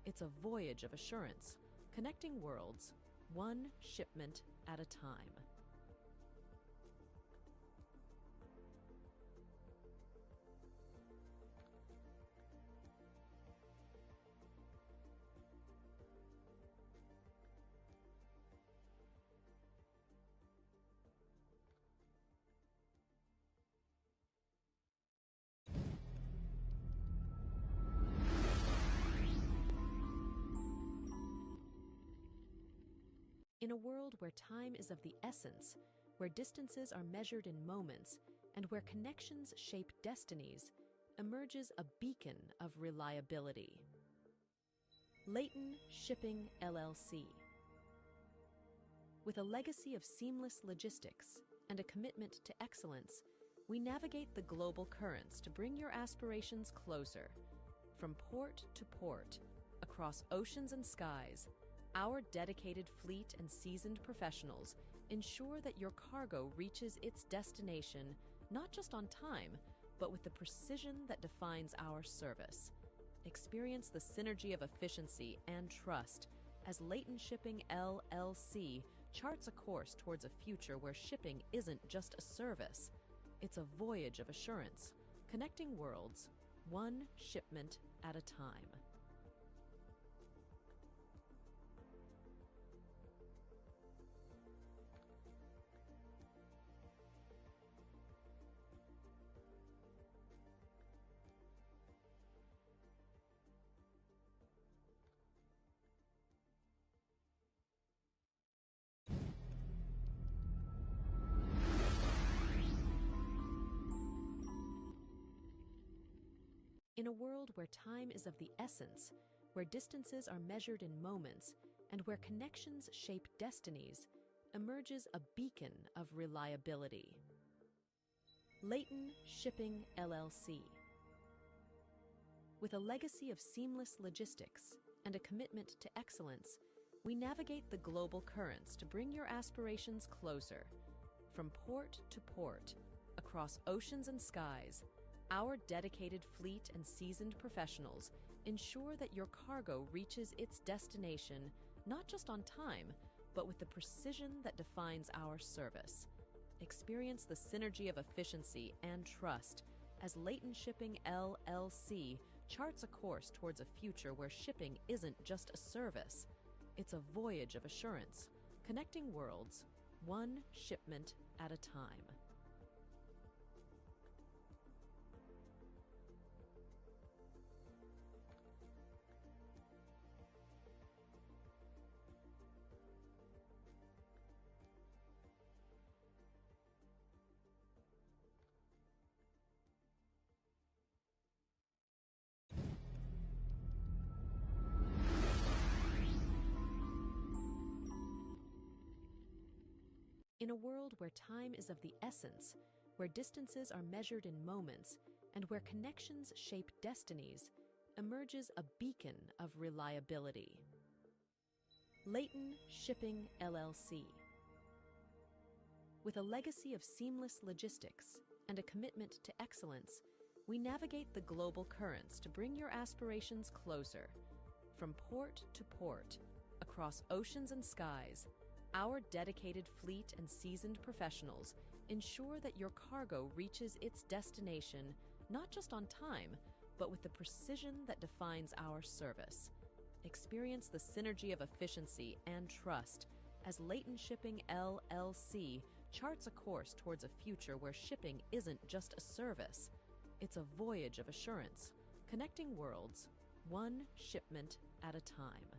it's a voyage of assurance, connecting worlds, one shipment at a time. In a world where time is of the essence, where distances are measured in moments, and where connections shape destinies, emerges a beacon of reliability. Leighton Shipping LLC. With a legacy of seamless logistics and a commitment to excellence, we navigate the global currents to bring your aspirations closer. From port to port, across oceans and skies, our dedicated fleet and seasoned professionals ensure that your cargo reaches its destination not just on time, but with the precision that defines our service. Experience the synergy of efficiency and trust as Leighton Shipping LLC charts a course towards a future where shipping isn't just a service, it's a voyage of assurance, connecting worlds, one shipment at a time. In a world where time is of the essence, where distances are measured in moments, and where connections shape destinies, emerges a beacon of reliability. Leighton Shipping LLC. With a legacy of seamless logistics and a commitment to excellence, we navigate the global currents to bring your aspirations closer. From port to port, across oceans and skies, our dedicated fleet and seasoned professionals ensure that your cargo reaches its destination not just on time, but with the precision that defines our service. Experience the synergy of efficiency and trust as Leighton Shipping LLC charts a course towards a future where shipping isn't just a service, it's a voyage of assurance, connecting worlds, one shipment at a time. In a world where time is of the essence, where distances are measured in moments, and where connections shape destinies, emerges a beacon of reliability. Leighton Shipping LLC. With a legacy of seamless logistics and a commitment to excellence, we navigate the global currents to bring your aspirations closer. From port to port, across oceans and skies, our dedicated fleet and seasoned professionals ensure that your cargo reaches its destination not just on time, but with the precision that defines our service. Experience the synergy of efficiency and trust as Leighton Shipping LLC charts a course towards a future where shipping isn't just a service, it's a voyage of assurance, connecting worlds, one shipment at a time.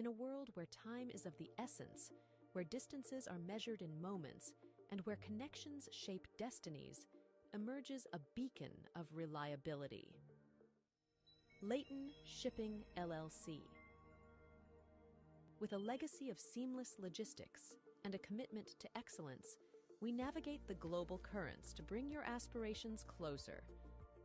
In a world where time is of the essence, where distances are measured in moments, and where connections shape destinies, emerges a beacon of reliability. Leighton Shipping LLC. With a legacy of seamless logistics and a commitment to excellence, we navigate the global currents to bring your aspirations closer.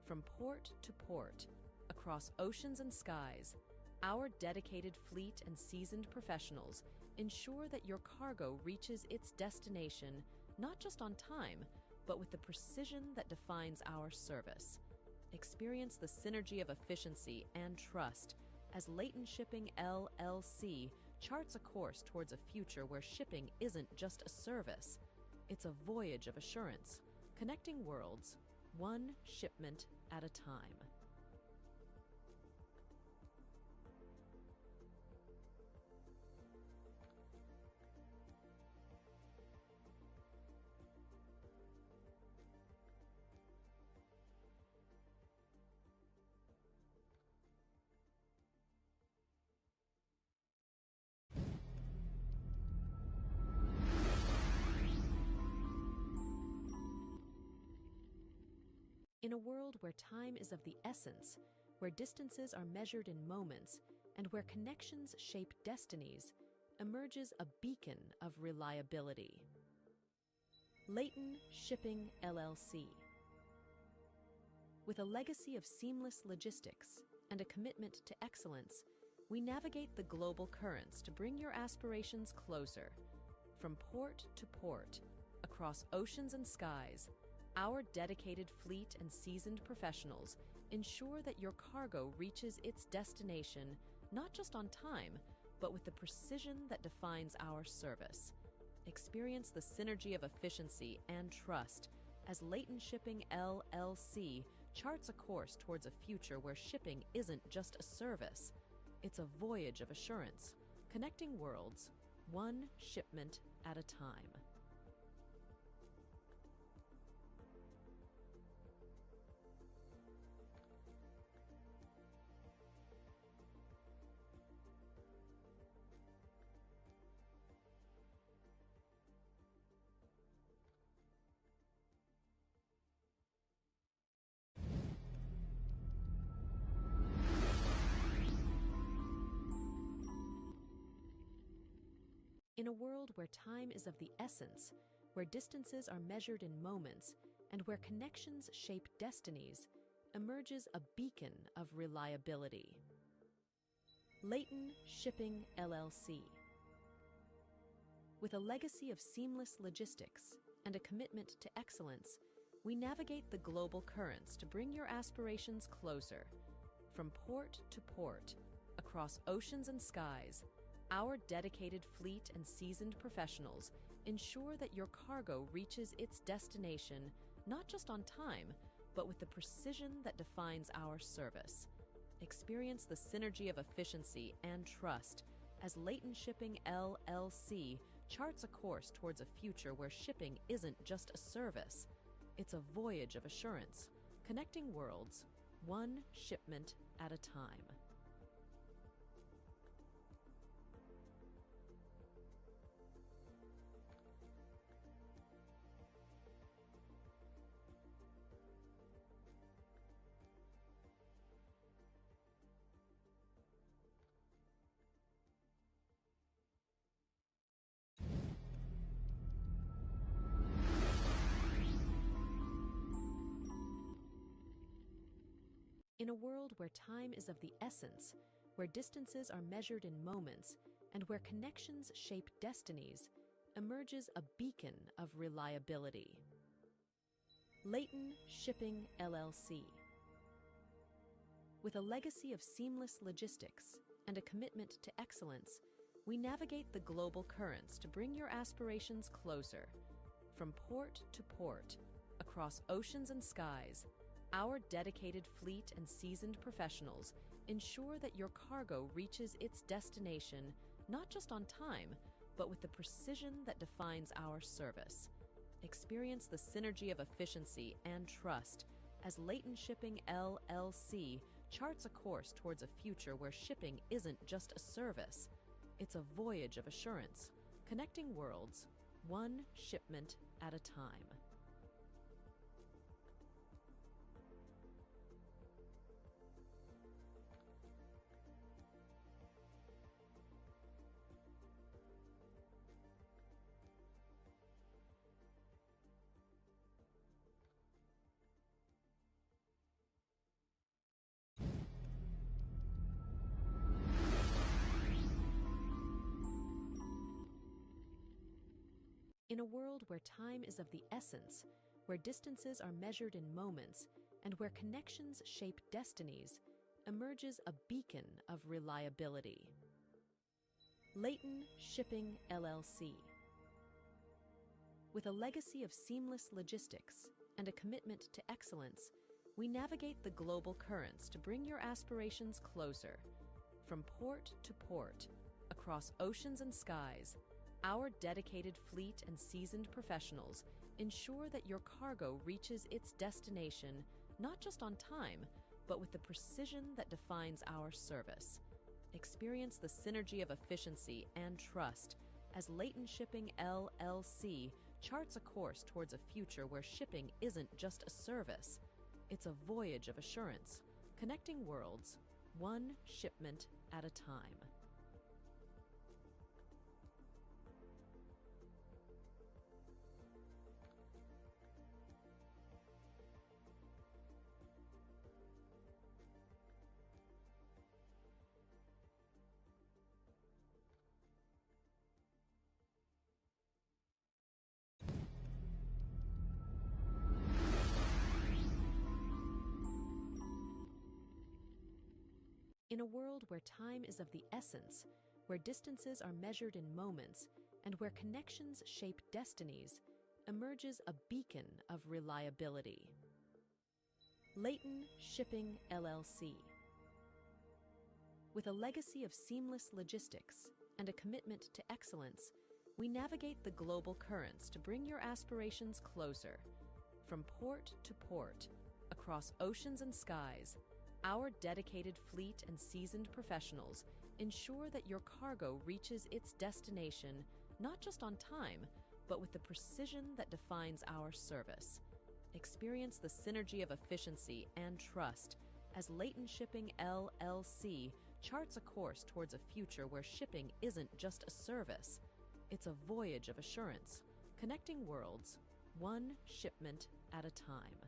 From port to port, across oceans and skies, our dedicated fleet and seasoned professionals ensure that your cargo reaches its destination not just on time, but with the precision that defines our service. Experience the synergy of efficiency and trust as Leighton Shipping LLC charts a course towards a future where shipping isn't just a service, it's a voyage of assurance, connecting worlds, one shipment at a time. In a world where time is of the essence, where distances are measured in moments, and where connections shape destinies, emerges a beacon of reliability. Leighton Shipping LLC. With a legacy of seamless logistics and a commitment to excellence, we navigate the global currents to bring your aspirations closer. From port to port, across oceans and skies, our dedicated fleet and seasoned professionals ensure that your cargo reaches its destination not just on time, but with the precision that defines our service. Experience the synergy of efficiency and trust as Leighton Shipping LLC charts a course towards a future where shipping isn't just a service, it's a voyage of assurance, connecting worlds, one shipment at a time. In a world where time is of the essence, where distances are measured in moments, and where connections shape destinies, emerges a beacon of reliability. Leighton Shipping LLC. With a legacy of seamless logistics and a commitment to excellence, we navigate the global currents to bring your aspirations closer. From port to port, across oceans and skies, our dedicated fleet and seasoned professionals ensure that your cargo reaches its destination not just on time, but with the precision that defines our service. Experience the synergy of efficiency and trust as Leighton Shipping LLC charts a course towards a future where shipping isn't just a service, it's a voyage of assurance, connecting worlds, one shipment at a time. In a world where time is of the essence, where distances are measured in moments, and where connections shape destinies, emerges a beacon of reliability. Leighton Shipping LLC. With a legacy of seamless logistics and a commitment to excellence, we navigate the global currents to bring your aspirations closer. From port to port, across oceans and skies, our dedicated fleet and seasoned professionals ensure that your cargo reaches its destination not just on time, but with the precision that defines our service. Experience the synergy of efficiency and trust as Leighton Shipping LLC charts a course towards a future where shipping isn't just a service, it's a voyage of assurance, connecting worlds, one shipment at a time. In a world where time is of the essence, where distances are measured in moments, and where connections shape destinies, emerges a beacon of reliability. Leighton Shipping LLC. With a legacy of seamless logistics and a commitment to excellence, we navigate the global currents to bring your aspirations closer. From port to port, across oceans and skies, our dedicated fleet and seasoned professionals ensure that your cargo reaches its destination not just on time, but with the precision that defines our service. Experience the synergy of efficiency and trust as Leighton Shipping LLC charts a course towards a future where shipping isn't just a service, it's a voyage of assurance, connecting worlds, one shipment at a time. In a world where time is of the essence, where distances are measured in moments, and where connections shape destinies, emerges a beacon of reliability. Leighton Shipping LLC. With a legacy of seamless logistics and a commitment to excellence, we navigate the global currents to bring your aspirations closer. From port to port, across oceans and skies, our dedicated fleet and seasoned professionals ensure that your cargo reaches its destination not just on time, but with the precision that defines our service. Experience the synergy of efficiency and trust as Leighton Shipping LLC charts a course towards a future where shipping isn't just a service, It's a voyage of assurance, connecting worlds, one shipment at a time.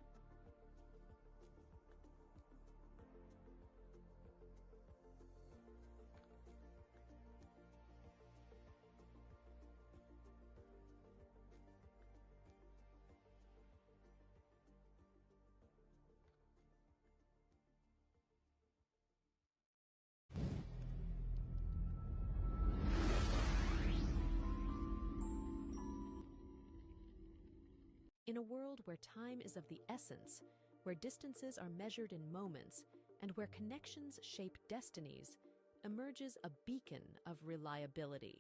In a world where time is of the essence, where distances are measured in moments, and where connections shape destinies, emerges a beacon of reliability.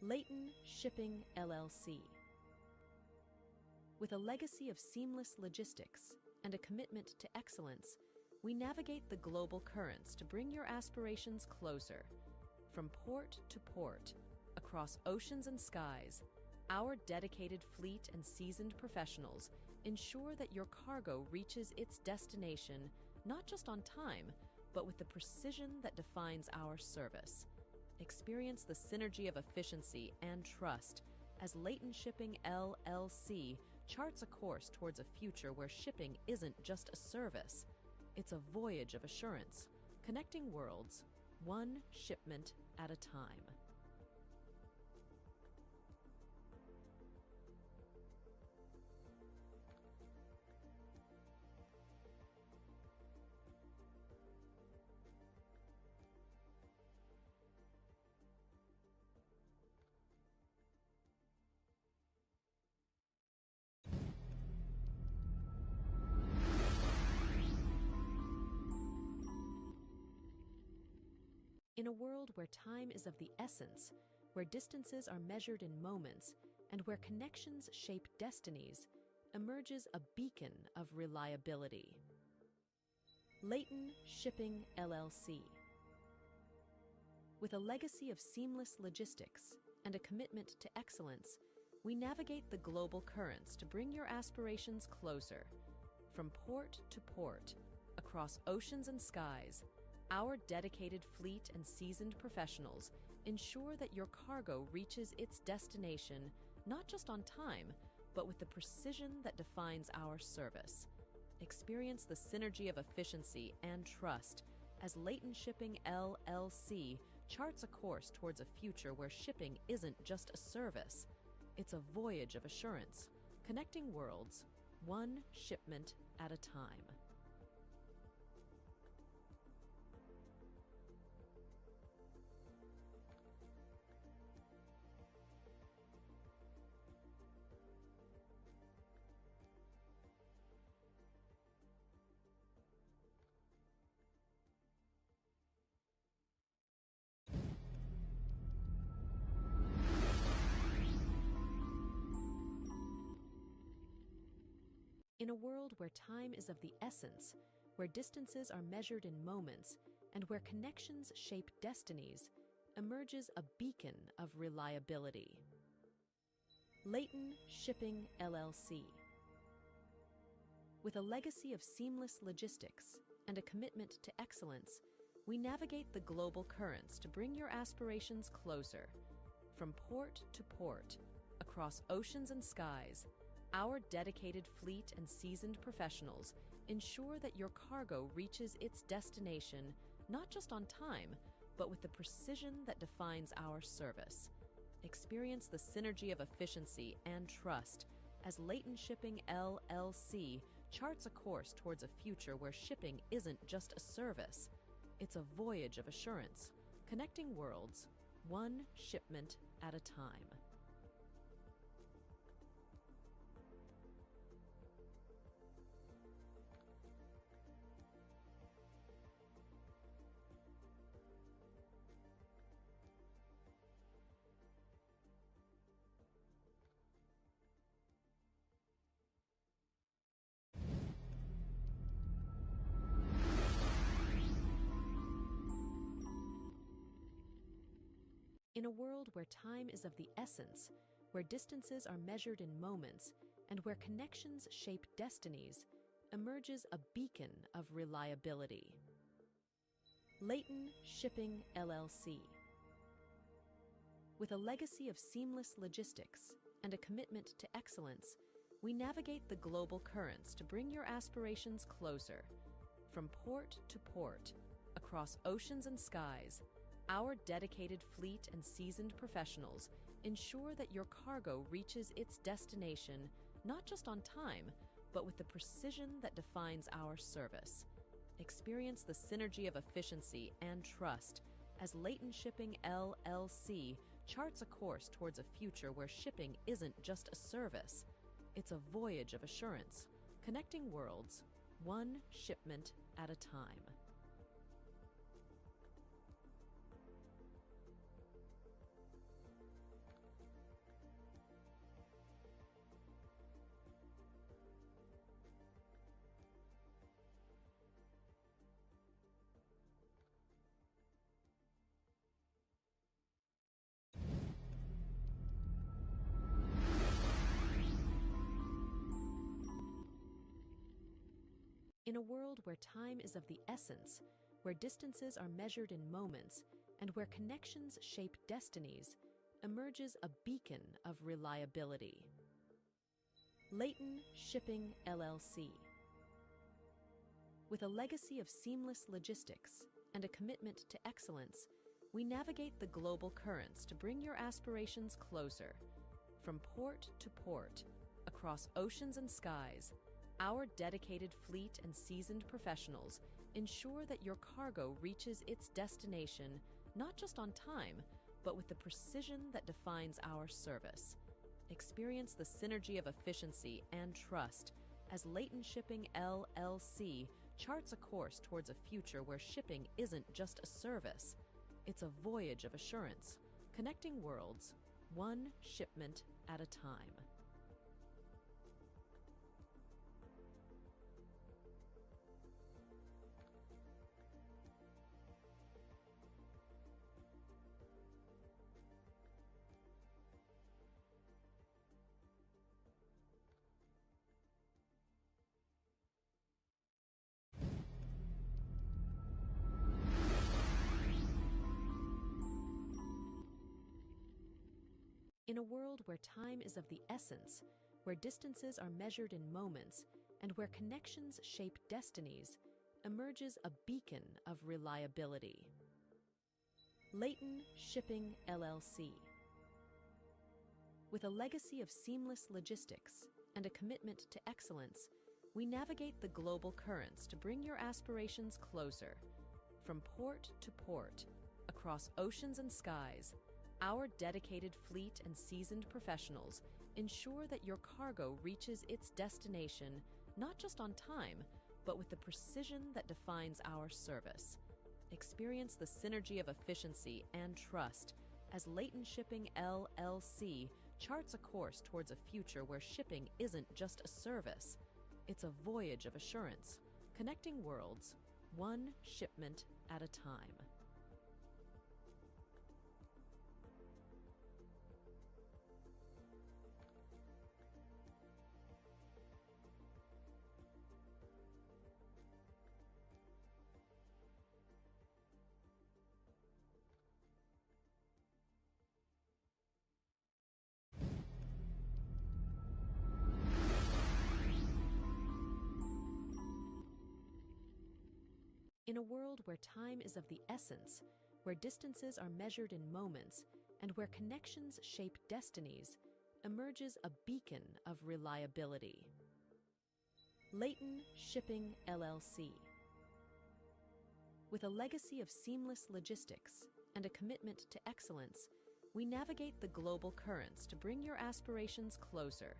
Leighton Shipping LLC. With a legacy of seamless logistics and a commitment to excellence, we navigate the global currents to bring your aspirations closer. From port to port, across oceans and skies, our dedicated fleet and seasoned professionals ensure that your cargo reaches its destination not just on time, but with the precision that defines our service. Experience the synergy of efficiency and trust as Leighton Shipping LLC charts a course towards a future where shipping isn't just a service. It's a voyage of assurance, connecting worlds, one shipment at a time. In a world where time is of the essence, where distances are measured in moments, and where connections shape destinies, emerges a beacon of reliability. Leighton Shipping LLC. With a legacy of seamless logistics and a commitment to excellence, we navigate the global currents to bring your aspirations closer. From port to port, across oceans and skies, our dedicated fleet and seasoned professionals ensure that your cargo reaches its destination not just on time, but with the precision that defines our service. Experience the synergy of efficiency and trust as Leighton Shipping LLC charts a course towards a future where shipping isn't just a service. It's a voyage of assurance, connecting worlds, one shipment at a time. In a world where time is of the essence, where distances are measured in moments, and where connections shape destinies, emerges a beacon of reliability. Leighton Shipping LLC. With a legacy of seamless logistics and a commitment to excellence, we navigate the global currents to bring your aspirations closer. From port to port, across oceans and skies, our dedicated fleet and seasoned professionals ensure that your cargo reaches its destination not just on time, but with the precision that defines our service. Experience the synergy of efficiency and trust as Leighton Shipping LLC charts a course towards a future where shipping isn't just a service. It's a voyage of assurance, connecting worlds, one shipment at a time. In a world where time is of the essence, where distances are measured in moments, and where connections shape destinies, emerges a beacon of reliability. Leighton Shipping LLC. With a legacy of seamless logistics and a commitment to excellence, we navigate the global currents to bring your aspirations closer. From port to port, across oceans and skies, our dedicated fleet and seasoned professionals ensure that your cargo reaches its destination not just on time, but with the precision that defines our service. Experience the synergy of efficiency and trust as Leighton Shipping LLC charts a course towards a future where shipping isn't just a service, it's a voyage of assurance, connecting worlds, one shipment at a time. In a world where time is of the essence, where distances are measured in moments, and where connections shape destinies, emerges a beacon of reliability. Leighton Shipping LLC. With a legacy of seamless logistics and a commitment to excellence, we navigate the global currents to bring your aspirations closer. From port to port, across oceans and skies, our dedicated fleet and seasoned professionals ensure that your cargo reaches its destination not just on time, but with the precision that defines our service. Experience the synergy of efficiency and trust as Leighton Shipping LLC charts a course towards a future where shipping isn't just a service, it's a voyage of assurance, connecting worlds, one shipment at a time. In a world where time is of the essence, where distances are measured in moments, and where connections shape destinies, emerges a beacon of reliability. Leighton Shipping LLC. With a legacy of seamless logistics and a commitment to excellence, we navigate the global currents to bring your aspirations closer. From port to port, across oceans and skies, our dedicated fleet and seasoned professionals ensure that your cargo reaches its destination not just on time, but with the precision that defines our service. Experience the synergy of efficiency and trust as Leighton Shipping LLC charts a course towards a future where shipping isn't just a service, it's a voyage of assurance, connecting worlds, one shipment at a time. In a world where time is of the essence, where distances are measured in moments, and where connections shape destinies, emerges a beacon of reliability. Leighton Shipping LLC. With a legacy of seamless logistics and a commitment to excellence, we navigate the global currents to bring your aspirations closer.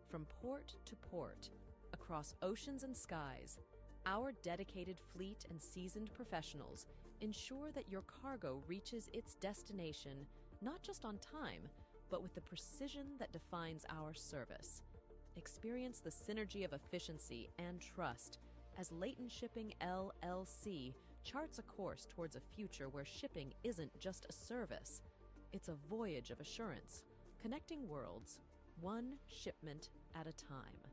From port to port, across oceans and skies, our dedicated fleet and seasoned professionals ensure that your cargo reaches its destination not just on time, but with the precision that defines our service. Experience the synergy of efficiency and trust as Leighton Shipping LLC charts a course towards a future where shipping isn't just a service, it's a voyage of assurance, connecting worlds, one shipment at a time.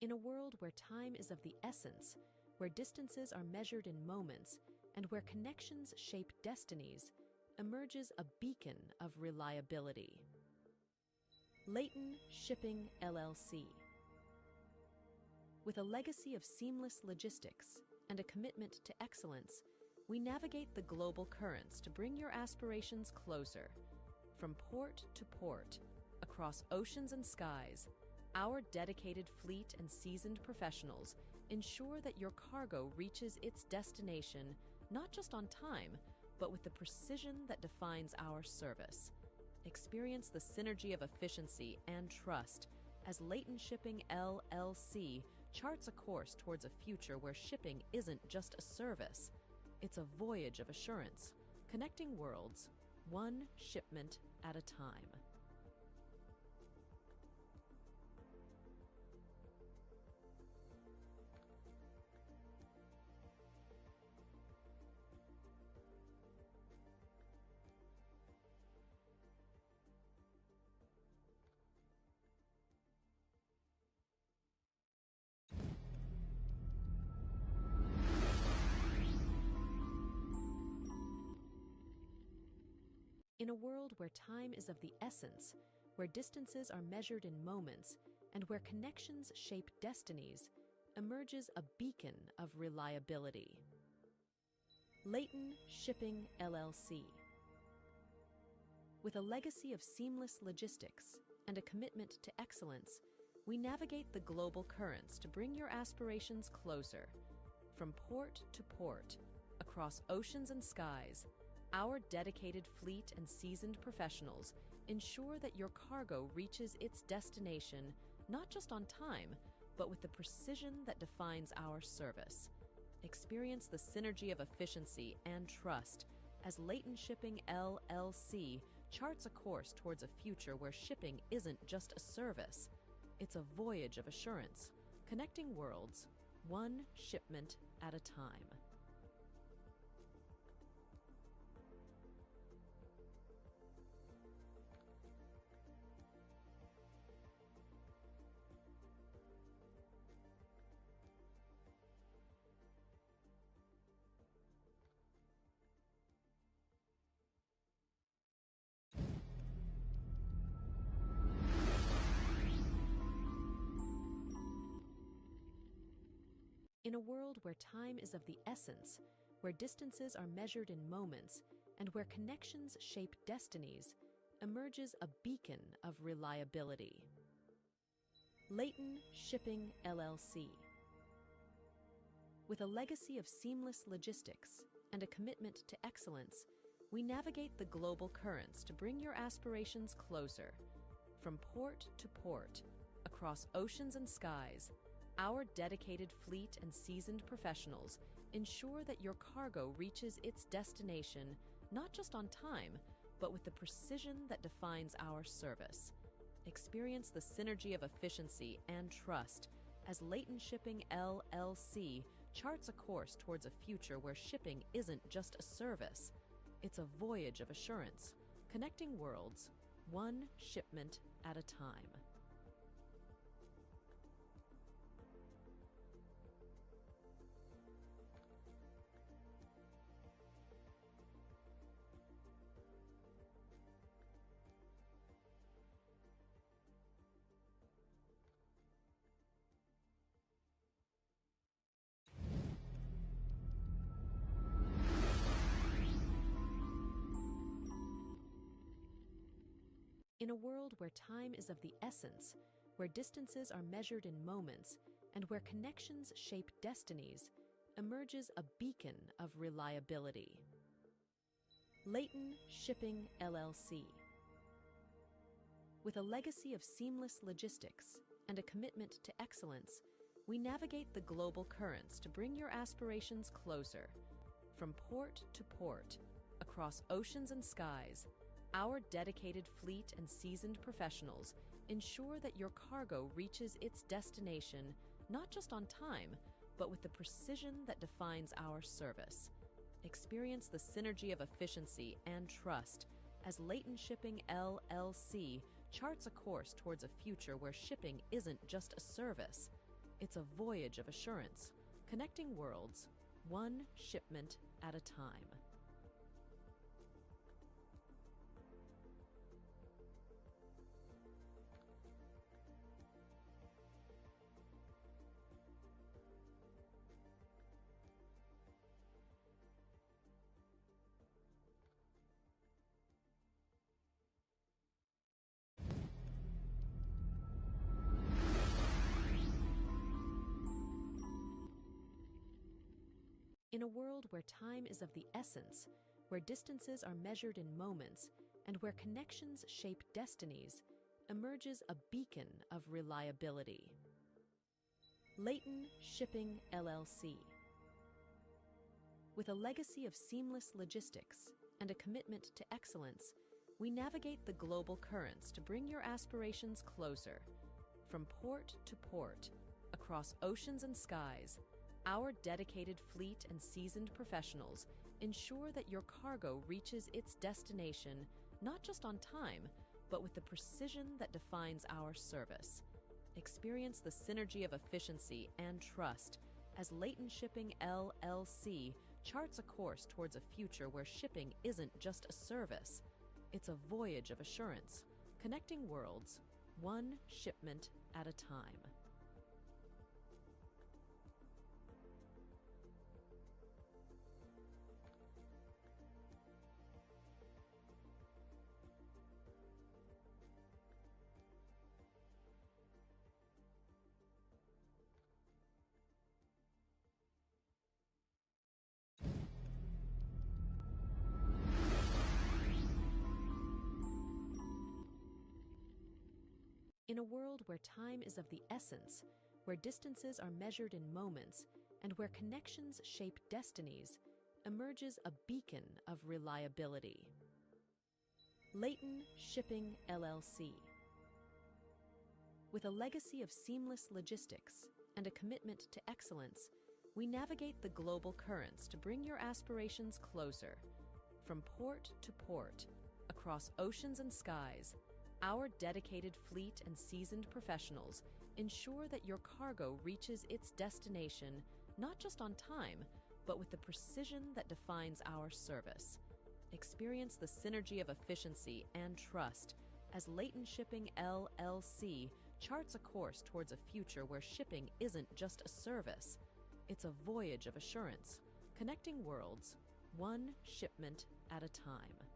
In a world where time is of the essence, where distances are measured in moments, and where connections shape destinies, emerges a beacon of reliability. Leighton Shipping LLC. With a legacy of seamless logistics and a commitment to excellence, we navigate the global currents to bring your aspirations closer. From port to port, across oceans and skies, our dedicated fleet and seasoned professionals ensure that your cargo reaches its destination not just on time, but with the precision that defines our service. Experience the synergy of efficiency and trust as Leighton Shipping LLC charts a course towards a future where shipping isn't just a service, it's a voyage of assurance, connecting worlds, one shipment at a time. In a world where time is of the essence, where distances are measured in moments, and where connections shape destinies, emerges a beacon of reliability. Leighton Shipping LLC. With a legacy of seamless logistics and a commitment to excellence, we navigate the global currents to bring your aspirations closer. From port to port, across oceans and skies, our dedicated fleet and seasoned professionals ensure that your cargo reaches its destination not just on time, but with the precision that defines our service. Experience the synergy of efficiency and trust as Leighton Shipping LLC charts a course towards a future where shipping isn't just a service, it's a voyage of assurance, connecting worlds, one shipment at a time. In a world where time is of the essence, where distances are measured in moments, and where connections shape destinies, emerges a beacon of reliability. Leighton Shipping LLC. With a legacy of seamless logistics and a commitment to excellence, we navigate the global currents to bring your aspirations closer. From port to port, across oceans and skies, our dedicated fleet and seasoned professionals ensure that your cargo reaches its destination not just on time, but with the precision that defines our service. Experience the synergy of efficiency and trust as Leighton Shipping LLC charts a course towards a future where shipping isn't just a service, it's a voyage of assurance, connecting worlds, one shipment at a time. In a world where time is of the essence, where distances are measured in moments, and where connections shape destinies, emerges a beacon of reliability. Leighton Shipping LLC. With a legacy of seamless logistics and a commitment to excellence, we navigate the global currents to bring your aspirations closer. From port to port, across oceans and skies, our dedicated fleet and seasoned professionals ensure that your cargo reaches its destination not just on time, but with the precision that defines our service. Experience the synergy of efficiency and trust as Leighton Shipping LLC charts a course towards a future where shipping isn't just a service, It's a voyage of assurance, connecting worlds, one shipment at a time. In a world where time is of the essence, where distances are measured in moments, and where connections shape destinies, emerges a beacon of reliability. Leighton Shipping LLC. With a legacy of seamless logistics and a commitment to excellence, we navigate the global currents to bring your aspirations closer. From port to port, across oceans and skies, our dedicated fleet and seasoned professionals ensure that your cargo reaches its destination not just on time, but with the precision that defines our service. Experience the synergy of efficiency and trust as Leighton Shipping LLC charts a course towards a future where shipping isn't just a service, it's a voyage of assurance, connecting worlds, one shipment at a time. In a world where time is of the essence, where distances are measured in moments, and where connections shape destinies, emerges a beacon of reliability. Leighton Shipping LLC. With a legacy of seamless logistics and a commitment to excellence, we navigate the global currents to bring your aspirations closer. From port to port, across oceans and skies, our dedicated fleet and seasoned professionals ensure that your cargo reaches its destination not just on time, but with the precision that defines our service. Experience the synergy of efficiency and trust as Leighton Shipping LLC charts a course towards a future where shipping isn't just a service, it's a voyage of assurance, connecting worlds, one shipment at a time.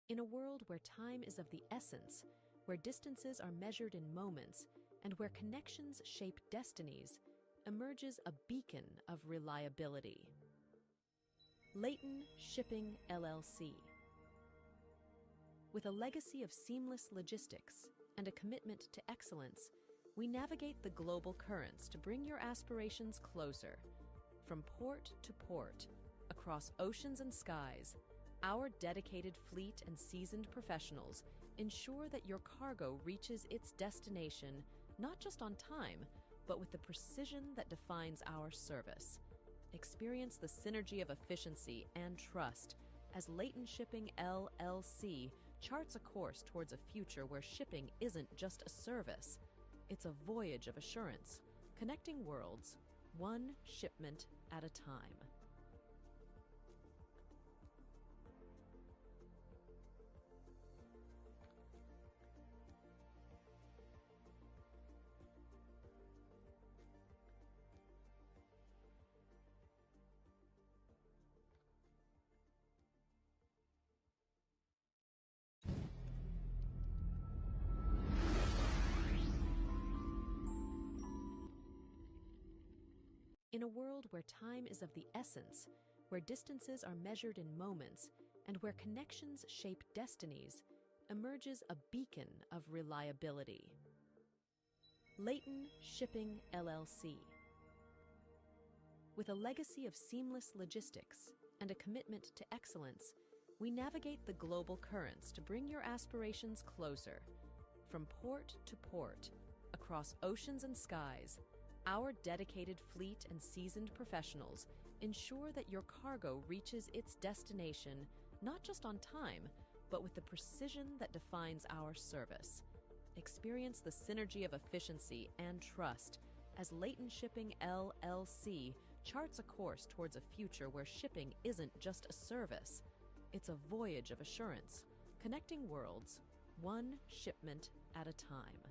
In a world where time is of the essence, where distances are measured in moments, and where connections shape destinies, emerges a beacon of reliability. Leighton Shipping LLC. With a legacy of seamless logistics and a commitment to excellence, we navigate the global currents to bring your aspirations closer. From port to port, across oceans and skies, our dedicated fleet and seasoned professionals ensure that your cargo reaches its destination not just on time, but with the precision that defines our service. Experience the synergy of efficiency and trust as Leighton Shipping LLC charts a course towards a future where shipping isn't just a service, it's a voyage of assurance, connecting worlds, one shipment at a time. In a world where time is of the essence, where distances are measured in moments, and where connections shape destinies, emerges a beacon of reliability. Leighton Shipping LLC. With a legacy of seamless logistics and a commitment to excellence, we navigate the global currents to bring your aspirations closer. From port to port, across oceans and skies, our dedicated fleet and seasoned professionals ensure that your cargo reaches its destination not just on time, but with the precision that defines our service. Experience the synergy of efficiency and trust as Leighton Shipping LLC charts a course towards a future where shipping isn't just a service, it's a voyage of assurance, connecting worlds, one shipment at a time.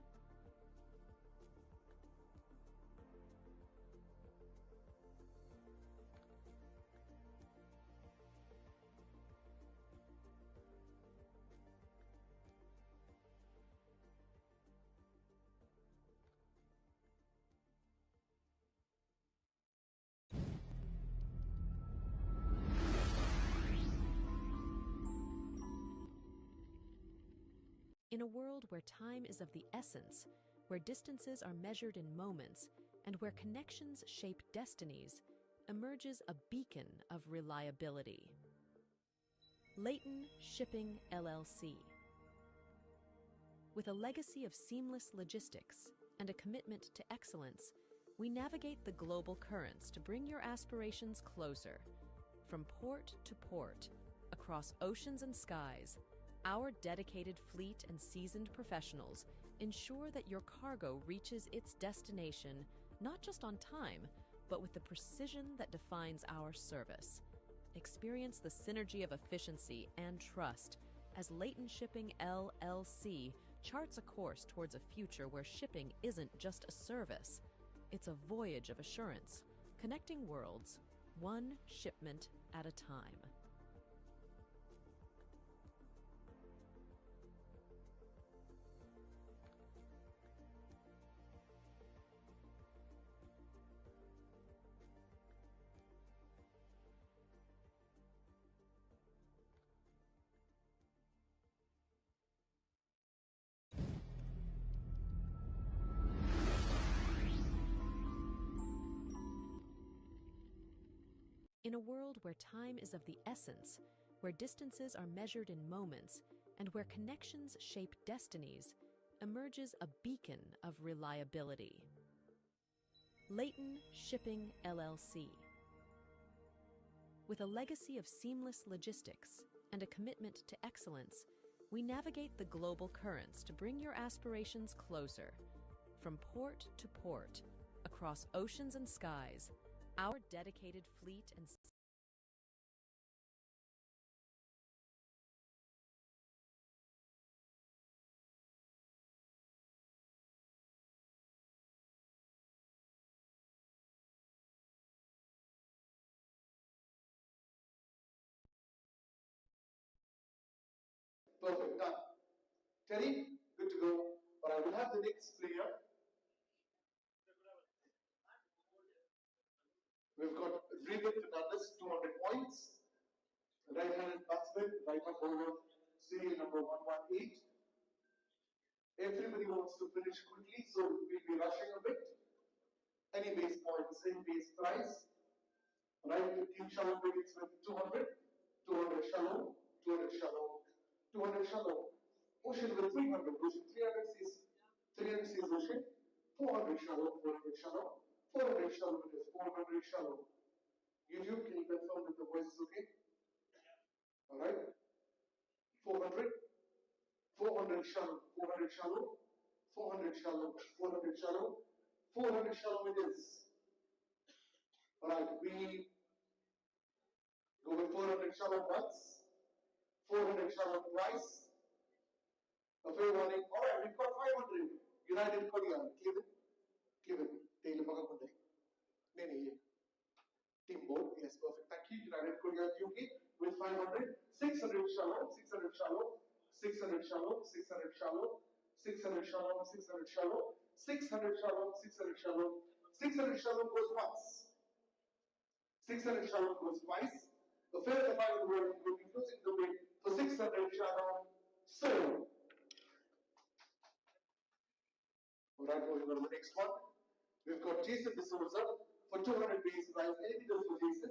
In a world where time is of the essence, where distances are measured in moments, and where connections shape destinies, emerges a beacon of reliability. Leighton Shipping LLC. With a legacy of seamless logistics and a commitment to excellence, we navigate the global currents to bring your aspirations closer. From port to port, across oceans and skies, our dedicated fleet and seasoned professionals ensure that your cargo reaches its destination not just on time, but with the precision that defines our service. Experience the synergy of efficiency and trust as Leighton Shipping LLC charts a course towards a future where shipping isn't just a service, it's a voyage of assurance, connecting worlds, one shipment at a time. In a world where time is of the essence, where distances are measured in moments, and where connections shape destinies, emerges a beacon of reliability. Leighton Shipping LLC. With a legacy of seamless logistics and a commitment to excellence, we navigate the global currents to bring your aspirations closer. From port to port, across oceans and skies, our dedicated fleet and Perfect, done. Terry, good to go. But I will have the next player. We've got Rivet Fernandez, 200 points. Right-handed batsman, right-hand bowler, serial number 118. Everybody wants to finish quickly, so we'll be rushing a bit. Any base points, any base price. Right, Team Shalom begins with 200, 200 Shalom, 200 Shalom, 200 Shalom. Ocean with 300, Ocean 300 says Ocean, 400 Shalom, 400 Shalom, 400 Shalom, it is 400 Shalom. YouTube, can you confirm that the voice is okay? Alright. 400, 400 Shalom, 400 Shalom, 400 Shalom, 400 Shalom, 400 Shalom it is. Alright, we go with 400 Shalom once, 400 Shalom twice. A fair warning. Alright, we've got 500. United Korea. Kevin. Tail Magamunde. Nene. Team board. Yes, perfect. Thank you. United Korea UK with 500. 600 Shalom. 600 Shalom. 600 Shalom. 600 Shalom. 600 Shalom. 600 Shalom. 600 Shalom. 600 Shalom. 600 Shalom goes once. 600 Shalom goes twice. The fair the final word will be closing the bid for 600 Shalom. So, alright, moving on to the next one. We've got Jason D'Souza for For 200 base price, any bidders for Jason?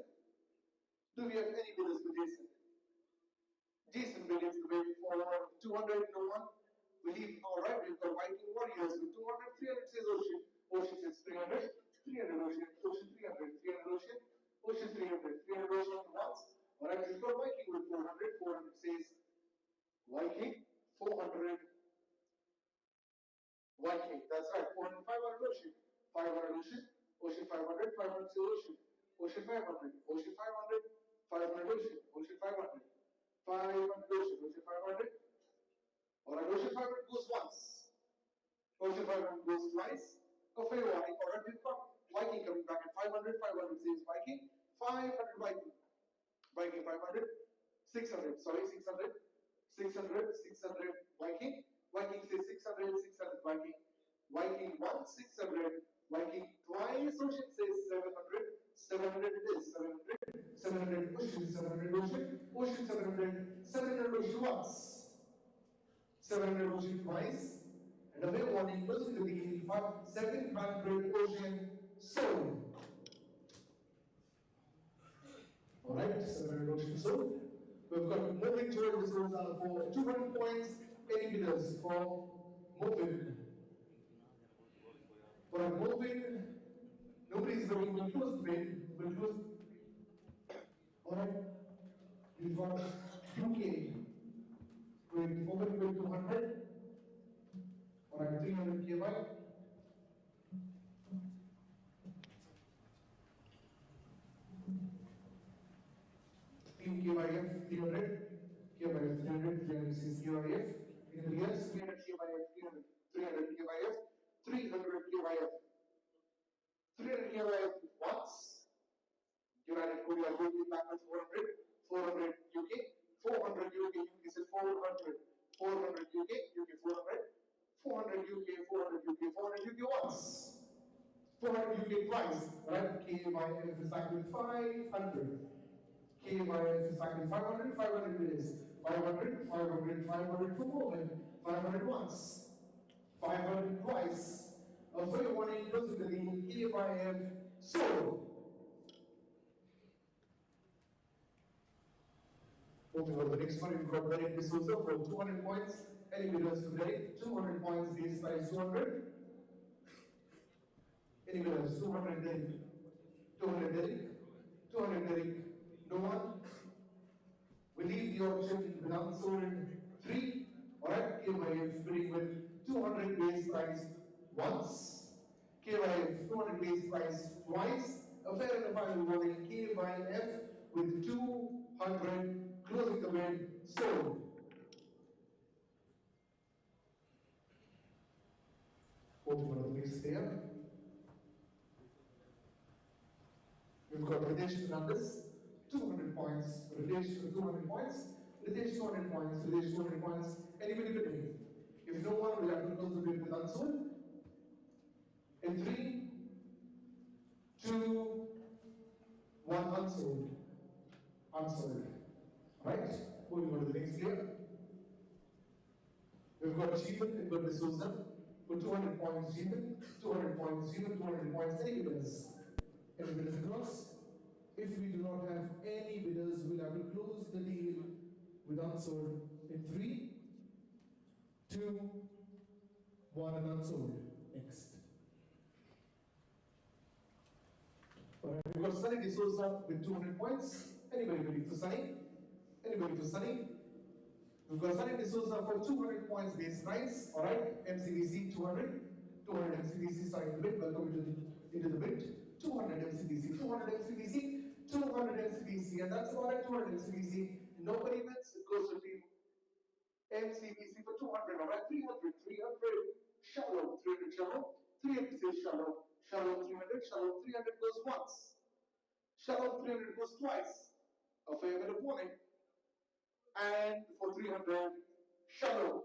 Do we have any bidders for Jason? Jason bidding the bid for 200, no one? We leave, alright, we've got Viking Warriors with 200, 300 says Ocean. Ocean says 300, 300 Ocean, Ocean 300, 300 Ocean, Ocean 300, 300 Ocean once. Alright, we've got Viking with 400, 400 says Viking, 400 Viking, that's right, 400, 500 Ocean, 500 Ocean, Ocean 500, 500 says Ocean, Ocean 500, Ocean 500, 500 Ocean, Ocean 500, 500 Ocean, Ocean 500. Alright, Ocean 500 goes once. Ocean 500 goes twice. Okay, Viking. Alright, we've got Viking coming back at 500. 500 says Viking. 500 Viking. Viking 500. 600. Sorry, 600. 600. 600 Viking. Viking says 600. 600 Viking. Viking 1. 600. Viking twice. Ocean says 700. 700 it is. 700. 700 Ocean. 700 Ocean. Ocean 700. 700 Ocean once. 700 Ocean twice, and away warning goes into the 700 Ocean sold. Alright, 700 Ocean sold. We've got moving toward this goes for 200 points, any bidders for moving. For moving, nobody is going to close bid, will close. Alright, we've got UK. With open with 200 or at 300 KY. Team KYF 300, KYF 300, 300 is KYF. Anybody else? 300 KYF, 300, 300 KYF, 300 KYF. 300 KYF once. United Korea will be back with 400, 400 UK. 400 UK, UK says 400, 400 UK, UK 400, 400 UK, 400 UK, 400 UK once, 400 UK twice, right? KYF is back with 500, KYF is back with 500, 500 minutes, 500, 500, 500 for moment, 500 once, 500 twice, a very warning goes to the KYF sold. Moving on to the next one, we've got Derek D'Souza for 200 points. Any bidders for Derek? 200 points, base price 200. Any bidders? 200 Derek. 200 Derek. 200 Derek. No one. We leave the auction with Unsold 3. Alright, KYF bidding with 200 base price once. KYF 200 base price twice. A fair and a final warning. KYF with 200 closing the bid, sold. Moving on to the next player. We've got Ritesh Fernandez, 200 points. Ritesh for 200 points. Ritesh 200 points. Ritesh 200 points. Anybody bidding? If no one, we'll have to close the bid with Unsold. In 3, 2, 1, Unsold. Unsold. Right? Moving on to the next player. We've got Jeevan and got D'Souza for 200 points. Jeevan, 200 points. Jeevan, 200 points. Any bidders? Any bidders across? If we do not have any bidders, we'll have to close the deal with Unsold in 3, 2, 1, and Unsold. Next. Alright, we've got Sunny D'Souza with 200 points. Anybody ready for Sunny? Anybody for Sunny? We've got Sunny D'Souza for 200 points base price. Alright, MCDC 200. 200 MCDC starting the bid. Welcome into the bid. 200 MCDC, 200 MCDC, 200 MCDC, and that's about it. 200 MCDC. Nobody wins. It goes to team MCDC for 200. Alright, 300, 300. Shallow, 300 shallow. 300 says shallow. Shallow 300. Shallow 300 goes once. Shallow 300 goes twice. A fair bit of warning. And for 300, shallow.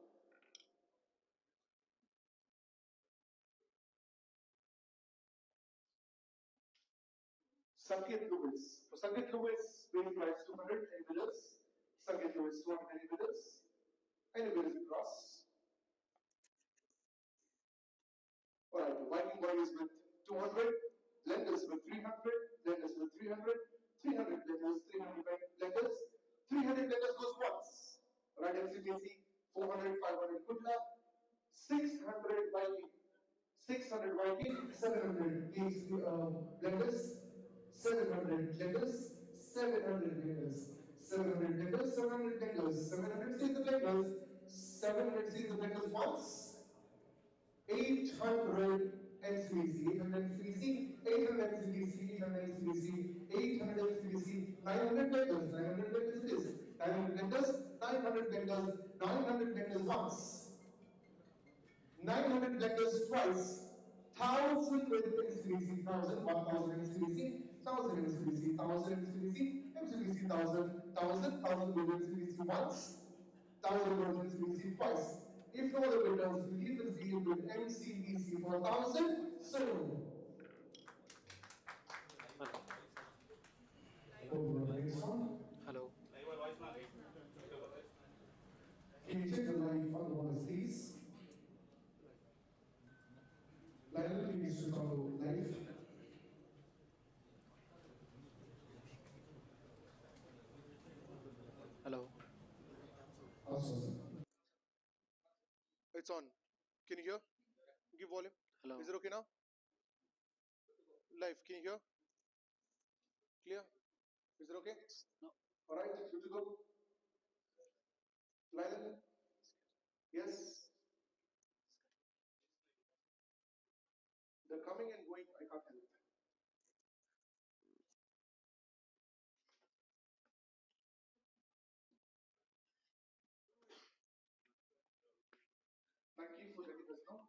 Sanket Lewis. For Sanket Lewis, base price 200, any bidders? Sanket Lewis, 200, any bidders? Any bidders across? Alright, the Viking Warriors with 200, Lenders with 300, 300. 300 blenders, 300 blenders. 300 blenders goes once. Right, MCBC, 400, 500 Kudla, 600 Viking. 600 Viking, 700 please blenders, 700 blenders, 700 blenders, 700 blenders, 700 blenders, 700 sees the blenders, 700 sees the blenders once, 800 MCBC, 800 MCBC, 800 MCBC, 800 MCBC, 800 MCBC, 900 blenders, 900 blenders it is, 900 blenders, 900 blenders, 900 blenders once. 900 blenders twice, 1000 with MCBC, 1000, 1000 MCBC, 1000 MCBC, 1000 MCBC, MCBC 1000, 1000 with MCBC once, 1000 with MCBC twice. If no other bidders, we leave this deal with MCBC for 1000 soon. Hello. Can you check the live on the one please? Lionel, please switch on the live. Hello. Awesome. It's on. Can you hear? Give volume. Hello. Is it okay now? Live. Can you hear? Clear? Is it okay? No. All right, good to go. Lionel? Yes. They're coming and going. I can't help it. Thank you for letting us know.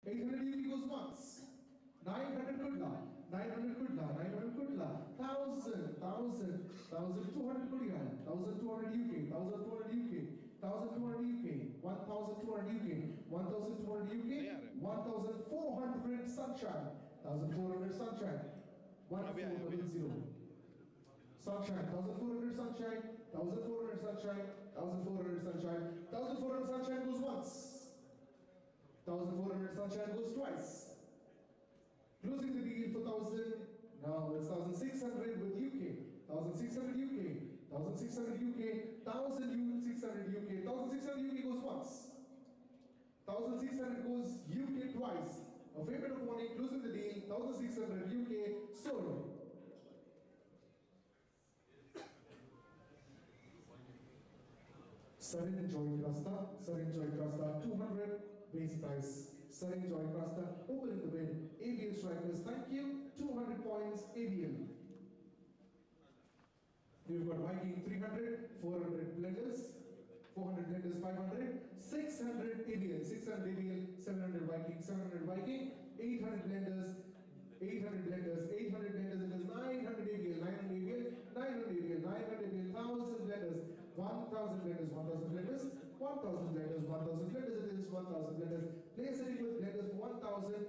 Eight hundred goes once. 900 Kudla, 900 Kudla, 900 Kudla, 1000, 1000, 1200 Kudian, 1200 UK, 1200 UK, 1200 UK, 1200 UK, 1200 UK, 1400 Sunshine, 1400 Sunshine, 1400 Sunshine, 1400 Sunshine, 1400 Sunshine, 1400 Sunshine, 1400 Sunshine goes once. 1400 Sunshine goes twice. Closing the deal for 1000. Now it's 1600 with UK. 1600 UK. 1600 UK. 1600 UK. 1600 UK goes once. 1600 goes UK twice. A favorite of money closing the deal. 1600 UK sold. Sarin Joy Costa. Sarin Joy Costa 200 base price. Sarin Joy Costa opening the bid. ABL strikers, thank you. 200 points ABL. We've got Viking 300, 400 blenders, 400 blenders 500, 600 ABL, 600 ABL, 700 Viking, 700 Viking, 800 blenders, 800 blenders, 800 blenders, it is 900 ABL, 900 ABL, 900 ABL, 900 ABL, 1000 blenders, 1000 blenders, 1000 blenders, 1000 blenders, 1000 blenders, it is 1000 blenders. Player sitting with blenders for 1000,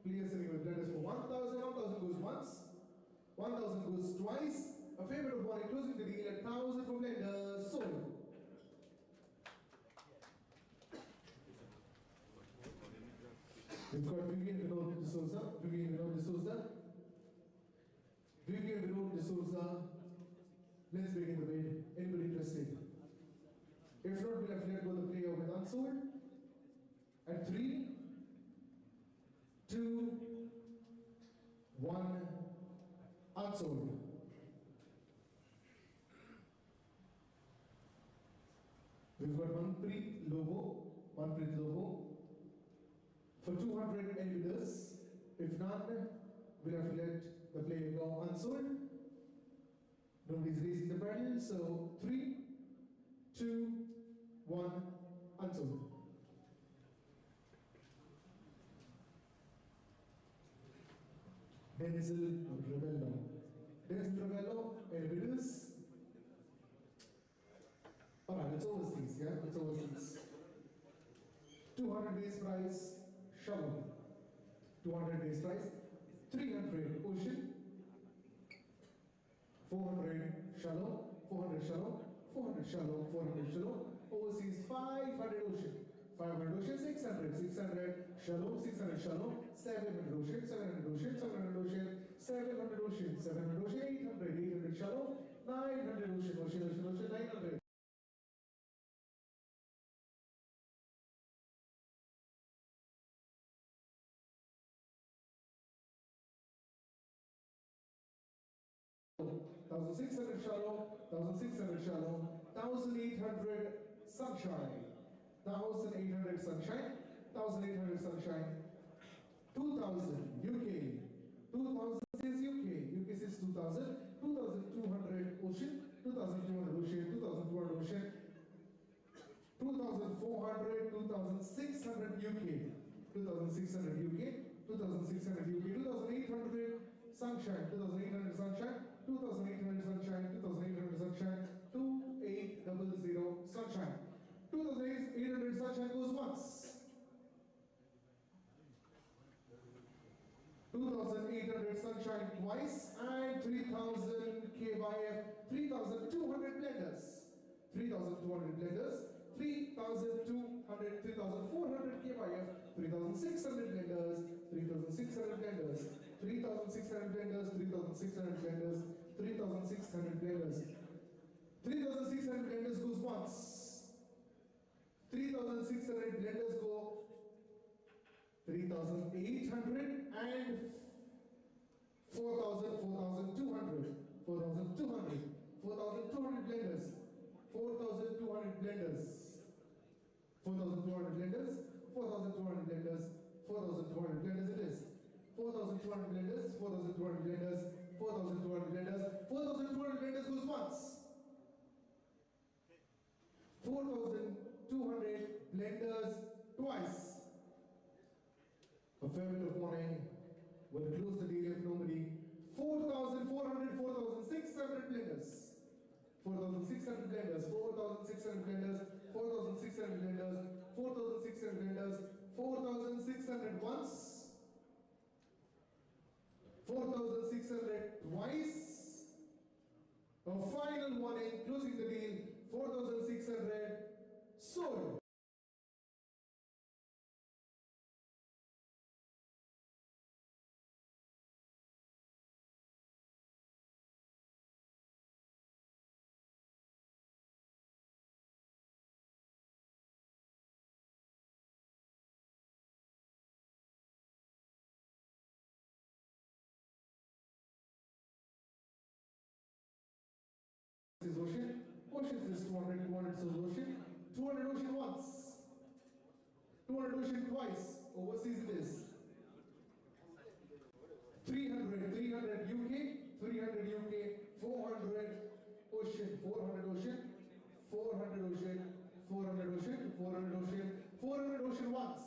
player sitting with blenders for 1000, 1000 goes once, 1000 goes twice. A favorite of one, closing the deal at 1000 for blenders, sold. We've got Vivian Vinod D'Souza, Vivian Vinod D'Souza, Vivian Vinod D'Souza. Let's begin the bid. Anybody interested? If not, we'll have to let go the player. Unsold. At 3, 2, 1, Unsold. We've got Manpreet logo for 200 bidders. If none, we'll have to let the player go unsold. Nobody's raising the paddle, so 3, 2, 1, unsold. Denzel Ravello, bidders. Alright, it's overseas, yeah? It's overseas. 200 base price, Shalom. 200 base price. 300 Ocean. 400 Shalom. 400 Shalom. 400 Shalom. 400 Shalom. Overseas 500 Ocean. 500 Ocean. 600. 600 Shalom. 600 Shalom. 700 Ocean. 700 Ocean. 700 Ocean. 700 Ocean. 700 Ocean. 800. 800 Shalom. 900 Ocean. Ocean. 900. 1,600 Shalom, 1,600 Shalom, 1,800 Sunshine, 1,800 Sunshine, 1,800 Sunshine, 2,000 UK, 2,000 says UK, UK says 2,000, 2,200 Ocean, 2,200 Ocean, 2,200 Ocean, 2,400, 2,600 UK, 2,600 UK, 2,600 UK, 2,800 Sunshine, 2,800 Sunshine, 2,800 Sunshine, 2,800 Sunshine, 2,800 Sunshine. 2,800 Sunshine goes once. 2,800 Sunshine twice, and 3,000 KYF, 3,200 blenders. 3,200 blenders, 3,200, 3,400 KYF, 3,600 blenders, 3,600 blenders, 3,600 blenders, 3,600 blenders, 3,600 blenders. 3,600 blenders goes once. 3,600 blenders go 3,800 and 4,000, 4,200, 4,200, 4,200 blenders, 4,200 blenders, 4,200 blenders, 4,200 blenders, 4,200 blenders it is. 4,200 blenders, 4,200 blenders, 4,200 blenders, 4,200 blenders goes once. 4,200 blenders twice. A fair bit of warning. We'll close the deal if nobody. 4,400, 4,600 blenders. 4,600 blenders, 4,600 blenders, 4,600 blenders, 4,600 blenders, 4,600 once. 4,600 twice. A final warning, closing the deal, 4,600 sold. This is Ocean. Ocean is 200, 200 so Ocean. 200 Ocean once. 200 Ocean twice. Overseas it is. 300, 300 UK, 300 UK, 400 Ocean, 400 Ocean, 400 Ocean, 400 Ocean, 400 Ocean, 400 Ocean once.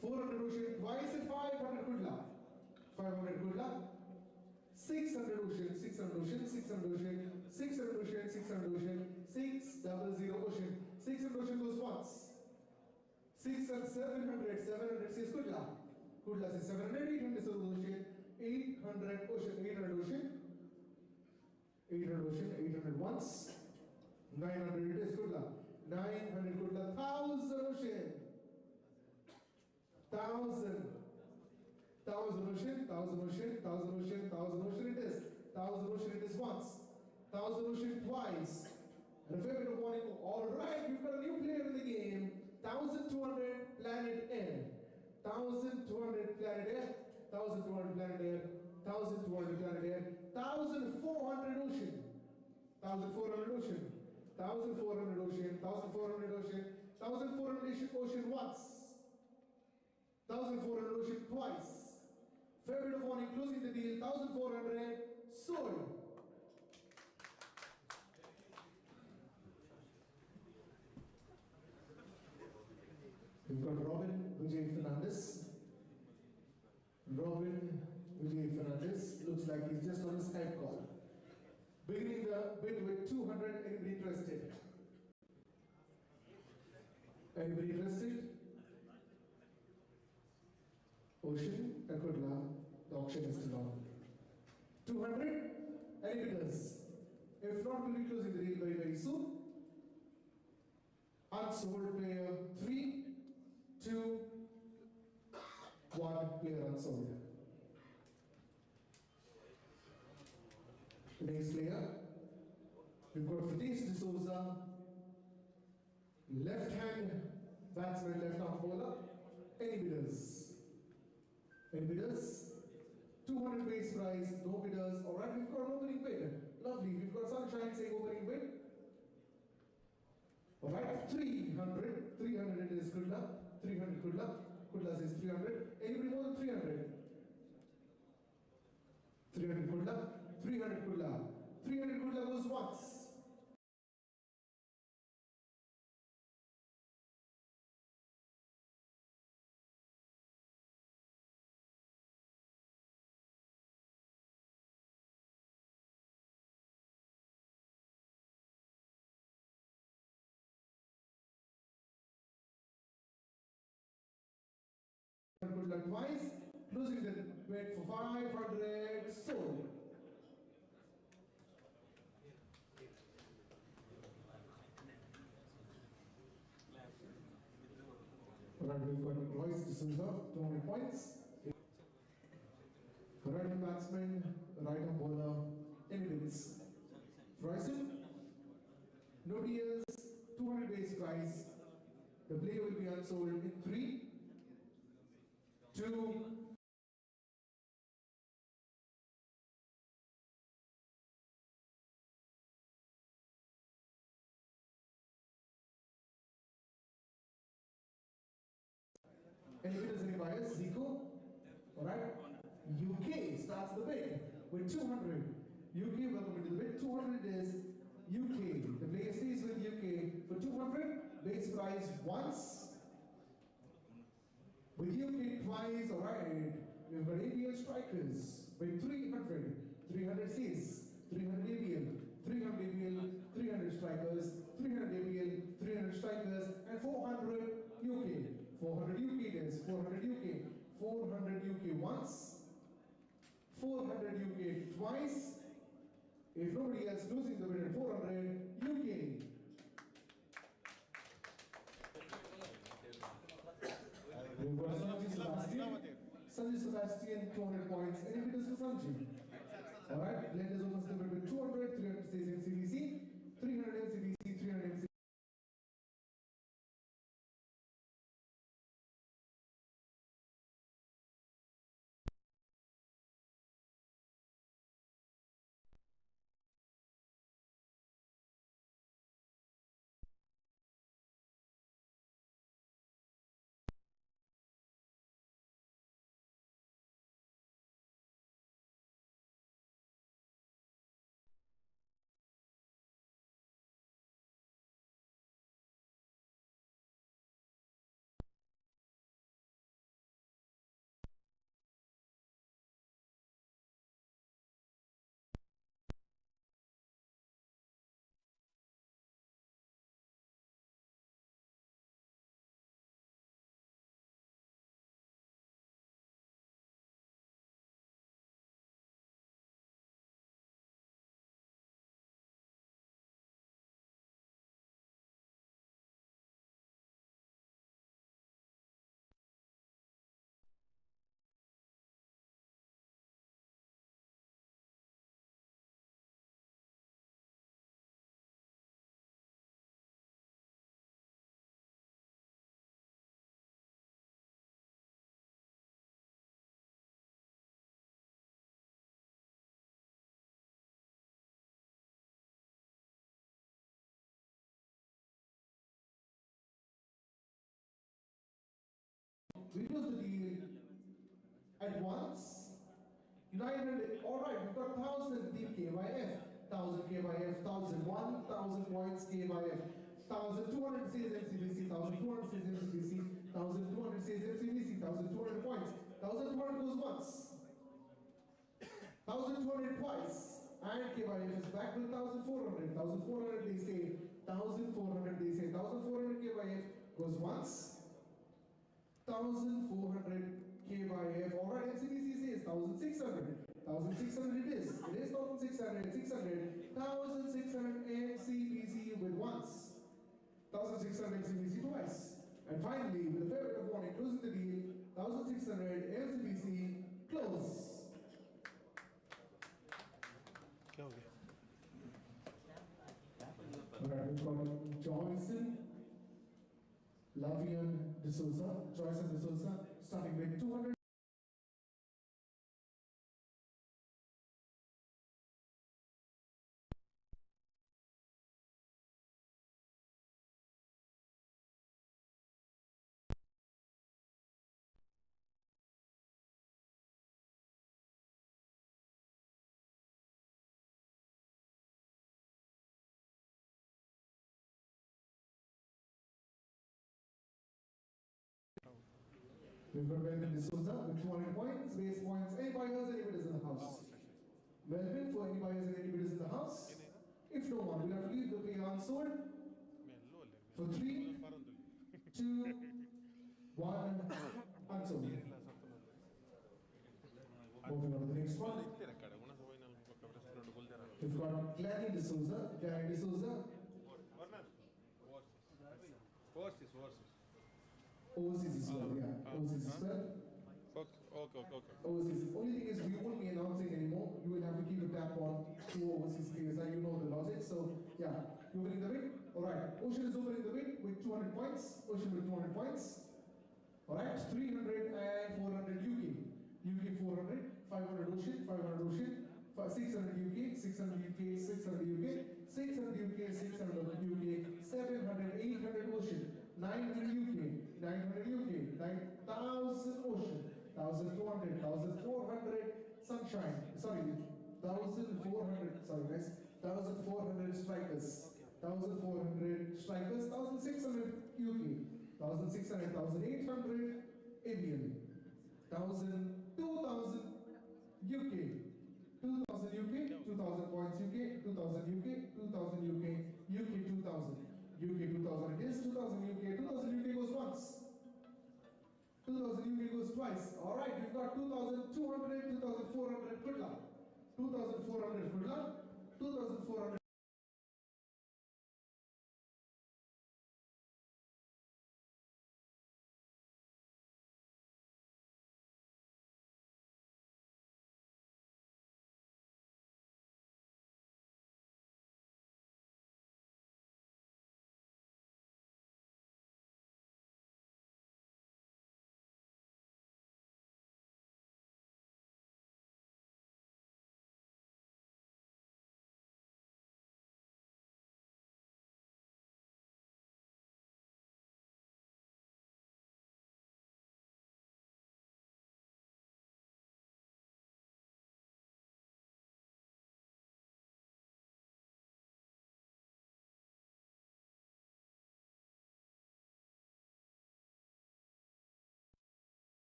400 Ocean twice and 500 good luck. 500 good luck. 600 Ocean, 600 Ocean, 600 Ocean, 600 Ocean, 600 Ocean, 600 Ocean, 600 Ocean goes once. 600, 700, 700 says good luck. Good luck says 700, 800 says Ocean, 800 Ocean, 800 Ocean, 800 Ocean, 800 once. 900 it is good luck. 900 good luck. 1,000 Ocean. 1,000. 1,000 Ocean, 1,000 Ocean, 1,000 Ocean, 1,000 Ocean it is. 1,000 Ocean it is once. 1,000 Ocean twice. And a fair bit of warning. All right, we've got a new player. 1,400 ocean, 1,400 ocean, 1,400 ocean, 1,400 ocean once, 1,400 ocean twice. Fair bit of warning, closing the deal, 1,400 sold. We've got Robin Vijay Fernandez. Robin Vijay Fernandez looks like he's just on a Skype call. Beginning the bid with 200. Anybody interested? Anybody interested? Ocean and Kudla, the auction is still on. 200? Any bidders? If not, we'll be closing the deal very, very soon. Unsold player 3, 2, 1 player unsold. The next player, we've got Fatish D'Souza, left hand batsman, left arm bowler. Any bidders? Any bidders? 200 base price, no bidders. Alright, we've got an opening bid. Lovely, we've got Sunshine saying opening bid. Alright, 300. 300 it is Kudla. 300 Kudla. Kudla says 300. Anybody more than 300? 300 Kudla. 300 Kudla. 300 Kudla goes once. Kudla twice, closing the bid for 500 sold. Alright, we've got Royce D'Souza, 200 points. Right hand batsman, right hand bowler, any bids? Royce, nobody else, 200 base price. The player will be unsold in 3, 2, any bidders, any buyers? Zico? Alright. UK starts the bid with 200. UK, welcome into the bid. 200 is UK. The player stays with UK for 200. Base price once. With UK twice, alright. We've got ABL strikers with 300. 300 stays. 300 ABL. 300 ABL. 300 strikers. 300 ABL. 300 strikers. And 400 UK. 400 UK it is. 400 UK. 400 UK once. 400 UK twice. If nobody else losing the bid at 400 UK. We've got Sanji Sebastian. Sanji Sebastian, 200 points. Any bidders for Sanji? Alright, lenders opens the bid with 200, 300 stays MCBC, 300 MCBC, 300 MCBC. We close the deal at once. United, alright, we've got 1000 DKYF, 1000 KYF, 1001, 1000 points KYF. 1200 says MCBC, 1200 says MCBC, 1200 says MCBC, 1200 points, 1200 goes once, 1200 twice, and KYF is back with 1400, 1400 they say, 1400 they say, 1400 KYF goes once, 1400 KYF, alright, MCBC says 1600, 1600 it is 1600, 600, 1600 MCBC with once. 1600 MCBC twice. And finally, with the favorite of warning, closing the deal, 1600 MCBC close. Okay. Alright, we've got Joyson, Lavian D'Souza, Joyson D'Souza, starting with 200. We've got Melvin D'Souza with 200 points, base points. Any buyers, any bidders in the house? Melvin, for any buyers and any bidders in the house? If no one, we'll have to leave the play unsold for 3, 2, 1, unsold. Moving on to the next one. We've got Gladys D'Souza, Gladys D'Souza. Overseas as well, yeah. Overseas as well. Okay. Overseas. Only thing is we won't be announcing anymore. You will have to keep a tap on 2 overseas players and you know the logic. So yeah, you opening the bid? Alright. Ocean is opening the bid with 200 points. Ocean with 200 points. Alright, 300 and 400 UK. UK 400, 500 Ocean, 500 Ocean. 600 UK, 600 UK, 600 UK, 600 UK, 600 UK, 700, 800 Ocean, 900 UK, 900 UK, 9,000 Ocean, 1,200, 1,400 Sunshine, sorry, 1,400, sorry guys, 1,400 Strikers, 1,400 Strikers, 1,600 UK, 1,600, 1,800 Indian, 2,000 UK, 2,000 UK, 2,000 points UK, 2,000 UK, 2,000 UK, UK 2,000, UK 2,000 it is, 2,000 UK, 2,000 UK goes once, 2,000 UK goes twice. Alright, we've got 2,200, 2,400, good luck. 2,400, good luck. 2,400.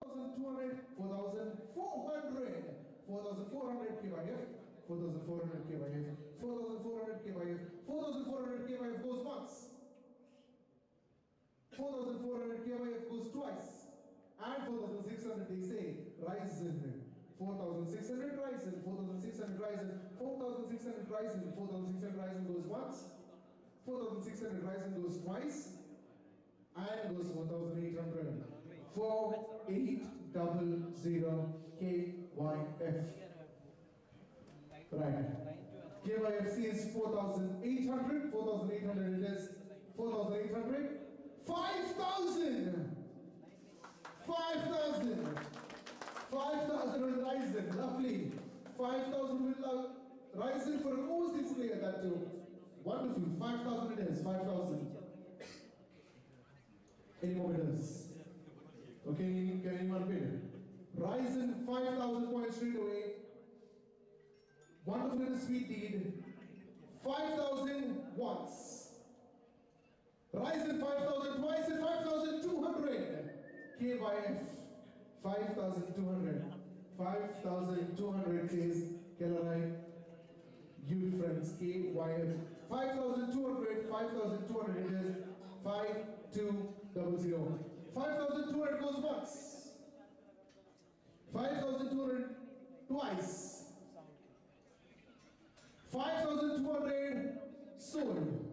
$4,400, 4,400 KYF, 4,400 KYF, 4,400 KYF, 4,400 KYF goes once. 4,400 4,600 they say, Ryzen. 4,600 Ryzen, 4,600 Ryzen, 4,600 Ryzen, 4,600 Ryzen goes once, 4,600 Ryzen goes twice, and goes 4,800. 4800 KYF. Right. KYFC is 4,800, 4,800 it is, 4,800, 5,000! 5,000! 5,000 on Ryzen, lovely. 5,000 will Ryzen for an overseas player, that too. Wonderful, 5,000 it is, 5,000. Any more bidders? Okay, can anyone bid? Ryzen 5,000 points straight away. Wonderful and sweet deed. 5,000 once. Ryzen 5,000 twice and 5,200. KYF. 5,200. 5,200 is Kellerai. You friends, KYF. 5,200, 5,200 it is 5200. 5,200 goes once. 5,200 twice. 5,200 sold.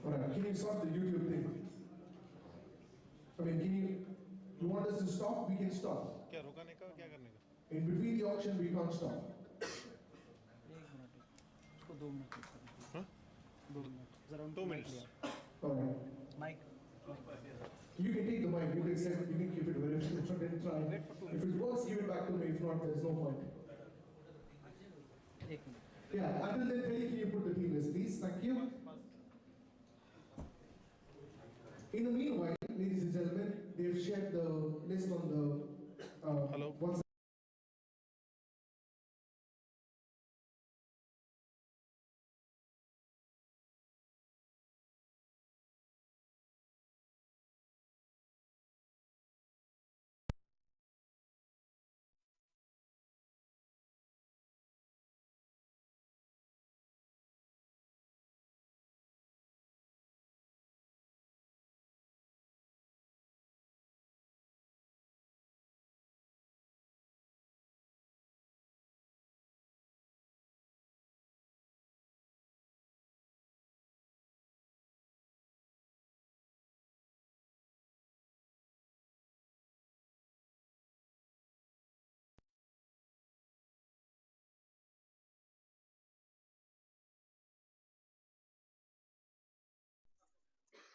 Alright, can you stop the YouTube thing? I mean, you want us to stop? We can stop. क्या रुकाने का क्या करने का? In between the auction, we can't stop. 2 minute हाँ? 2 minute जरा 2 minutes. Alright. Mic You can take the mic, you can set, you can keep it wherever you want and try. Wait for 2 If it works, give it back to me. If not, there's no point. 1 minute Yeah, until then, Kelly, can you put the team list, please? Thank you. In the meanwhile, ladies and gentlemen, they've shared the list on the Hello. WhatsApp.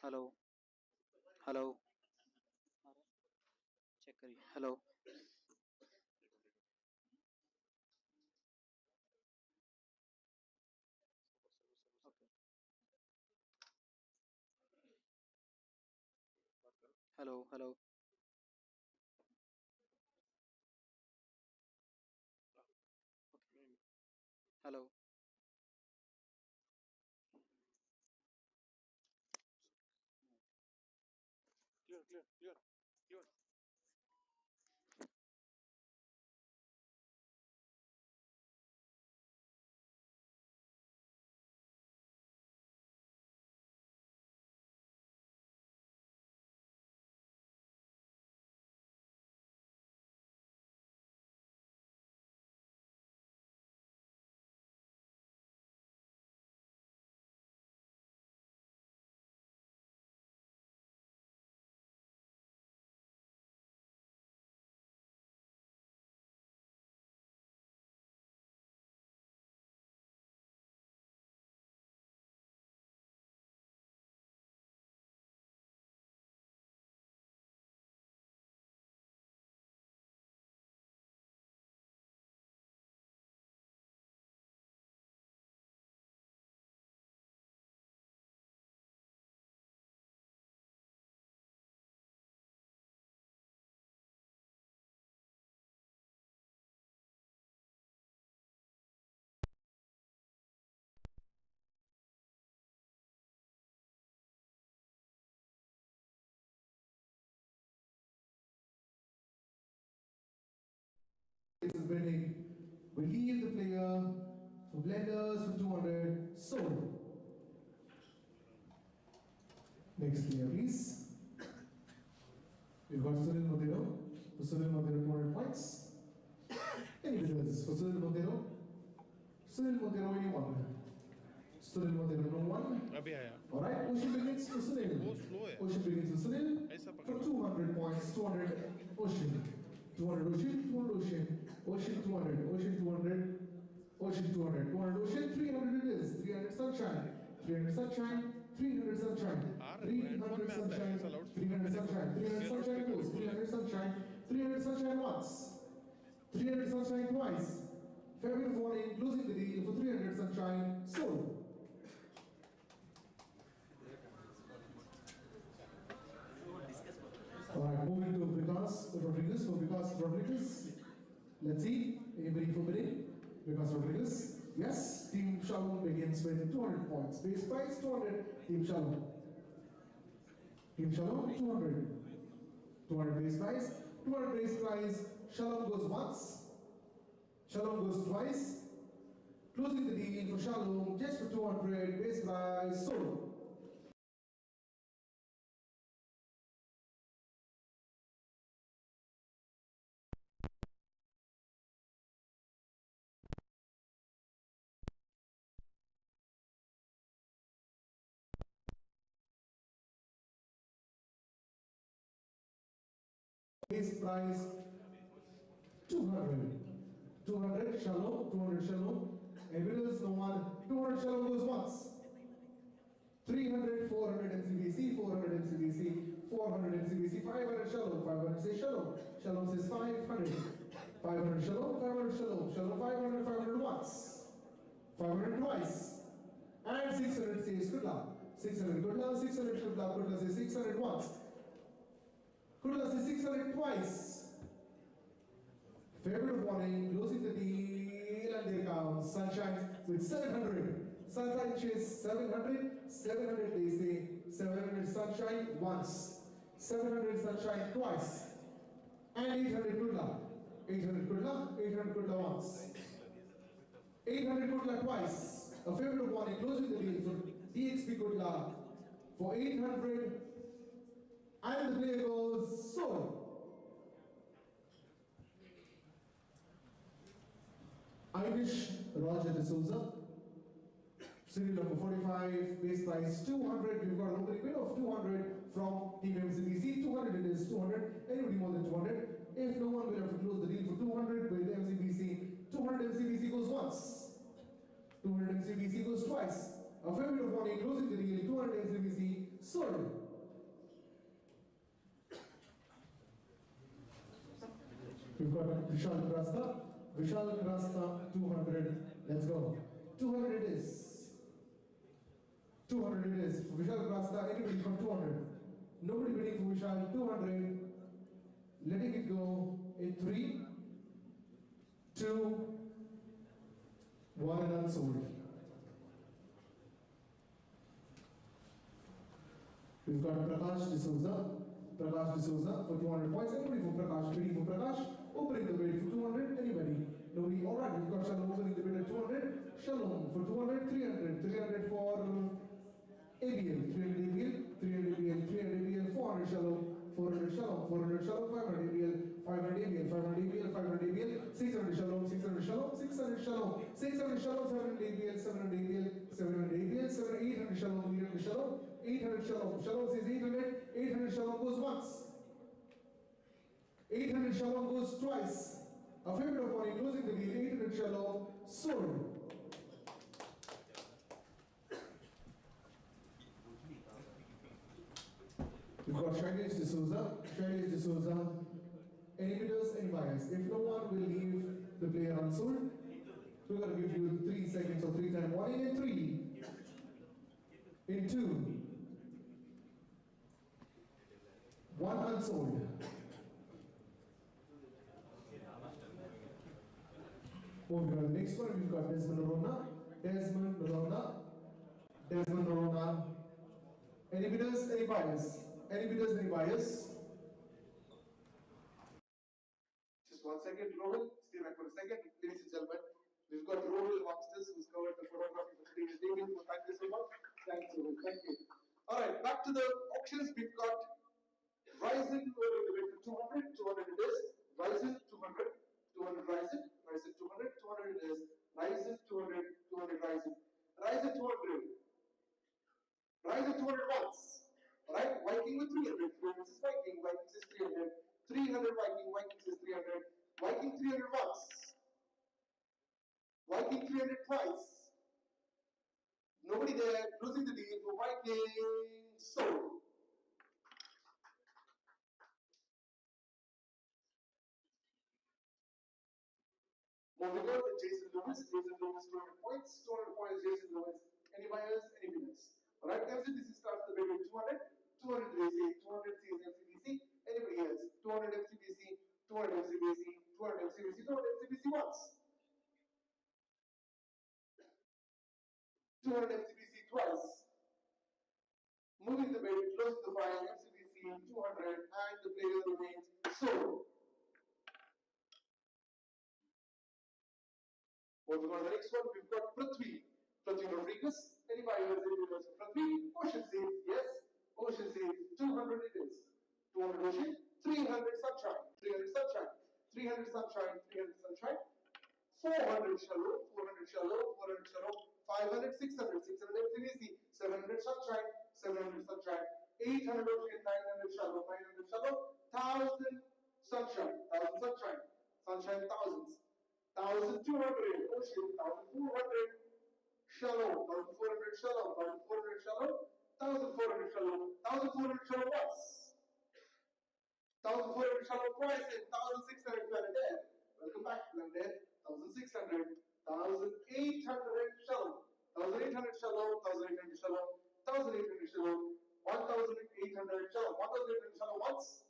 Hello hello check करिए hello okay hello hello hello Clear, clear, clear, clear. This is winning. We leave the player for blenders for 200. Sold. Next player, please. We've got Sunil Montero. For Sunil Montero, 200 points. Any winners for Sunil Montero? Sunil Montero, anyone? Sunil Montero, no one. अभी आया Alright, Ocean begins for Sunil. वो slow है Ocean begins for Sunil. ऐसा पकड़ For 200 points, 200 Ocean. 200 Ocean, 200 Ocean. Ocean 200, Ocean 200. Ocean 200, 200 Ocean, 300 it is. 300 Sunshine. 300 Sunshine. 300 Sunshine. हाँ, 300 में आता है, ऐसा Sunshine. loud 300 Sunshine. 300 Sunshine goes. 300 Sunshine. 300 Sunshine once. 300 Sunshine twice. February morning, closing the deal for 300 Sunshine. Sold. Alright, moving to Vikas Rodriguez. For Vikas Rodriguez, let's see. Anybody for bidding? Vikas Rodriguez. Yes, Team Shalom begins with 200 points. Base price 200. Team Shalom. Team Shalom 200. 200 base price. 200 base price. Shalom goes once. Shalom goes twice. Closing the deal for Shalom just for 200 base price. Sold. Base price 200. 200 Shalom, 200 Shalom. And winners no one. 200 Shalom goes once. 300, 400 MCBC, 400 MCBC, 400 MCBC, 500 Shalom, 500 says Shalom. Shalom says 500. 500 Shalom, 500 Shalom. Shalom 500, 500 once. 500 twice. And 600 says Kudla. 600 Kudla, 600 Kudla, Kudla says 600 once. Kudla says 600 twice. Favorite warning, closing the deal, and there comes Sunshine with 700. Sunshine chase 700, 700 they say, 700 Sunshine once, 700 Sunshine twice, and 800 Kudla. 800 Kudla, 800 Kudla once, 800 Kudla twice. A favorite warning, closing the deal for DXP Kudla for 800. And the player goes sold. Irish Roger D'Souza. Serial number 45, base price 200. We've got an opening bid of 200 from Team MCBC. 200 it is 200. Anybody more than 200? If no one will have to close the deal for 200 with MCBC. 200 MCBC goes once. 200 MCBC goes twice. A favorite of warning, closing the deal. 200 MCBC sold. We've got Vishal Krasta. Vishal Krasta, 200. Let's go. 200 it is. 200 it is. For Vishal Krasta, anybody from 200. Nobody bidding for Vishal, 200. Letting it go in 3, 2, 1 and unsold. We've got Prakash D'Souza. Prakash D'Souza for 200 points. Anybody for Prakash? Bidding for Prakash? Opening the bid for 200. Anybody? Nobody? Alright, we've got Shalom opening the bid at 200. Shalom for 200, 300. 300 for ABL. 300 ABL. 300 ABL. 300 ABL. 400 Shalom. 400 Shalom. 400 Shalom. 500 ABL. 500 ABL. 500 ABL. 500 ABL. 600 Shalom. 600 Shalom. 600 Shalom. 600 Shalom. 700 ABL. 700 ABL. 700 ABL. 800 Shalom. 800 Shalom. 800 Shalom. Shalom says 800. 800 Shalom goes once. 800 Shalom goes twice. A favorite of money closing the deal. 800 Shalom sold. We've got Shailesh D'Souza. Shailesh D'Souza. Any bidders, any buyers? If no one will leave the player unsold, we're going to give you 3 seconds or 3 time warning in 3, in 2, 1 unsold. Moving on to the next one, we've got Desmond Norona. Desmond Norona. Desmond Norona. Any bidders, any buyers? Any bidders, any buyers? Just 1 second, Rohit. Stay back for a second. Ladies and gentlemen, we've got Rohit Monsters who's covered the photography for today's evening. Thank you so much. Thanks, Rohit. Thank you. Alright, back to the Viking 300 twice. Nobody there. Closing the deal for Viking. Sold. Moving on to Jason Lewis. Jason Lewis 200 points. 200 points, Jason Lewis. Any buyers, any bidders? Alright, MCBC starts the bid with 200. 200 DCPL, 200 sees MCBC. Anybody else? 200 MCBC, 200 MCBC, 200 MCBC, 200 MCBC once. 200 MCBC twice. Moving the bid, closing the file, MCBC 200, and the player remains sold. Moving on to the next one, we've got Prithvi. Prithvi Rodriguez. Any buyers, any bidders? Prithvi. Ocean says yes. Ocean says 200 it is. 200 Ocean. 300 Sunshine. 300 Sunshine. 300 Sunshine. 300 Sunshine. 400 Shallow. 400 Shallow. 400 Shallow. 500, 600, 600 MCBC, 700 Sunshine, 700 Sunshine, 800 Ocean, 900 Shallow, 900 Shallow, 1000 Sunshine, 1000 Sunshine, Sunshine thousands, 1200 Ocean, 1400 Shallow, 1400 Shallow, 1400 Shallow, 1400 Shallow, 1400 Shallow once, 1400 Shallow twice, and 1600 Planet Air. Welcome back, Planet Air. 1600, 1800 Shallow, 1800 Shallow, 1800 Shallow, 1800 Shallow, 1800 Shallow, 1800 Shallow once,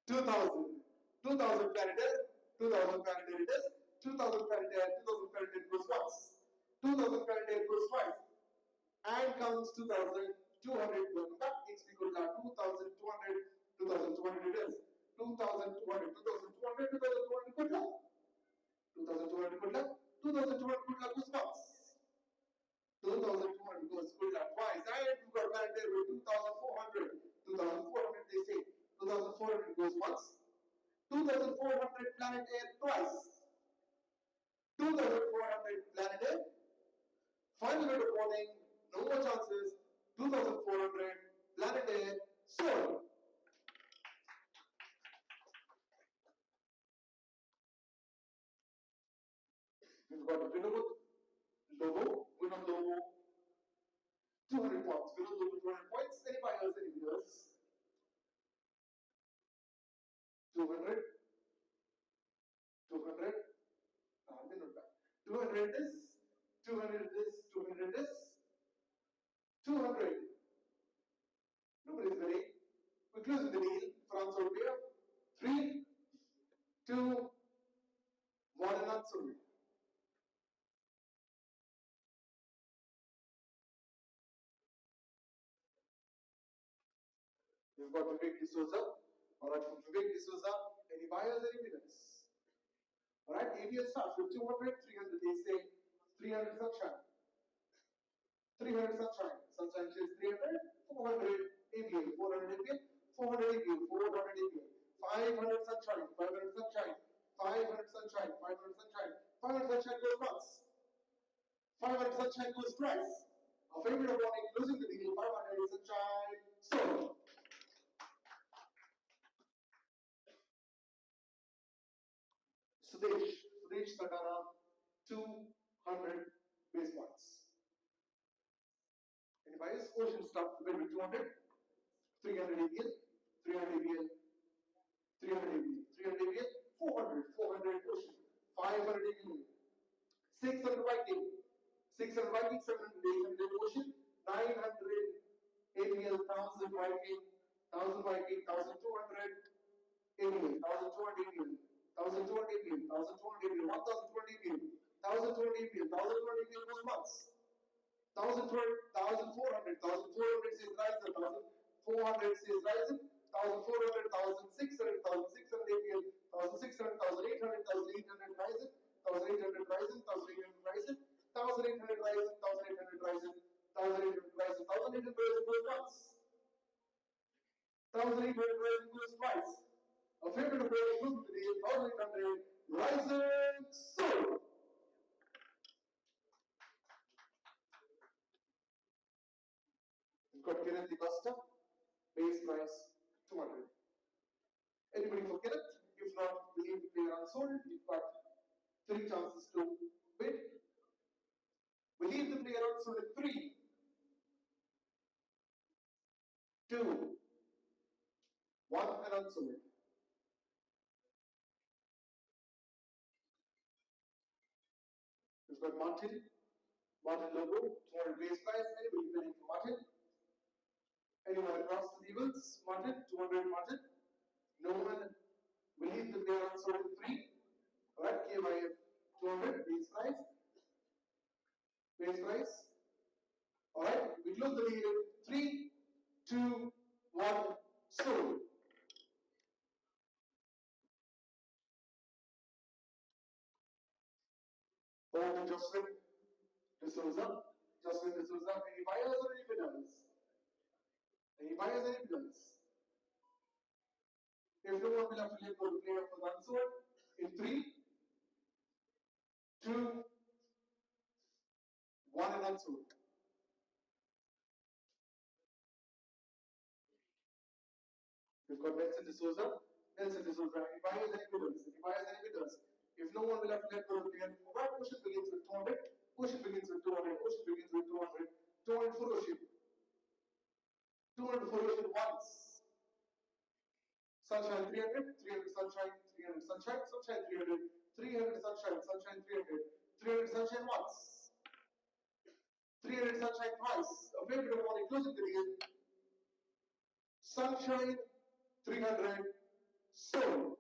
2000, 2000 Planet Air, 2000 Planet Air it is, 2000 Planet Air, 2000 Planet Air goes once, 2000 Planet Air goes twice, and comes 2200. Welcome back, XP good luck, 2200, 2200 it is. 2200, 2200, 2200 good luck. 2200 good luck. 2200 good luck goes once. 2200 goes good luck twice. And we've got Planet Air with 2400. 2400 they say. 2400 goes once. 2400 Planet Air twice. 2400 Planet Air. Final bit of warning. No more chances. 2400 Planet Air sold. We've got a winner logo, 200 points, winner logo 200 points, any buyers, any bidders? 200, 200, they're not bad. 200 this, 200 this, 200 this, 200. Nobody's bidding. We're closing the deal for Unsold here. 3, 2, 1 and Unsold. We've got Vivek D'Souza. Alright, from Vivek D'Souza, any buyers, any bidders? Alright, ABL starts with 200, 300, they say 300 Sunshine. 300 Sunshine. Sunshine says 300, 400 ABL, 400 ABL, 400 ABL, 400 ABL, 500 Sunshine, 500 Sunshine, 500 Sunshine, 500 Sunshine, 500 Sunshine goes once. 500 Sunshine goes twice. Our favorite of warning, closing the deal, 500 Sunshine, sold. Sudesh Satara, 200 base points. Any buyers? Ocean starts the bid with 200, 300 ABL, 300 ABL, 300 ABL, 300 ABL, 400, 400 Ocean, 500 ABL, 600 Viking, 600 Viking, 700, 800 Ocean, 900 ABL, 1000 Viking, 1000 Viking, 1200 ABL, 1200 ABL. 1200 ABL, 1200 ABL, 1200 ABL, 1200 ABL, 1200 ABL goes once. 1400, 1400 says Ryzen, 1400 says Ryzen, 1400, 1600, 1600 ABL, 1600, 1800, 1800 Ryzen, 1800 Ryzen, 1800 Ryzen, 1800 Ryzen, 1800 Ryzen, 1800 Ryzen, 1800 Ryzen goes once. 1800 Ryzen goes twice. A favorite of theirs was the deal, 1800 Ryzen sold. We've got Kenneth DiCosta, base price 200. Anybody for Kenneth? If not, we leave the player unsold. You've got 3 chances to bid. We leave the player unsold at 3, 2, 1 and unsold. We've got Martin logo, 200 base price. Anybody bidding for Martin? Anyone across the tables? Martin, 200 Martin. No one. We leave the player unsold at 3. Alright, KYF 200 base price. Base price. Alright, we close the lead at 3, 2, 1, sold. Over to Jocelyn D'Souza. Jocelyn D'Souza, any buyers or any bidders? Any buyers or any bidders? If no one will affiliate for the player for the unsold in 3, 2, 1 and unsold. We've got Nelson D'Souza. Nelson D'Souza, any buyers, any bidders? Any buyers, any bidders? If no one will affiliate for the player, what ocean begins with 200? Ocean begins with 200. Ocean begins with 200. 200 for ocean. 200 for ocean once. Sunshine 300, 300 sunshine, 300 sunshine, sunshine 300, 300 sunshine, sunshine 300, 300 sunshine once, 300 sunshine twice. A favorite of all, closing the deal. Sunshine 300, sold.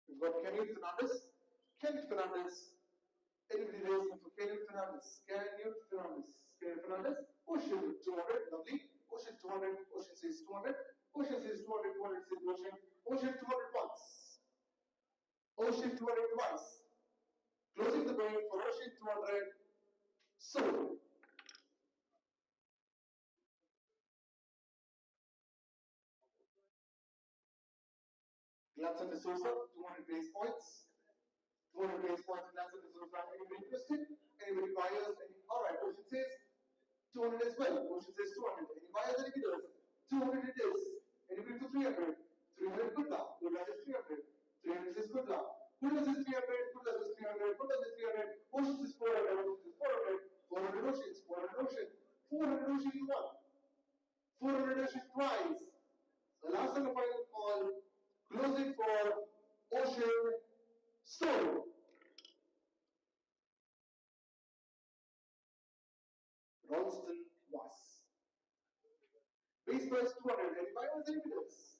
We've got Kenny Fernandez. Kenny Fernandez. Anybody raising for Kenny Fernandez? Kenny Fernandez. Kenny Fernandez. Ocean 200, lovely. Ocean 200, Ocean says 200. Ocean says 200, 200 says Ocean. Ocean 200 once. Ocean 200 twice. Closing the bid for Ocean 200, sold. Gladson D'Souza, 200 base points. 200 base points in Gladson D'Souza. Anybody interested? Anybody buyers? Alright, Ocean says 200 as well. Ocean says 200. Any buyers, any bidders? 200 it is. Anybody for 300? 300 good luck. Good luck is 300. 300 is good luck. Good luck is 300. Good luck is 300. Good luck is 300. Ocean is 400. Ocean is 400. 400 Oceans. 400 Ocean. 400 Ocean you won. 400 Ocean twice. The last and the final call. Closing for Ocean sold. Ralston was. Base price 200. Any buyers, any bidders?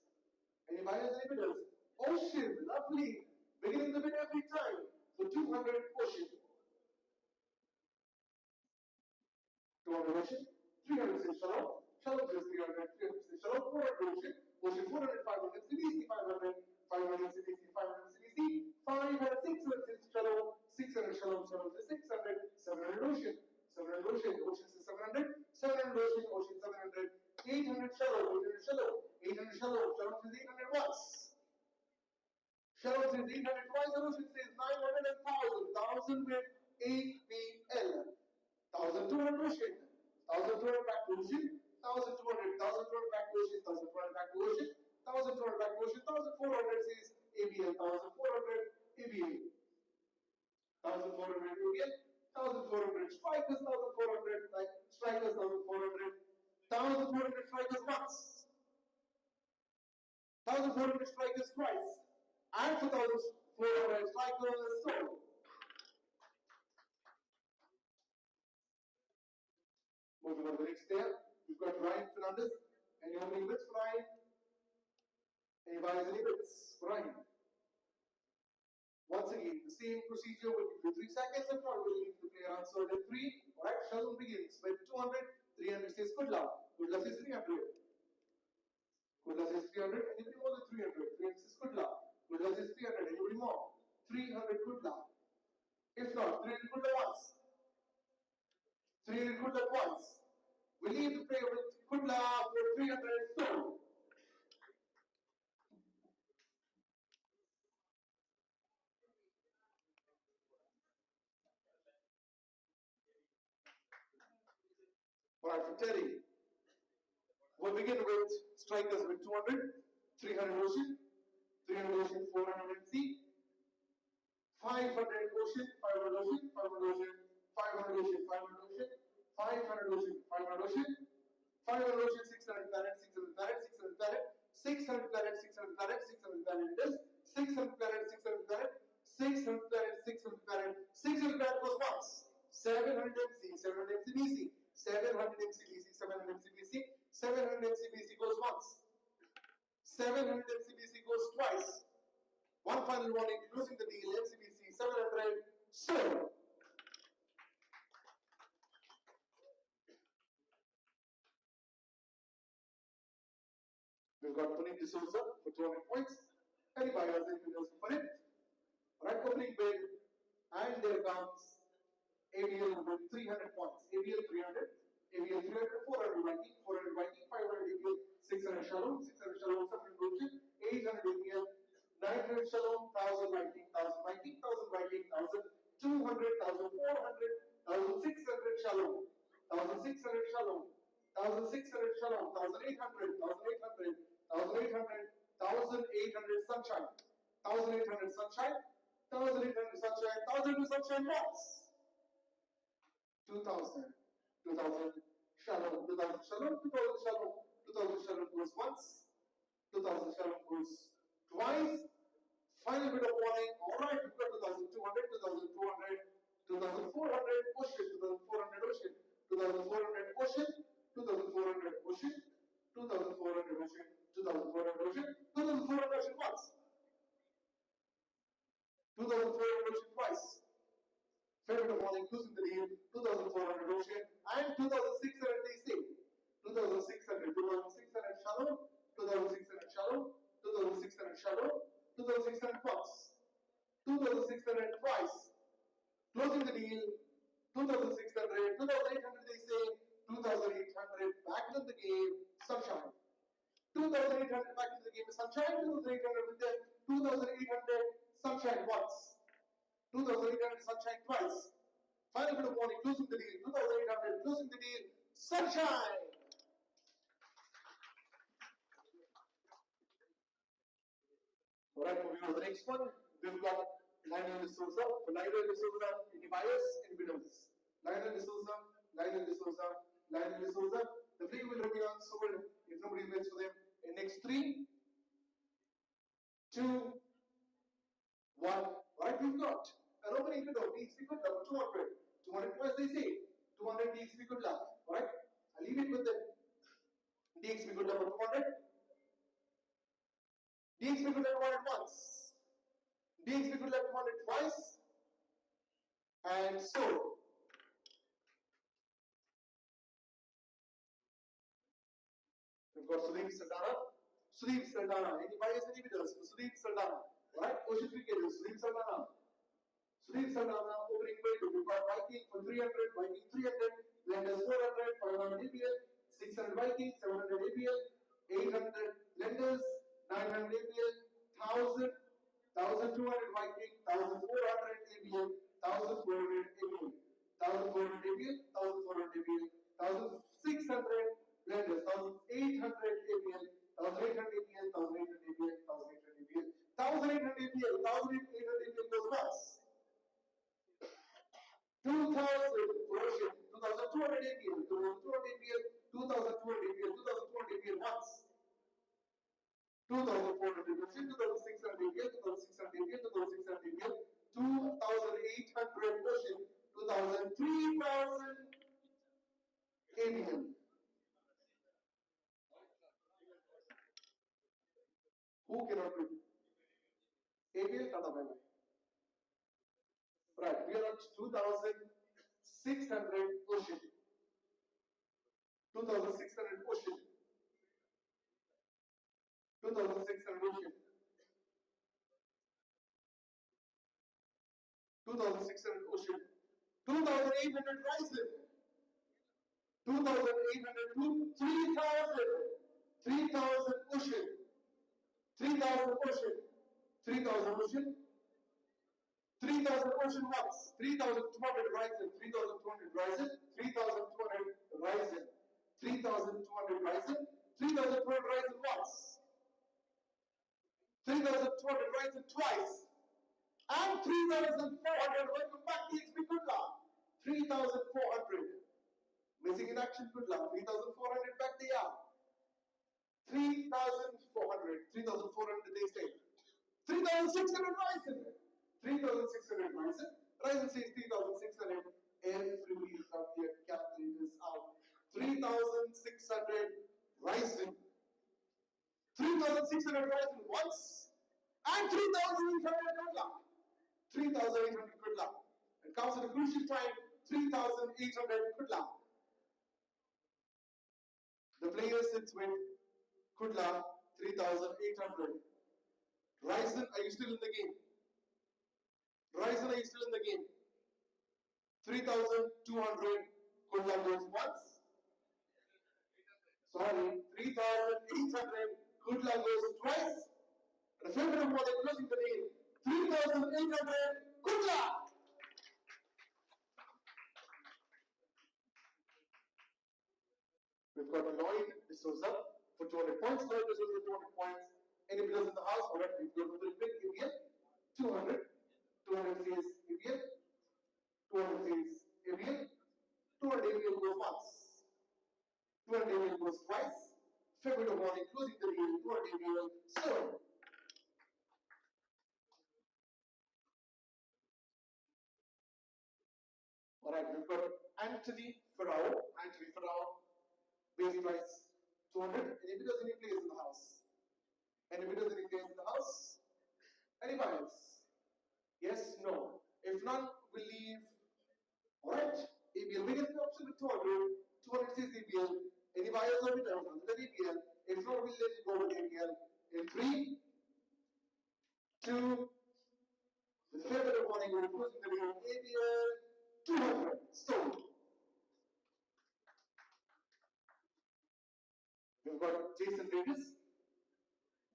Any buyers, any bidders? Ocean, lovely. Beginning the bid every time. So 200 Ocean. 200 Ocean. 300 says Shalom. Shalom says 300. 300 says Shalom. 400 Ocean. Ocean 400, 500 CDC, 500. 500 CDC, 500 CDC. 500, 600 says Shalom. 600 Shalom. Shalom says 600. 700 Ocean. 700 Ocean. Ocean says 700. 700 Ocean. Ocean 700. 800 Shalom. 800 Shalom. 800 Shalom. Shalom says 800 once. Shalom says 800 twice. Ocean says 900 and 1,000. 1,000 with APL. 1,200 Ocean. 1,200 back to Ocean. 1,200. 1,200 back to Ocean. 1,200 back to Ocean. 1,200 back to Ocean. 1,400 says ABL. 1,400 ABL. 1,400 ABL. 1,400 strikers. 1,400 like strikers. 1,400. 1,400 strikers once. 1,400 strikers twice. And for 1,400 strikers sold. Moving on to the next player, we've got Ryan Fernandez. Any opening bids for Ryan? Any buyers, any bids for Ryan? Once again, the same procedure will give you 3 seconds. If not, we'll leave the player unsold at 3. Alright, Shalom begins with 200. 300 says good luck. Good luck says 300. Good luck says 300. Anybody more than 300? 300 says good luck. Good luck says 300. Anybody more? 300 good luck. If not, 300 good luck once. 300 good luck once. We leave the player with good luck for 300 sold. Alright, for Terry. We'll begin with strikers with 200, 300 ocean, 300 ocean, 400 MC, 500 ocean, 500 ocean, 500 ocean, 500 ocean, 500 ocean, 500 ocean, 500 ocean, 500 ocean, 600 planet, 600 planet, 600 planet, 600 planet, 600 planet, 600 planet it is, 600 planet, 600 planet, 600 planet, 600 planet, 600 planet goes once, 700 MC, 700 MC BC, 700 MC BC, 700 MC BC, 700 MC BC goes once, 700 MC BC goes twice. One final warning, closing the deal, MCBC 700, sold. We've got Puneet D'Souza for 200 points. Any buyers and bidders for Puneet? Right opening bid, and there comes ABL with 300 points. ABL 300, ABL 300, 400 Viking, 400 Viking, 500 ABL, 600 Shalom, 600 Shalom, 700 Goshen, 800 ABL, 900 Shalom, 1000 Viking, 1000 Viking, 1000 Viking, 1000, 200, 1400, 1600 Shalom, 1600 Shalom, 1600 Shalom, 1800, 1800, 1800, 1800 Sunshine, 1800 Sunshine, 1800 Sunshine, 1000 Sunshine Box, 2000, 2000 Shalom, 2000 Shalom, 2000 Shalom, 2000 Shalom goes once, 2000 Shalom goes twice. Final bit of warning. Alright, we've got 2200, 2200, 2400 ocean, 2400 ocean, 2400 ocean, 2400 ocean, 2400 ocean, 2400 ocean, 2400 ocean once, 2400 ocean twice. Final bit of warning, closing the deal, 2400 ocean and 2600 DC. 2600, 2600 shallow, 2600 shallow, 2600 shallow, 2600 bucks, 2600 twice, closing the deal, 2600, 2800 they say, 2800 back into the game, Sunshine, 2800 back into the game, Sunshine, 2800 with them, 2800 Sunshine once, 2800 Sunshine twice, final bit of warning, closing the deal, 2800, closing the deal, Sunshine. Alright, moving on to the next one. We've got Lionel D'Souza. For Lionel D'Souza, any buyers, any bidders? Lionel D'Souza, Lionel D'Souza, Lionel D'Souza. The play will remain unsold if nobody bids for them in next 3, 2, 1. Alright, we've got an opening bid of DXP good luck for 200. 200 twice they say. 200 DXP good luck. Alright, I'll leave it with them. DXP good luck for 200. DXP could have won it once, DXP could have won it twice, and so we've got Sudeep Saldana, any buyers, any bidders for Sudeep Saldana, right? Ocean cricketers, Sudeep Saldana, opening bid, we've got Viking for 300, Viking 300, lenders 400, 500 ABL, 600 Viking, 700 ABL, 800 lenders, 900 ABL, 1000, 1200 Viking, 1400 ABL, 1400 ABL, 1400 ABL, 1400 ABL, 1600 lenders, 1800 ABL, 1800 ABL, 1800 ABL, 1800 ABL, 1800 ABL, 1800 ABL goes once. 2000 version, 2200 ABL, 2200 ABL, 2200 ABL, 2200 ABL once. 2400 version, 2600 ABL, 2600 ABL, 2600 ABL, 2800 version, 3000 ABL. Who cannot do? ABL, Tata bye bye. Right, we are at 2600 ocean. 2600 ocean. 2600 ocean. 2600 ocean. 2800 rising. 2800 to 3000. 3000 ocean. 3000 ocean. 3000 ocean. 3000 ocean once. 3200 rising. 3200 rising. 3200 rising. 3200 rising. 3,200 rising once. 3,200 rising twice. And 3,400. Welcome back, DXP. Good luck. 3,400. Missing in action. Good luck. 3,400 back they are. 3,400. 3,400 they say. 3,600 rising. 3,600 rising. Rising says 3,600. Every week of your calculators out. 3,600 rising. 3,600 rising once. And 3,800 good luck. 3,800 good luck. It comes at a crucial time. 3,800 good luck. The player sits with good luck. 3,800. Ryzen, are you still in the game? Ryzen, are you still in the game? 3,200 good luck goes once. Sorry, 3,800 good luck goes twice. And a favorite of what they're closing the game. 3,800 good luck. We've got Lloyd D'Souza for 200 points. Lloyd D'Souza 200 points. Any bidders in the house? All right, we've got a little bit. ABL 200. 200 says ABL. 200 says ABL. 200 ABL goes once. 200 ABL goes twice. Favorite of one, including the game. 200 ABL. So. All right, we've got Anthony Ferrao. Anthony Ferrao. Base price 200. Any bidders, any players in the house? Any bidders, any players in the house? Any buyers? Yes, no. If none, we'll leave. Alright. ABL biggest option with 200. 200 says ABL. Any buyers or bidders other than ABL? If not, we'll let it go with ABL. In 3, 2, with favorite of warning, we're closing the game. ABL 200. Sold. We've got Jason Davis.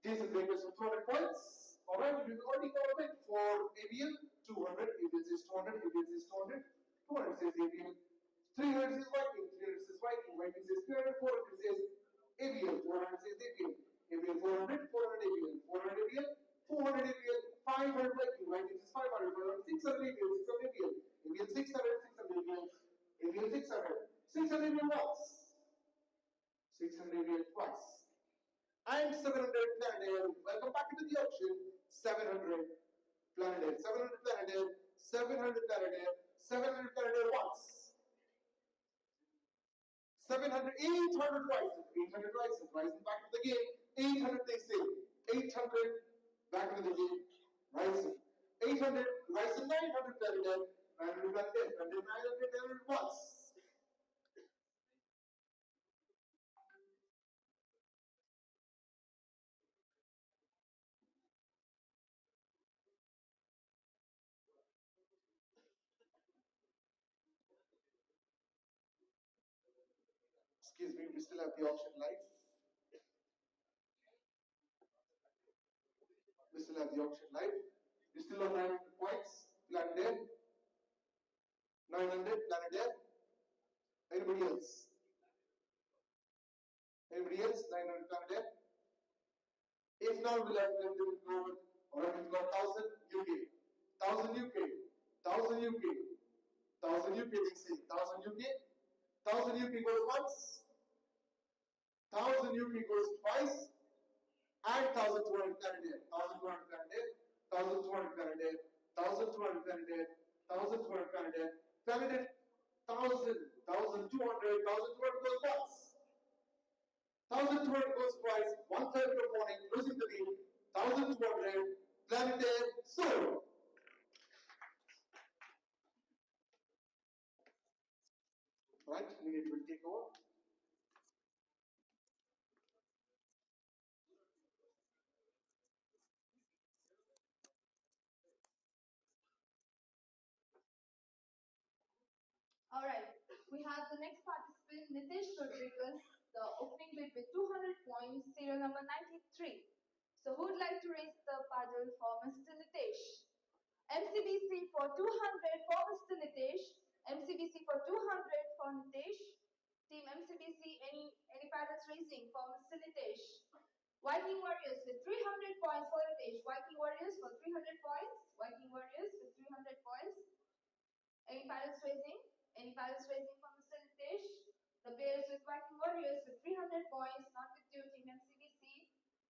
Jason Davis with 200 points. Alright, we've already got a bid for ABL 200. ABL says 200. ABL says 200. 200 says ABL. 300 says Viking. 300 says Viking. Viking says 300. 400 says ABL. 400 says ABL. ABL 400. 400 ABL. 400 ABL. 400 ABL. 500 Viking. Viking says 500. 500. 600 ABL. 600 ABL. ABL 600. 600 ABL. ABL 600. 600 ABL once. 600 ABL twice. And 700 Planet. Welcome back into the auction. 700 Planet. 700 Planet. 700 Planet. 700 Planet once. 700, 800 Ryzen. 800 Ryzen. Ryzen back into the game. 800 they say. 800 back into the game. Ryzen. 800 Ryzen. 900 Planet. 900 Planet. 900 once. Excuse me, we still have the auction live. We still have the auction live. We still have 900 points. Planet there. 900, Planet there. Anybody else? Anybody else? 900 Planet there. If not, we'll have to let them go with. Alright, we've got 1000 UK. 1000 UK. 1000 UK. 1000 UK, they say. 1000 UK. 1000 UK goes once. 1000 UK goes twice. And 1200 Planet there. 1200 Planet there. 1200 Planet there. 1200 Planet there. 1200 Planet there. Planet there. 1000. 1200. 1200 goes once. 1200 goes twice. 1 favorite of warning. Losing the lead. 1200. Planet there. Sold. Right, Neil will take over. Alright, we have the next participant, Nitish Rodriguez, the opening bid with 200 points, serial number 93. So who would like to raise the paddle for Mr. Nitish? MCBC for 200 for Mr. Nitish. MCBC for 200 for Nitish. Team MCBC, any paddles raising for Mr. Nitesh. Viking Warriors with 300 points for Nitesh. Viking Warriors for 300 points. Viking Warriors with 300 points. Any paddles raising? Any paddles raising for Mr. Nitesh? The players with Viking Warriors with 300 points, not with you, Team MCBC.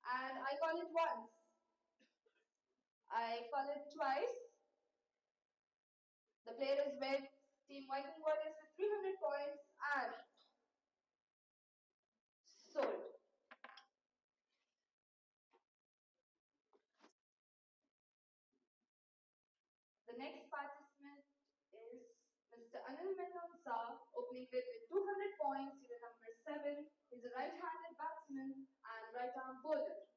And I call it once. I call it twice. The player is with Team Viking Warriors with 300 points and sold. The next participant is Mr. Anil Mendonca, opening bid with 200 points, serial number 7. He's a right-handed batsman and right-arm bowler.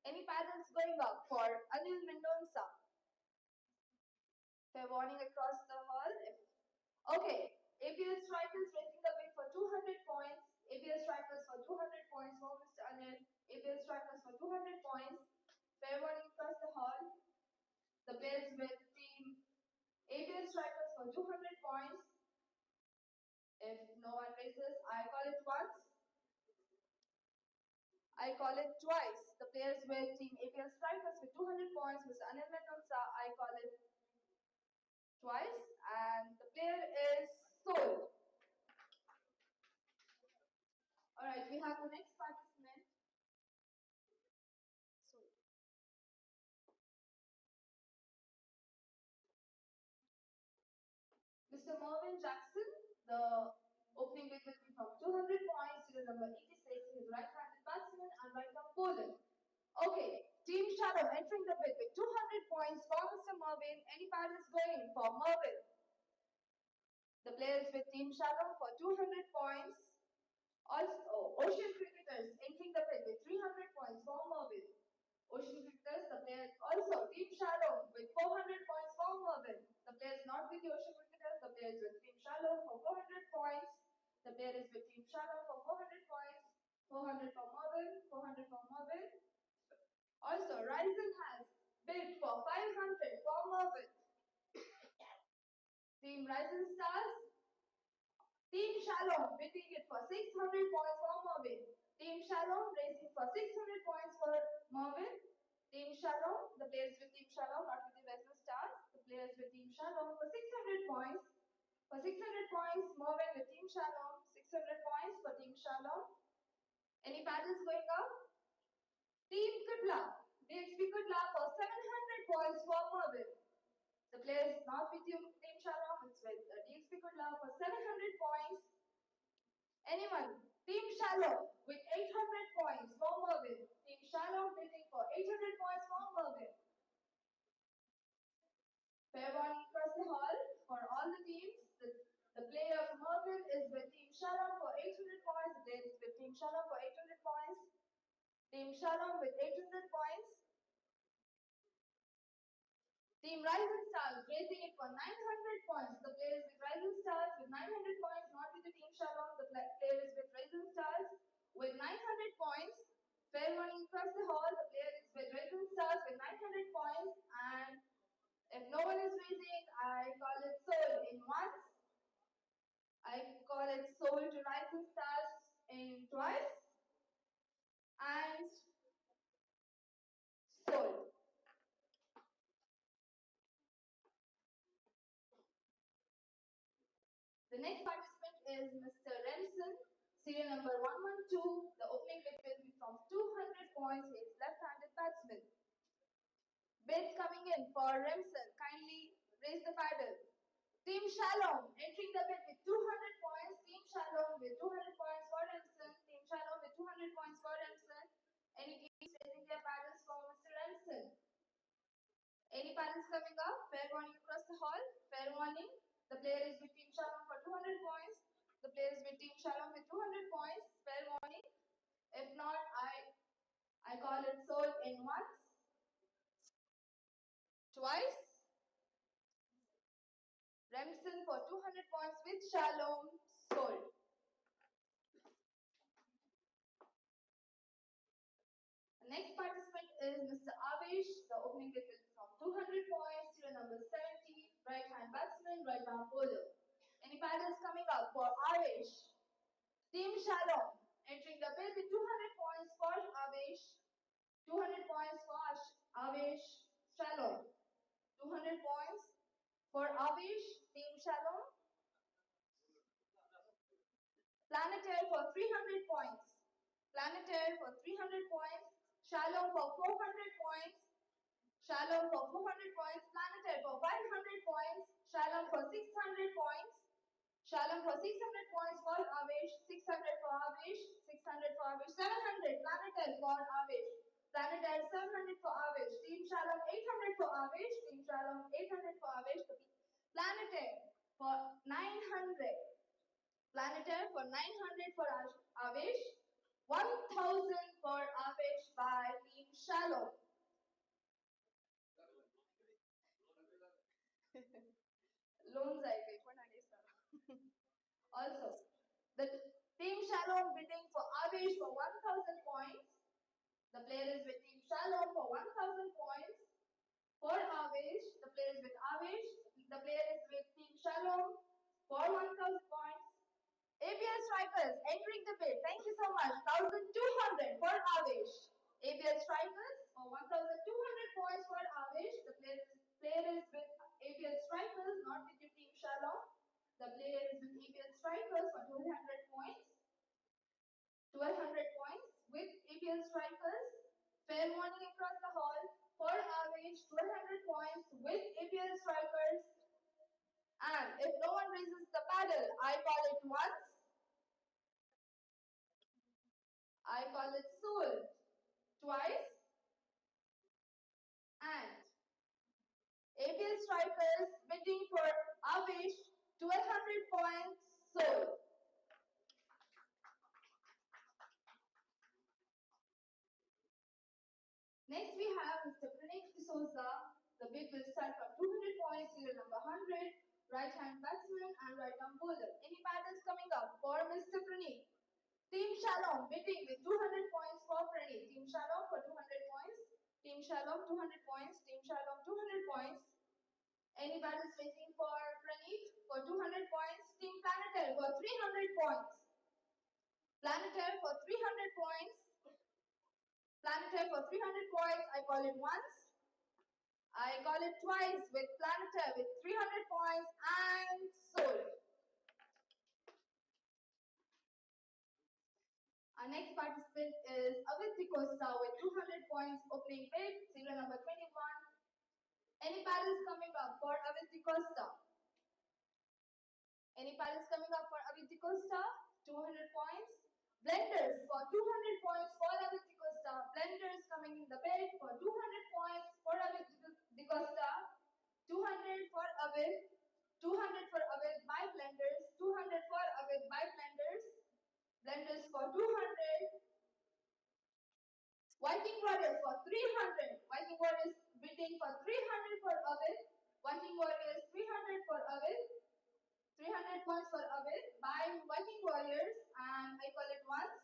Any paddles going up for Anil Mendonca? Fair warning across the hall. Okay, APL Strikers raising the bid for 200 points. APL Strikers for 200 points for Mr. Anil. APL Strikers for 200 points. Fair warning across the hall. The players with Team APL Strikers for 200 points. If no one raises, I call it once. I call it twice. The players with Team APL Strikers with 200 points, Mr. Anil Mendonca, I call it twice. And the player is sold. Alright, we have the next participant. Sold. Mr. Mervyn Jackson, the opening bid will be from 200 points, serial number 86. He is right-handed batsman and right-arm bowler. Okay, Team Shadow entering the bid with 200 points for Mr. Mervyn. Any paddles going for Mervyn? The players with Team Shadow for 200 points. Also, Ocean Cricketers entering the bid with 300 points for Mervyn. Ocean Cricketers, the players also Team Shadow with 400 points for Mervyn. The players not with the Ocean Cricketers, the players with Team Shadow for 400 points. The player is with Team Shadow for 400 points. 400 for Mervyn, 400 for Mervyn. Also, Ryzen has bid for 500 for Mervyn. Team Ryzen Stars. Team Shalom bidding it for 600 points for Mervyn. Team Shalom raising for 600 points for Mervyn. Team Shalom, the players with Team Shalom, not with the Ryzen Stars. The players with Team Shalom for 600 points. For 600 points, Mervyn with Team Shalom. 600 points for Team Shalom. Any paddles going up? Team Kudla. DXP Kudla for 700 points for Mervyn. The player is not with you, Team Shalom, it's with DXP Kudla for 700 points. Anyone? Team Shalom with 800 points for Mervyn. Team Shalom bidding for 800 points for Mervyn. Fair warning across the hall for all the teams. The player of Mervyn is with Team Shalom for 800 points. The player is with Team Shalom for 800 points. Team Shalom with 800 points. Team Rising Stars raising it for 900 points. The player is with Rising Stars with 900 points, not with the Team Shalom. The player is with Rising Stars with 900 points. Fair warning across the hall. The player is with Rising Stars with 900 points. And if no one is raising, I call it sold in once. I call it sold to Rising Stars in twice. And sold. The next participant is Mr. Remsen, serial number 112. The opening bid will be from 200 points. He is left-handed batsman. Bids coming in for Remsen. Kindly raise the paddle. Team Shalom entering the bid with 200 points. Team Shalom with 200 points for Remsen. Team Shalom with 200 points for Remsen. Any teams raising their paddles for Mr. Remsen? Any paddles coming up? Fair warning across the hall. Fair warning. The player is with Team Shalom for 200 points. The player is with Team Shalom with 200 points. Fair warning. If not, I call it sold in once, twice. Remsen for 200 points with Shalom, sold. The next participant is Mr. Avesh. The opening bid will be from 200 points, serial number 70, right-hand batsman, right-arm bowler. Any paddles coming up for Avesh? Team Shalom entering the bill with 200 points for Avesh. 200 points for Avesh Shalom. 200 points for Avesh, Team Shalom. Planetaire for 300 points. Planetaire for 300 points. Shalom for 400 points. Shalom for 400 points. Planetaire for 500 points. Shalom for 600 points. Shalom for 600 points for Avesh. 600 for Avesh. 600 for Avesh. 700 Planetaire for Avesh. Planetaire 700 for Avesh. Team Shalom 800 for Avesh. Team Shalom 800 for Avesh. Planetaire for 900. Planetaire for 900 for Avesh. 1000 for Avesh by Team Shalom. Loans I pay for Also, the Team Shalom bidding for Avesh for 1000 points. The player is with Team Shalom for 1000 points. For Avesh, the player is with Avesh. The player is with Team Shalom for 1000 points. ABL Strikers entering the bid. Thank you so much. 1200 for Avesh. ABL Strikers for 1200 points for Avesh. The player is with ABL Strikers, not with your Team Shalom. The player is with ABL Strikers for 1200 points. 1200 points with ABL Strikers. Fair warning across the hall for Avesh. 1200 points with ABL Strikers. And if no one raises the paddle, I call it once. I call it sold. Twice. And ABL Strikers bidding for Avesh 1200 points sold. Next we have Mr. Pranesh D'Souza. The bid will start from 200 points, serial number 100, right hand batsman and right arm bowler. Any batters coming up for Mr. Pranesh? Team Shalom bidding with 200 points for Pranesh. Team Shalom for 200 points. Team Shalom 200 points. Team Shalom 200 points. Any batters facing for Pranesh for 200 points. Team Planetaire for 300 points. Planetaire for 300 points. Planetaire for 300 points. I call it once. I call it twice with Planetaire with 300 points and sold. Our next participant is Avit Costa with 200 points opening bid, serial number 21. Any paddles coming up for Avit Costa? Any paddles coming up for Avit Costa? 200 points. Blenders for 200 points for Avit Costa. Blenders coming in the bid for 200 points for Avit Costa. 200 for Avit. 200 for Avit by Blenders. 200 for Avit by Blenders. Blenders for 200. Viking Warriors for 300. Viking Warriors bidding for 300 for Avit. Viking Warriors 300 for Avit. 300 points for Avit by Viking Warriors, and I call it once.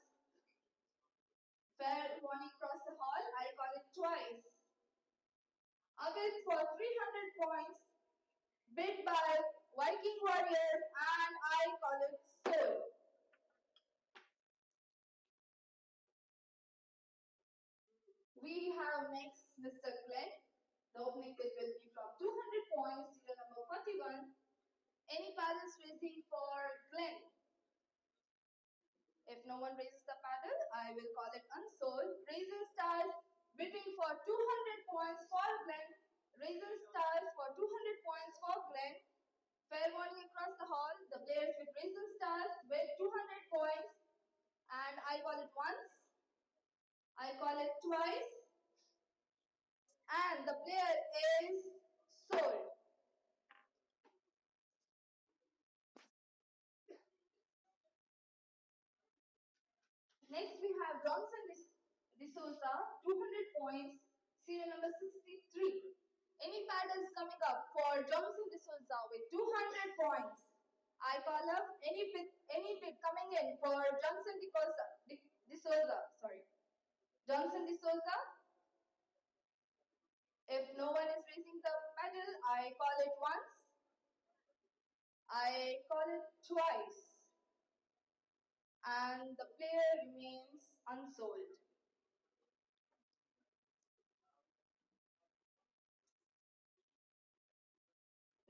Fair warning across the hall, I call it twice. Avit for 300 points, bid by Viking Warriors, and I call it sold. We have next Mr. Glenn. The opening bid will be from 200 points, serial number 41. Any paddles racing for Glenn? If no one raises the paddle, I will call it unsold. Raising Stars bidding for 200 points for Glenn. Raising Stars for 200 points for Glenn. Fair warning across the hall. The players with Raising Stars with 200 points. And I call it once. I call it twice. And the player is sold. Next we have Johnson D'Souza, 200 points, serial number 63. Any paddles coming up for Johnson D'Souza with 200 points? I call up any bid coming in for Johnson D'Souza. Johnson D'Souza. If no one is raising the paddle, I call it once. I call it twice. and the player remains unsold.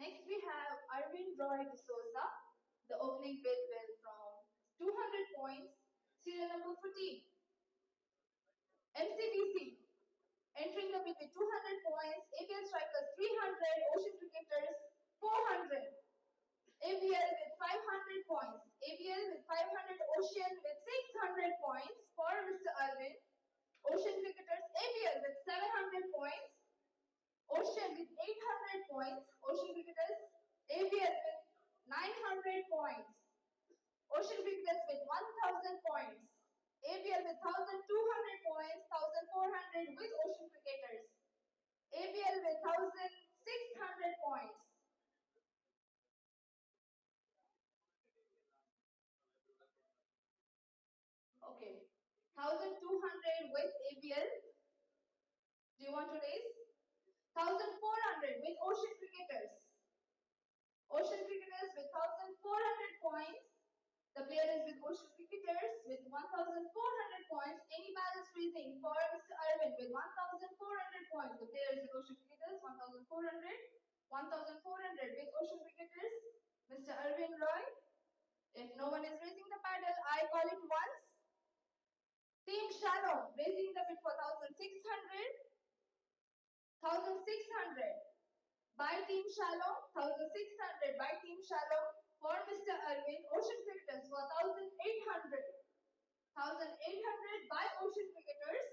Next we have Arvind Roy D'Souza. The opening bid will from 200 points, serial number 14. MCBC, entering the bid with 200 points, APL Strikers 300, Ocean Cricketers 400. APL with 500 points, APL with 500, Ocean with 600 points for Mr. Arvind. Ocean Cricketers, APL with 700 points, Ocean with 800 points, Ocean Cricketers, APL with 900 points, Ocean Cricketers with 1000 points, APL with 1200 points, 1400 with Ocean Cricketers, APL with 1600 points. Okay, 1200 with APL. Do you want to raise? 1400 with Ocean Cricketers. Ocean Cricketers with 1400 points. The player is with Ocean Cricketers with 1400 points. Any balance raising for Mr. Arvind with 1400 points. The player is with Ocean Cricketers 1400. 1400 with Ocean Cricketers. Mr. Arvind Roy. If no one is raising the paddle, I call it once. Team Shalom raising the bid for 1600. 1600 by Team Shalom. 1600 by Team Shalom for Mr. Arvind. Ocean Cricketers for 1800. 1800 by Ocean Cricketers.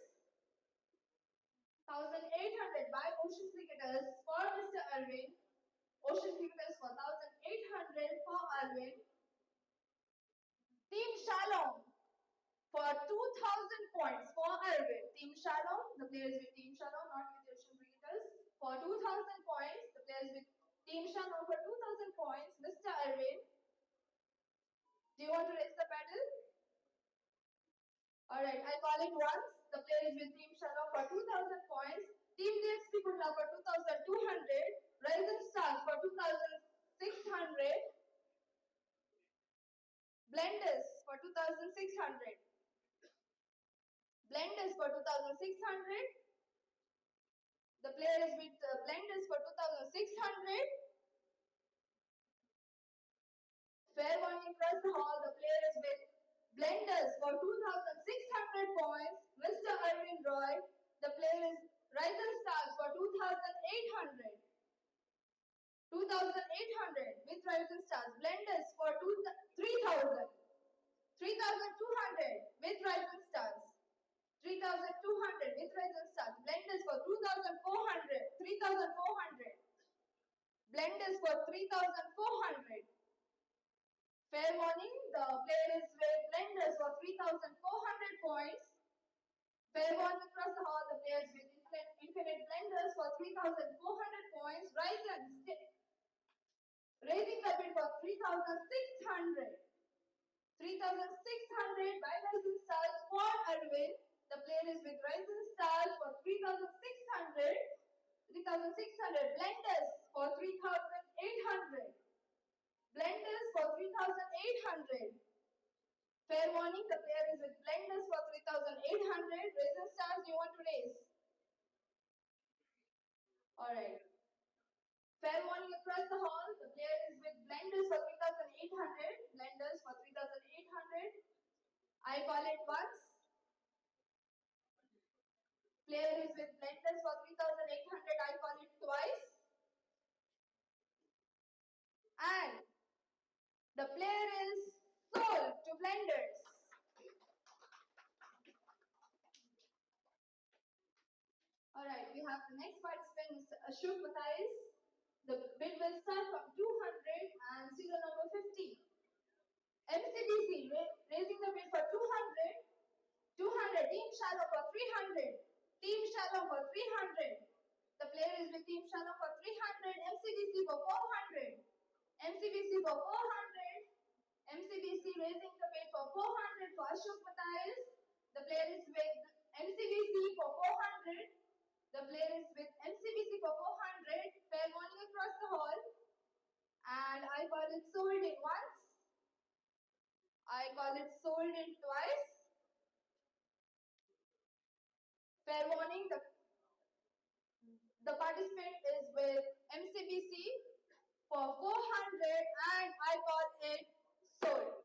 1800 by Ocean Cricketers for Mr. Arvind. Ocean Cricketers for 1800 for Arvind. Team Shalom for 2000 points for Arvind. Team Shalom, the players with Team Shalom, not with Ocean Cricketers. For 2000 points, the players with Team Shalom for 2000 points, Mr. Arvind. Do you want to raise the paddle? Alright, I call it once. The player is with Team Shalom for 2000 points. Team DXP Kundla for 2200. Rising Stars for 2600. Blenders for 2600. Blenders for 2600. The player is with Blenders for 2600. Fair warning across the hall. The player is with Blenders for 2600 points. Mr. Arvind Roy. The player is Rising Stars for 2800. 2800 with Rising Stars. Blenders for 3000. 3200 with Rising Stars. 3200 with Rising Stars. Blenders for 2400. 3400. Blenders for 3400. Fair warning, the player is with Blenders for 3400 points. Fair warning across the hall, the player is with Infinite Blenders for 3400 points. Raising the bid for 3600. 3600 by Rising Stars for Arvind. The player is with Rising Stars for 3600. 3600. Blenders for 3800. Blenders for 3800. Fair warning, the player is with Blenders for 3800. Rising Stars, you want to raise? Alright. Fair warning across the hall, the player is with Blenders for 3800. Blenders for 3800. I call it once. Player is with Blenders for 3800. I call it twice. And the player is sold to Blenders. Alright, we have the next participant, Mr. Ashok Matthias. The bid will start from 200 and serial number 50. MCDC raising the bid for 200. 200. Team Shalom for 300. Team Shalom for 300. The player is with Team Shalom for 300. MCDC for 400. MCBC for 400. MCBC raising the bid for 400 for Ashok Matthias. The player is with MCBC for 400. The player is with MCBC for 400. Fair warning across the hall. And I call it sold in once. I call it sold in twice. Fair warning, the participant is with MCBC for 400 and I call it sold.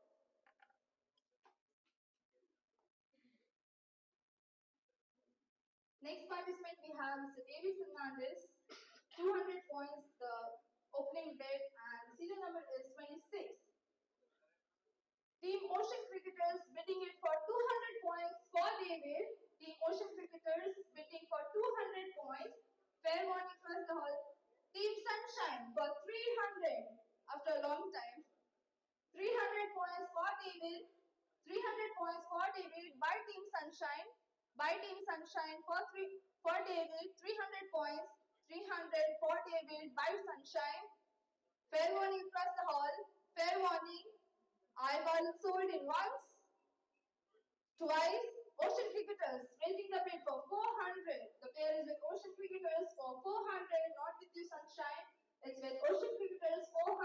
Next participant we have Mr. David Fernandez, 200 points, the opening bid, and serial number is 26. Team Ocean Cricketers bidding it for 200 points for David. Team Ocean Cricketers bidding for 200 points. Fair warning across the hall. Team Sunshine for 300 after a long time. 300 points for David. 300 points for David by Team Sunshine. By Team Sunshine for David. 300 points. 300 for David by Sunshine. Fair warning across the hall. Fair warning. I call it sold in once. Twice. Ocean Cricketers raising the bid for 400. The pair is with Ocean Cricketers for 400, not with you Sunshine. It's with Ocean Cricketers 400.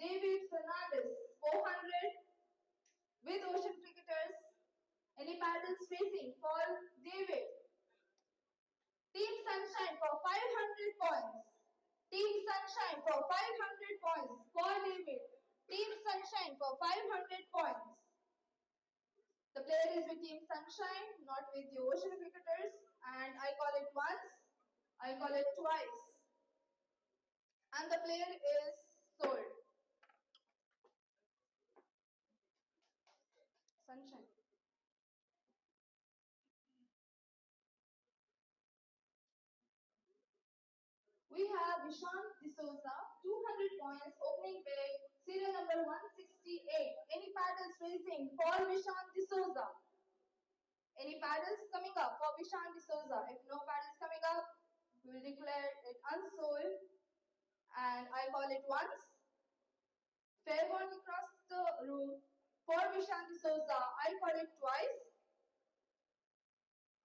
David Fernandez 400 with Ocean Cricketers. Any paddles racing for David. Team Sunshine for 500 points. Team Sunshine for 500 points for David. Team Sunshine for 500 points. The player is with Team Sunshine, not with the Ocean Cricketers, and I call it once, I call it twice. And the player is sold. Sunshine. We have Vishant D'Souza, 200 points, opening bid, serial number 168. Any paddles racing for Vishant D'Souza? Any paddles coming up for Vishant D'Souza? If no paddles coming up, we will declare it unsold and I call it once. Fair warning across the room for Vishant D'Souza, I call it twice.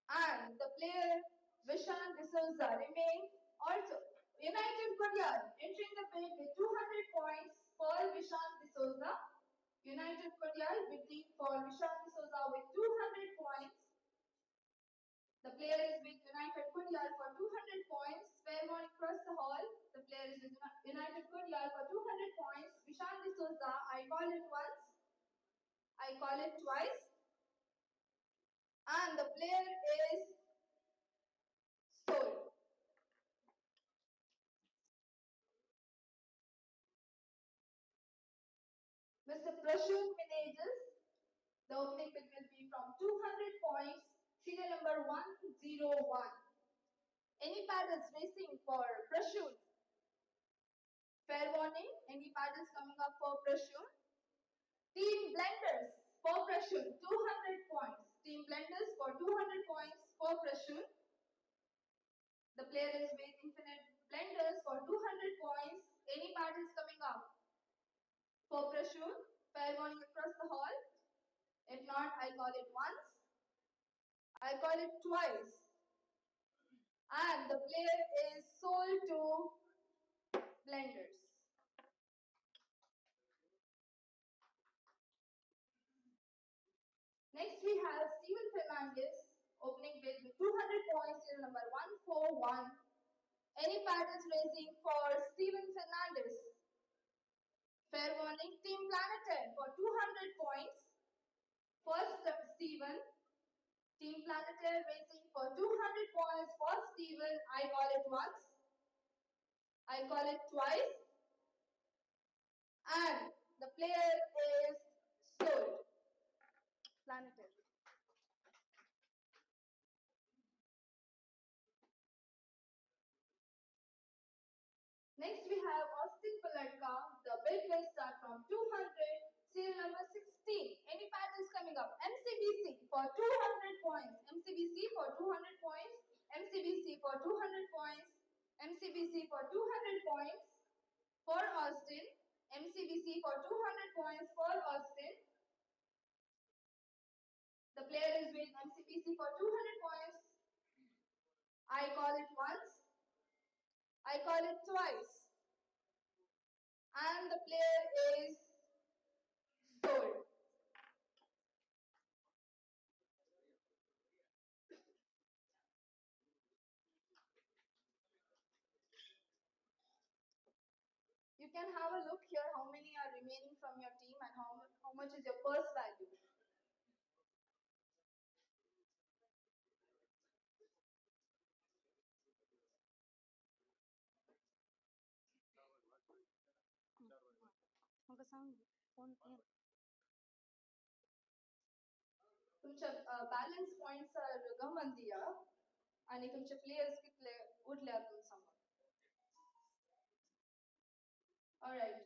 And the player Vishant D'Souza remains also. United Korea entering the bid with 200 points for Vishant D'Souza. United Korea bidding for Vishant D'Souza with 200 points. The player is with United Korea for 200 points. Fair warning across the hall. The player is with United Korea for 200 points. Vishant D'Souza, I call it once. I call it twice. And the player is sold. Mr. Prashant Menages, the opening bid will be from 200 points, serial number 101. Any paddles racing for Prashant? Fair warning, any paddles coming up for Prashant? Team Blenders for Prashant, 200 points. Team Blenders for 200 points for Prashant. The player is with Infinite Blenders for 200 points. Any paddles coming up for Prashant? Fair warning across the hall. If not, I call it once. I call it twice. And the player is sold to Blenders. Next we have Steven Fernandez, opening bid with 200 points, serial number 141. Any paddles racing for Steven Fernandez? Fair warning, Team Planetaire for 200 points. First Steven. Team Planetaire racing for 200 points for Steven. I call it once. I call it twice. And the player is sold. Planetaire. Next we have Austin Palatka. The bid will start from 200, serial number 16. Any paddles coming up? MCBC for 200 points. MCBC for 200 points. MCBC for 200 points. MCBC for 200 points for Austin. MCBC for 200 points for Austin. The player is with MCBC for 200 points. I call it once. I call it twice. And the player is sold. You can have a look here how many are remaining from your team and how much is your purse value. तुमच्या balance points गमन दिया आणि तुमचे players कितले उरल्यात तुम सांगा. All right.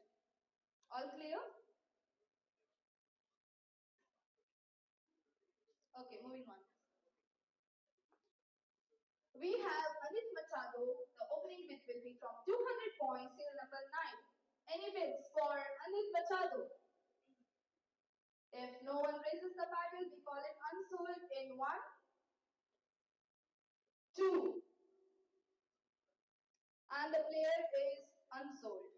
All clear? Okay, moving on. We have Anit Machado. The opening bid will be from 200 points, serial number 9. Any bids for Anit Machado? If no one raises the paddle, we call it unsold in 1, 2. And the player is unsold.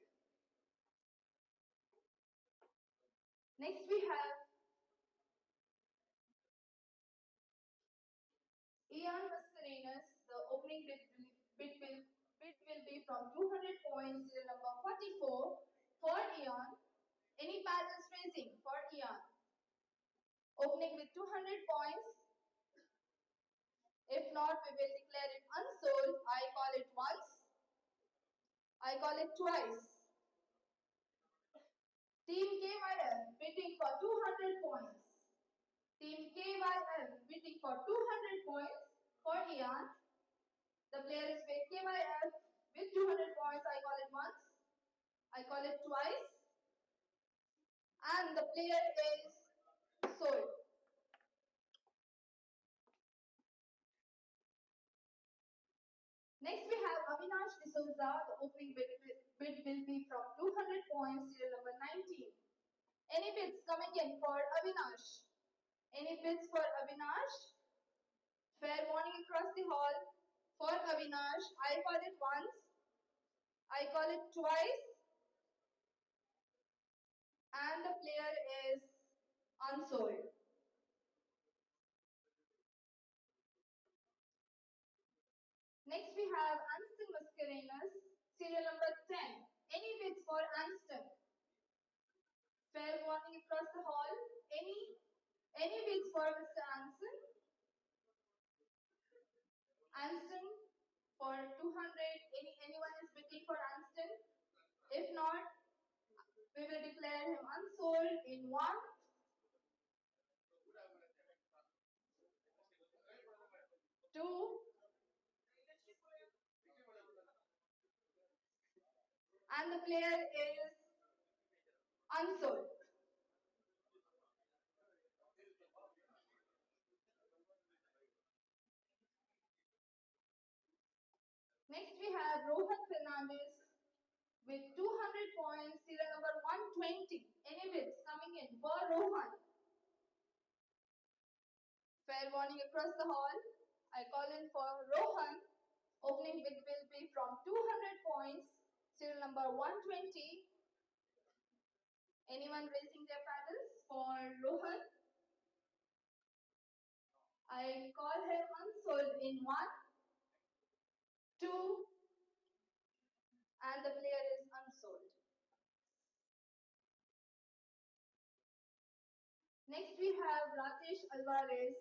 Next we have Ian Mascarenhas. The opening bid will be from 200 points, serial number 44 for Ian. Any paddles raising for Ian? Opening with 200 points. If not, we will declare it unsold. I call it once. I call it twice. Team KYF bidding for 200 points. Team KYF bidding for 200 points for Ian. The player is with KYF with 200 points. I call it once. I call it twice. And the player is sold. Next we have Avinash D'Souza. The opening bid will be from 200 points, serial number 19. Any bids coming in for Avinash? Any bids for Avinash? Fair warning across the hall for Avinash. I call it once. I call it twice. And the player is unsold. Next we have Anston Mascarenhas, serial number 10. Any bids for Anston? Fair warning across the hall. Any bids for Mr. Anston? Anston for 200. Anyone is bidding for Anston? If not, we will declare him unsold in 1, 2, and the player is unsold. Next we have Rohan Fernandez with 200 points, serial number 120. Any bids coming in for Rohan? Fair warning across the hall. I call in for Rohan. Opening bid will be from 200 points, serial number 120. Anyone raising their paddles for Rohan? I call him unsold in 1, 2, and the player is unsold. Next we have Rajesh Alvarez.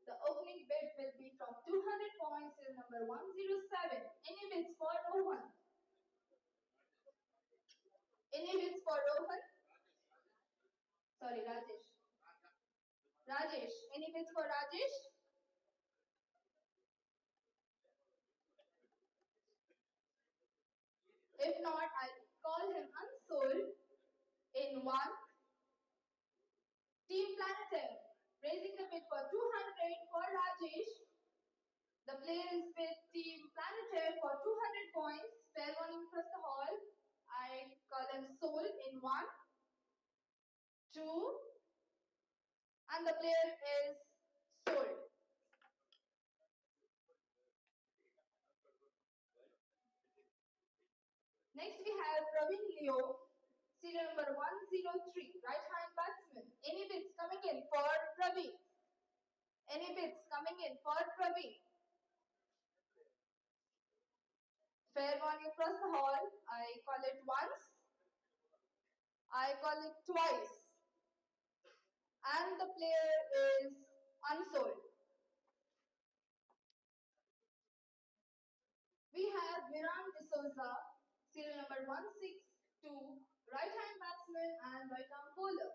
The opening bid will be from 200 points, serial number 107. Any bids for Rohan? Any bids for Rohan? Sorry, Rajesh. Rajesh. Any bids for Rajesh? If not, I call him unsold in 1. Team Planetary raising the bid for 200 for Rajesh. The player is with Team Planetary for 200 points. Fair warning across the hall. I call him sold in 1, 2, and the player is sold. Next we have Praveen Leo, serial number 103, right hand batsman. Any bids coming in for Praveen? Any bids coming in for Praveen? Fair warning across the hall. I call it once. I call it twice. And the player is Unsold. We have Viran D'Souza, serial number 162, right-hand batsman and right-arm bowler.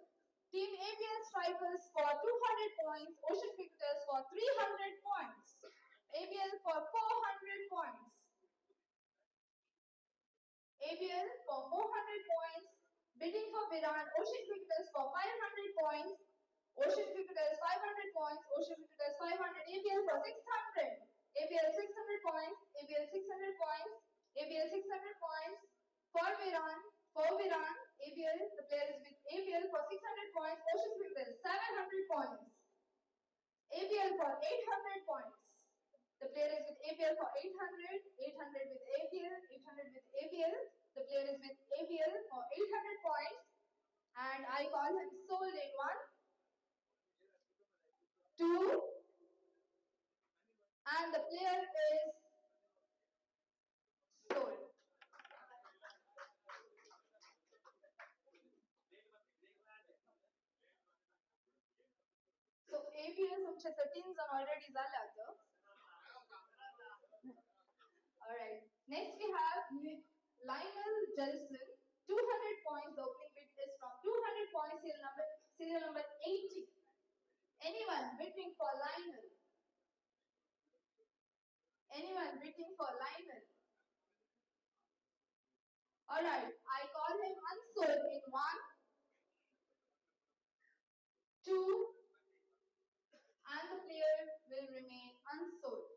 Team ABL strikers for 200 points, Ocean cricketers for 300 points. ABL for 400 points. ABL for 400 points, bidding for Viran, Ocean cricketers for 500 points, Ocean cricketers 500 points, Ocean cricketers 500, ABL for 600, ABL 600 points, ABL 600 points, ABL 600 points for Viran, ABL, the player is with ABL for 600 points, Ocean cricketers 700 points, ABL for 800 points. The player is with ABL for 800, 800 with ABL, 800 with ABL. The player is with ABL for 800 points. And I call him sold in 1, 2, and the player is sold. So ABL तुमचे settings already झाल्या तर. Alright. Next we have Lionel Jelson. 200 points. The opening bid is from 200 points. Serial number 80. Anyone bidding for Lionel? Anyone bidding for Lionel? Alright. I call him Unsold in 1, 2, and the player will remain unsold.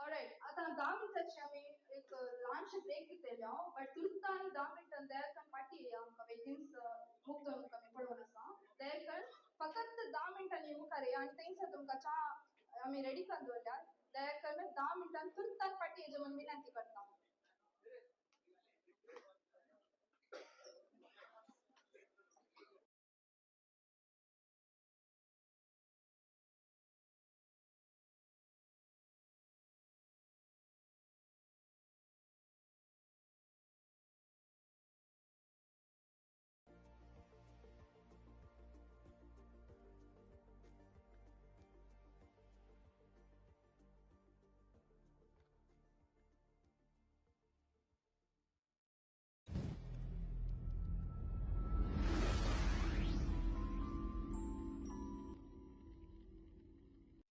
Alright, आता 10 मिनिटाची आम्ही एक लहानशी break घेतलेली आहोत, पण तुरंत आणि 10 मिनिटां दयाकन पाठी आमकां वेगळीच मुक्त कमी पडून आसा. दयाकन फकत 10 मिनिटांनी मुखार या आनी थंयसर तुमकां च्या आमी रेडी करून दवरल्यात. दयाकन 10 मिनिटां तुरंत पाठी हेजे म्हणून विनंती करता.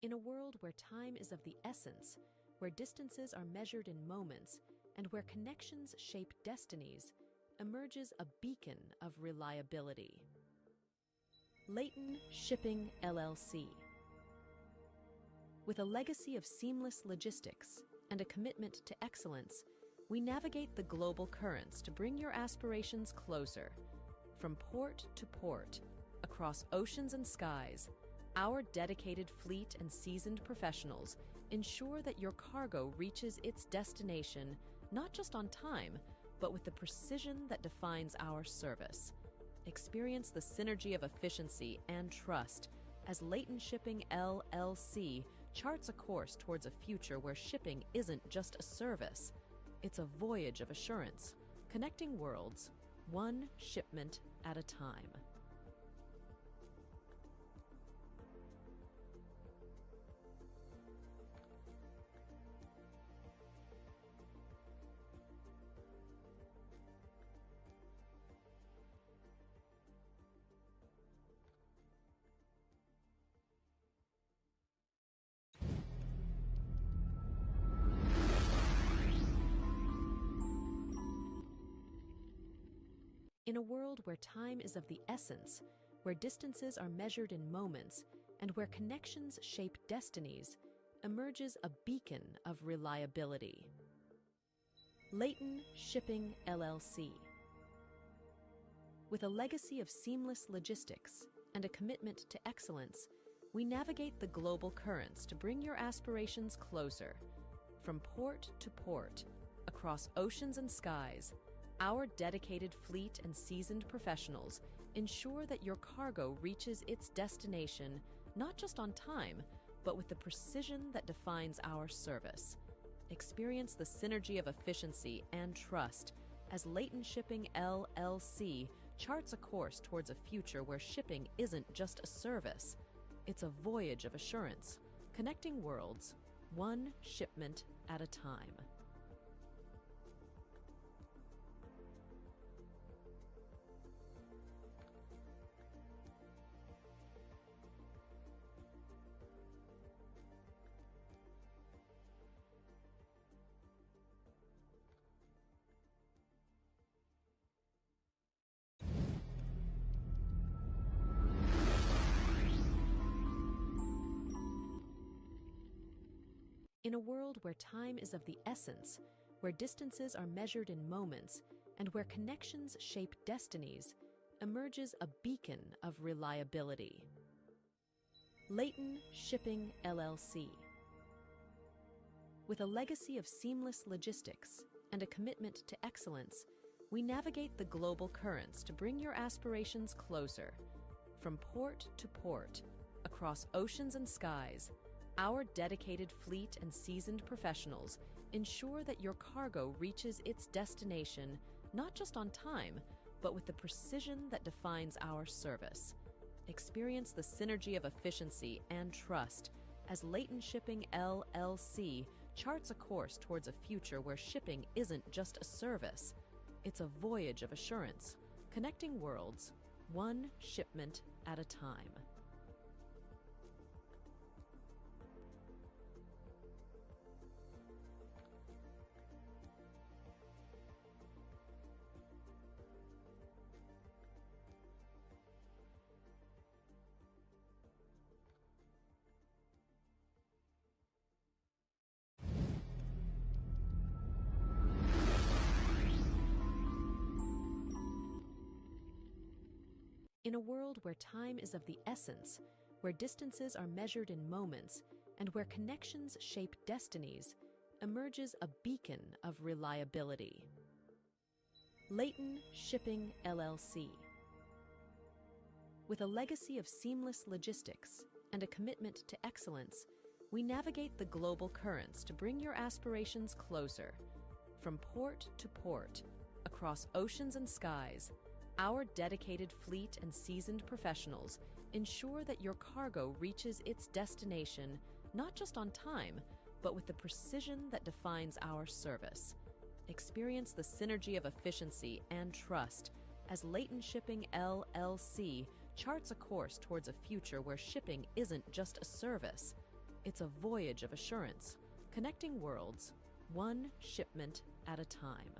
In a world where time is of the essence, where distances are measured in moments, and where connections shape destinies, emerges a beacon of reliability. Leighton Shipping LLC. With a legacy of seamless logistics and a commitment to excellence, we navigate the global currents to bring your aspirations closer. From port to port, across oceans and skies, our dedicated fleet and seasoned professionals ensure that your cargo reaches its destination not just on time, but with the precision that defines our service. Experience the synergy of efficiency and trust as Leighton Shipping LLC charts a course towards a future where shipping isn't just a service. It's a voyage of assurance, connecting worlds, one shipment at a time. In a world where time is of the essence, where distances are measured in moments, and where connections shape destinies, emerges a beacon of reliability. Leighton Shipping LLC. With a legacy of seamless logistics and a commitment to excellence, we navigate the global currents to bring your aspirations closer. From port to port, across oceans and skies, our dedicated fleet and seasoned professionals ensure that your cargo reaches its destination not just on time, but with the precision that defines our service. Experience the synergy of efficiency and trust as Leighton Shipping LLC charts a course towards a future where shipping isn't just a service, it's a voyage of assurance, connecting worlds, one shipment at a time. In a world where time is of the essence, where distances are measured in moments, and where connections shape destinies, emerges a beacon of reliability. Leighton Shipping LLC. With a legacy of seamless logistics and a commitment to excellence, we navigate the global currents to bring your aspirations closer. From port to port, across oceans and skies, our dedicated fleet and seasoned professionals ensure that your cargo reaches its destination not just on time, but with the precision that defines our service. Experience the synergy of efficiency and trust as Leighton Shipping LLC charts a course towards a future where shipping isn't just a service, it's a voyage of assurance, connecting worlds, one shipment at a time. In a world where time is of the essence, where distances are measured in moments, and where connections shape destinies, emerges a beacon of reliability. Leighton Shipping LLC. With a legacy of seamless logistics and a commitment to excellence, we navigate the global currents to bring your aspirations closer. From port to port, across oceans and skies, our dedicated fleet and seasoned professionals ensure that your cargo reaches its destination not just on time, but with the precision that defines our service. Experience the synergy of efficiency and trust as Leighton Shipping LLC charts a course towards a future where shipping isn't just a service, it's a voyage of assurance, connecting worlds, one shipment at a time.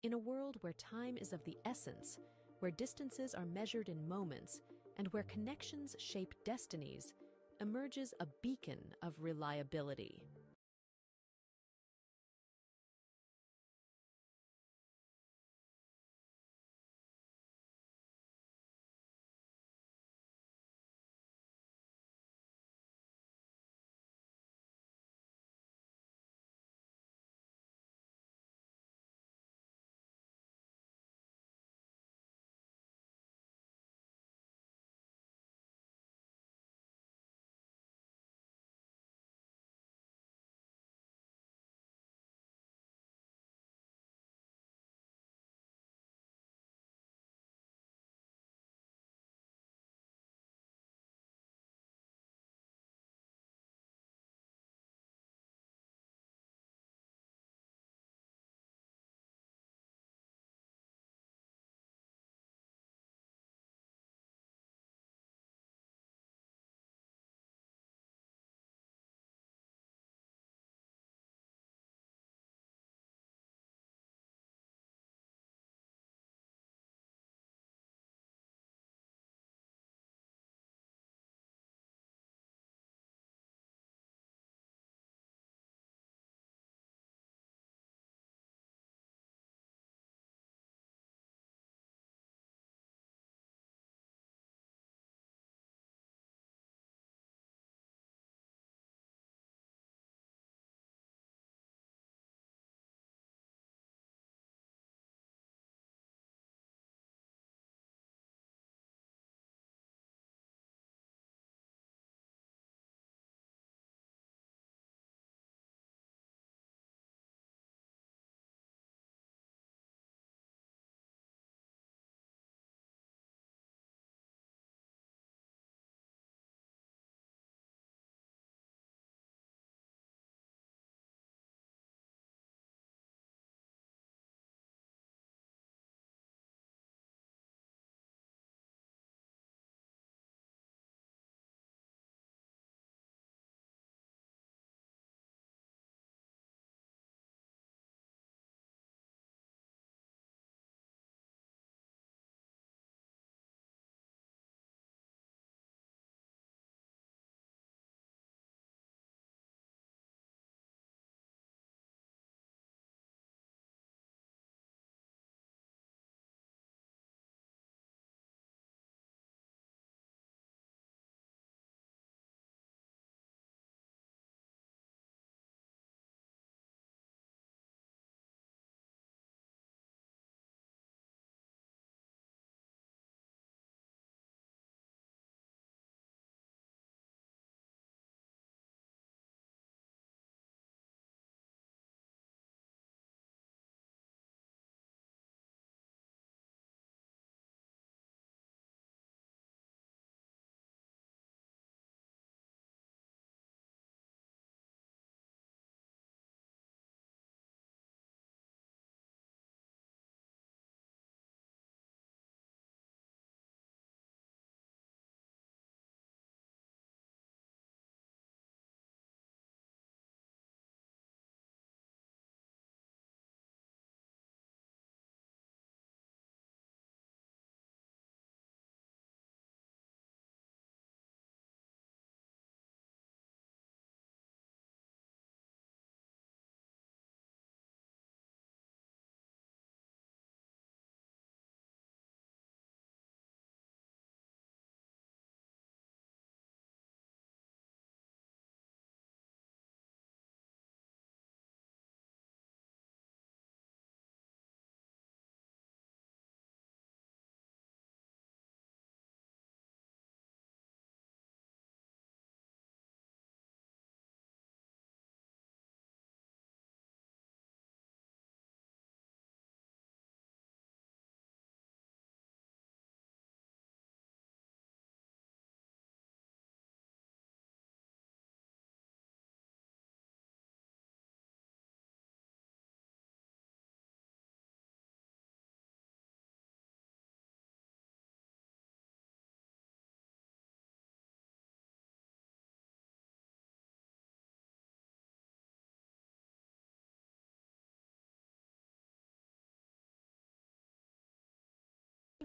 In a world where time is of the essence, where distances are measured in moments, and where connections shape destinies, emerges a beacon of reliability.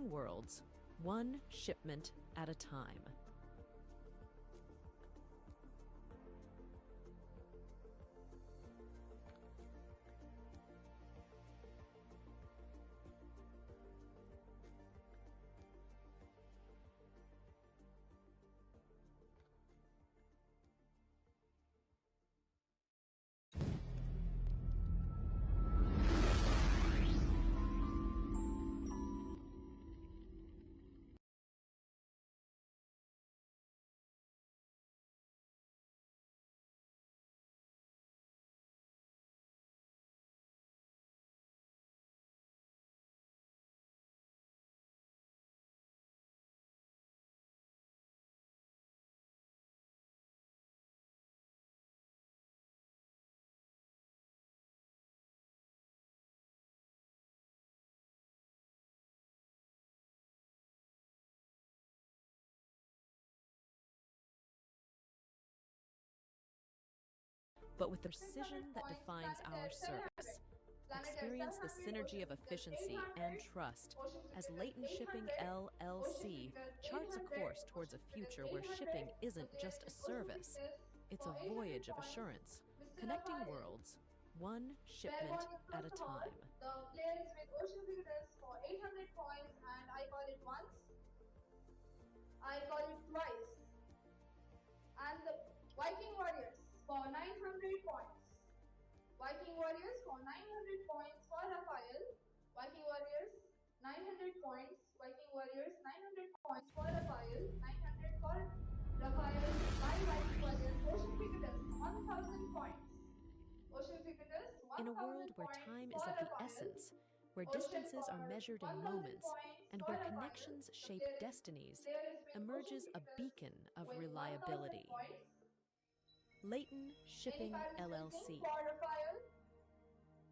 Worlds, one shipment at a time. But with the precision that defines our service. Experience the synergy of efficiency and trust as Leighton Shipping LLC charts a course towards a future where shipping isn't just a service, it's a voyage of assurance, connecting worlds, one shipment at a time. The players with ocean cricketers for 800 points, and I call it once, I call it twice. And the Viking Warriors for 900 points. Viking Warriors for 900 points for Rafael. Viking Warriors 900 points. Viking Warriors 900 points for Rafael. 900 for Rafael by Viking Warriors. Ocean Cricketers 1000 points. Ocean Cricketers 1000 In a world where points time for is of the Rafael. essence, where Ocean distances are for measured in 1000 moments, points and for where Rafael. connections shape destinies, Players with emerges Ocean a Cricketers beacon of with 1000 reliability. points. Leighton Any Shipping participating LLC. for Rafael?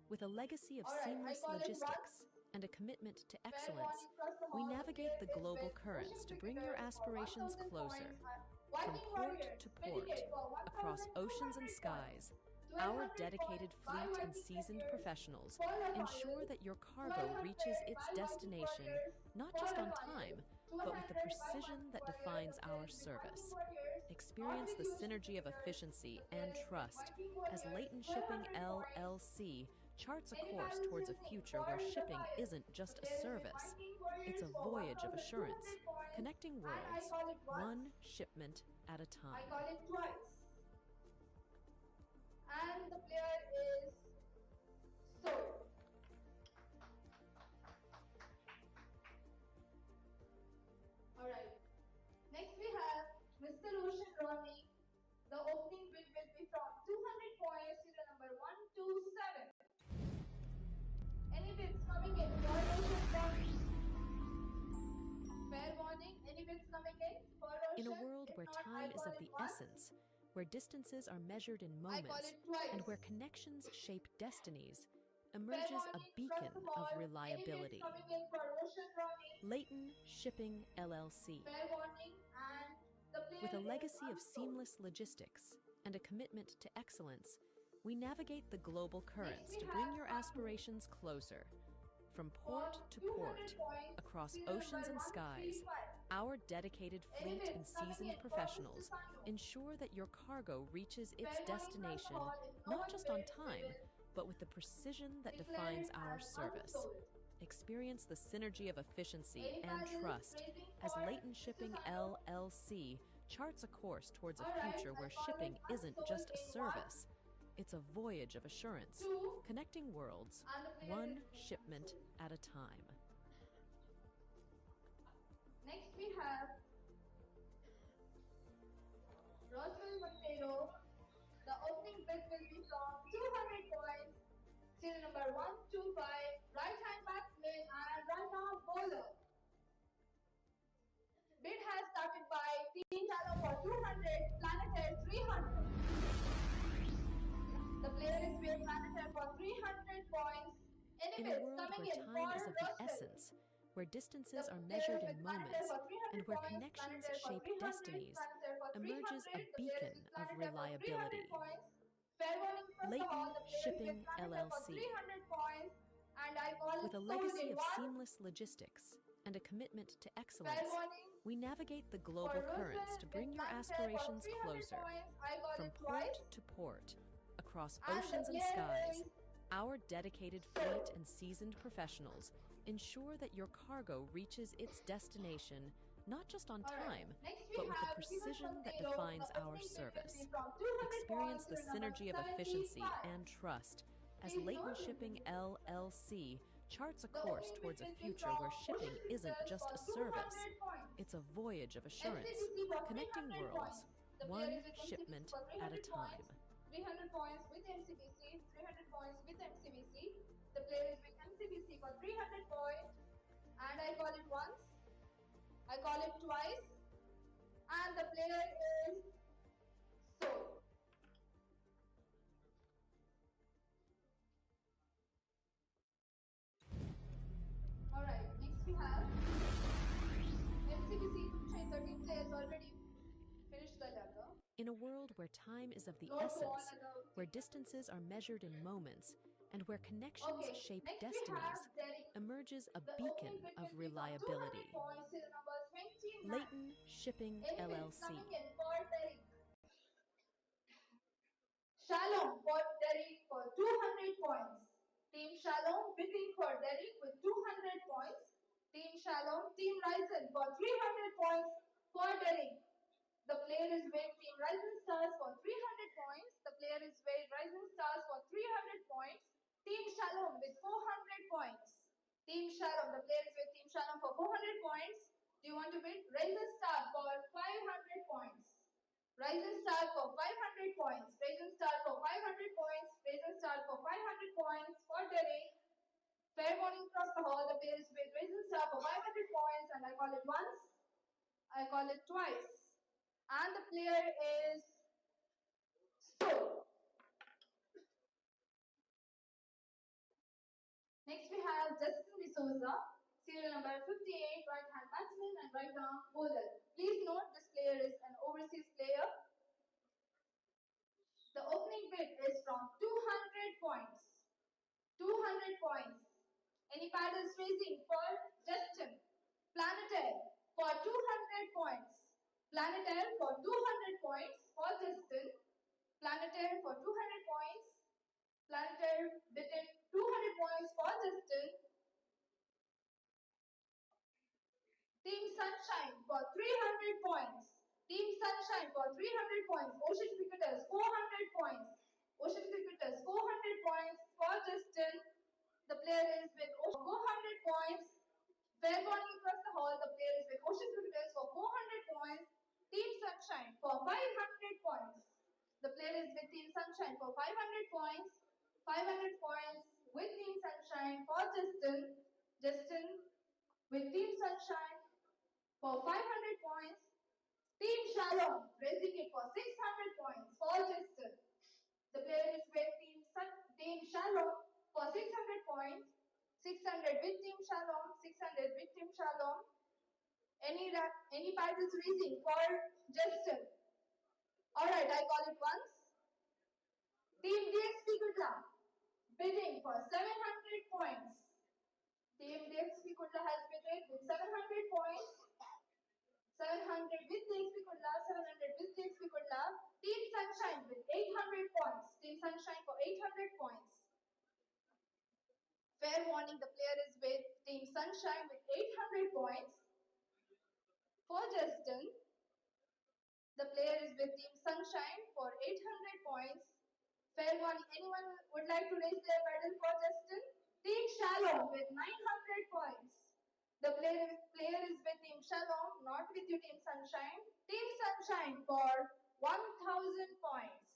With a legacy of Alright, I seamless call it logistics once. and a commitment to Fair excellence, warning across the we hall. The navigate player the is global with currents Ocean to bring your Cricketers for aspirations 1000 closer. points. From Viking port Warriors to port, Medicaid for across 1200 oceans and skies, points. our 1200 dedicated points by fleet and Viking seasoned Warriors professionals for Rafael. ensure that your cargo 1200 reaches its by Viking destination Warriors not for just on Rafael. time, but 200 with the by precision Viking that Warriors. defines The our players with Viking service. Warriors, not Experience with the the Ocean synergy of Cricketers. efficiency The and players with trust Viking as Warriors, Leighton Shipping 1200 points. LLC charts a Any course balance towards a using future for where shipping Rafael. isn't The just a players with service, Viking it's a Warriors for voyage of assurance, 1200 points. connecting And I worlds, call it once. one shipment at a I time. call it twice. And the player is sold. Alright. Next we have Mr. Roshan Ronnie. The opening bid will be from 200 points, serial number 127. Any bids coming in for Roshan Ronnie? Fair warning, any bids coming in for Roshan? In a world If where not, time I is call of it the once. essence, where distances are measured in I call moments, it twice. and where connections shape destinies, Fair emerges a warning, beacon first of all, of any reliability. bids coming in for Roshan Ronnie? Leighton Shipping LLC. Fair warning, and the player With a is legacy of Unsold. seamless logistics and a commitment to excellence, we navigate the global currents we to bring have your Sanu. aspirations closer. From For port to 200 port, points, across serial oceans number and skies, 135. our dedicated Any fleet bids and coming seasoned in for professionals Mr. Sanu? ensure that your cargo reaches its Fair warning, first of destination all, if no not one just on bids, we time, will but with the precision that declare defines it our as service. unsold. Experience the synergy of efficiency Any and balance trust raising as for Leighton Mr. Shipping Sanu? LLC charts a course towards a Alright, future I where call shipping it isn't unsold just a in service, it's a voyage of assurance, 2, connecting worlds, and the player one is being shipment unsold. at a time. Next we have Roswell Montero. The opening bid will be from 200 points. Serial number 125. Right hand batsman and right arm bowler. Bid has started by Team Channel for 200, Planeter 300. The player is with Planeter for 300 points. Any In a bids world coming where in time for is of the Roswell? essence, where distances The are player measured is in with Planeter moments, for 300 and where points, connections Planeter for shape 300, destinies, Planeter for 300. emerges a The player is beacon with of Planeter for 300 reliability. points. Fair warning first of all, Leighton the player is with Shipping Planeter for LLC. 300 points, and I call With it a sold legacy in of one. seamless logistics and a commitment to Fair excellence, warning. we navigate the For global currents Roosevelt to bring with your Manchester aspirations for 300 closer. points, I got From it port twice. to port, across And the oceans and player skies, is our dedicated fleet and seasoned professionals ensure that your cargo reaches its destination not just on time, Next we but with the have precision that Zero. defines The our opening bid will service. be from 200 Experience points the to number synergy of efficiency 75. and trust as Please Latent note, Shipping LLC charts a the course opening towards a bid will be future from where shipping Ocean isn't Pictures just for a service, 200 points. it's a voyage of assurance, MCBC for connecting 300 worlds, points. The player one is with MCBC shipment for at a 300 time. points. 300 points with MCBC, 300 points with MCBC. The player is with MCBC for 300 points. And I call it once. I call it twice. And the player is sold. Alright, next we have MCBC 13 players already finished the ladder. In a world where time is of the Note to all essence, other where teams. distances are measured in moments, and where connections Okay, shape next we destinies, have Derek. emerges a The opening beacon bid of will be from 200 reliability. points to the number 29. Leighton Shipping Any bids coming LLC. in for Derek? Shalom for Derek for 200 points. Team Shalom bidding for Derek with 200 points. Team Shalom, Team Ryzen for 300 points for Derek. The player is with Team Ryzen Stars for 300 points. The player is with Ryzen Stars for 300 points. Team Shalom with 400 points. Team Shalom, the player is with Team Shalom for 400 points. Do you want to bid? Ryzen Star for 500 points. Ryzen Star for 500 points. Ryzen Star for 500 points. Ryzen Star for 500 points for Derek. Fair warning across the hall. The player is with Ryzen Star for 500 points, and I call it once. I call it twice. And the player is sold. Next we have Justin D'Souza, serial number 58, right hand batsman and right arm bowler. Please note this player is an overseas player. The opening bid is from 200 points. 200 points. Any paddles raising for Justin. Planetaire for 200 points. Planetaire for 200 points for Justin. Planetaire for 200 points. Planetaire bidding 200 points for Justin. Team Sunshine for 300 points. Team Sunshine for 300 points. Ocean Cricketers 400 points. Ocean Cricketers 400 points for Justin. The player is with Ocean 400 points. Fair warning across the hall. The player is with Ocean Cricketers for 400 points. Team Sunshine for 500 points. The player is with Team Sunshine for 500 points. 500 points with Team Sunshine for Justin. Justin with Team Sunshine for 500 points. Team Shalom raising it for 600 points for Justin. The player is with Team Shalom for 600 points. 600 with Team Shalom. 600 with Team Shalom. Any paddles raising for Justin? Alright, I call it once. Team DXP Kudla bidding for 700 points. Team DXP Kudla has bidded with 700 points. 700 with DXP Kudla, 700 with DXP Kudla. Team Sunshine with 800 points. Team Sunshine for 800 points. Fair warning, the player is with Team Sunshine with 800 points. For Justin, the player is with Team Sunshine for 800 points. Fair warning, anyone would like to raise their medal for Justin? Team Shalom with 900 points. The player is with Team Shalom, not with you Team Sunshine. Team Sunshine for 1000 points.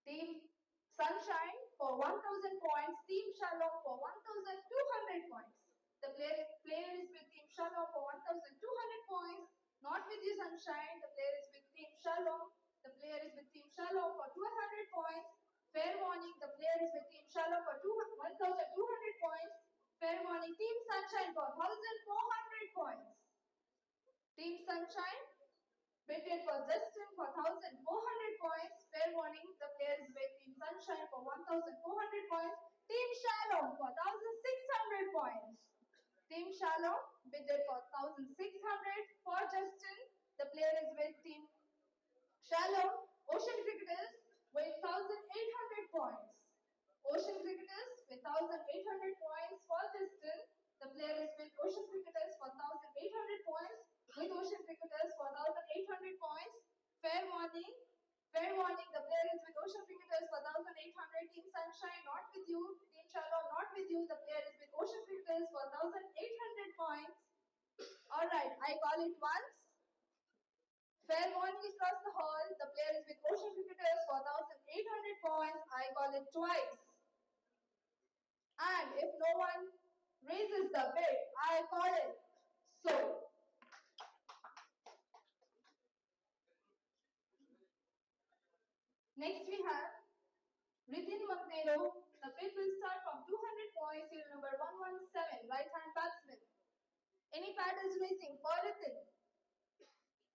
Team Sunshine for 1000 points. Team Shalom for 1200 points. The player is with Team Shalom for 1200 points. Not with you Sunshine. The player is with Team Shalom. The player is with Team Shalom for 1200 points. Fair warning, the player is with Team Shalom for 1200 points. Fair warning, Team Sunshine for 1400 points. Team Sunshine bidded for Justin for 1400 points. Fair warning, the player is with Team Sunshine for 1400 points. Team Shalom for 1600 points. Team Team Shalom bidded for 1,600. For Justin, the player is with Team Shalom. Ocean Cricketers with 1,800 points. Ocean Cricketers with 1,800 points. For Justin, the player is with Ocean Cricketers for 1,800 points. With Ocean Cricketers for 1,800 points. Fair warning. Fair warning, the player is with Ocean Cricketers for 1,800. Team Sunshine not with you. Team Shalom not with you. The player is with Ocean Cricketers for 1,800 points. Alright, I call it once. Fair warning across the hall. The player is with Ocean Cricketers for 1,800 points. I call it twice. And if no one raises the bid, I call it so. Next we have Ritin Montero. The bid will start from 200 points. Serial number 117, right-hand batsman. Any paddles raising for Ritin?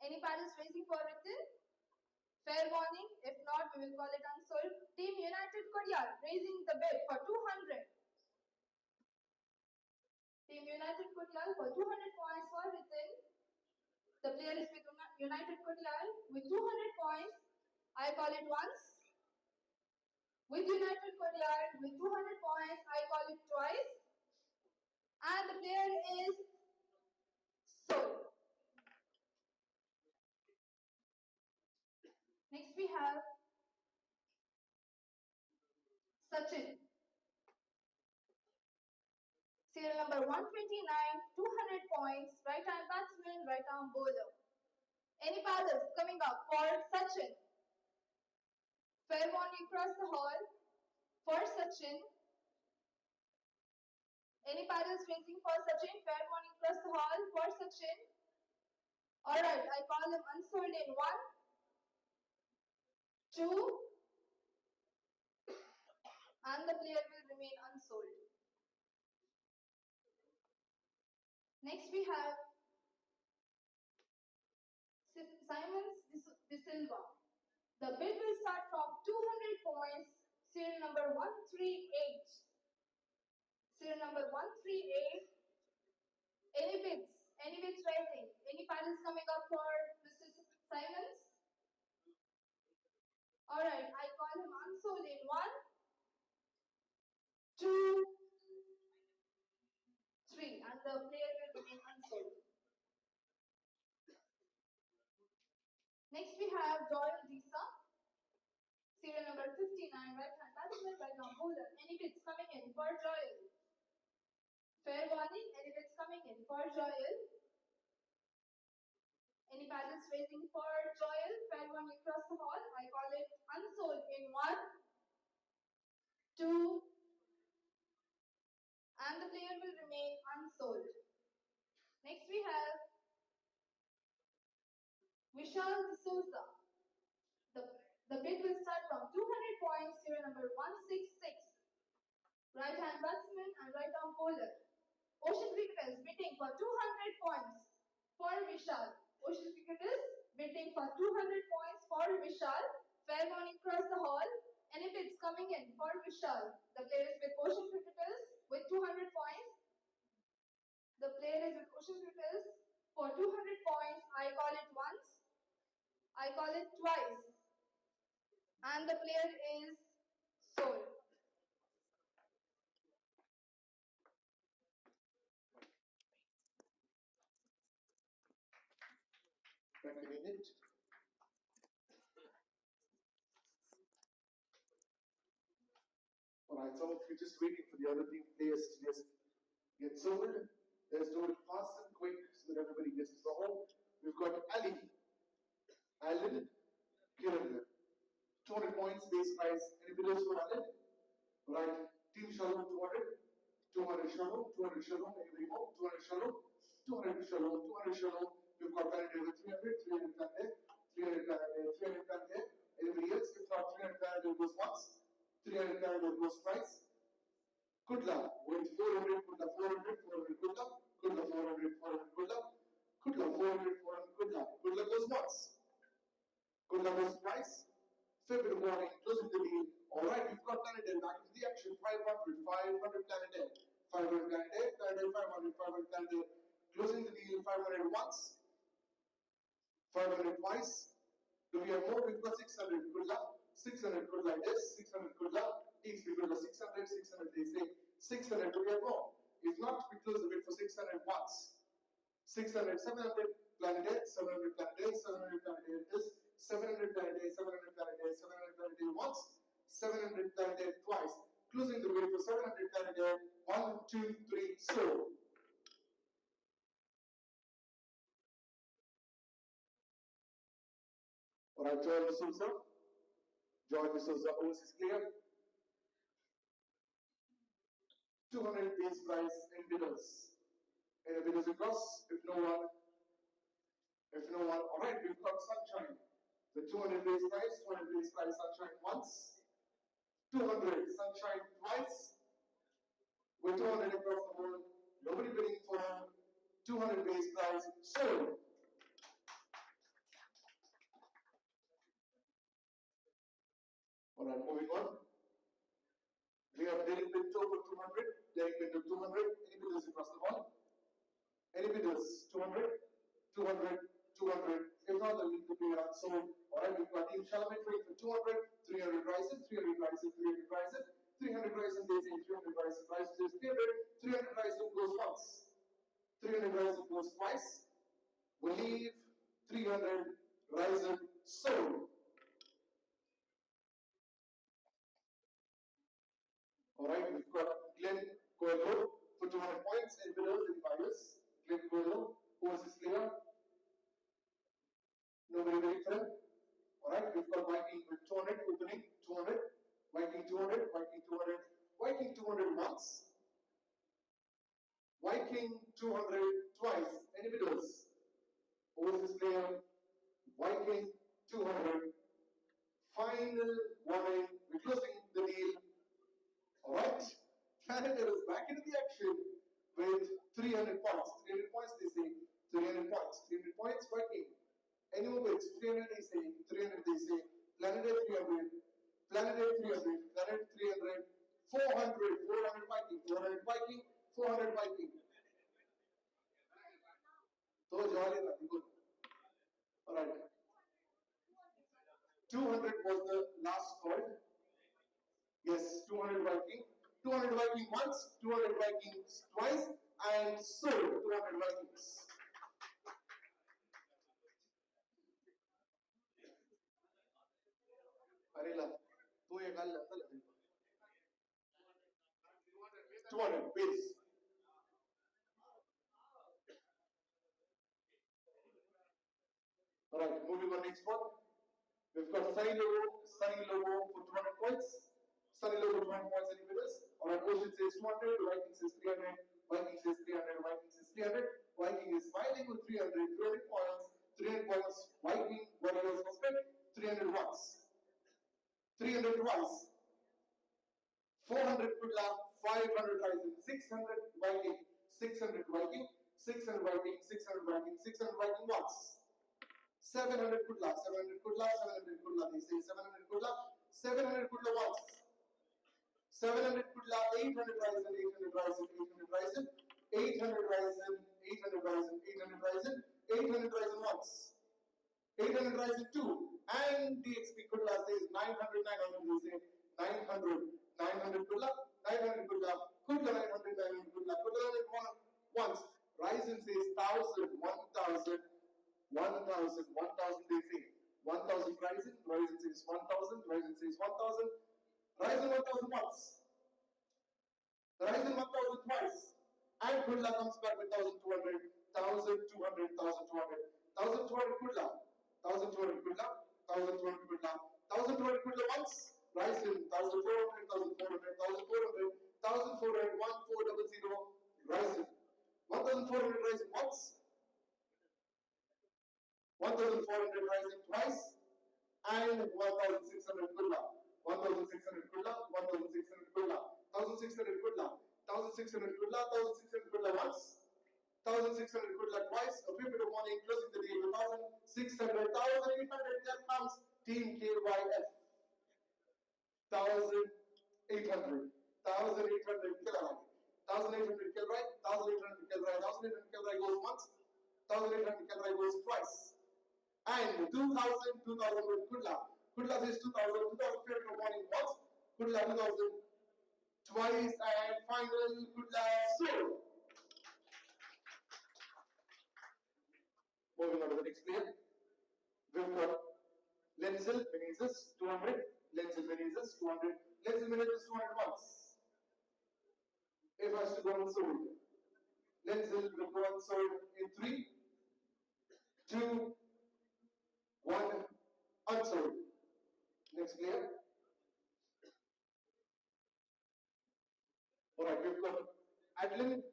Any paddles raising for Ritin? Fair warning. If not, we will call it unsold. Team United Korea raising the bid for 200. Team United Korea for 200 points for Ritin. The player is with United Korea with 200 points. I call it once. With United Korea with 200 points, I call it twice. And the player is sold. Next we have Sachin. Serial number 129, 200 points, right-hand batsman, right-arm bowler. Any paddles coming up for Sachin? Fair warning across the hall for Sachin. Any paddles raising for Sachin? Fair warning across the hall for Sachin. Alright, I call him unsold in 1, 2, and the player will remain unsold. Next we have Simons De Silva. The bid will start from 200 points. Serial number 138. Serial number 138. Any bids? Any bids rising? Any paddles coming up for Mr. Simons? Alright, I call him unsold in 1, 2, 3, and the player will remain unsold. Next we have Joel Disa. Serial number 59, right-hand batsman, right-arm bowler. Any bids coming in for Joel? Fair warning, any bids coming in for Joel? Any paddles raising for Joel? Fair warning across the hall. I call it unsold in 1, 2, and the player will remain unsold. Next we have Vishal D'Souza. The bid will start from 200 points. Serial number 166. Right-hand batsman and right-arm bowler. Ocean Cricketers bidding for 200 points for Vishal. Ocean Cricketers bidding for 200 points for Vishal. Fair warning across the hall. Any bids coming in for Vishal? The player is with Ocean Cricketers with 200 points. The player is with Ocean Cricketers for 200 points. I call it once. I call it twice. And the player is sold. Back a minute. Alright, so we're just waiting for the other team players to just get sold. Let's do it fast and quick so that everybody gets to the home. We've got Ali, Alan, Kiran. 200 points base price. Any bidders for Alan? Right. Team Shalom 200. 200 Shalom, 200 Shalom, anybody home? 200 Shalom, 200 Shalom, 200 Shalom. We've got Canada with 300, 300 Canada, 300 Canada, 300 Canada. Anybody else? If not 300 Canada goes once, 300 Canada goes twice. Good luck with 400, good luck 400, 400, good luck, good luck 400, 400, good luck, good luck 400, 400, good luck. Good luck goes once. Good luck goes twice. February morning, closing the deal. Alright, we've got Canada back into the action. 500, 500 Canada, 500 candidate, 500, 500 candidate. Closing the deal, 500 once, 500 twice. Do we have more? We've got 600. Good luck. 600. Good luck. Yes. 600. Good luck. Good luck. 600. 600. They say 600. Do we have more? If not, we close the bid for 600 once. 600. 700. Planet 700 planet 700 planet is 700 planet 700 planet 700 planet once, 700 planet twice. Closing the bid for 700 planet. 1, 2, 3, so. Alright, Joel D'Souza. Joel D'Souza, overseas clear. 200 base price in bidders. Any bidders across? If no one, alright, we've got Sunshine. The 200 base price, 200 base price, Sunshine once. 200 Sunshine twice. With 200 across the board, nobody bidding for 200 base price, sold. Alright, moving on. We have Derek Pinto for 200, Derek Pinto 200, any bidders across the board? Any bidders? 200, 200, 200. If not, then we could be unsold. Alright, we've got Team Chalamet for 200, 300 Ryzen, 300 Ryzen, 300 Ryzen, 300 Ryzen, they say 300 Ryzen, Ryzen says 300, 300 Ryzen goes once, 300 Ryzen goes twice. We leave 300 Ryzen sold. Alright, we've got Glenn Coelho for 200 points and bidders and buyers. Glenn Coelho, overseas clear. Nobody very firm. Alright, we've got Viking with 200 opening, 200, Viking 200, Viking 200, Viking 200 once, Viking 200 twice. Any bidders? Overseas player, Viking 200. Final warning, we're closing the deal. Alright, Canada is back into the action with 300 points. 300 points, they say. 300 points. 300 points, Viking. Any more bids? 300 they say. 300 they say. Planet 300. Planet 300. Planet 300. 400. 400 Viking. 400 Viking. 400 Viking. So jolly, good. Alright. 200 was the last call. Yes, 200 Viking. 200 Viking once, 200 Vikings twice, and sold 200 Vikings. Arila, 200 base. Alright, moving on next one. We've got Sunny Logo for 200 points. Sunny Logo 200 points any bidders. Alright, Ocean says 200, Viking says 300, Viking says 300, Viking says 300. Viking is smiling with 300, 300 points, 300 points. Viking, whatever is spent, 300 once, 300 twice, 400 Kudla, 500 Rising, 600 Viking, 600 Viking, 600 Viking, 600 Viking, 600 Viking once. 700 Kudla, 700 Kudla, 700 Kudla, they say 700 Kudla, 700 Kudla once, 700 Kudla, 800 Ryzen, 800 Ryzen, 800 Ryzen, 800 Ryzen, 800 Ryzen, 800 Ryzen, 800 Ryzen once, 800 Ryzen 2, and DXP Kudla says 900, 900, they say 900, 900 Kudla, 900 Kudla, Kudla 900, 900 Kudla, Kudla once, Ryzen says 1000, 1000, 1000, 1000 they say. 1000 Ryzen, Ryzen says 1000, Ryzen says 1000, Ryzen 1000 once, Ryzen 1000 twice, and Kudla comes back with 1200, 1200, 1200, 1200 Kudla, 1200 Kudla, 1200 Kudla, 1200 Kudla once, Ryzen 1400, 1400, 1400, 1400, 1400, Ryzen, 1400 Ryzen once, 1400 Ryzen twice, and 1600 Kudla, 1600 Kudla, 1600 Kudla, 1600 Kudla, 1600 Kudla, 1600 Kudla once, 1600 Kudla twice, a few bit of money, closing the deal, 1600, 1800, there comes Team KYF, 1800, 1800, 1,800 Kelvin, 1,800 Kelvin, 1,800 Kelvin goes once, 1,800 Kelvin goes twice. And 2,000, 2,000 with Kudla. Kudla says 2,000, 2,500 warning once, Kudla 2,000 twice, and final Kudla sold. Moving on to the next player. We've got Lenzel Menezes 200, Lenzel Menezes 200, Lenzel Menezes 200 once. If has to go unsold. Lenzel will go unsold in 3, 2, 1, unsold. Next player. Alright, we've got Adlin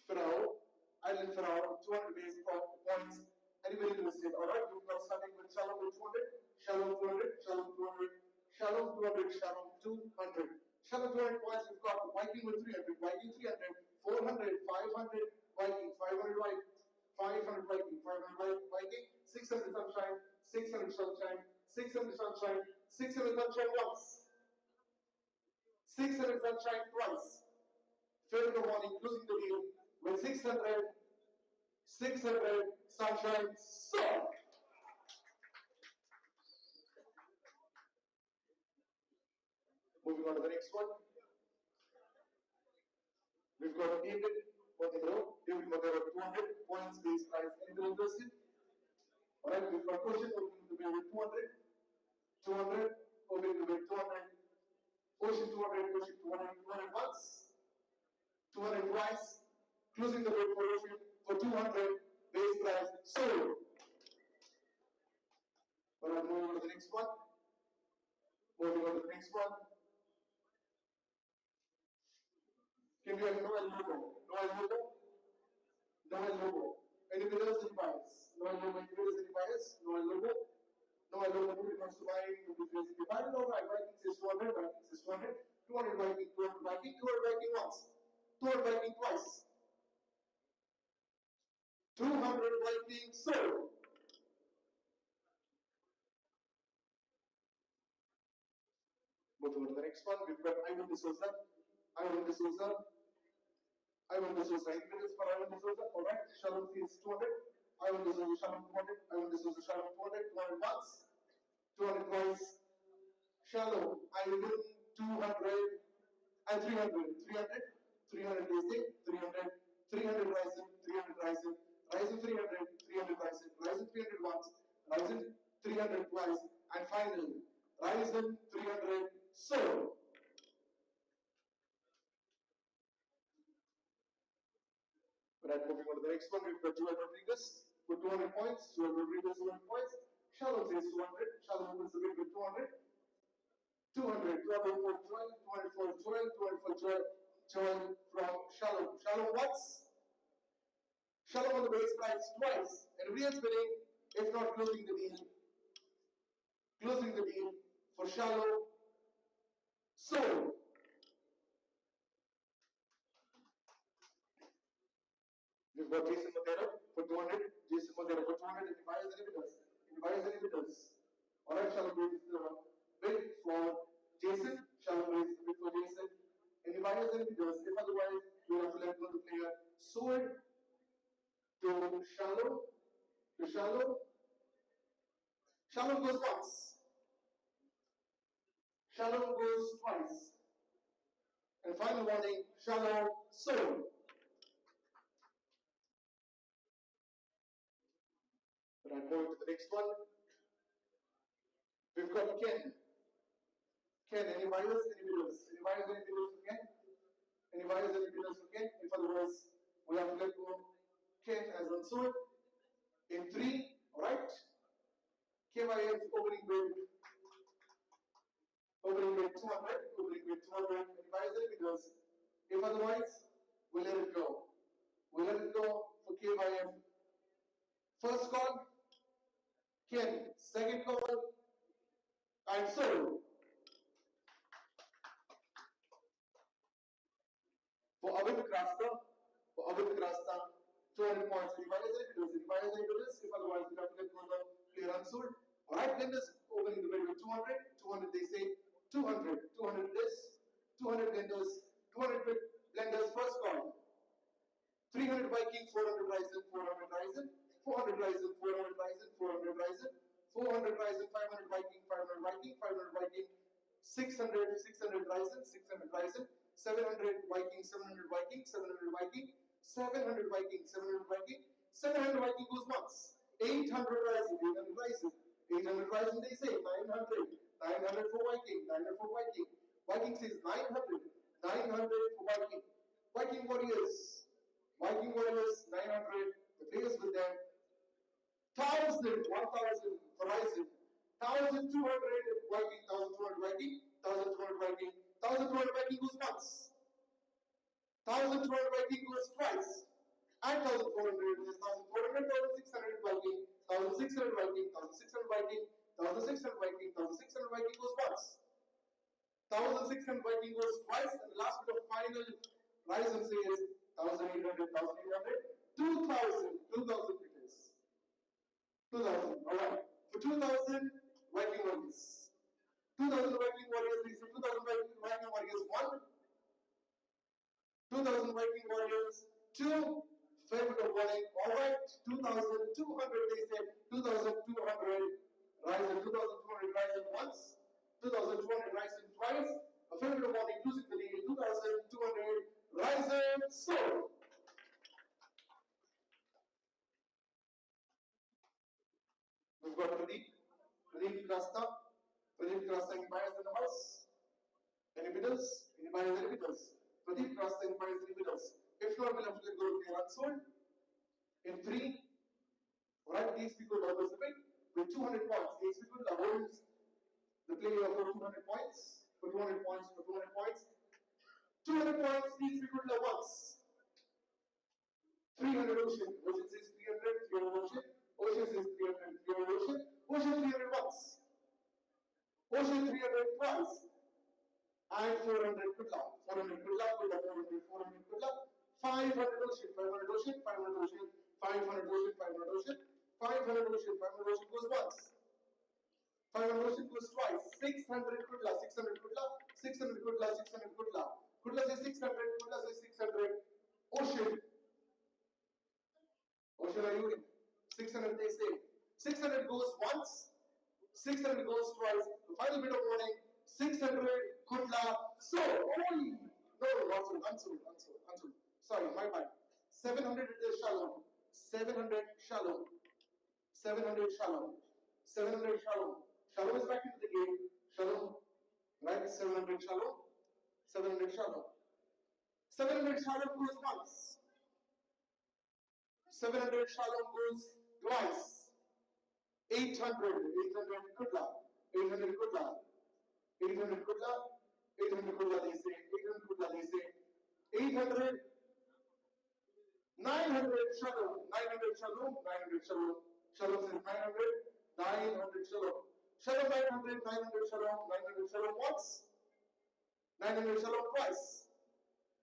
Farao, 200 base points. Anybody can list it. Alright, we've got starting with Shalom with 200, Shalom 200, Shalom 200, Shalom 200, Shalom 200. Shalom 200 points, we've got Viking with 300, Viking 300, 400, 500, Viking, 500 Viking, 500 Viking, 500 Viking, 600 Sunshine, 600 Sunshine, 600 Sunshine, 600 Sunshine once, 600 Sunshine twice. Fair the morning, closing the deal with 600, 600 Sunshine sold. Moving on to the next one. We've got David Monero. David Monero 200 points base price. Anything interested? Alright, we've got Ocean opening the bill with 200, 200, opening the bill 200, Ocean 200, Ocean 200, 200 once, 200 twice, closing the bid for Ocean for 200 base price sold. Alright, moving on to the next one. Moving on to the next one. Can we have Noel logo? Noel logo? Noel logo. Any bidders, any buyers? Noel logo, any bidders, any buyers? Noel logo? Noel logo, nobody wants to buy, nobody feels if you buy it, alright, Viking says 200, Viking says 200, 200 Viking, 200 Viking, 200 Viking once, 200 Viking twice, 200 Viking sold. Moving on to the next one, we've got Ivan D'Souza. Ivan D'Souza. Ivan D'Souza. Any bidders for Ivan D'Souza? Alright, Shalom says 200. Ivan D'Souza, Shalom 200. Ivan D'Souza, Shalom 200. 200 once, 200 twice. Shalom, Ivan 200 and 300. 300. 300 Rising, 300. 300 Rising, 300 Rising. Rising 300. 300 Rising. Rising 300 once. Rising 300 twice. And finally, Rising 300 sold. Right, moving on to the next one, we've got Joel Rodriguez with 200 points. Joel Rodriguez 200 points. Shalom says 200. Shalom opens the bid with 200. 200. 200 for Joel. 200 for Joel. 200 for Joel. Joel from Shalom. Shalom once. Shalom on the base price twice. And real bidding, if not closing the deal. Closing the deal for Shalom sold. We've got Jason Matera for 200. Jason Matera for 200. Any buyers, any bidders? Any buyers, any bidders? Alright, Shalom raises the bid for Jason. Shalom raises the bid for Jason. Any buyers, any bidders? If otherwise, we have to let go of the player. Sold to Shalom. To Shalom. Shalom goes once. Shalom goes twice. And final warning, Shalom sold. Right, moving to the next one. We've got Ken. Ken, any buyers, any bidders? Any buyers, any bidders for Ken? Any buyers, any bidders for Ken? If otherwise, we have to let go Ken as unsold. In 3, alright? KYF opening bid. Opening bid 200. Opening bid 200. Any buyers, any bidders? If otherwise, we'll let it go. We'll let it go for KYF. First call, Ken. Second call, and sold. For Avid Krasta, 200 points. Any buyers, any bidders? Any buyers, any bidders? If otherwise, we have to let go the player unsold. Alright, lenders opening the bid with 200. 200, they say 200. 200 this. 200 lenders. 200 lenders first call. Viking, 400 Ryzen, 400 Ryzen, 400 Ryzen, 400 Ryzen, 400 Ryzen, 400 Ryzen, 500 Viking, 500 Viking, 500 Viking, 600, 600 Ryzen, 600 Ryzen, 700 Viking, 700 Viking, 700 Viking, 700 Viking, 700 Viking, 700 Viking goes once, 800 Ryzen, 800 Ryzen, 800 Ryzen they say, 900, 900 for Viking, 900 for Viking, Viking says 900, 900 for Viking, Viking Warriors, 900, the players with them, 1,000, 1,000 for Ryzen, 1,200 Viking, 1,200 Viking, 1,200 Viking, 1,200 Viking goes once, 1,200 Viking goes twice, and 1,400 is 1,400, 1,600 Viking, 1,600 Viking, 1,600 Viking, 1,600 Viking, 1,600 Viking goes once, 1,600 Viking goes twice, and the last bit of final Ryzen says 1,800, 1,800, 2,000, 2,000 it is. 2,000, alright. For 2,000 Viking Warriors. 2,000 Viking Warriors, they say 2,000 Viking Warriors 1, 2,000 Viking Warriors 2, favorite of warning, alright. 2,200, they say 2,200 Ryzen, 2,200 Ryzen once, 2,200 Ryzen twice, a favorite of warning losing the lead, 2,200 Ryzen sold. We've got Pradeep Krasta inquires in the house. Any bidders? Anybody any bidders? Pradeep Krasta inquires any bidders. If not, we'll have to go to the unsold. In 3, right, these people doubles the bid with 200 points. These people holds the player for 200 points, for 200 points, for 200 points. 200 points, these people are once. 300 Ocean. Ocean says 300, 300 Ocean. Ocean says 300, 300 Ocean. Ocean 300 once. Ocean 300 twice. And 400 Kudla. 400 Kudla, Kudla 400, 400 Kudla. 500 Ocean, 500 Ocean, 500 Ocean, 500 Ocean, 500 Ocean, 500 Ocean, 500 Ocean goes once. 500 Ocean goes twice. 600 Kudla, 600 Kudla, 600 Kudla, 600 Kudla. Kudla says 600, Kudla says 600. Ocean. Ocean, are you in? 600 they say. 600 goes once. 600 goes twice. The final bit of warning. 600 Kudla. So, only. No, unsold. Sorry, my bad. 700 it is Shalom. 700 Shalom. 700 Shalom. 700 Shalom. Shalom is back into the game. Shalom. Right? 700 Shalom. 700 Shalom. 700 Shalom goes once. 700 Shalom goes twice. 800 Kudla. 800 Kudla. 800 Kudla. 800 Kudla they say. 800 Kudla they say. 800. 900 Shalom. 900 Shalom. 900 Shalom. Shalom says 900. 900 Shalom. Shalom 900. 900 Shalom. 900 Shalom once. 900 Shalom twice.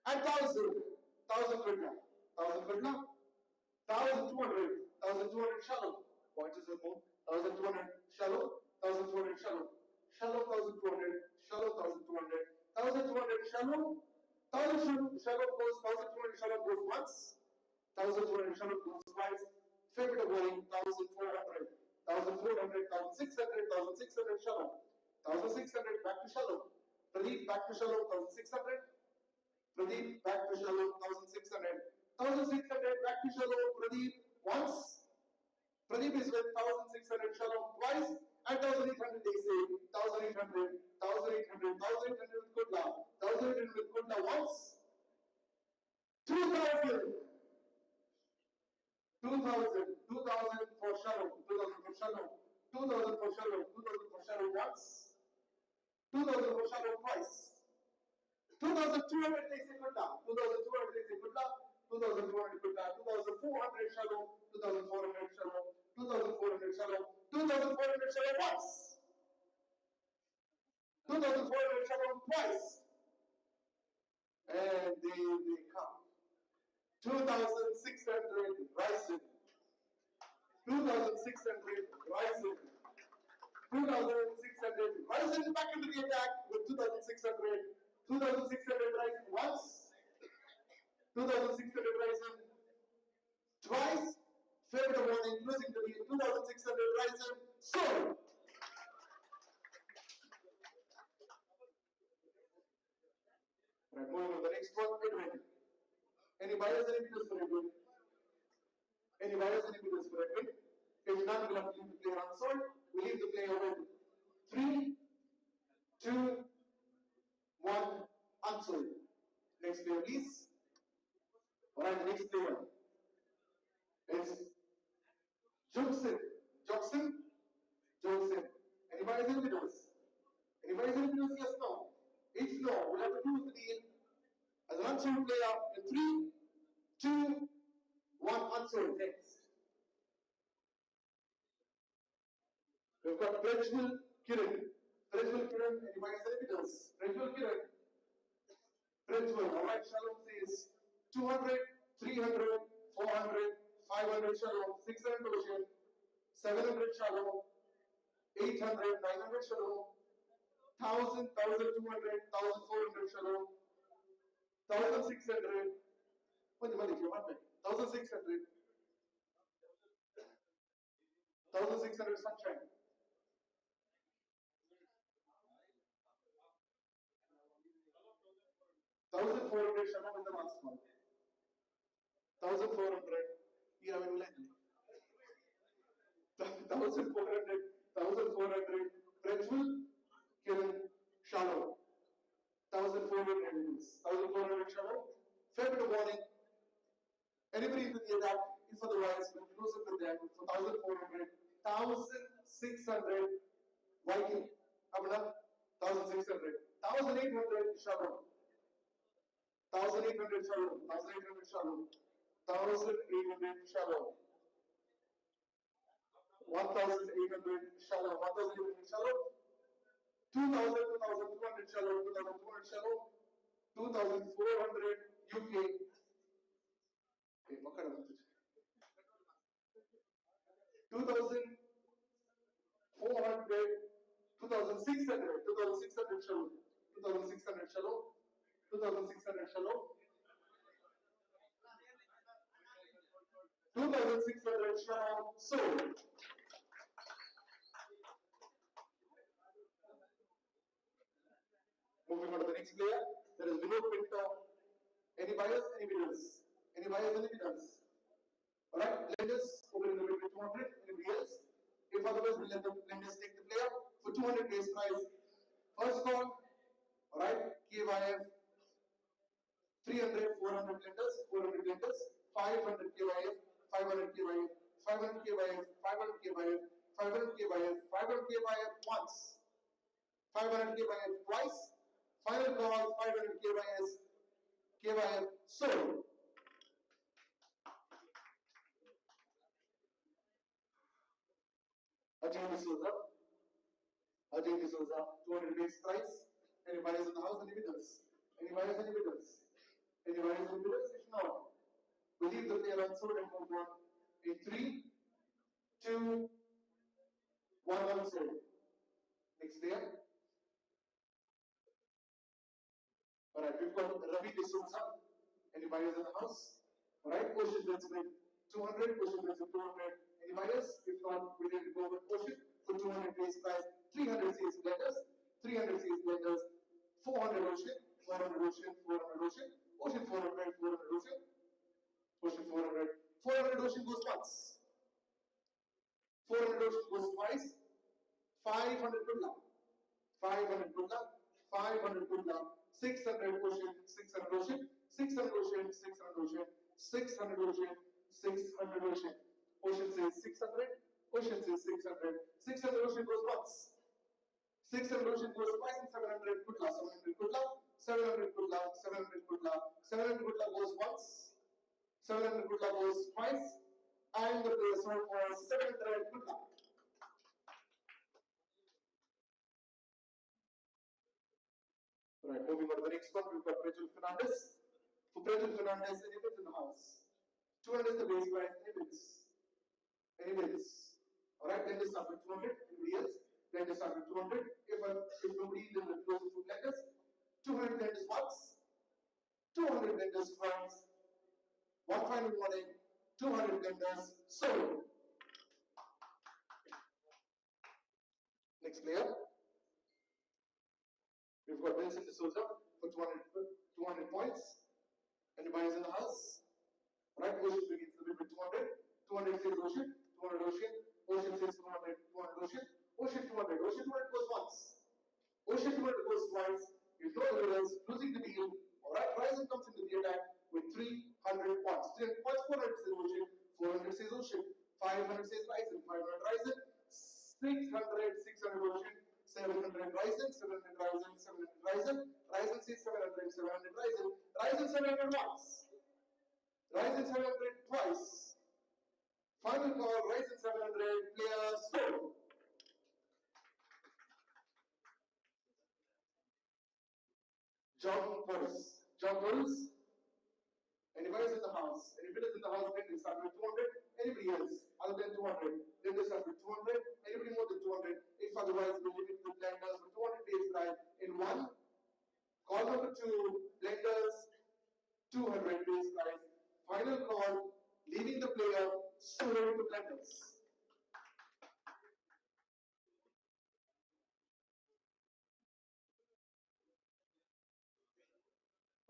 And 1,000. 1,000 Kudla. 1,000 Kudla. 1,200. 1,200 Shalom. Points is more. 1,200 Shalom. 1,200 Shalom. Shalom 1,200. Shalom 1,200. 1,200 Shalom. 1,000 Shalom goes. 1,200 Shalom goes once. 1,200 Shalom goes twice. Favorite of warning. 1,400. 1,400. 1,600. 1,600 Shalom. 1,600 back to Shalom. Pradeep back to Shalom. 1,600. Pradeep back to Shalom. 1,600. 1,600 back to Shalom. Pradeep once. Pradeep is with 1,600 Shalom twice. And 1,800 they say. 1,800. 1,800. 1,800 with Kudla. 1,800 with Kudla once. 2,000. 2,000. 2,000 for Shalom. 2,000 for Shalom. 2,000 for Shalom. 2,000 for Shalom once. 2,000 for Shalom twice. 2,200 they say Kudla. 2,200 they say Kudla. 2,200 Kudla. 2,400 Shalom. 2,400 Shalom. 2,400 Shalom. 2,400 Shalom once. 2,400 Shalom twice. And they come. 2,600 Ryzen. 2,600 Ryzen. 2,600 Ryzen back into the attack with 2,600. 2,600 Ryzen once. 2,600 Ryzen closing the deal. 2,600 rise and sold. Right, moving on the next one, Edwin. Any buyers, any bidders for Edwin? Any buyers, any bidders for Edwin? If not, we'll have to leave the player unsold. We leave the player with 3, 2, 1, unsold. Next player, please. Alright, next player. It's Jokson. Jokson? Jokson. Any buyers, any bidders? Any buyers, any bidders? Yes, no. If no, we'll have to do the deal as an unsold player in 3, 2, 1, unsold. Next. We've got Prajwal Kiran. Prajwal Kiran, any buyers, any bidders? Prajwal Kiran. Prajwal, alright, Shalom says 200, 300, 400, 500 Shalom, 600 Ocean, 700 Shalom, 800, 900 Shalom, 1000, 1200, 1400 Shalom, 1600, what the money you want? 1600, 1600 Sunshine. 1400 Shalom is the last one. 1400, here I will land. 1400, 1400, Prajwal, Kiran, Shalom. 1400 is 1400 Shalom. Fair bit of warning. Anybody into the attack, if otherwise, we'll close it with them for 1400, 1600, Viking. Abna, 1600, 1800 Shalom. 1800 Shalom, 1800 Shalom, 1800 Shalom, 1800 Shalom, 1800 Shalom, 2000, 2200 Shalom, 2200 Shalom, 2400 UK. Okay, 2400, 2600, 2600 Shalom, 2600 Shalom, 2600 Shalom, 2600 Shalom, sold. Moving on to the next player, there is Vinod Pinto. Any buyers, any bidders? Any buyers, any bidders? Alright, lenders, open the bid with 200, anybody else? If otherwise, we'll let the lenders take the player for 200 base price. First call, alright, KYF, 300, 400 lenders, 400 lenders, 500 KYF, 500 KYF, 500 KYF, 500 KYF, 500 KYF, 500 KYF once, 500 KYF twice, final call, 500 KYF sold. Ajay D'Souza, 200 base price. Any buyers in the house, any bidders? Any buyers, any bidders? Any buyers, any bidders? If not, we leave the player unsold and move on in 3, 2, 1 unsold. Next player. Alright, we've got Ravi D'Souza. Any buyers in the house? Alright, Ocean bids with 200, Ocean bids with 200. Any buyers? If not, we need to go with Ocean for 200 base price. 300 CS lenders, 300 CS lenders, 400 Ocean, 400 Ocean, 400 Ocean, Ocean 400, 400 Ocean, Ocean 400, 400 Ocean goes once, 400 Ocean goes twice, 500 good luck, 500 good luck, 500 good luck, 600 Ocean, 600 Ocean, 600 Ocean, 600 Ocean, 600 Ocean, 600 Ocean. Ocean says 600, Ocean says 600, 600 Ocean goes once, 600 Ocean goes twice, and 700 good luck, 700 good luck, 700 good luck, 700 good luck, 700 good luck goes once, 700 good luck goes twice, and the player sold for 700 good luck. Alright, moving on to the next one, we've got Prajwal Fernandez. For Prajwal Fernandez, any bids in the house? 200 is the base price, any bids? Any bids? Alright, then they start with 200, anybody else? Then they start with 200. If nobody, then we'll close the food lenders. 200 lenders once, 200 lenders twice, one final warning, 200 lenders sold. Next player. We've got Vincent D'Souza for 200 points. Anybody is in the house? Right, Ocean begins the bid with 200. 200 says Ocean. 200 Ocean. Ocean says 200. 200 Ocean. Ocean 200. Ocean 200 goes once. Ocean 200 goes twice. If no the winners, losing the deal. Alright, Horizon comes into the attack with 300 points. 300 points, 400 says Ocean. 400 says Ocean. 500 says Horizon. 500 Horizon. 600, 600 Ocean. 700 Horizon. 700 Horizon. 700 Horizon. Horizon says 700. 700 Horizon. Horizon 700 once. Horizon 700 twice. Final call, Horizon 700, player sold. John Purse. John Purse. Anybody's in the house? Anybody is in the house, then they start with 200. Anybody else other than 200? Then they start with 200. Anybody more than 200? If otherwise, we limit the blenders for 200 base price in one. Call number 2, blenders, 200 base price. Final call, leaving the player, sold to blenders.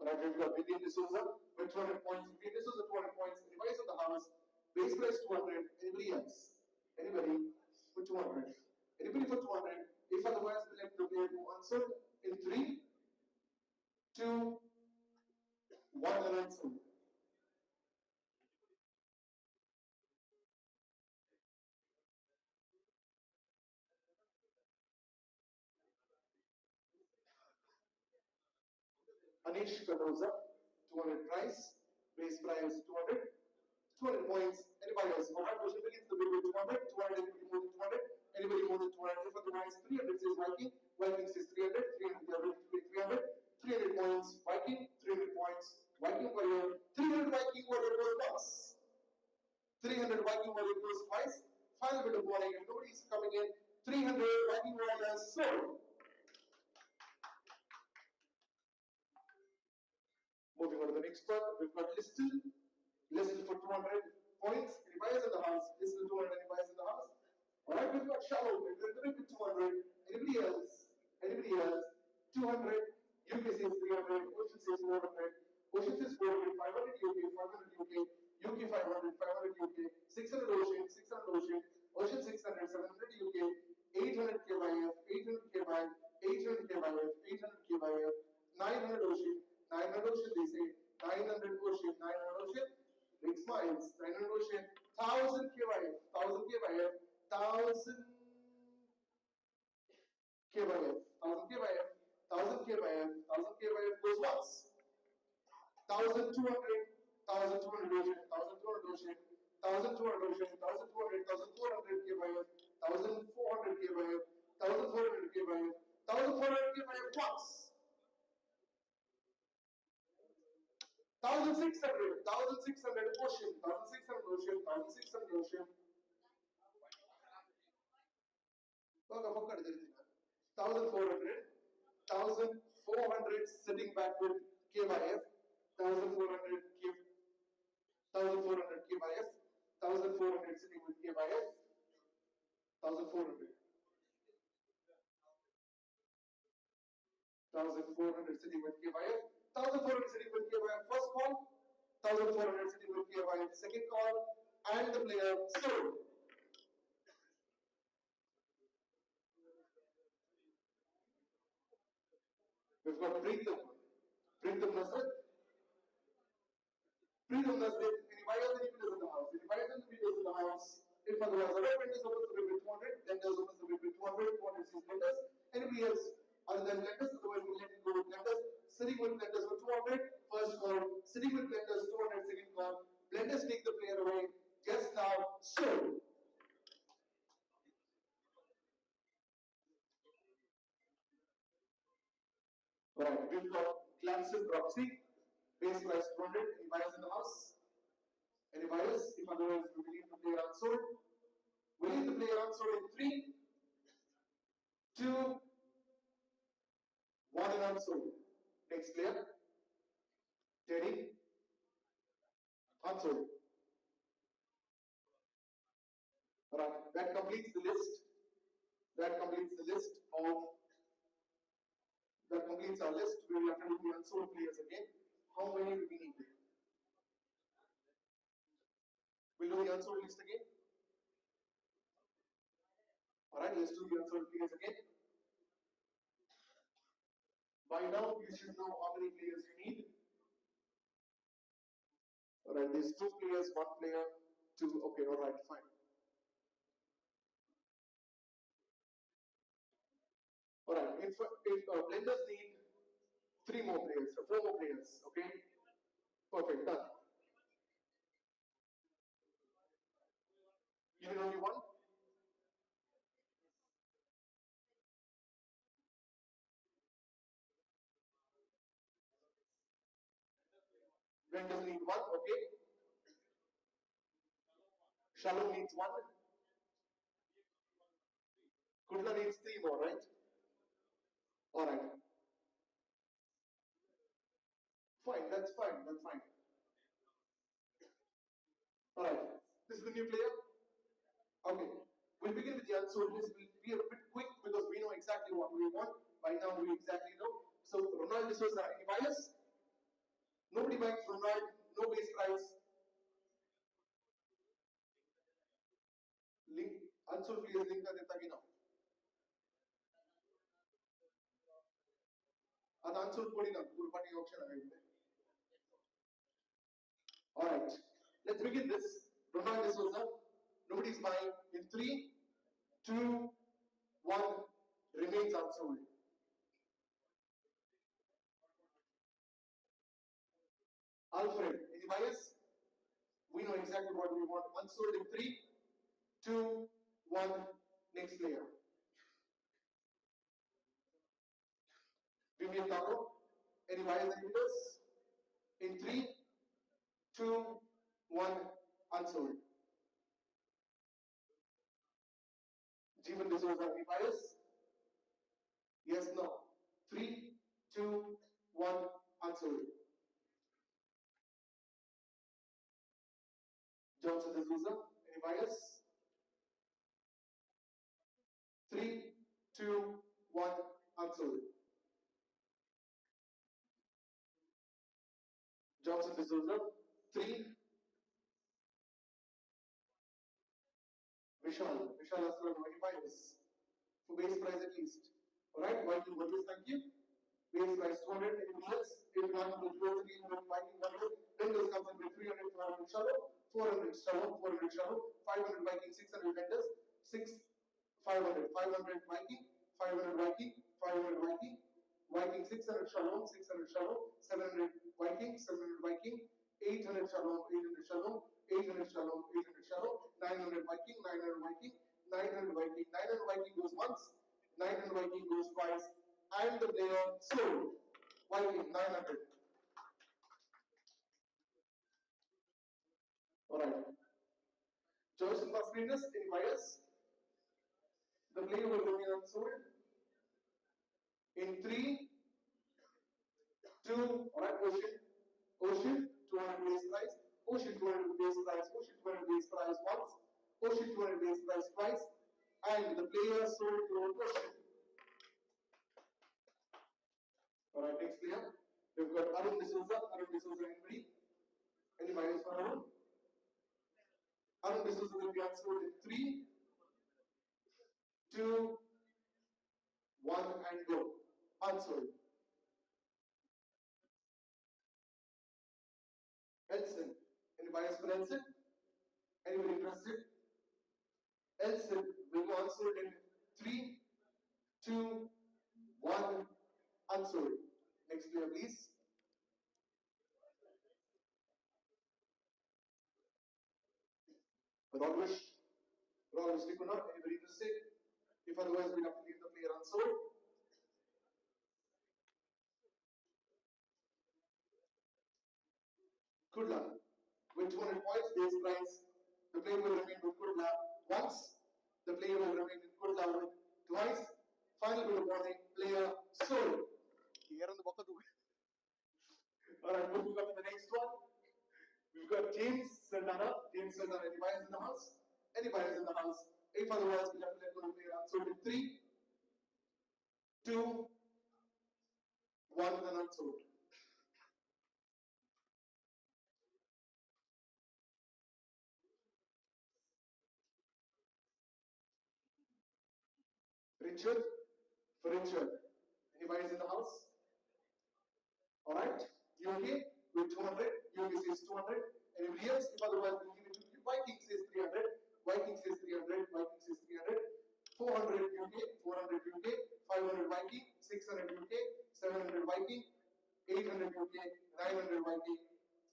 Alright, we've got Vivian D'Souza with 200 points. Vivian D'Souza 200 points. Anybody's in the house? Base price 200. Anybody else? Anybody for 200? Anybody for 200? If otherwise, we let the player go Unsold in 3, 2, 1 and Unsold. Anish Kanoza, 200 price. Base price 200. 200 points. Anybody else? Alright, Ocean begins the bid with 200. 200, anybody more than 200? Anybody more than 200? If otherwise, 300 says Viking. Viking says 300. 300, they are ready to pay 300. 300 points, Viking. 300 points, Viking warrior. 300 Viking warrior goes once. 300 Viking warrior goes twice. Final bit of warning. If nobody is coming in, 300 Viking warriors sold. Moving on to the next one, we've got Listed. Listed for 200 points. Anybody in the house? Listed 200. Anybody in the house? Alright, we've got Shallow. We've got 200. Anybody else? Anybody else? 200. UK says 300. Ocean says 400. Ocean says 400. 500 UK. 500 UK. UK 500. 500 UK. 600 Ocean. 600 Ocean. Ocean 600. 700 UK. 800 KYF. 800 KYF. 800 KYF. 800 KYF. 900 Ocean. 900 Ocean, they say 900 Ocean, 900 Ocean, big smiles, 900 Ocean, 1000 KYF, 1000 KYF, 1000 KYF, 1000 KYF, 1000 KYF, 1000 KYF goes once, 1200, 1200 Ocean, 1200 Ocean, 1200 Ocean, 1200, 1400 KYF, 1400 KYF, 1400 KYF, 1400 KYF once. 1600, 1600 Ocean, 1600 Ocean, 1600 Ocean. 1400, 1400 sitting back with KYF, 1400 1400 KYF, 1400 sitting with KYF, 1400. 1400 sitting with KYF, 1400 sitting with KYF first call, 1400 sitting with KYF second call, and the player sold. We've got Preetham Nasir. Preetham Nasir, anybody else in the house? Anybody else in the house? If otherwise, other vendors opens the bid with 200, lenders opens the bid with 200, 200 sees lenders. Anybody else other than lenders, otherwise we'll let it go with lenders. Sitting with lenders for 200, first call. Sitting with lenders 200, second call. Lenders take the player away. Just now, sold. Alright, we've got Clemson Roxy, base price 200. Any buyers in the house? Any buyers? If otherwise, we will leave the player unsold. We leave the player unsold in 3, 2, 1 and unsold. Next player, Teddy, unsold. Alright, that completes the list. That completes the list of. That completes our list. We will have to do the unsold players again. How many do we need? We'll do the unsold list again. Alright, let's do the unsold players again. By now, you should know how many players you need. Alright, there's 2 players, 1 player, 2. Okay, alright, fine. Alright, if blenders need 3 more players, 4 more players, okay? Perfect, done. You need only 1? Blenders need 1, okay? Shalom needs 1. Kudla needs 3 more, right? Alright. Fine, that's fine, that's fine. Alright, this is the new player. Okay, we'll begin with the unsold list. We'll be a bit quick because we know exactly what we want. By now, we exactly know. So, Ronaldo Souza, any buyers? Nobody buys Ronaldo, no base price. Link, unsold players link ka deta ki na? Ad unsold podi na, puro party auction agayinde. Alright, let's begin this. Ronaldo Souza, nobody's buying. In 3, 2, 1, remains unsold. Alfred, any buyers? We know exactly what we want. Unsold in 3, 2, 1, next player. Vivian Taro, any buyers and bidders? In 3, 2, 1, unsold. Jeevan D'Souza, any buyers? Yes, no. 3, 2, 1, unsold. Johnson D'Souza, any buyers? 3, 2, 1, unsold. Johnson D'Souza, 3. Vishal Astra, any buyers? For base price at least. Alright, Viking Burgess, thank you. Base price 200, anything else? If not, we'll close the game with Viking Burgess. Then those comes in with 300, 400 shallow, 400 shallow, 400 shallow, 500 Viking, 600 vendors, 500 Viking, 500 Viking, 500 Viking, Viking 600 shalom, 600 shalom, 700 Viking, 700 Viking, 800 shalom, 800 shalom, 800 shalom, 800 shalom, 900 Viking, 900 Viking, 900 Viking, 900 Viking goes once, 900 Viking goes twice, and the player sold. Viking 900. Alright. Choice of screeners in buyers. The player will go in unsold. In 3, 2, alright, Ocean, 200 base price, Ocean 200 base price, Ocean 200 base price once, Ocean 200 base price twice, and the player sold to Ocean. Alright, next player. We've got Arun D'Souza, anybody? Any buyers for Arun? Arun D'Souza will be unsold in 3, 2, 1, and go. Unsold. Elson. Any buyers for Elson? Anybody interested? Elson will be unsold in 3, 2, 1, unsold. Next player, please. Rolvish Tikuna, anybody interested? If otherwise, we'll have to leave the player unsold. Kudla, with 200 points, base price, the player will remain with Kudla once, the player will remain with Kudla with twice, final bit of warning, player sold. Here on the bucket. Alright, moving on to the next one. We've got James Saldana, any buyers in the house? Any buyers in the house? If otherwise, we'll have to let going to play Unsold in 3, 2, 1, and Unsold. Richard, for Richard. Anybody in the house? Alright, you okay? With 200, you says 200. Anybody else? If otherwise, we'll give it to you. Viking says 300. Viking says 300. Viking says 300. 400 UK, 400 UK, 500 Viking, 600 UK, 700 Viking, 800 UK, 900 Viking,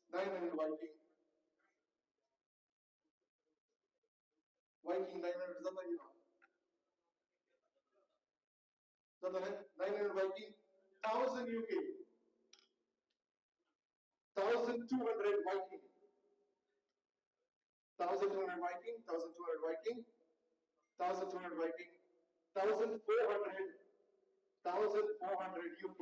900 Viking. Viking 900 ज़्यादा ही ना. ज़्यादा है 900 Viking, 1000 UK, 1200 Viking, 1200 Viking, 1200 Viking, 1200 Viking, 1400, 1400 UK,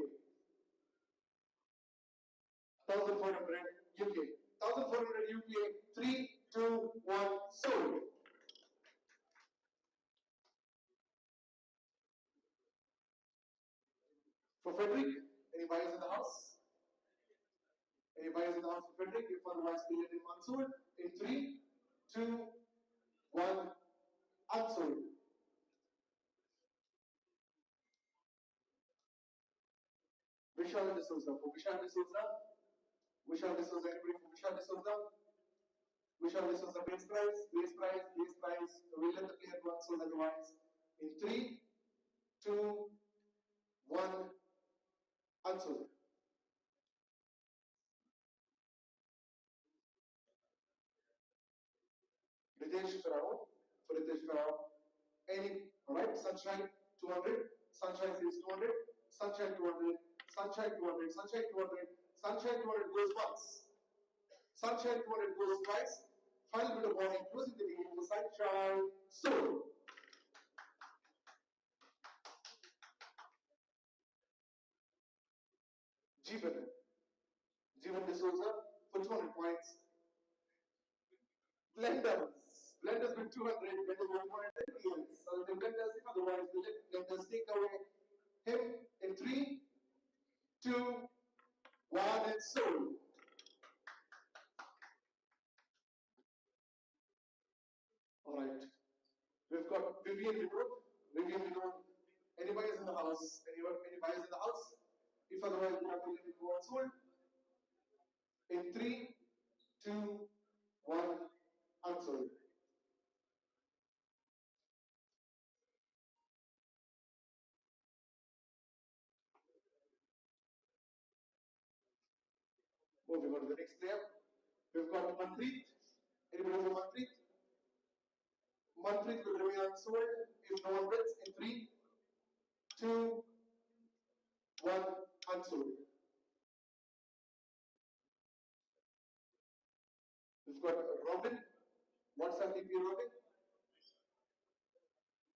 1400 UK, 1400 UK, 3, 2, 1, sold. For Frederick, any buyers in the house? Any buyers in the house for Frederick? If otherwise, we let him unsold in 3, 2, 1, unsold. Vishal D'Souza. For Vishal D'Souza, Vishal D'Souza. Anybody for Vishal D'Souza? Vishal D'Souza. Base price, base price, base price. We let the player go unsold otherwise. In 3, 2, 1, unsold. Ritesh Farao. For Ritesh Farao. Any, alright, Sunshine 200. Sunshine says 200. Sunshine 200. Sunshine 200. Sunshine 200. Sunshine 200 goes once. Sunshine 200 goes twice. Final bit of warning, closing the deal for Sunshine sold. Jeevan D'Souza for 200 points. Blenders with 200, Blenders with 200 years. So the Blenders, if otherwise, we let Blenders take away him in 3, 2, 1, and sold. Alright. We've got Vivian Leroux. Vivian Leroux. Anybody is in the house? Anybody is in the house? If otherwise, we have to let it go unsold. In 3, 2, 1, unsold. Moving on to the next player. We've got Manpreet. Anybody for Manpreet? Manpreet will remain unsold if no one bids in 3, 2, 1, unsold. We've got Robin. What's our DP Robin?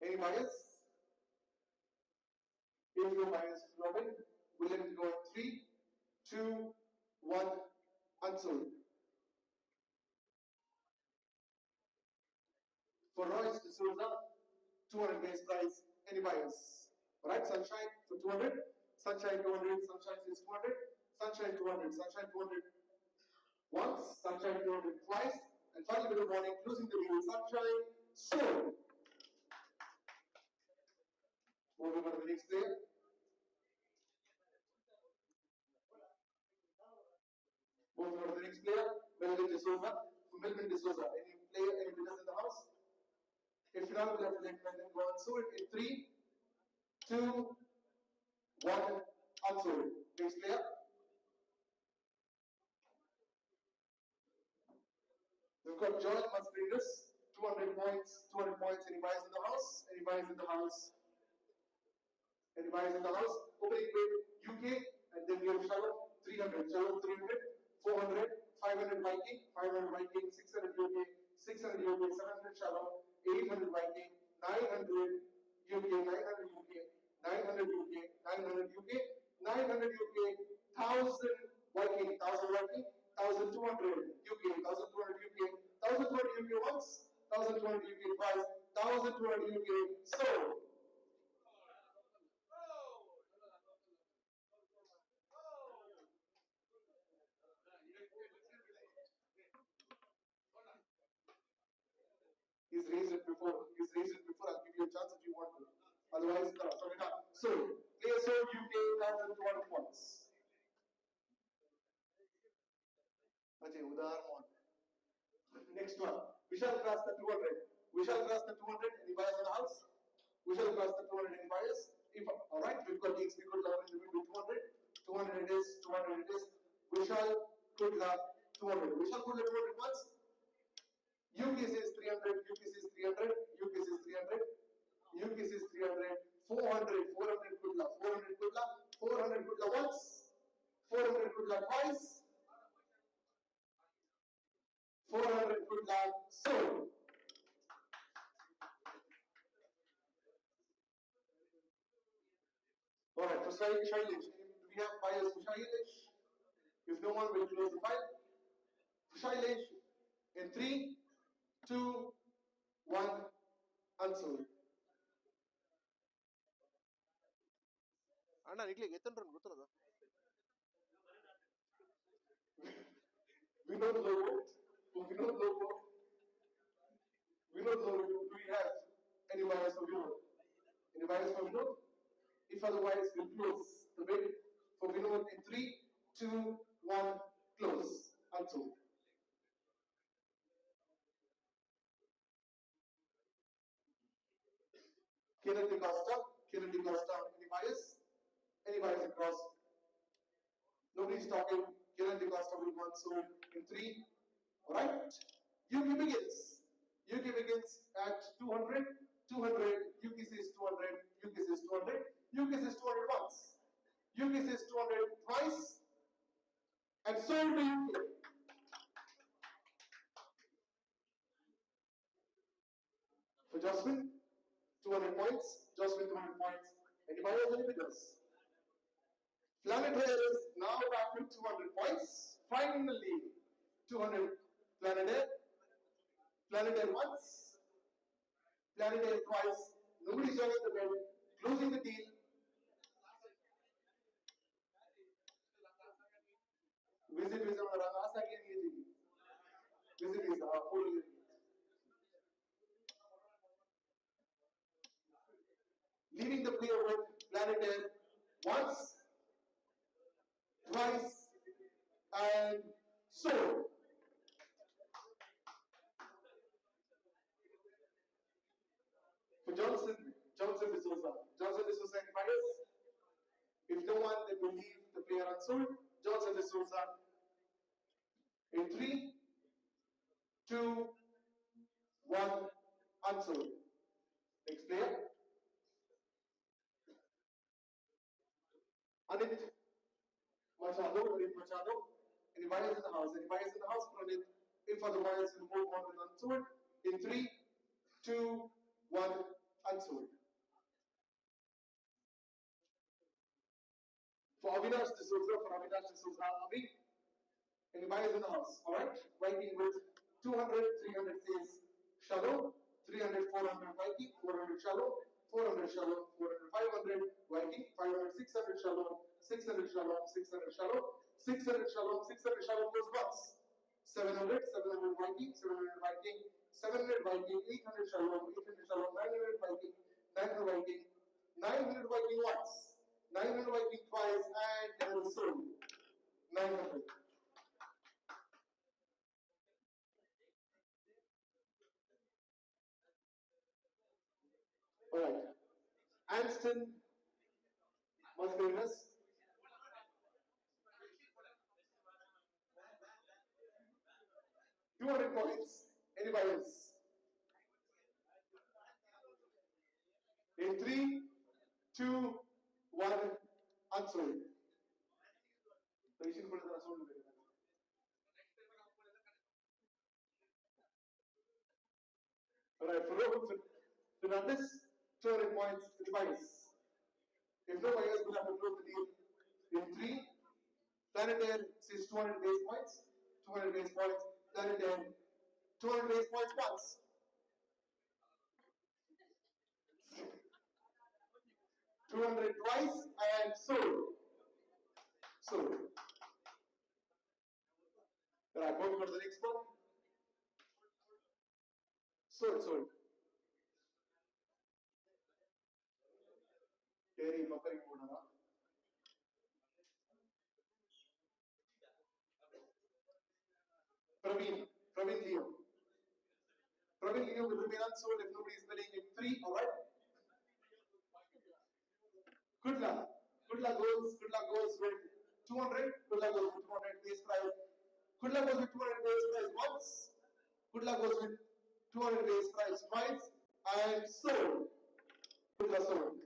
Any buyers? If no buyers, Robin, we'll let it go in 3, 2, 1, unsold. For Royce D'Souza, 200 base price. Any buyers? Alright, Sunshine for 200. Sunshine 200. Sunshine says 200. Sunshine 200. Sunshine 200. Once. Sunshine 200 twice. And finally, with the warning, closing the deal. Sunshine sold. Moving on to the next player. Moving on to the next player. Melvin D'Souza. For Melvin D'Souza. Any player, any bidders in the house? If not, we'll have to let Melvin go unsold in 3, 2, 1, unsold. Next player. We've got Joel Masbridis, 200 points, 200 points. Any buyers in the house? Any buyers in the house? Any buyers in the house? Opening bid UK, and then we have Shalom, 300, Shalom 300, 400, 500 Viking, 500 Viking, 600 UK, 600 UK, 700 Shalom, 800 Viking, 900 UK, 900 UK, 900 UK, 900 UK, 900 UK, 1000 Viking, 1000 Viking, 1200 UK, 1200 UK, 1200 UK once, 1200 UK twice, 1,200 UK. So, he's raised it before. He's raised it before. I'll give you a chance if you want to. Otherwise, no. So we're done. So, player sold UK 1,200 points. Ajay, Underarm. Next one. We shall cross the 200. We shall cross the 200. Any buyers in the house? We shall cross the 200. Any buyers? If all right, we've got the execute level in the middle 200. 200 it is. 200 it is. We shall put the 200. We shall put the 200 once. UK says 300. UK says 300. UK says 300. UK says 300. 400. 400 put the 400 put the 400 put the once. 400 put the twice. 400 put the sold. Alright, for Shailesh, do we have buyers for Shailesh? If no one, will close the file. For Shailesh, in 3, 2, 1, unsold. ಅಣ್ಣ ನಿಕ್ಲಿಗೆ ಎತ್ತನ್ರ ಗೊತ್ತದ Vinod logo. For Vinod logo. Vinod logo, do we have any buyers for Vinod? Any buyers for Vinod? If otherwise, we'll close the bid for Vinod in 3, 2, 1, close. Unsold. Kennedy Costa, any buyers? Any buyers across? Nobody's talking. Kennedy Costa will go unsold in 3. Alright? UK begins. UK begins at 200. 200. UK says 200. UK says 200. UK says 200 once. UK says 200 twice. And sold to UK. For Jasmine, 200 points. Jasmine, 200 points. Any buyers, any bidders? Planet Air is now back with 200 points. Finally, 200 Planet Air. Planet Air once. Planet Air twice. Nobody's joining the bid. Closing the deal. Visit visa Rangasa again. Visit visa. Leaving the player with Planet Air once, twice, and sold. For Johnson D'Souza and buyers. If no one, then we leave the player unsold. Johnson D'Souza in 3, 2, 1, unsold. Next player. Anit Machado. Any buyers in the house? Any buyers in the house for Anit? If otherwise, we'll move on with unsold. In 3, 2, 1, unsold. For Avinash D'Souza, Avi. Any buyers in the house? Alright. Viking with 200, 300 says shallow. 300, 400 Viking, 400 shallow. 400 shallow, 400, 500 Viking, 500, 600 shallow, 600 shallow, 600 shallow, 600 shallow, 600 shallow goes once. 700, 700 Viking, 700 Viking, 700 Viking, 800 shallow, 800 shallow, 900 Viking, 900 Viking, 900 Viking once, 900 Viking twice, and sold. 900. Alright. Anston Mascarenas. $200 points. Anybody else? In 3, 2, 1, unsold. Alright, for Fernandez, 200 points. Any buyers? If no buyers, we'll have to close the deal. In 3, Planet Air says 200 base points. 200 base points. Planet Air, 200 base points once. 200 twice and sold. Sold. Right, moving on to the next one. Sold. Dairy buffering mode. Praveen Leo. Praveen Leo will remain unsold if nobody is bidding in 3, alright? Good luck goes with 200. Good luck goes with 200 base price. Good luck goes with 200 base price once. Good luck goes with 200 base price twice. And sold. Good luck sold.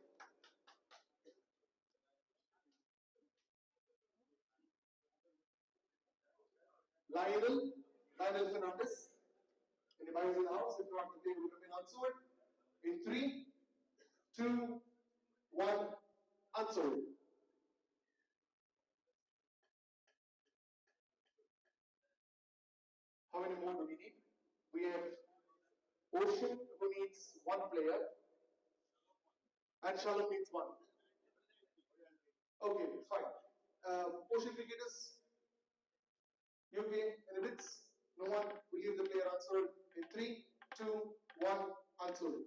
Lionel Fernandez. Anybody in the house? If not, today will remain unsold. In 3, 2, 1, unsold. How many more do we need? We have Ocean, who needs 1 player, and Shalom needs 1. Okay, fine. Ocean cricketers, UK, any bits? No one. We leave the player unsold. In 3, 2, 1, unsold.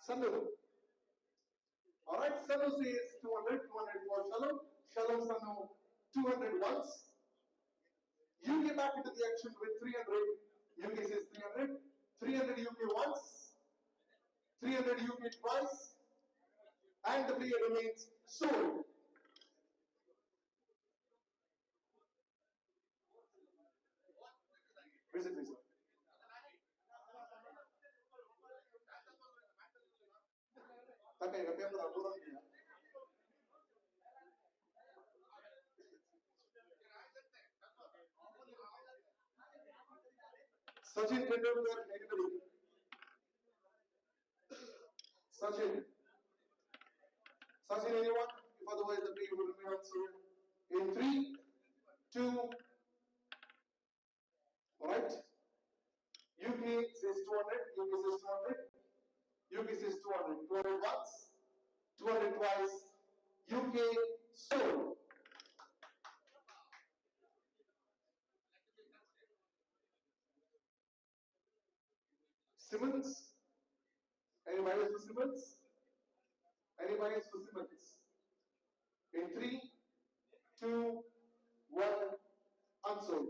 Sanu. Alright, Sanu says 200 for Shalom. Shalom Sanu, 200 once. You get back into the action with 300. UK says 300. 300 UK once. 300 UK twice. And the player remains sold. Visit. Okay, Sachin Tendulkar, anybody? Sachin, anyone? If otherwise, the player will remain unsold. In 3, 2, alright. UK says 200. UK says 200. 200 once, 200 twice. UK sold. Simmons. Anybody for Simmons? In 3, 2, 1, unsold.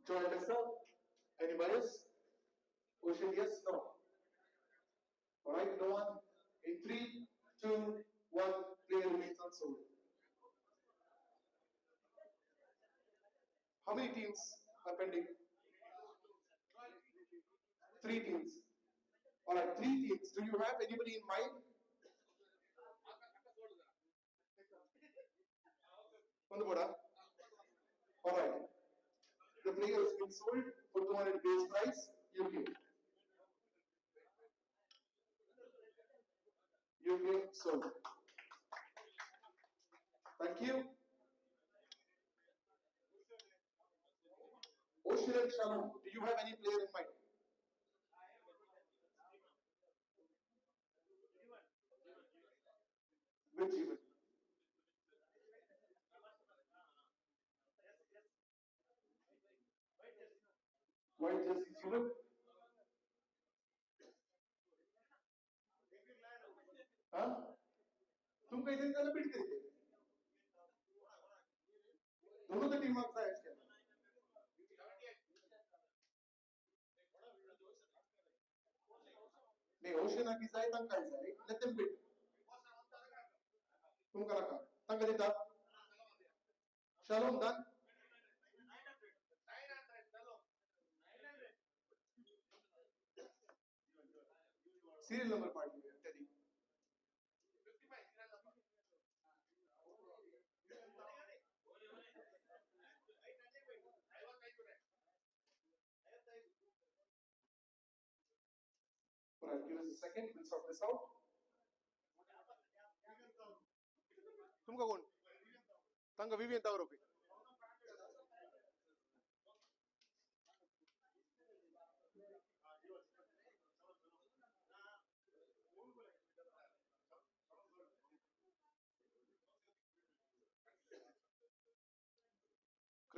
Joy Tessa. Anybody else? Ocean, yes, no. Alright, no one. In 3, 2, 1, player remains unsold. How many teams are pending? 3 teams. Alright, 3 teams. Do you have anybody in mind? On the board, alright. The player has been sold for 200 base price, UK. UK sold. Thank you. Ocean and Shalom, do you have any player in mind? Which even? White jersey even? हाँ? तुम कहीं दिन कल beat गए? दोनों तो team आपका है क्या? नहीं ओशन आकी जाए तंग काय जाए let them bid. तुम करा का तंग करी था? Shalom done. Serial number part में Teddy. Alright, give us a second. We'll sort this out. तुमका कौन? तंग विवियन तावर okay.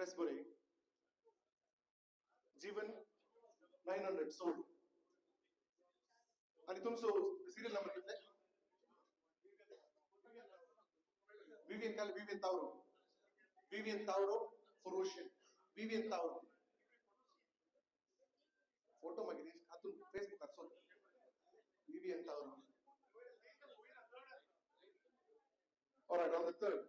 Press Buri. Jeevan 900 sold. आणि तुमचं सिरियल नंबर किती आहे? Vivian Tauro. Vivian Tauro for Ocean. Vivian Tauro. Photo मागितली आतून फेसबुकात सोड. Vivian Tauro. All right, on the third.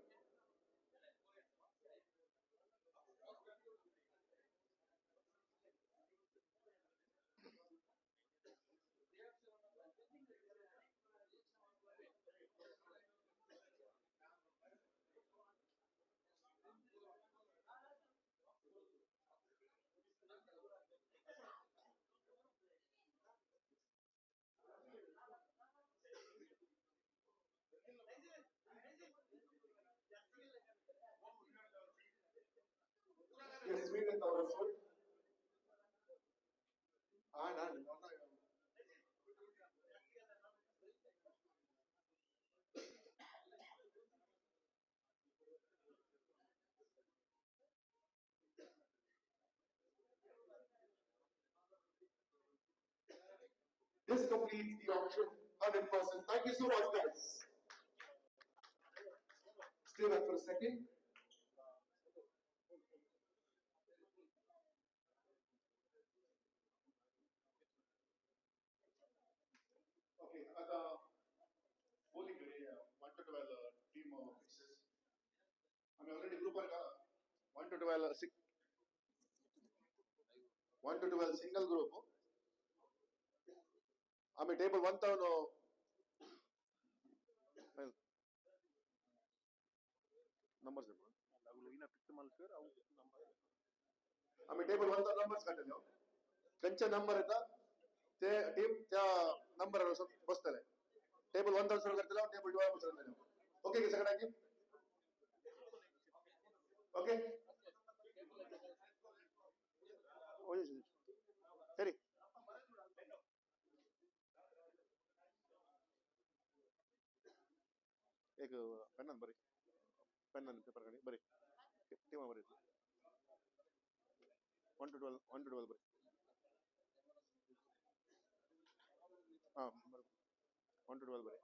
Yes, Vivian Tauro sold. No. This completes the auction 100%. Thank you so much, guys. Stay back for a second. Okay, आता bowling करे 1 to 12 team fixes. आम्ही already group वर का 1 to 12 1 to 12 single group. आम्ही table 1000 numbers देतो. आम्ही table 1000 numbers काढले. त्यांचे number येतात ते टीम त्या नंबरवर बसतले. टेबल 1000 सुरू करतले टेबल 12 सुरू करतले. ओके की सगळ्यांची? ओके ಸರಿ एक पेन बरी पेन पेपर काढी बरी टीमा बरी 1 to 12 बरी हां 1 to 12 बरी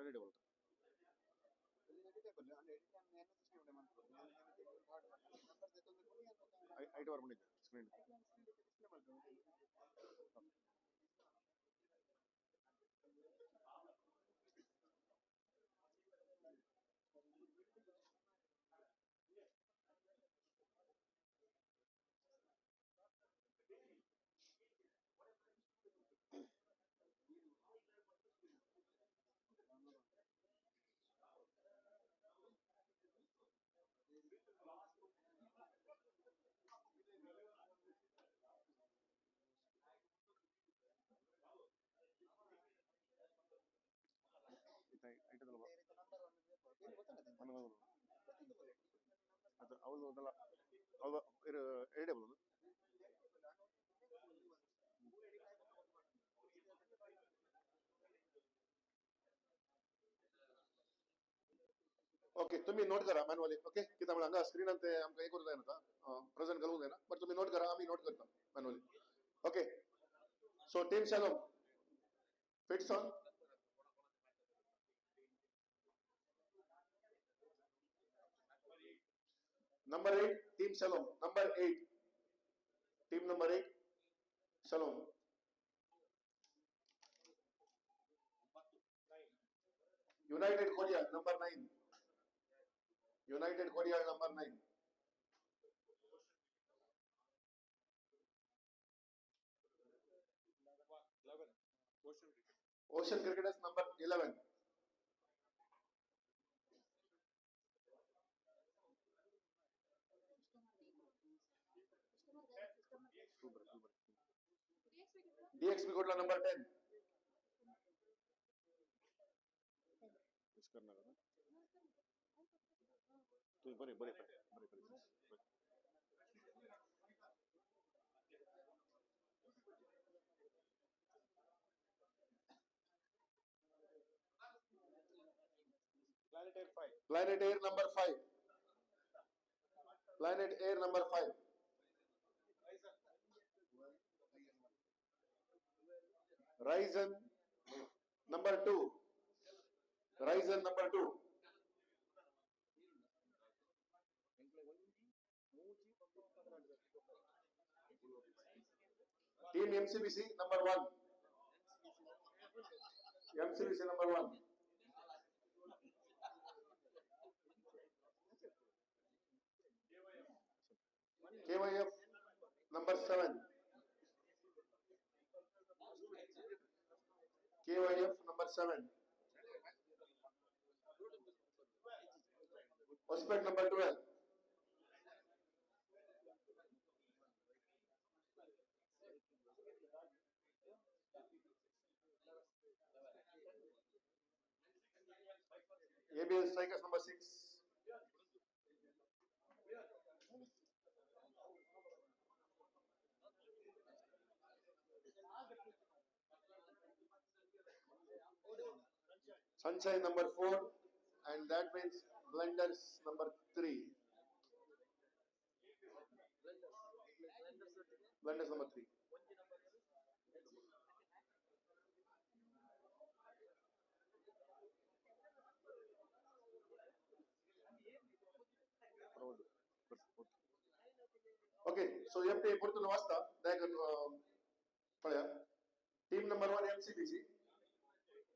ರೆಡಿ बोलतो ಐಟಿ वर पण स्क्रीन ಅದು ಅವಳು ಅವಳು ಎರಡೇ ಬರೋದು ओके तुम्ही नोट करा मॅन्युअली ओके की त्यामुळे हांगा स्क्रीनार ते आमकां हे करूं जाय नाका प्रेझेंट घालूंक जायना बट तुम्ही नोट करा आम्ही नोट करता manually okay so team Shalom fits on Number 8, Team Shalom. Number 8, Team number 8, Shalom. United Korea, number 9. United Korea, number 9. Ocean Cricketers, number 11. DXP Kotla number 10. Planet Air number 5. Planet Air number 5. Ryzen number 2. Ryzen number 2. Team MCBC number 1. MCBC number 1. KYF number 7. KYF number 7. Prospect number 12. ABL Strikers number 6. Sunshine number 4, and that means Blenders number 3. Blenders number 3. Okay, so you have to put the Navasta. Team number 1 MCBC,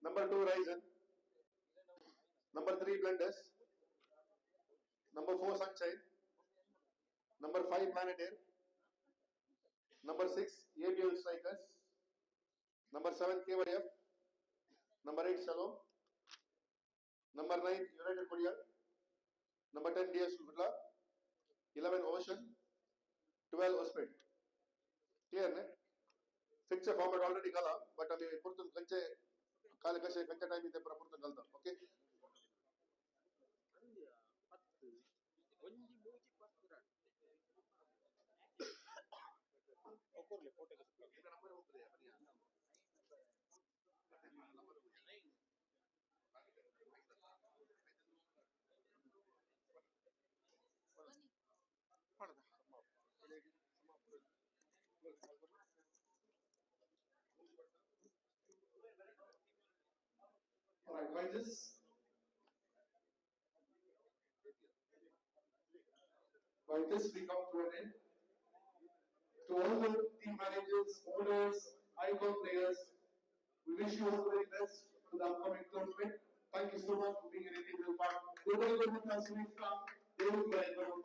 number 2 Ryzen, number 3 Blenders, number 4 Sunshine, number 5 Planet Air, number 6 ABL Strikers, number 7 KYF, number 8 Shalom, number 9 United Korea, number 10 DS Gudla, 11 Ocean, 12 Osped. Clear, ne? Fixture format already kala, but I mean, put kanche kala kashe kanche time ite pura put kalda. Okay. Alright, by this we come to an end. To all the team managers, owners, icon players, we wish you all the very best for the upcoming tournament. Thank you so much for being an integral part.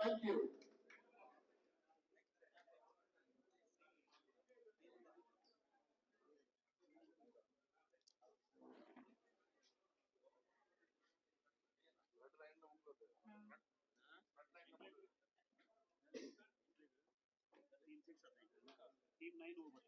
Thank you. Team 9 over.